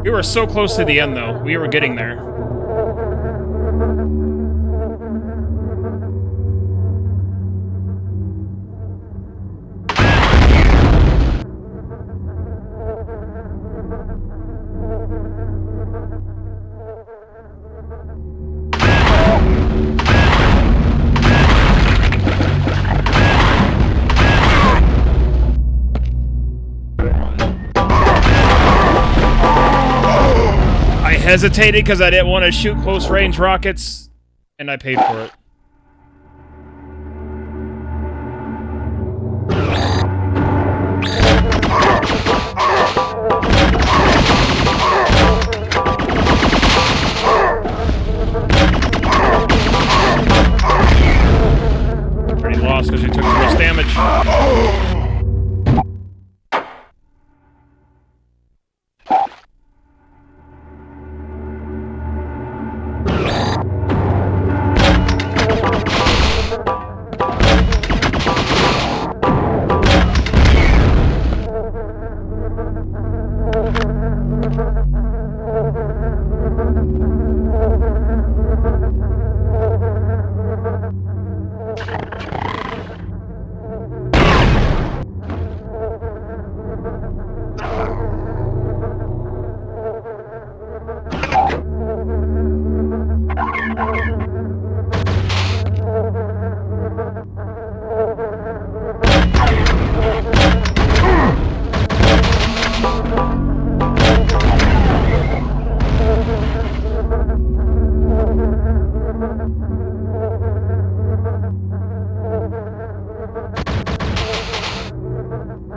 H: We were so close to the end, though. We were getting there. Hesitated because I didn't want to shoot close range rockets, and I paid for it. Pretty lost because you took too much damage.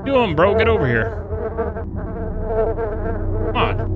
H: Doing, bro? Get over here. Come on.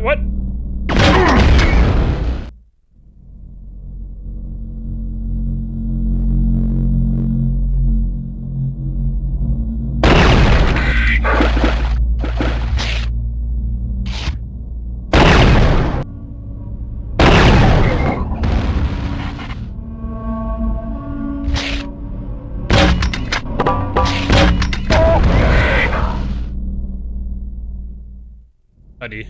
H: What? Buddy.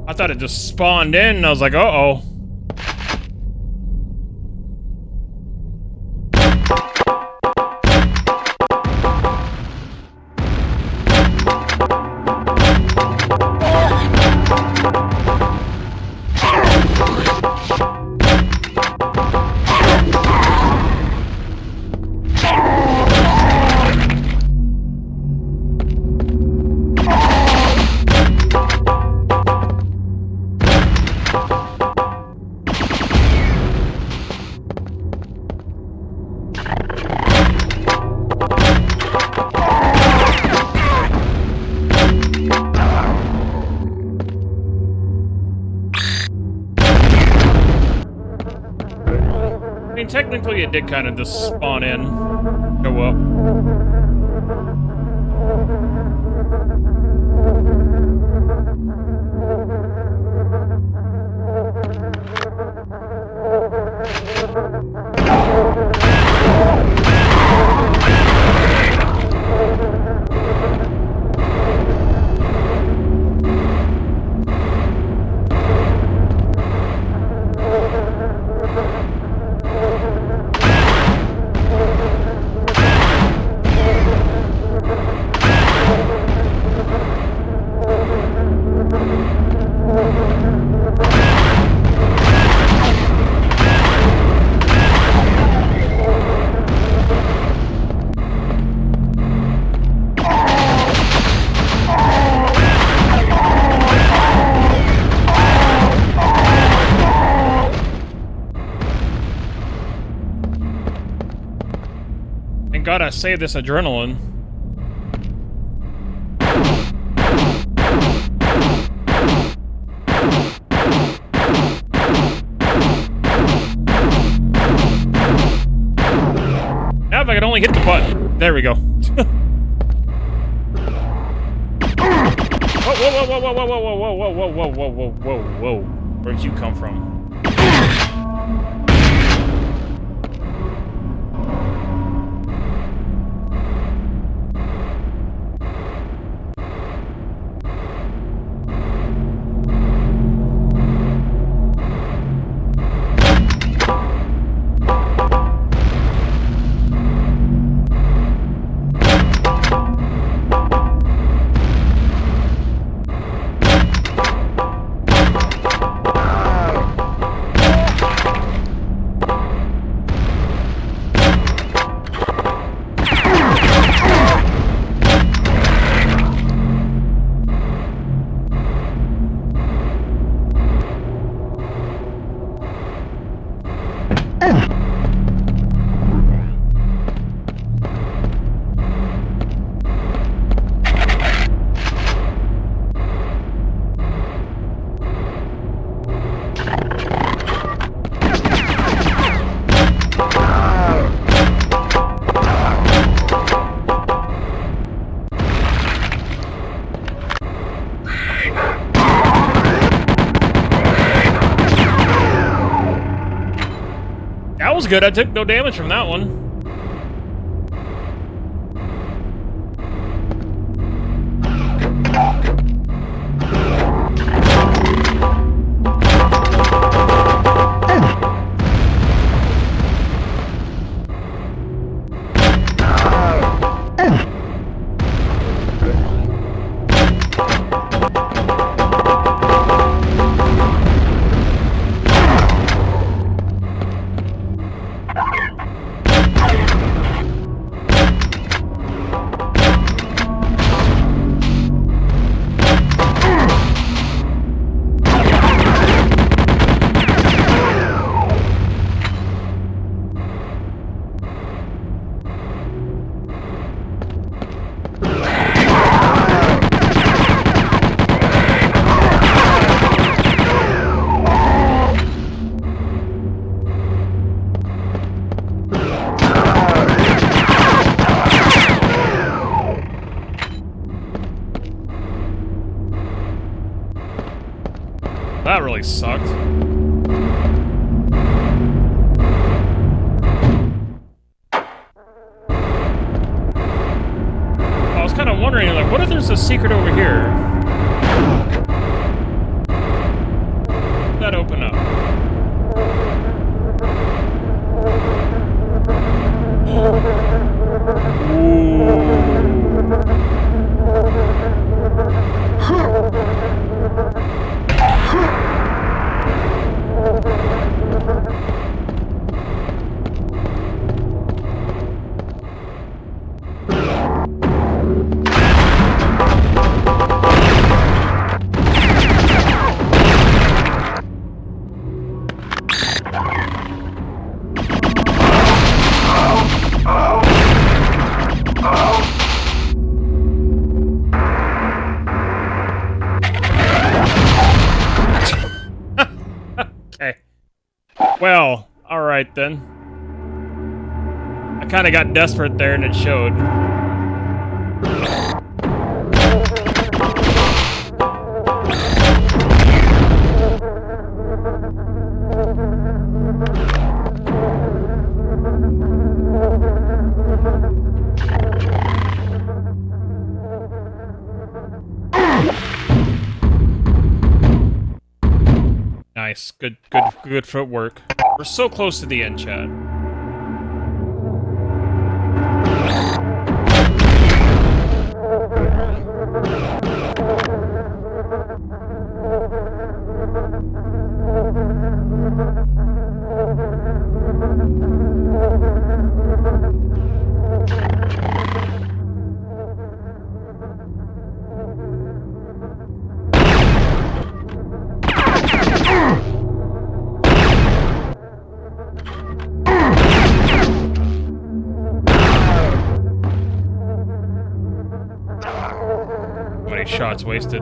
H: I thought it just spawned in, and I was like, uh-oh. mean, technically it did kind of just spawn in. Go up. Gotta save this adrenaline. Now if I could only hit the button. There we go. Whoa, whoa, whoa, whoa, whoa, whoa, whoa, whoa, whoa, whoa, whoa, whoa, whoa, whoa. Where'd you come from? That was good. I took no damage from that one. That really sucked. I was kind of wondering, like, what if there's a secret over here? That open up. Okay. Well, alright then. I kind of got desperate there and it showed. Nice. Good footwork. We're so close to the end, chat. Shots wasted.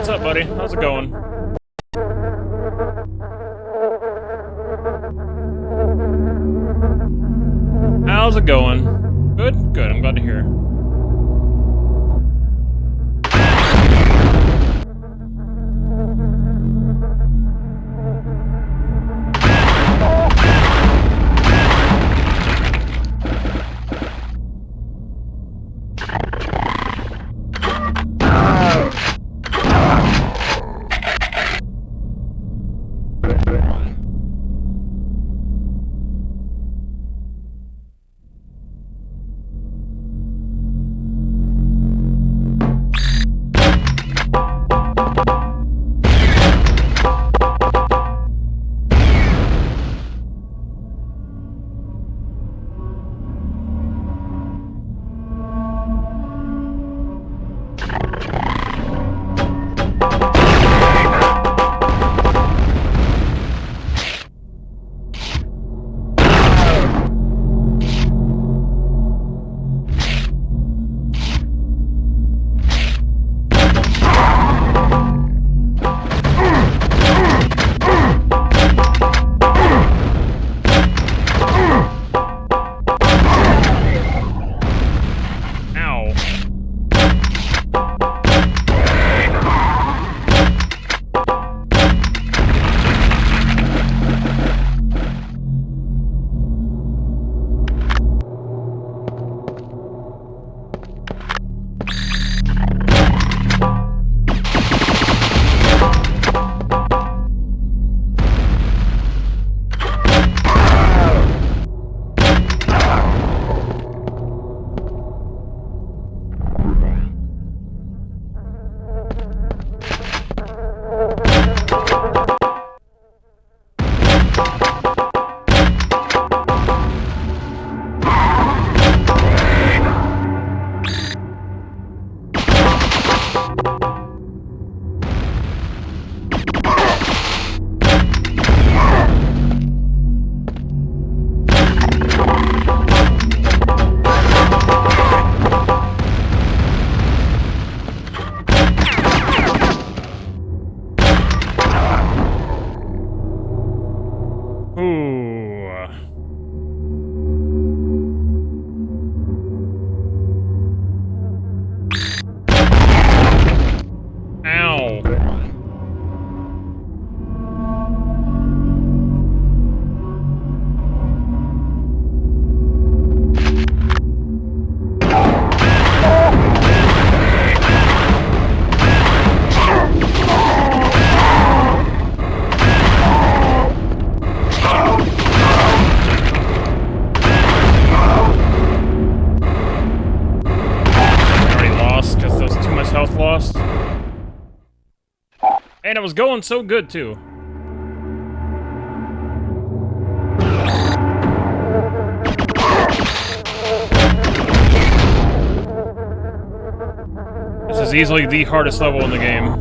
H: What's up, buddy? How's it going? How's it going? Good? Good. I'm glad to hear. And it was going so good, too. is easily the hardest level in the game.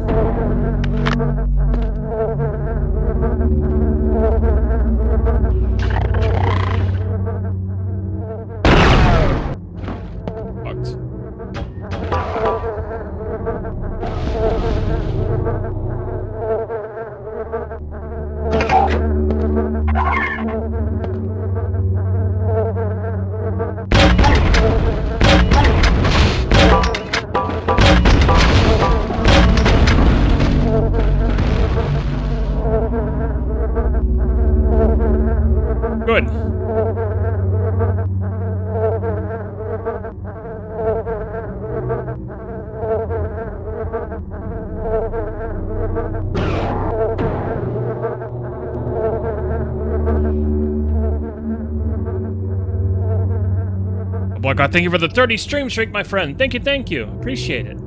H: Good. Well, God, thank you for the 30 stream streak, my friend. Thank you. Appreciate it.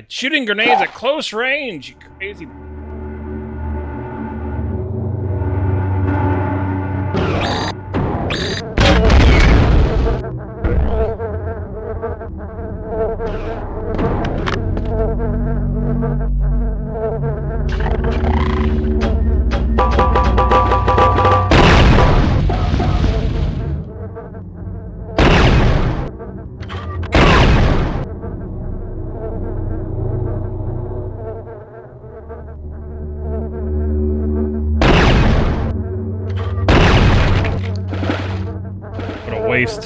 H: Shooting grenades at close range, you crazy. Waste.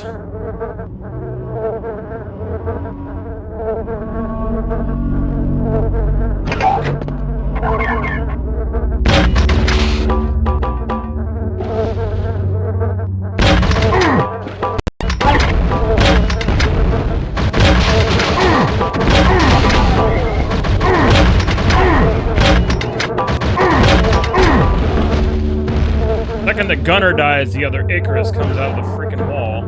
H: Second the gunner dies, the other Icarus comes out of the freaking wall.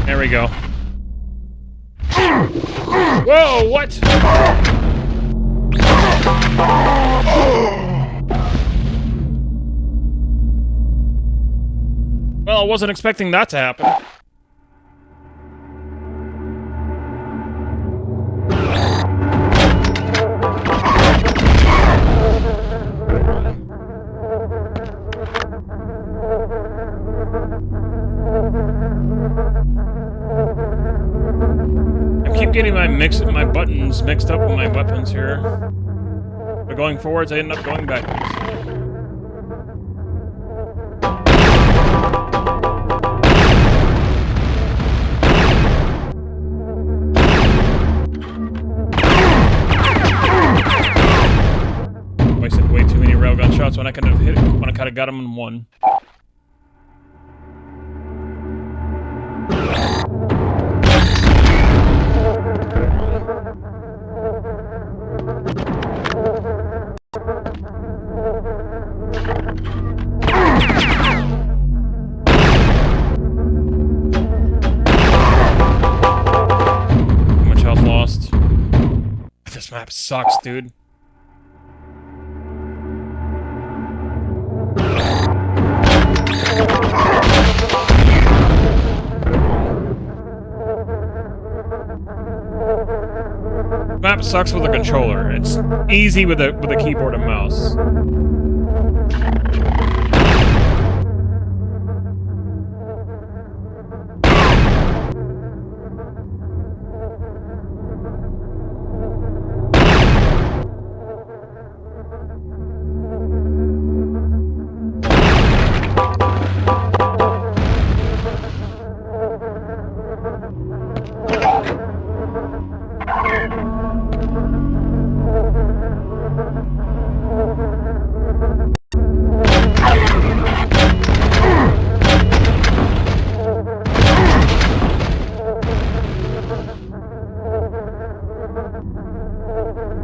H: There we go. Whoa, what? Well, I wasn't expecting that to happen. I keep getting my buttons mixed up with my weapons here. But going forwards, I end up going backwards. Wasted way too many railgun shots when I could have hit it, when I could have got him in one. This map sucks, dude. Map sucks with a controller. It's easy with a keyboard and mouse.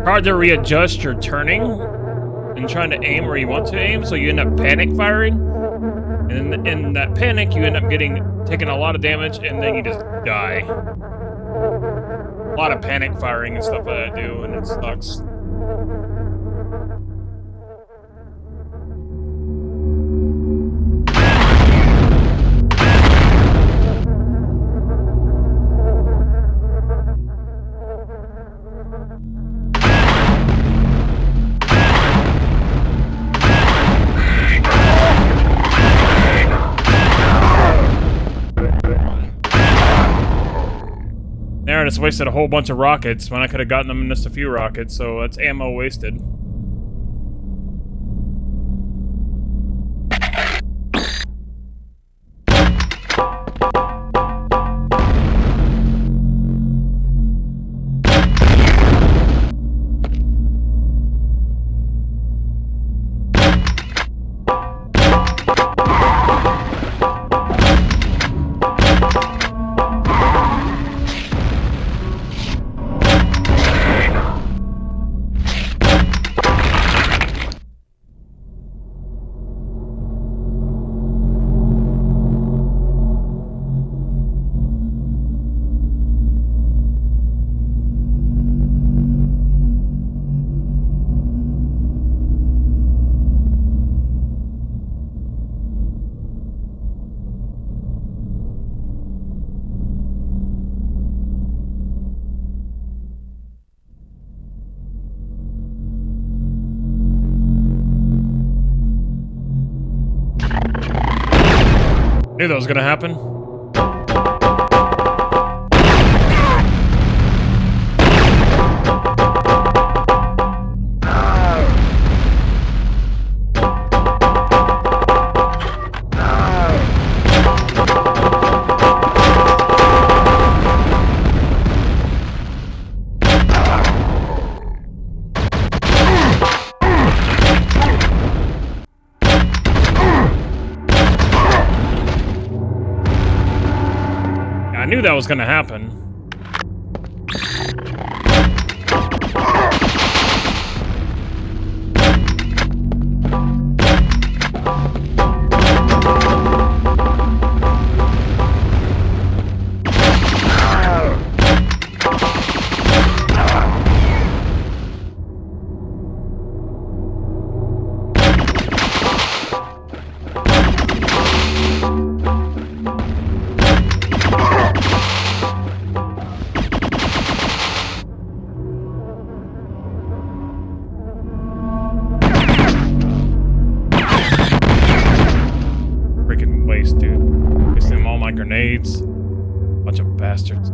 H: Hard to readjust your turning and trying to aim where you want to aim, so you end up panic firing. And in that panic, you end up taking a lot of damage, and then you just die. A lot of panic firing and stuff that I do, and it sucks. There, I just wasted a whole bunch of rockets when I could have gotten them in just a few rockets, so that's ammo wasted. Knew that was gonna happen. I knew that was gonna happen. waste, dude. Wasting all my grenades. Bunch of bastards.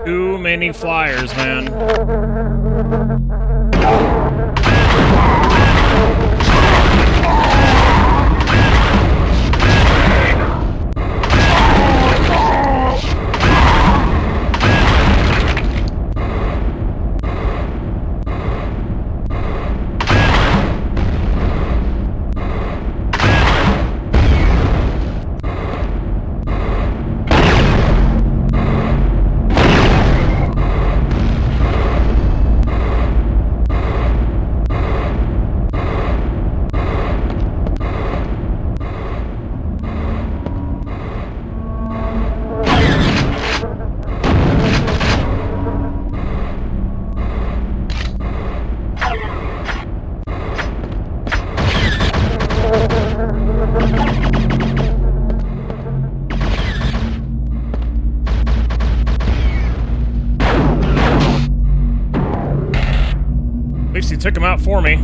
H: Too many flyers, man. At least he took him out for me.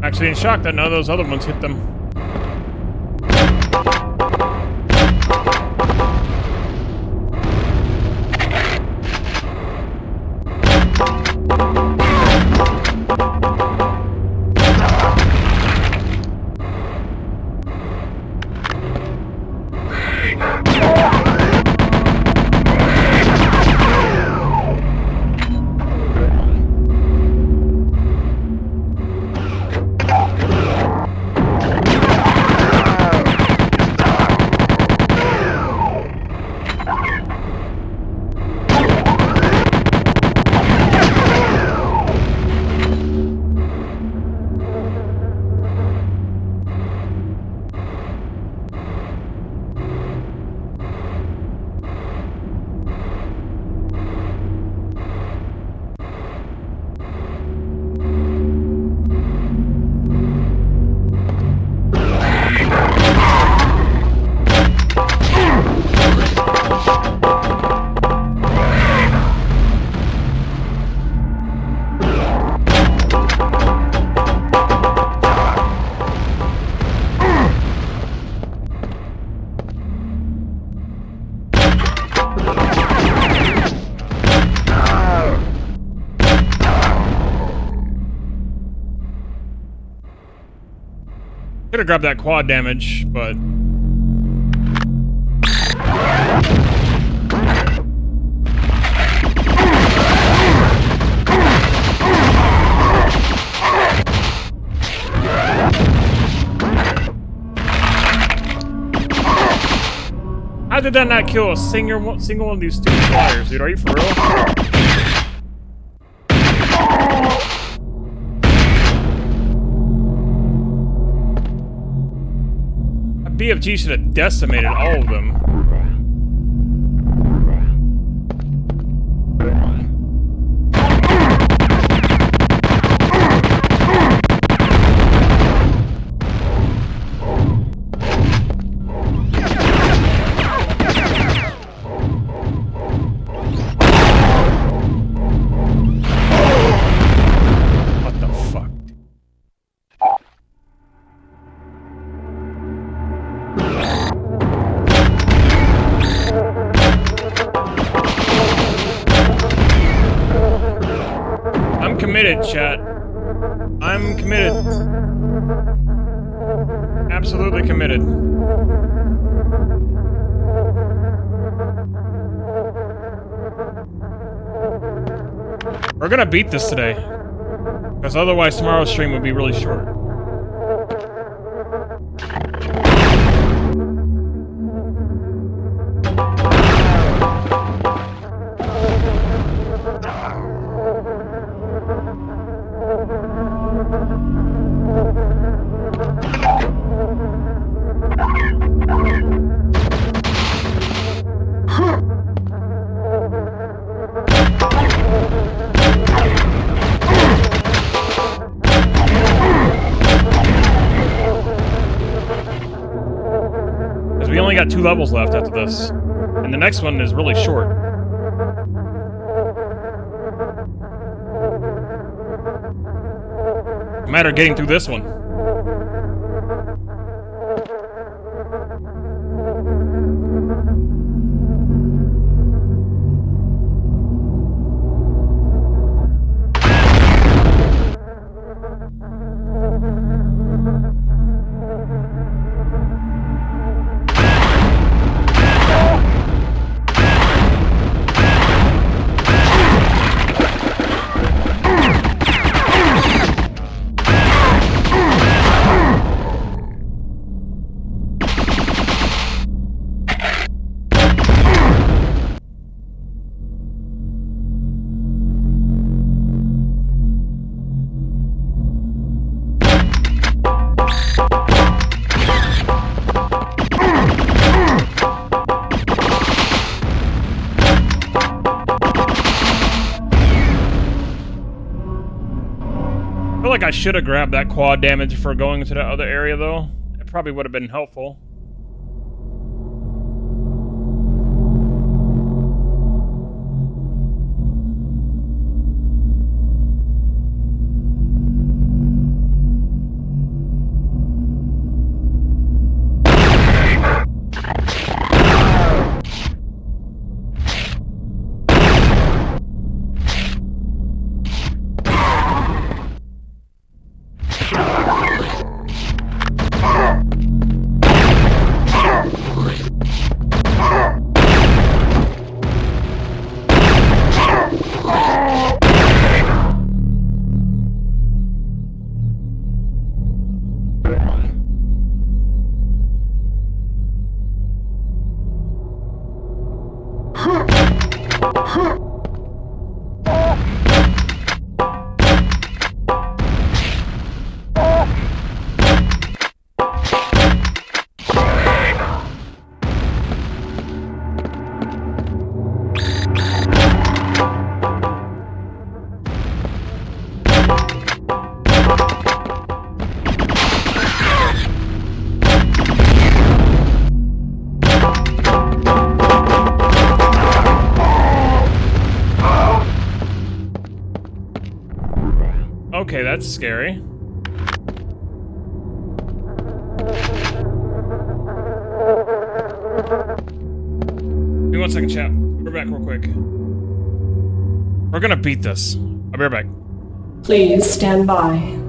H: Actually, in shock that none of those other ones hit them. Could have grabbed that quad damage, but how did that not kill a single one of these stupid flyers, dude? Are you for real? BFG should have decimated all of them. committed, chat. I'm committed. Absolutely committed. We're gonna beat this today. Because otherwise tomorrow's stream would be really short. We only got 2 levels left after this. And the next one is really short. It's a matter of getting through this one. I feel like I should have grabbed that quad damage for going into that other area, though. It probably would have been helpful. Okay, that's scary. Give me 1 second, chat. We're back real quick. We're gonna beat this. I'll be right back.
A: Please stand by.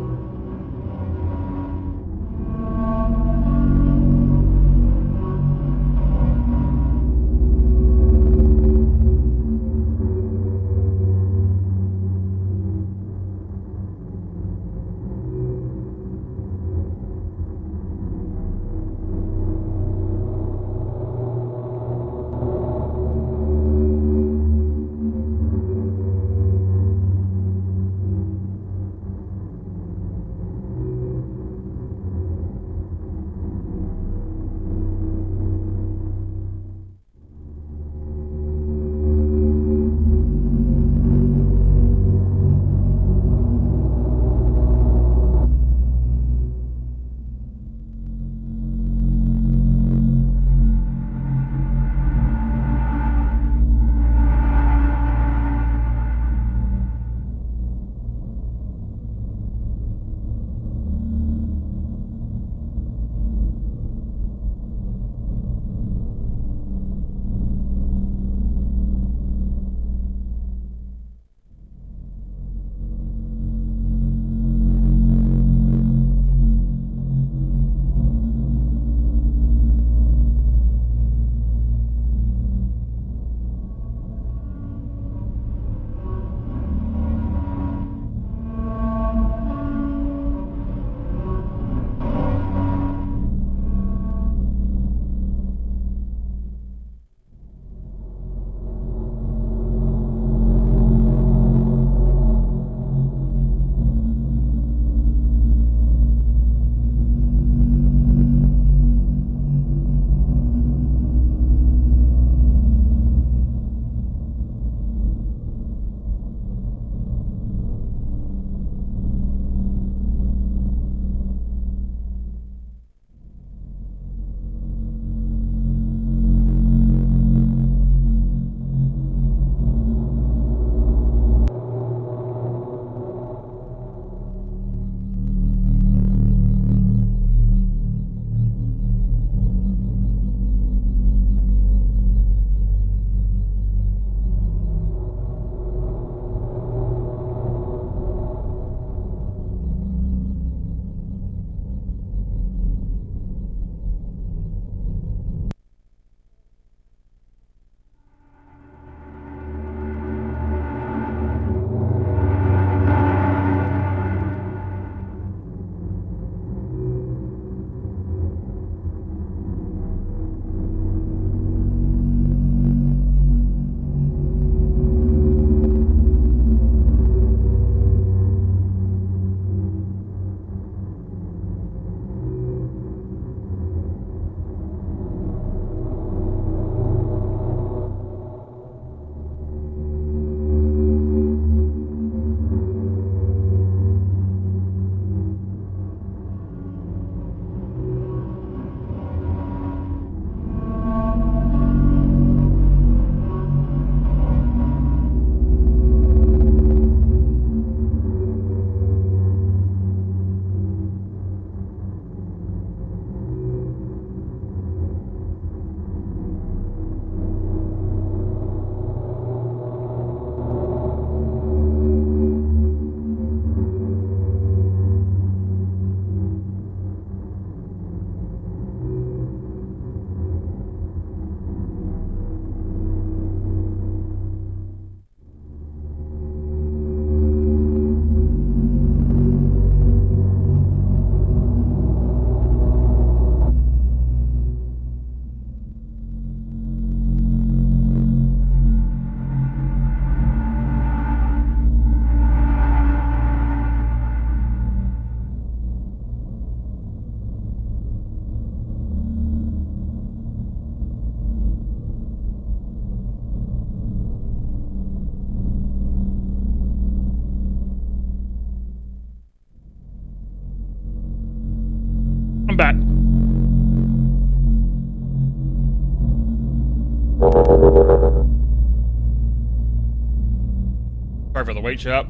H: wait, chap.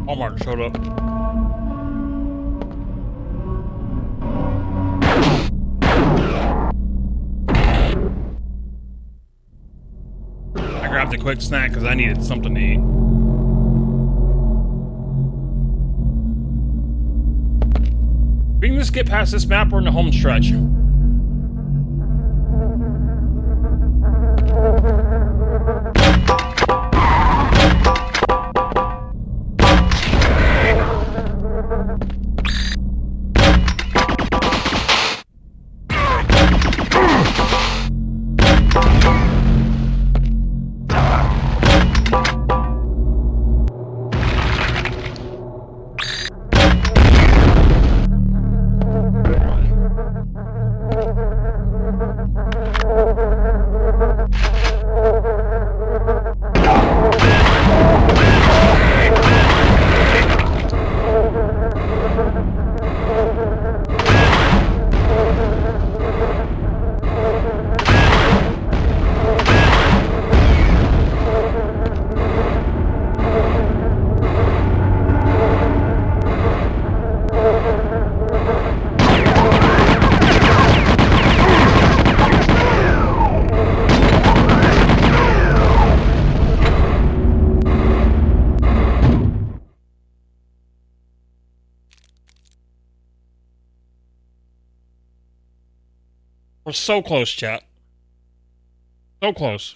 H: Walmart showed up. I grabbed a quick snack because I needed something to eat. We can just get past this map. We're in the home stretch. We're so close, chat. So close.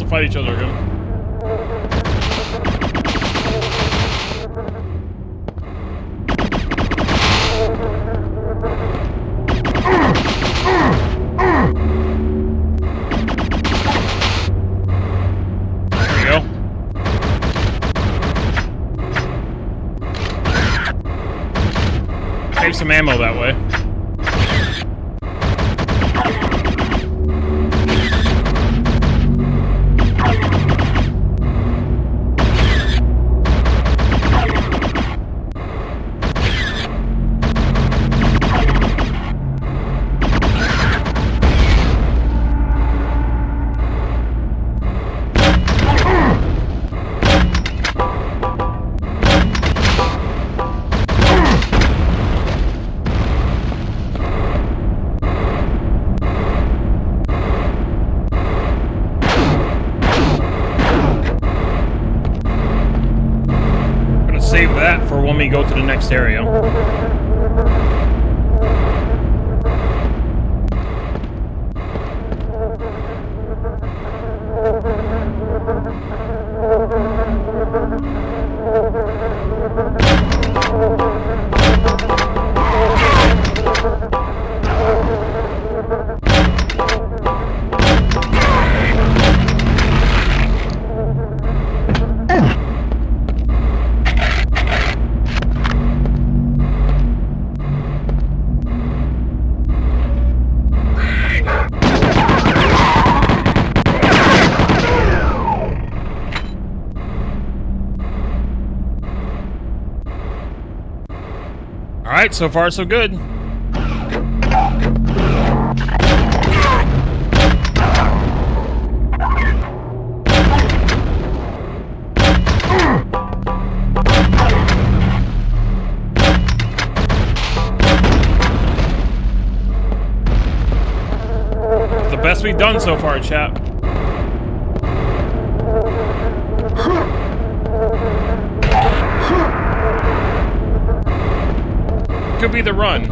H: Fight each other again. There we go. Save some ammo that way. Save that for when we go to the next area. Alright, so far so good. It's the best we've done so far, chat. Could be the run.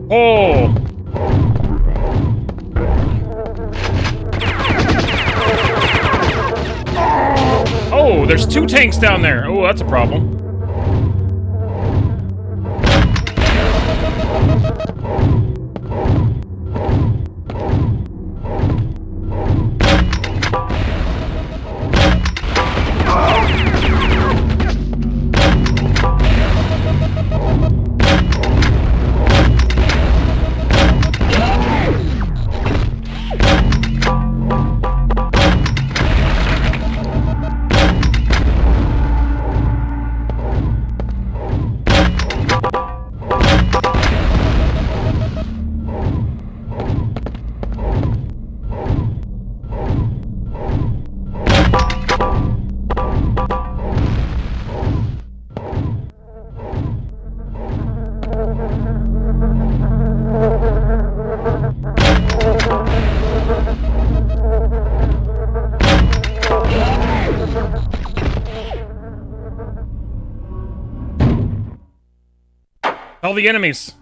H: Oh! Oh, there's 2 tanks down there. Oh, that's a problem. Tell the enemies.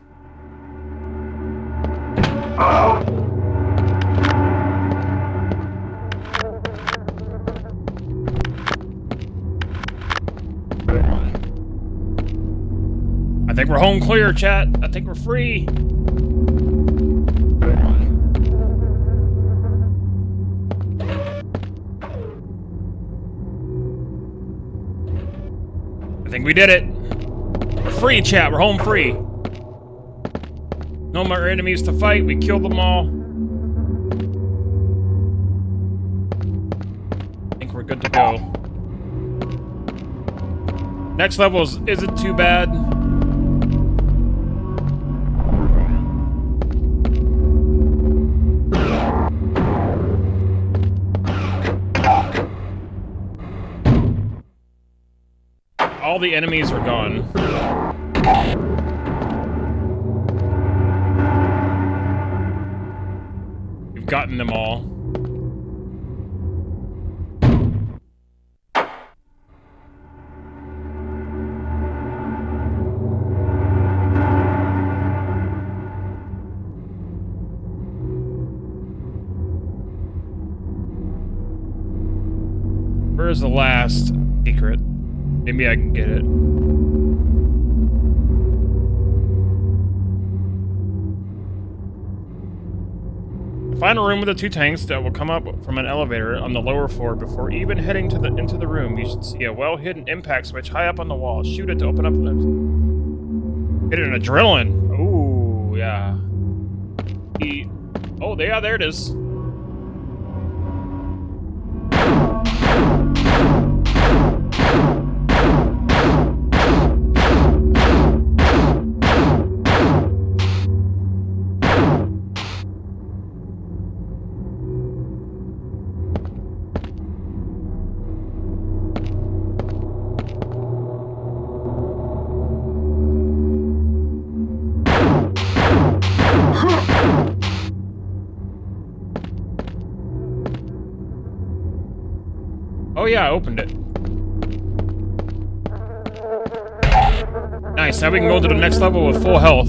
H: I think we're home clear, chat. I think we're free. I think we did it. We're free, chat. We're home free. No more enemies to fight. We killed them all. I think we're good to go. Next level isn't too bad. All the enemies are gone. We've gotten them all. Where's the last secret? Maybe I can get it. Find a room with the 2 tanks that will come up from an elevator on the lower floor. Before even heading into the room, you should see a well-hidden impact switch high up on the wall. Shoot it to open up the... Get an adrenaline. Ooh, yeah. Oh, yeah, there it is. Oh yeah, I opened it. Nice, now we can go to the next level with full health.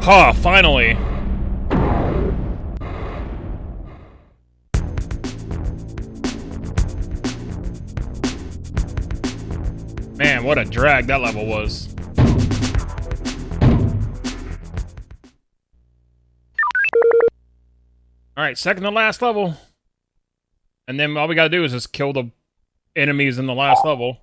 H: Ha, finally! Man, what a drag that level was. Alright, second to last level. And then all we gotta do is just kill the enemies in the last level.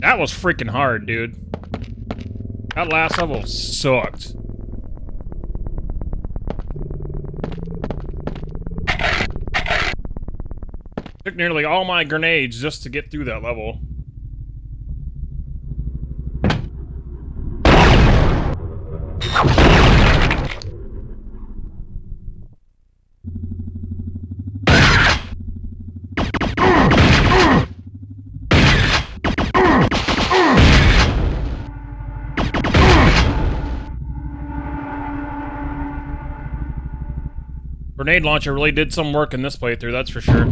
H: That was freaking hard, dude. That last level sucked. Took nearly all my grenades just to get through that level. Grenade launcher really did some work in this playthrough, that's for sure.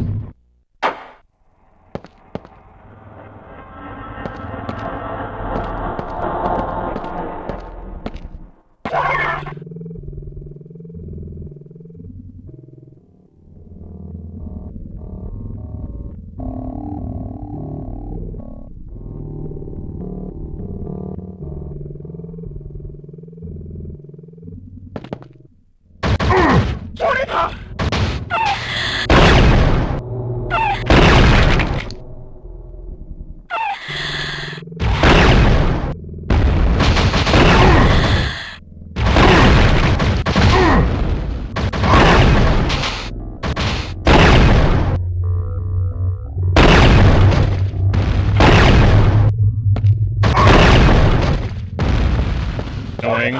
H: Annoying.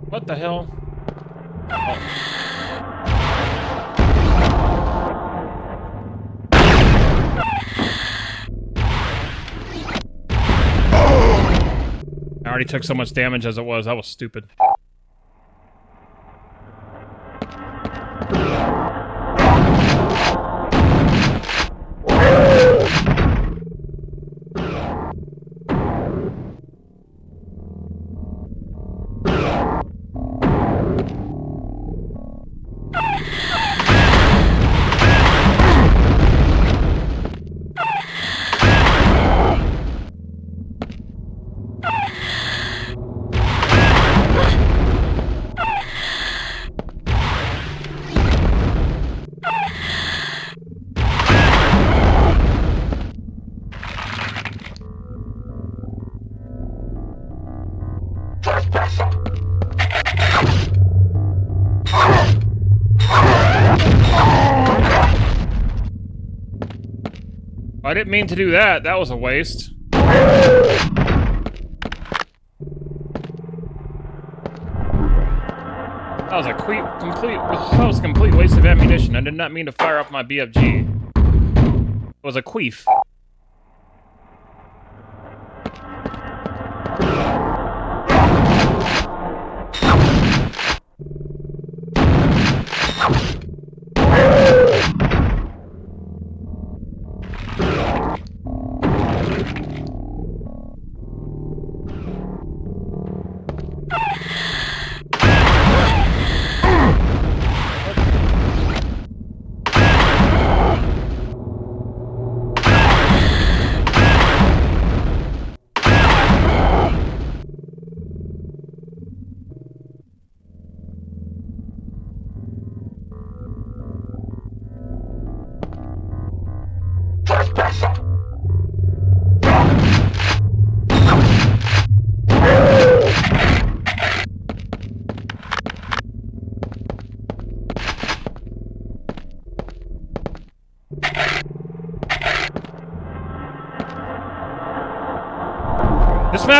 H: What the hell? Oh. I already took so much damage as it was. That was stupid. I didn't mean to do that. That was a waste. That was a complete waste of ammunition. I did not mean to fire off my BFG. It was a queef.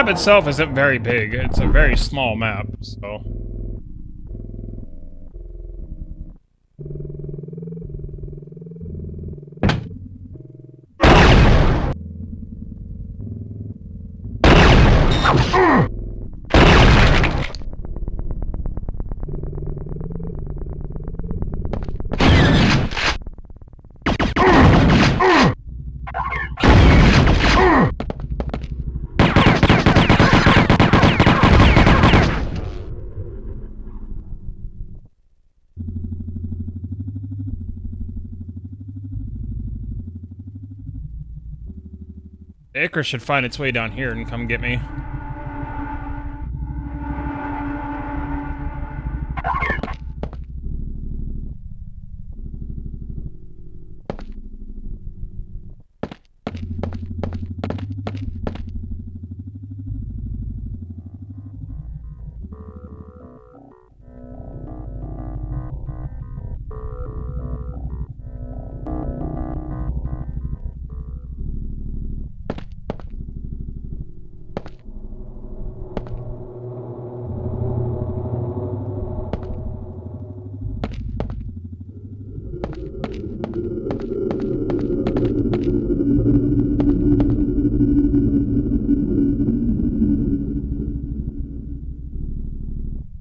H: map itself isn't very big. It's a very small map, so... Icarus should find its way down here and come get me.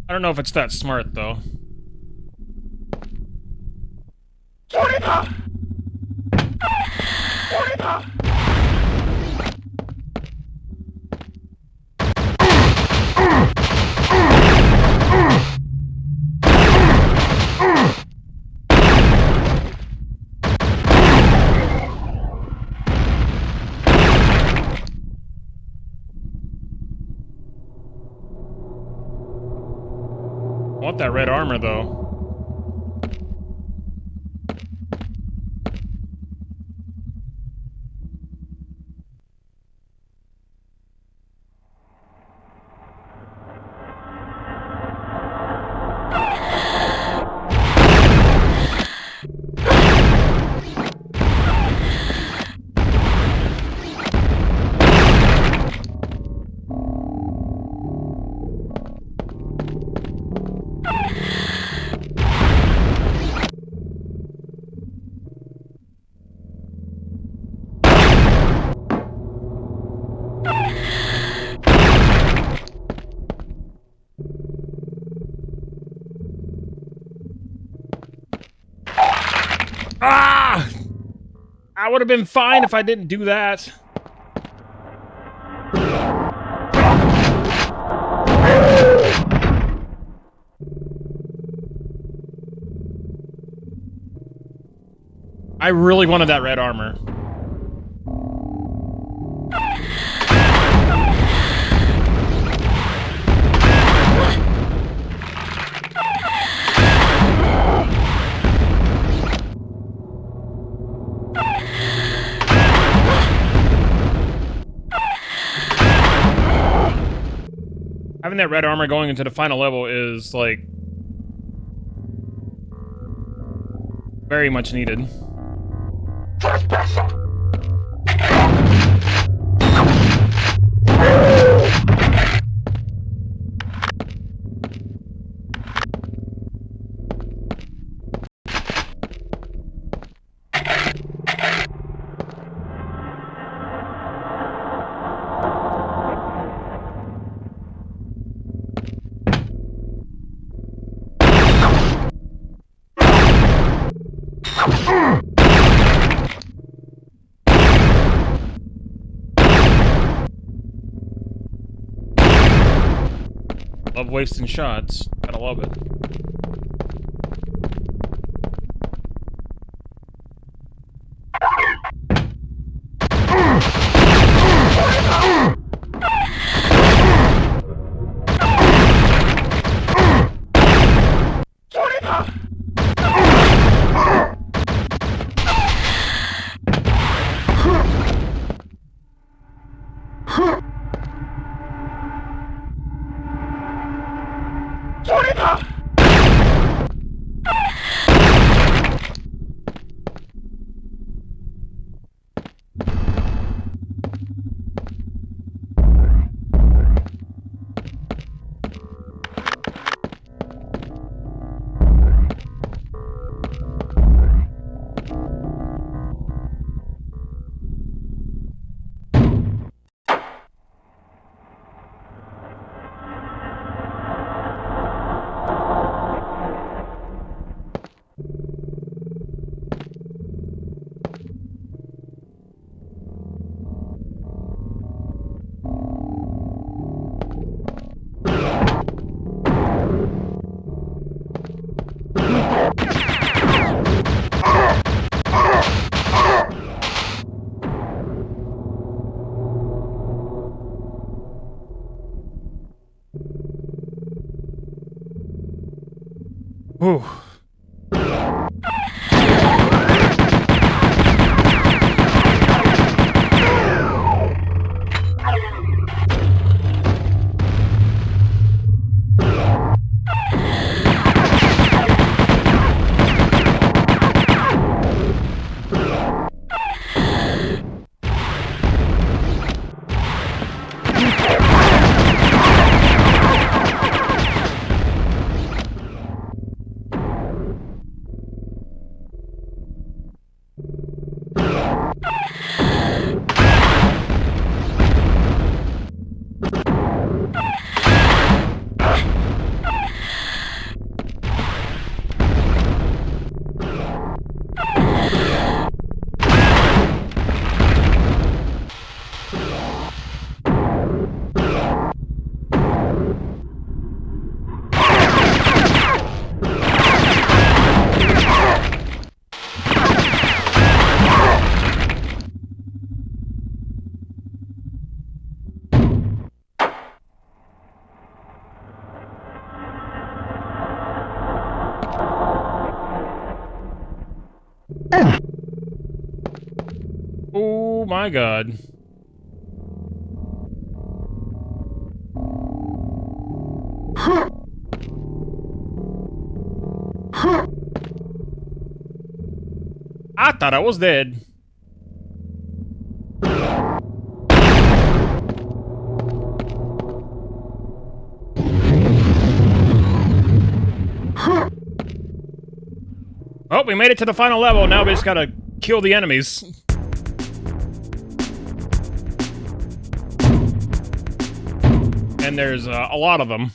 H: I don't know if it's that smart, though. I want that red armor, though. Ah! I would have been fine if I didn't do that. I really wanted that red armor. Having that red armor going into the final level is, like, very much needed. Love wasting shots. Gotta love it. Whew. Oh my god. I thought I was dead. Oh, we made it to the final level. Now we just gotta kill the enemies. And there's a lot of them.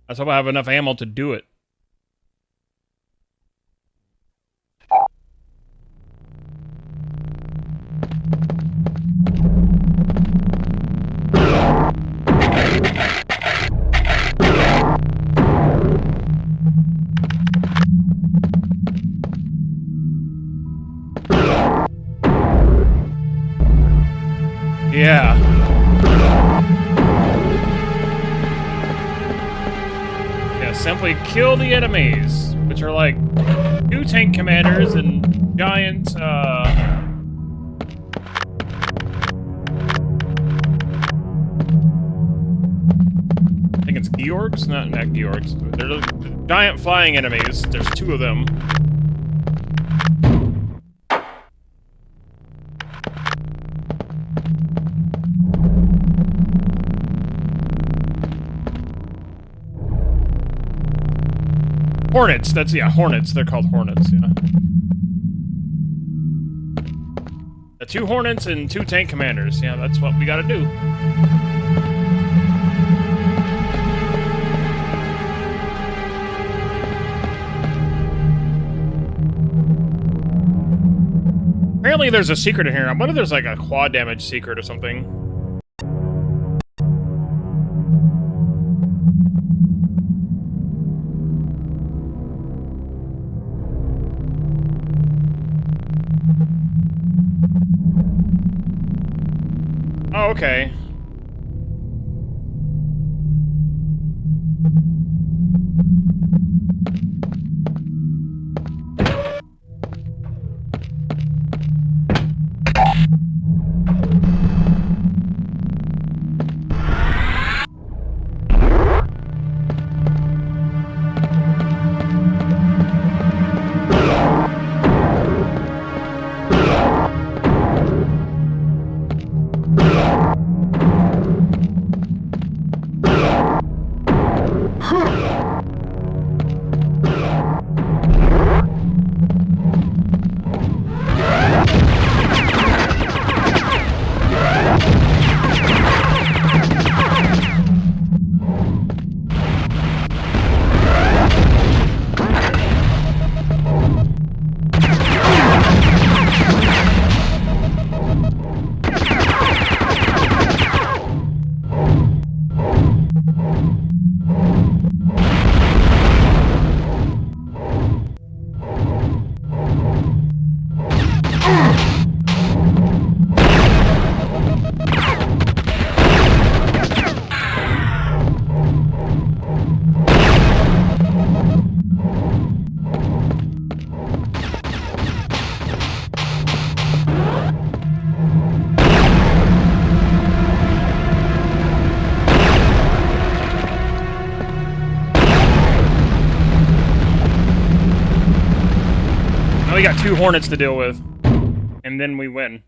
H: Let's hope I have enough ammo to do it. Yeah. Yeah, simply kill the enemies, which are like 2 tank commanders and giant, I think it's Georgs? Not Georgs. They're the giant flying enemies. There's 2 of them. Hornets, that's, yeah, Hornets. They're called Hornets, yeah. 2 Hornets and 2 tank commanders. Yeah, that's what we gotta do. Apparently there's a secret in here. I wonder if there's like a quad damage secret or something. Oh, okay. got 2 Hornets to deal with. And then we win.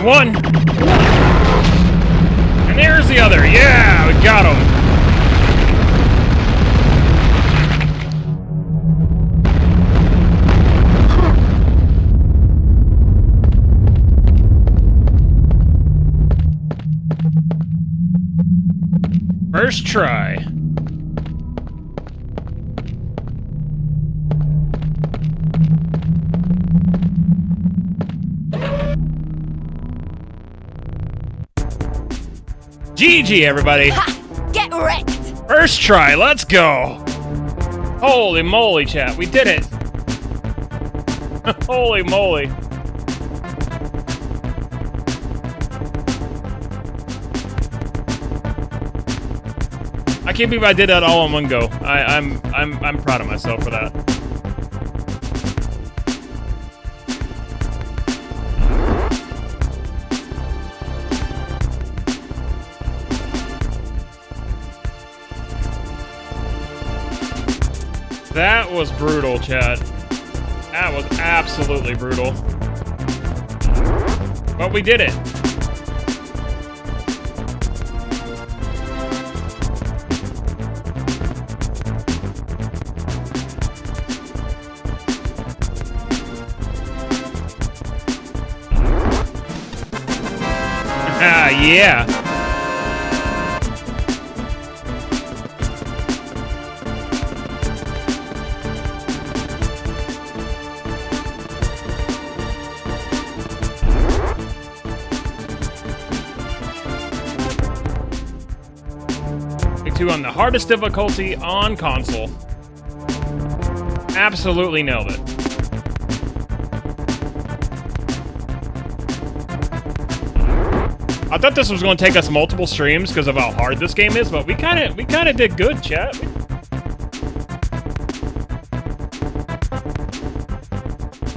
H: One. And there's the other. Yeah, we got him. First try. GG, everybody.
I: Ha! Get wrecked!
H: First try, let's go. Holy moly, chat, we did it. Holy moly. I can't believe I did that all in one go. I'm proud of myself for that. That was brutal, chat. That was absolutely brutal. But we did it. Ah, yeah. On the hardest difficulty on console. Absolutely nailed it. I thought this was going to take us multiple streams because of how hard this game is, but we kind of did good, chat.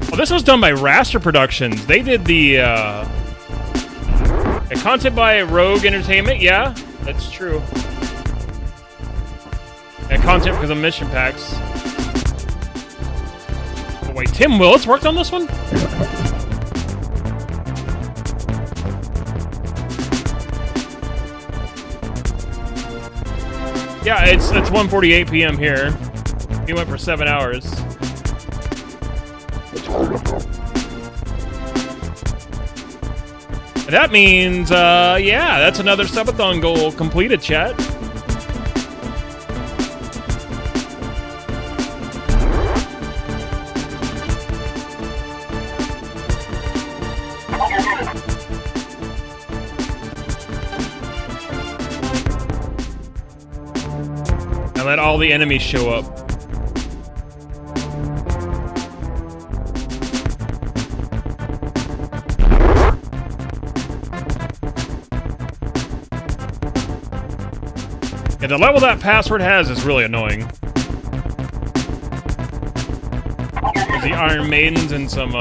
H: Well, this was done by Raster Productions. They did the content by Rogue Entertainment. Yeah, that's true. And content because of mission packs. Oh wait, Tim Willits worked on this one? Yeah, it's 1:48 p.m. here. He went for 7 hours. That means, yeah, that's another subathon goal completed, chat. And let all the enemies show up. Yeah, the level that password has is really annoying. There's the Iron Maidens and some,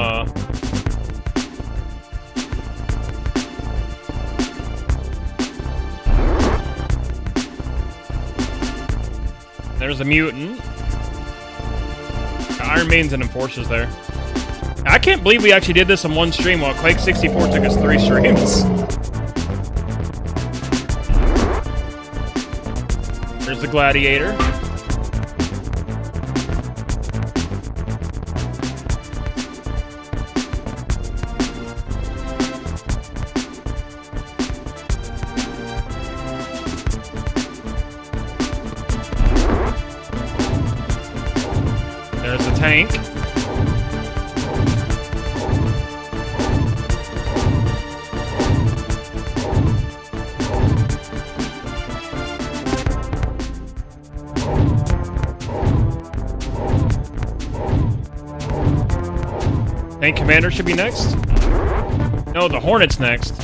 H: There's a mutant. Iron Maiden's and Enforcer's there. I can't believe we actually did this in one stream while Quake 64 took us 3 streams. There's the Gladiator. There's the tank. Tank Commander should be next. No, the Hornet's next.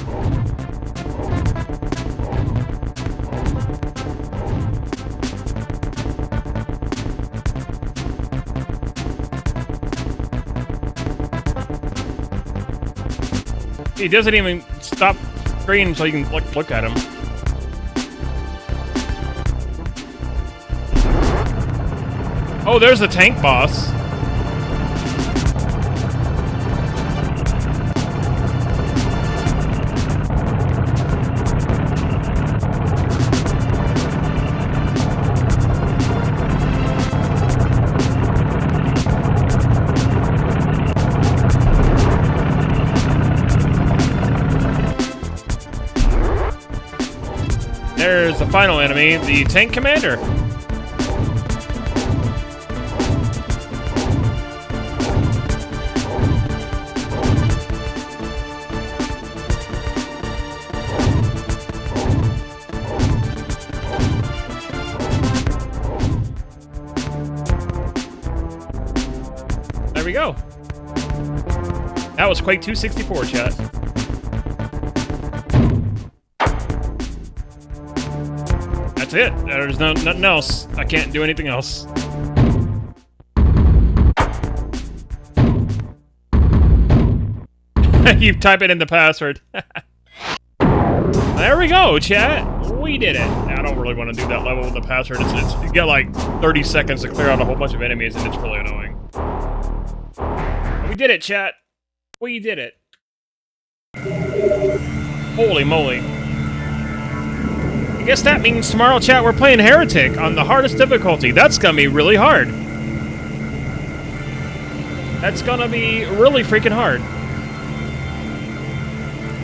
H: He doesn't even stop screen so you can look at him. Oh, there's the tank boss. There's the final enemy, the Tank Commander. There we go. That was Quake 264, chat. That's it. There's nothing else. I can't do anything else. You type it in the password. There we go, chat. We did it. I don't really want to do that level with the password. You got like 30 seconds to clear out a whole bunch of enemies, and it's really annoying. We did it, chat. We did it. Holy moly. I guess that means tomorrow, chat, we're playing Heretic on the hardest difficulty. That's gonna be really hard. That's gonna be really freaking hard.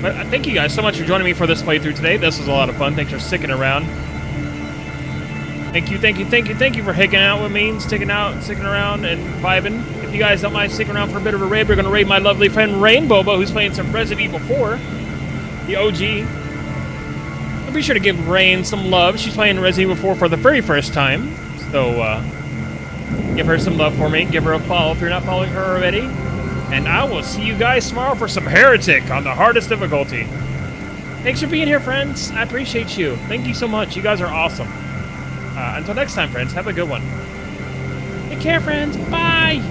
H: But thank you guys so much for joining me for this playthrough today. This was a lot of fun. Thanks for sticking around. Thank you for hanging out with me and sticking around and vibing. If you guys don't mind sticking around for a bit of a raid, we're gonna raid my lovely friend Rainbow, who's playing some Resident Evil 4, the OG. Be sure to give Rain some love. She's playing Resident Evil 4 for the very first time. So, give her some love for me. Give her a follow if you're not following her already. And I will see you guys tomorrow for some Heretic on the hardest difficulty. Thanks for being here, friends. I appreciate you. Thank you so much. You guys are awesome. Until next time, friends, have a good one. Take care, friends. Bye!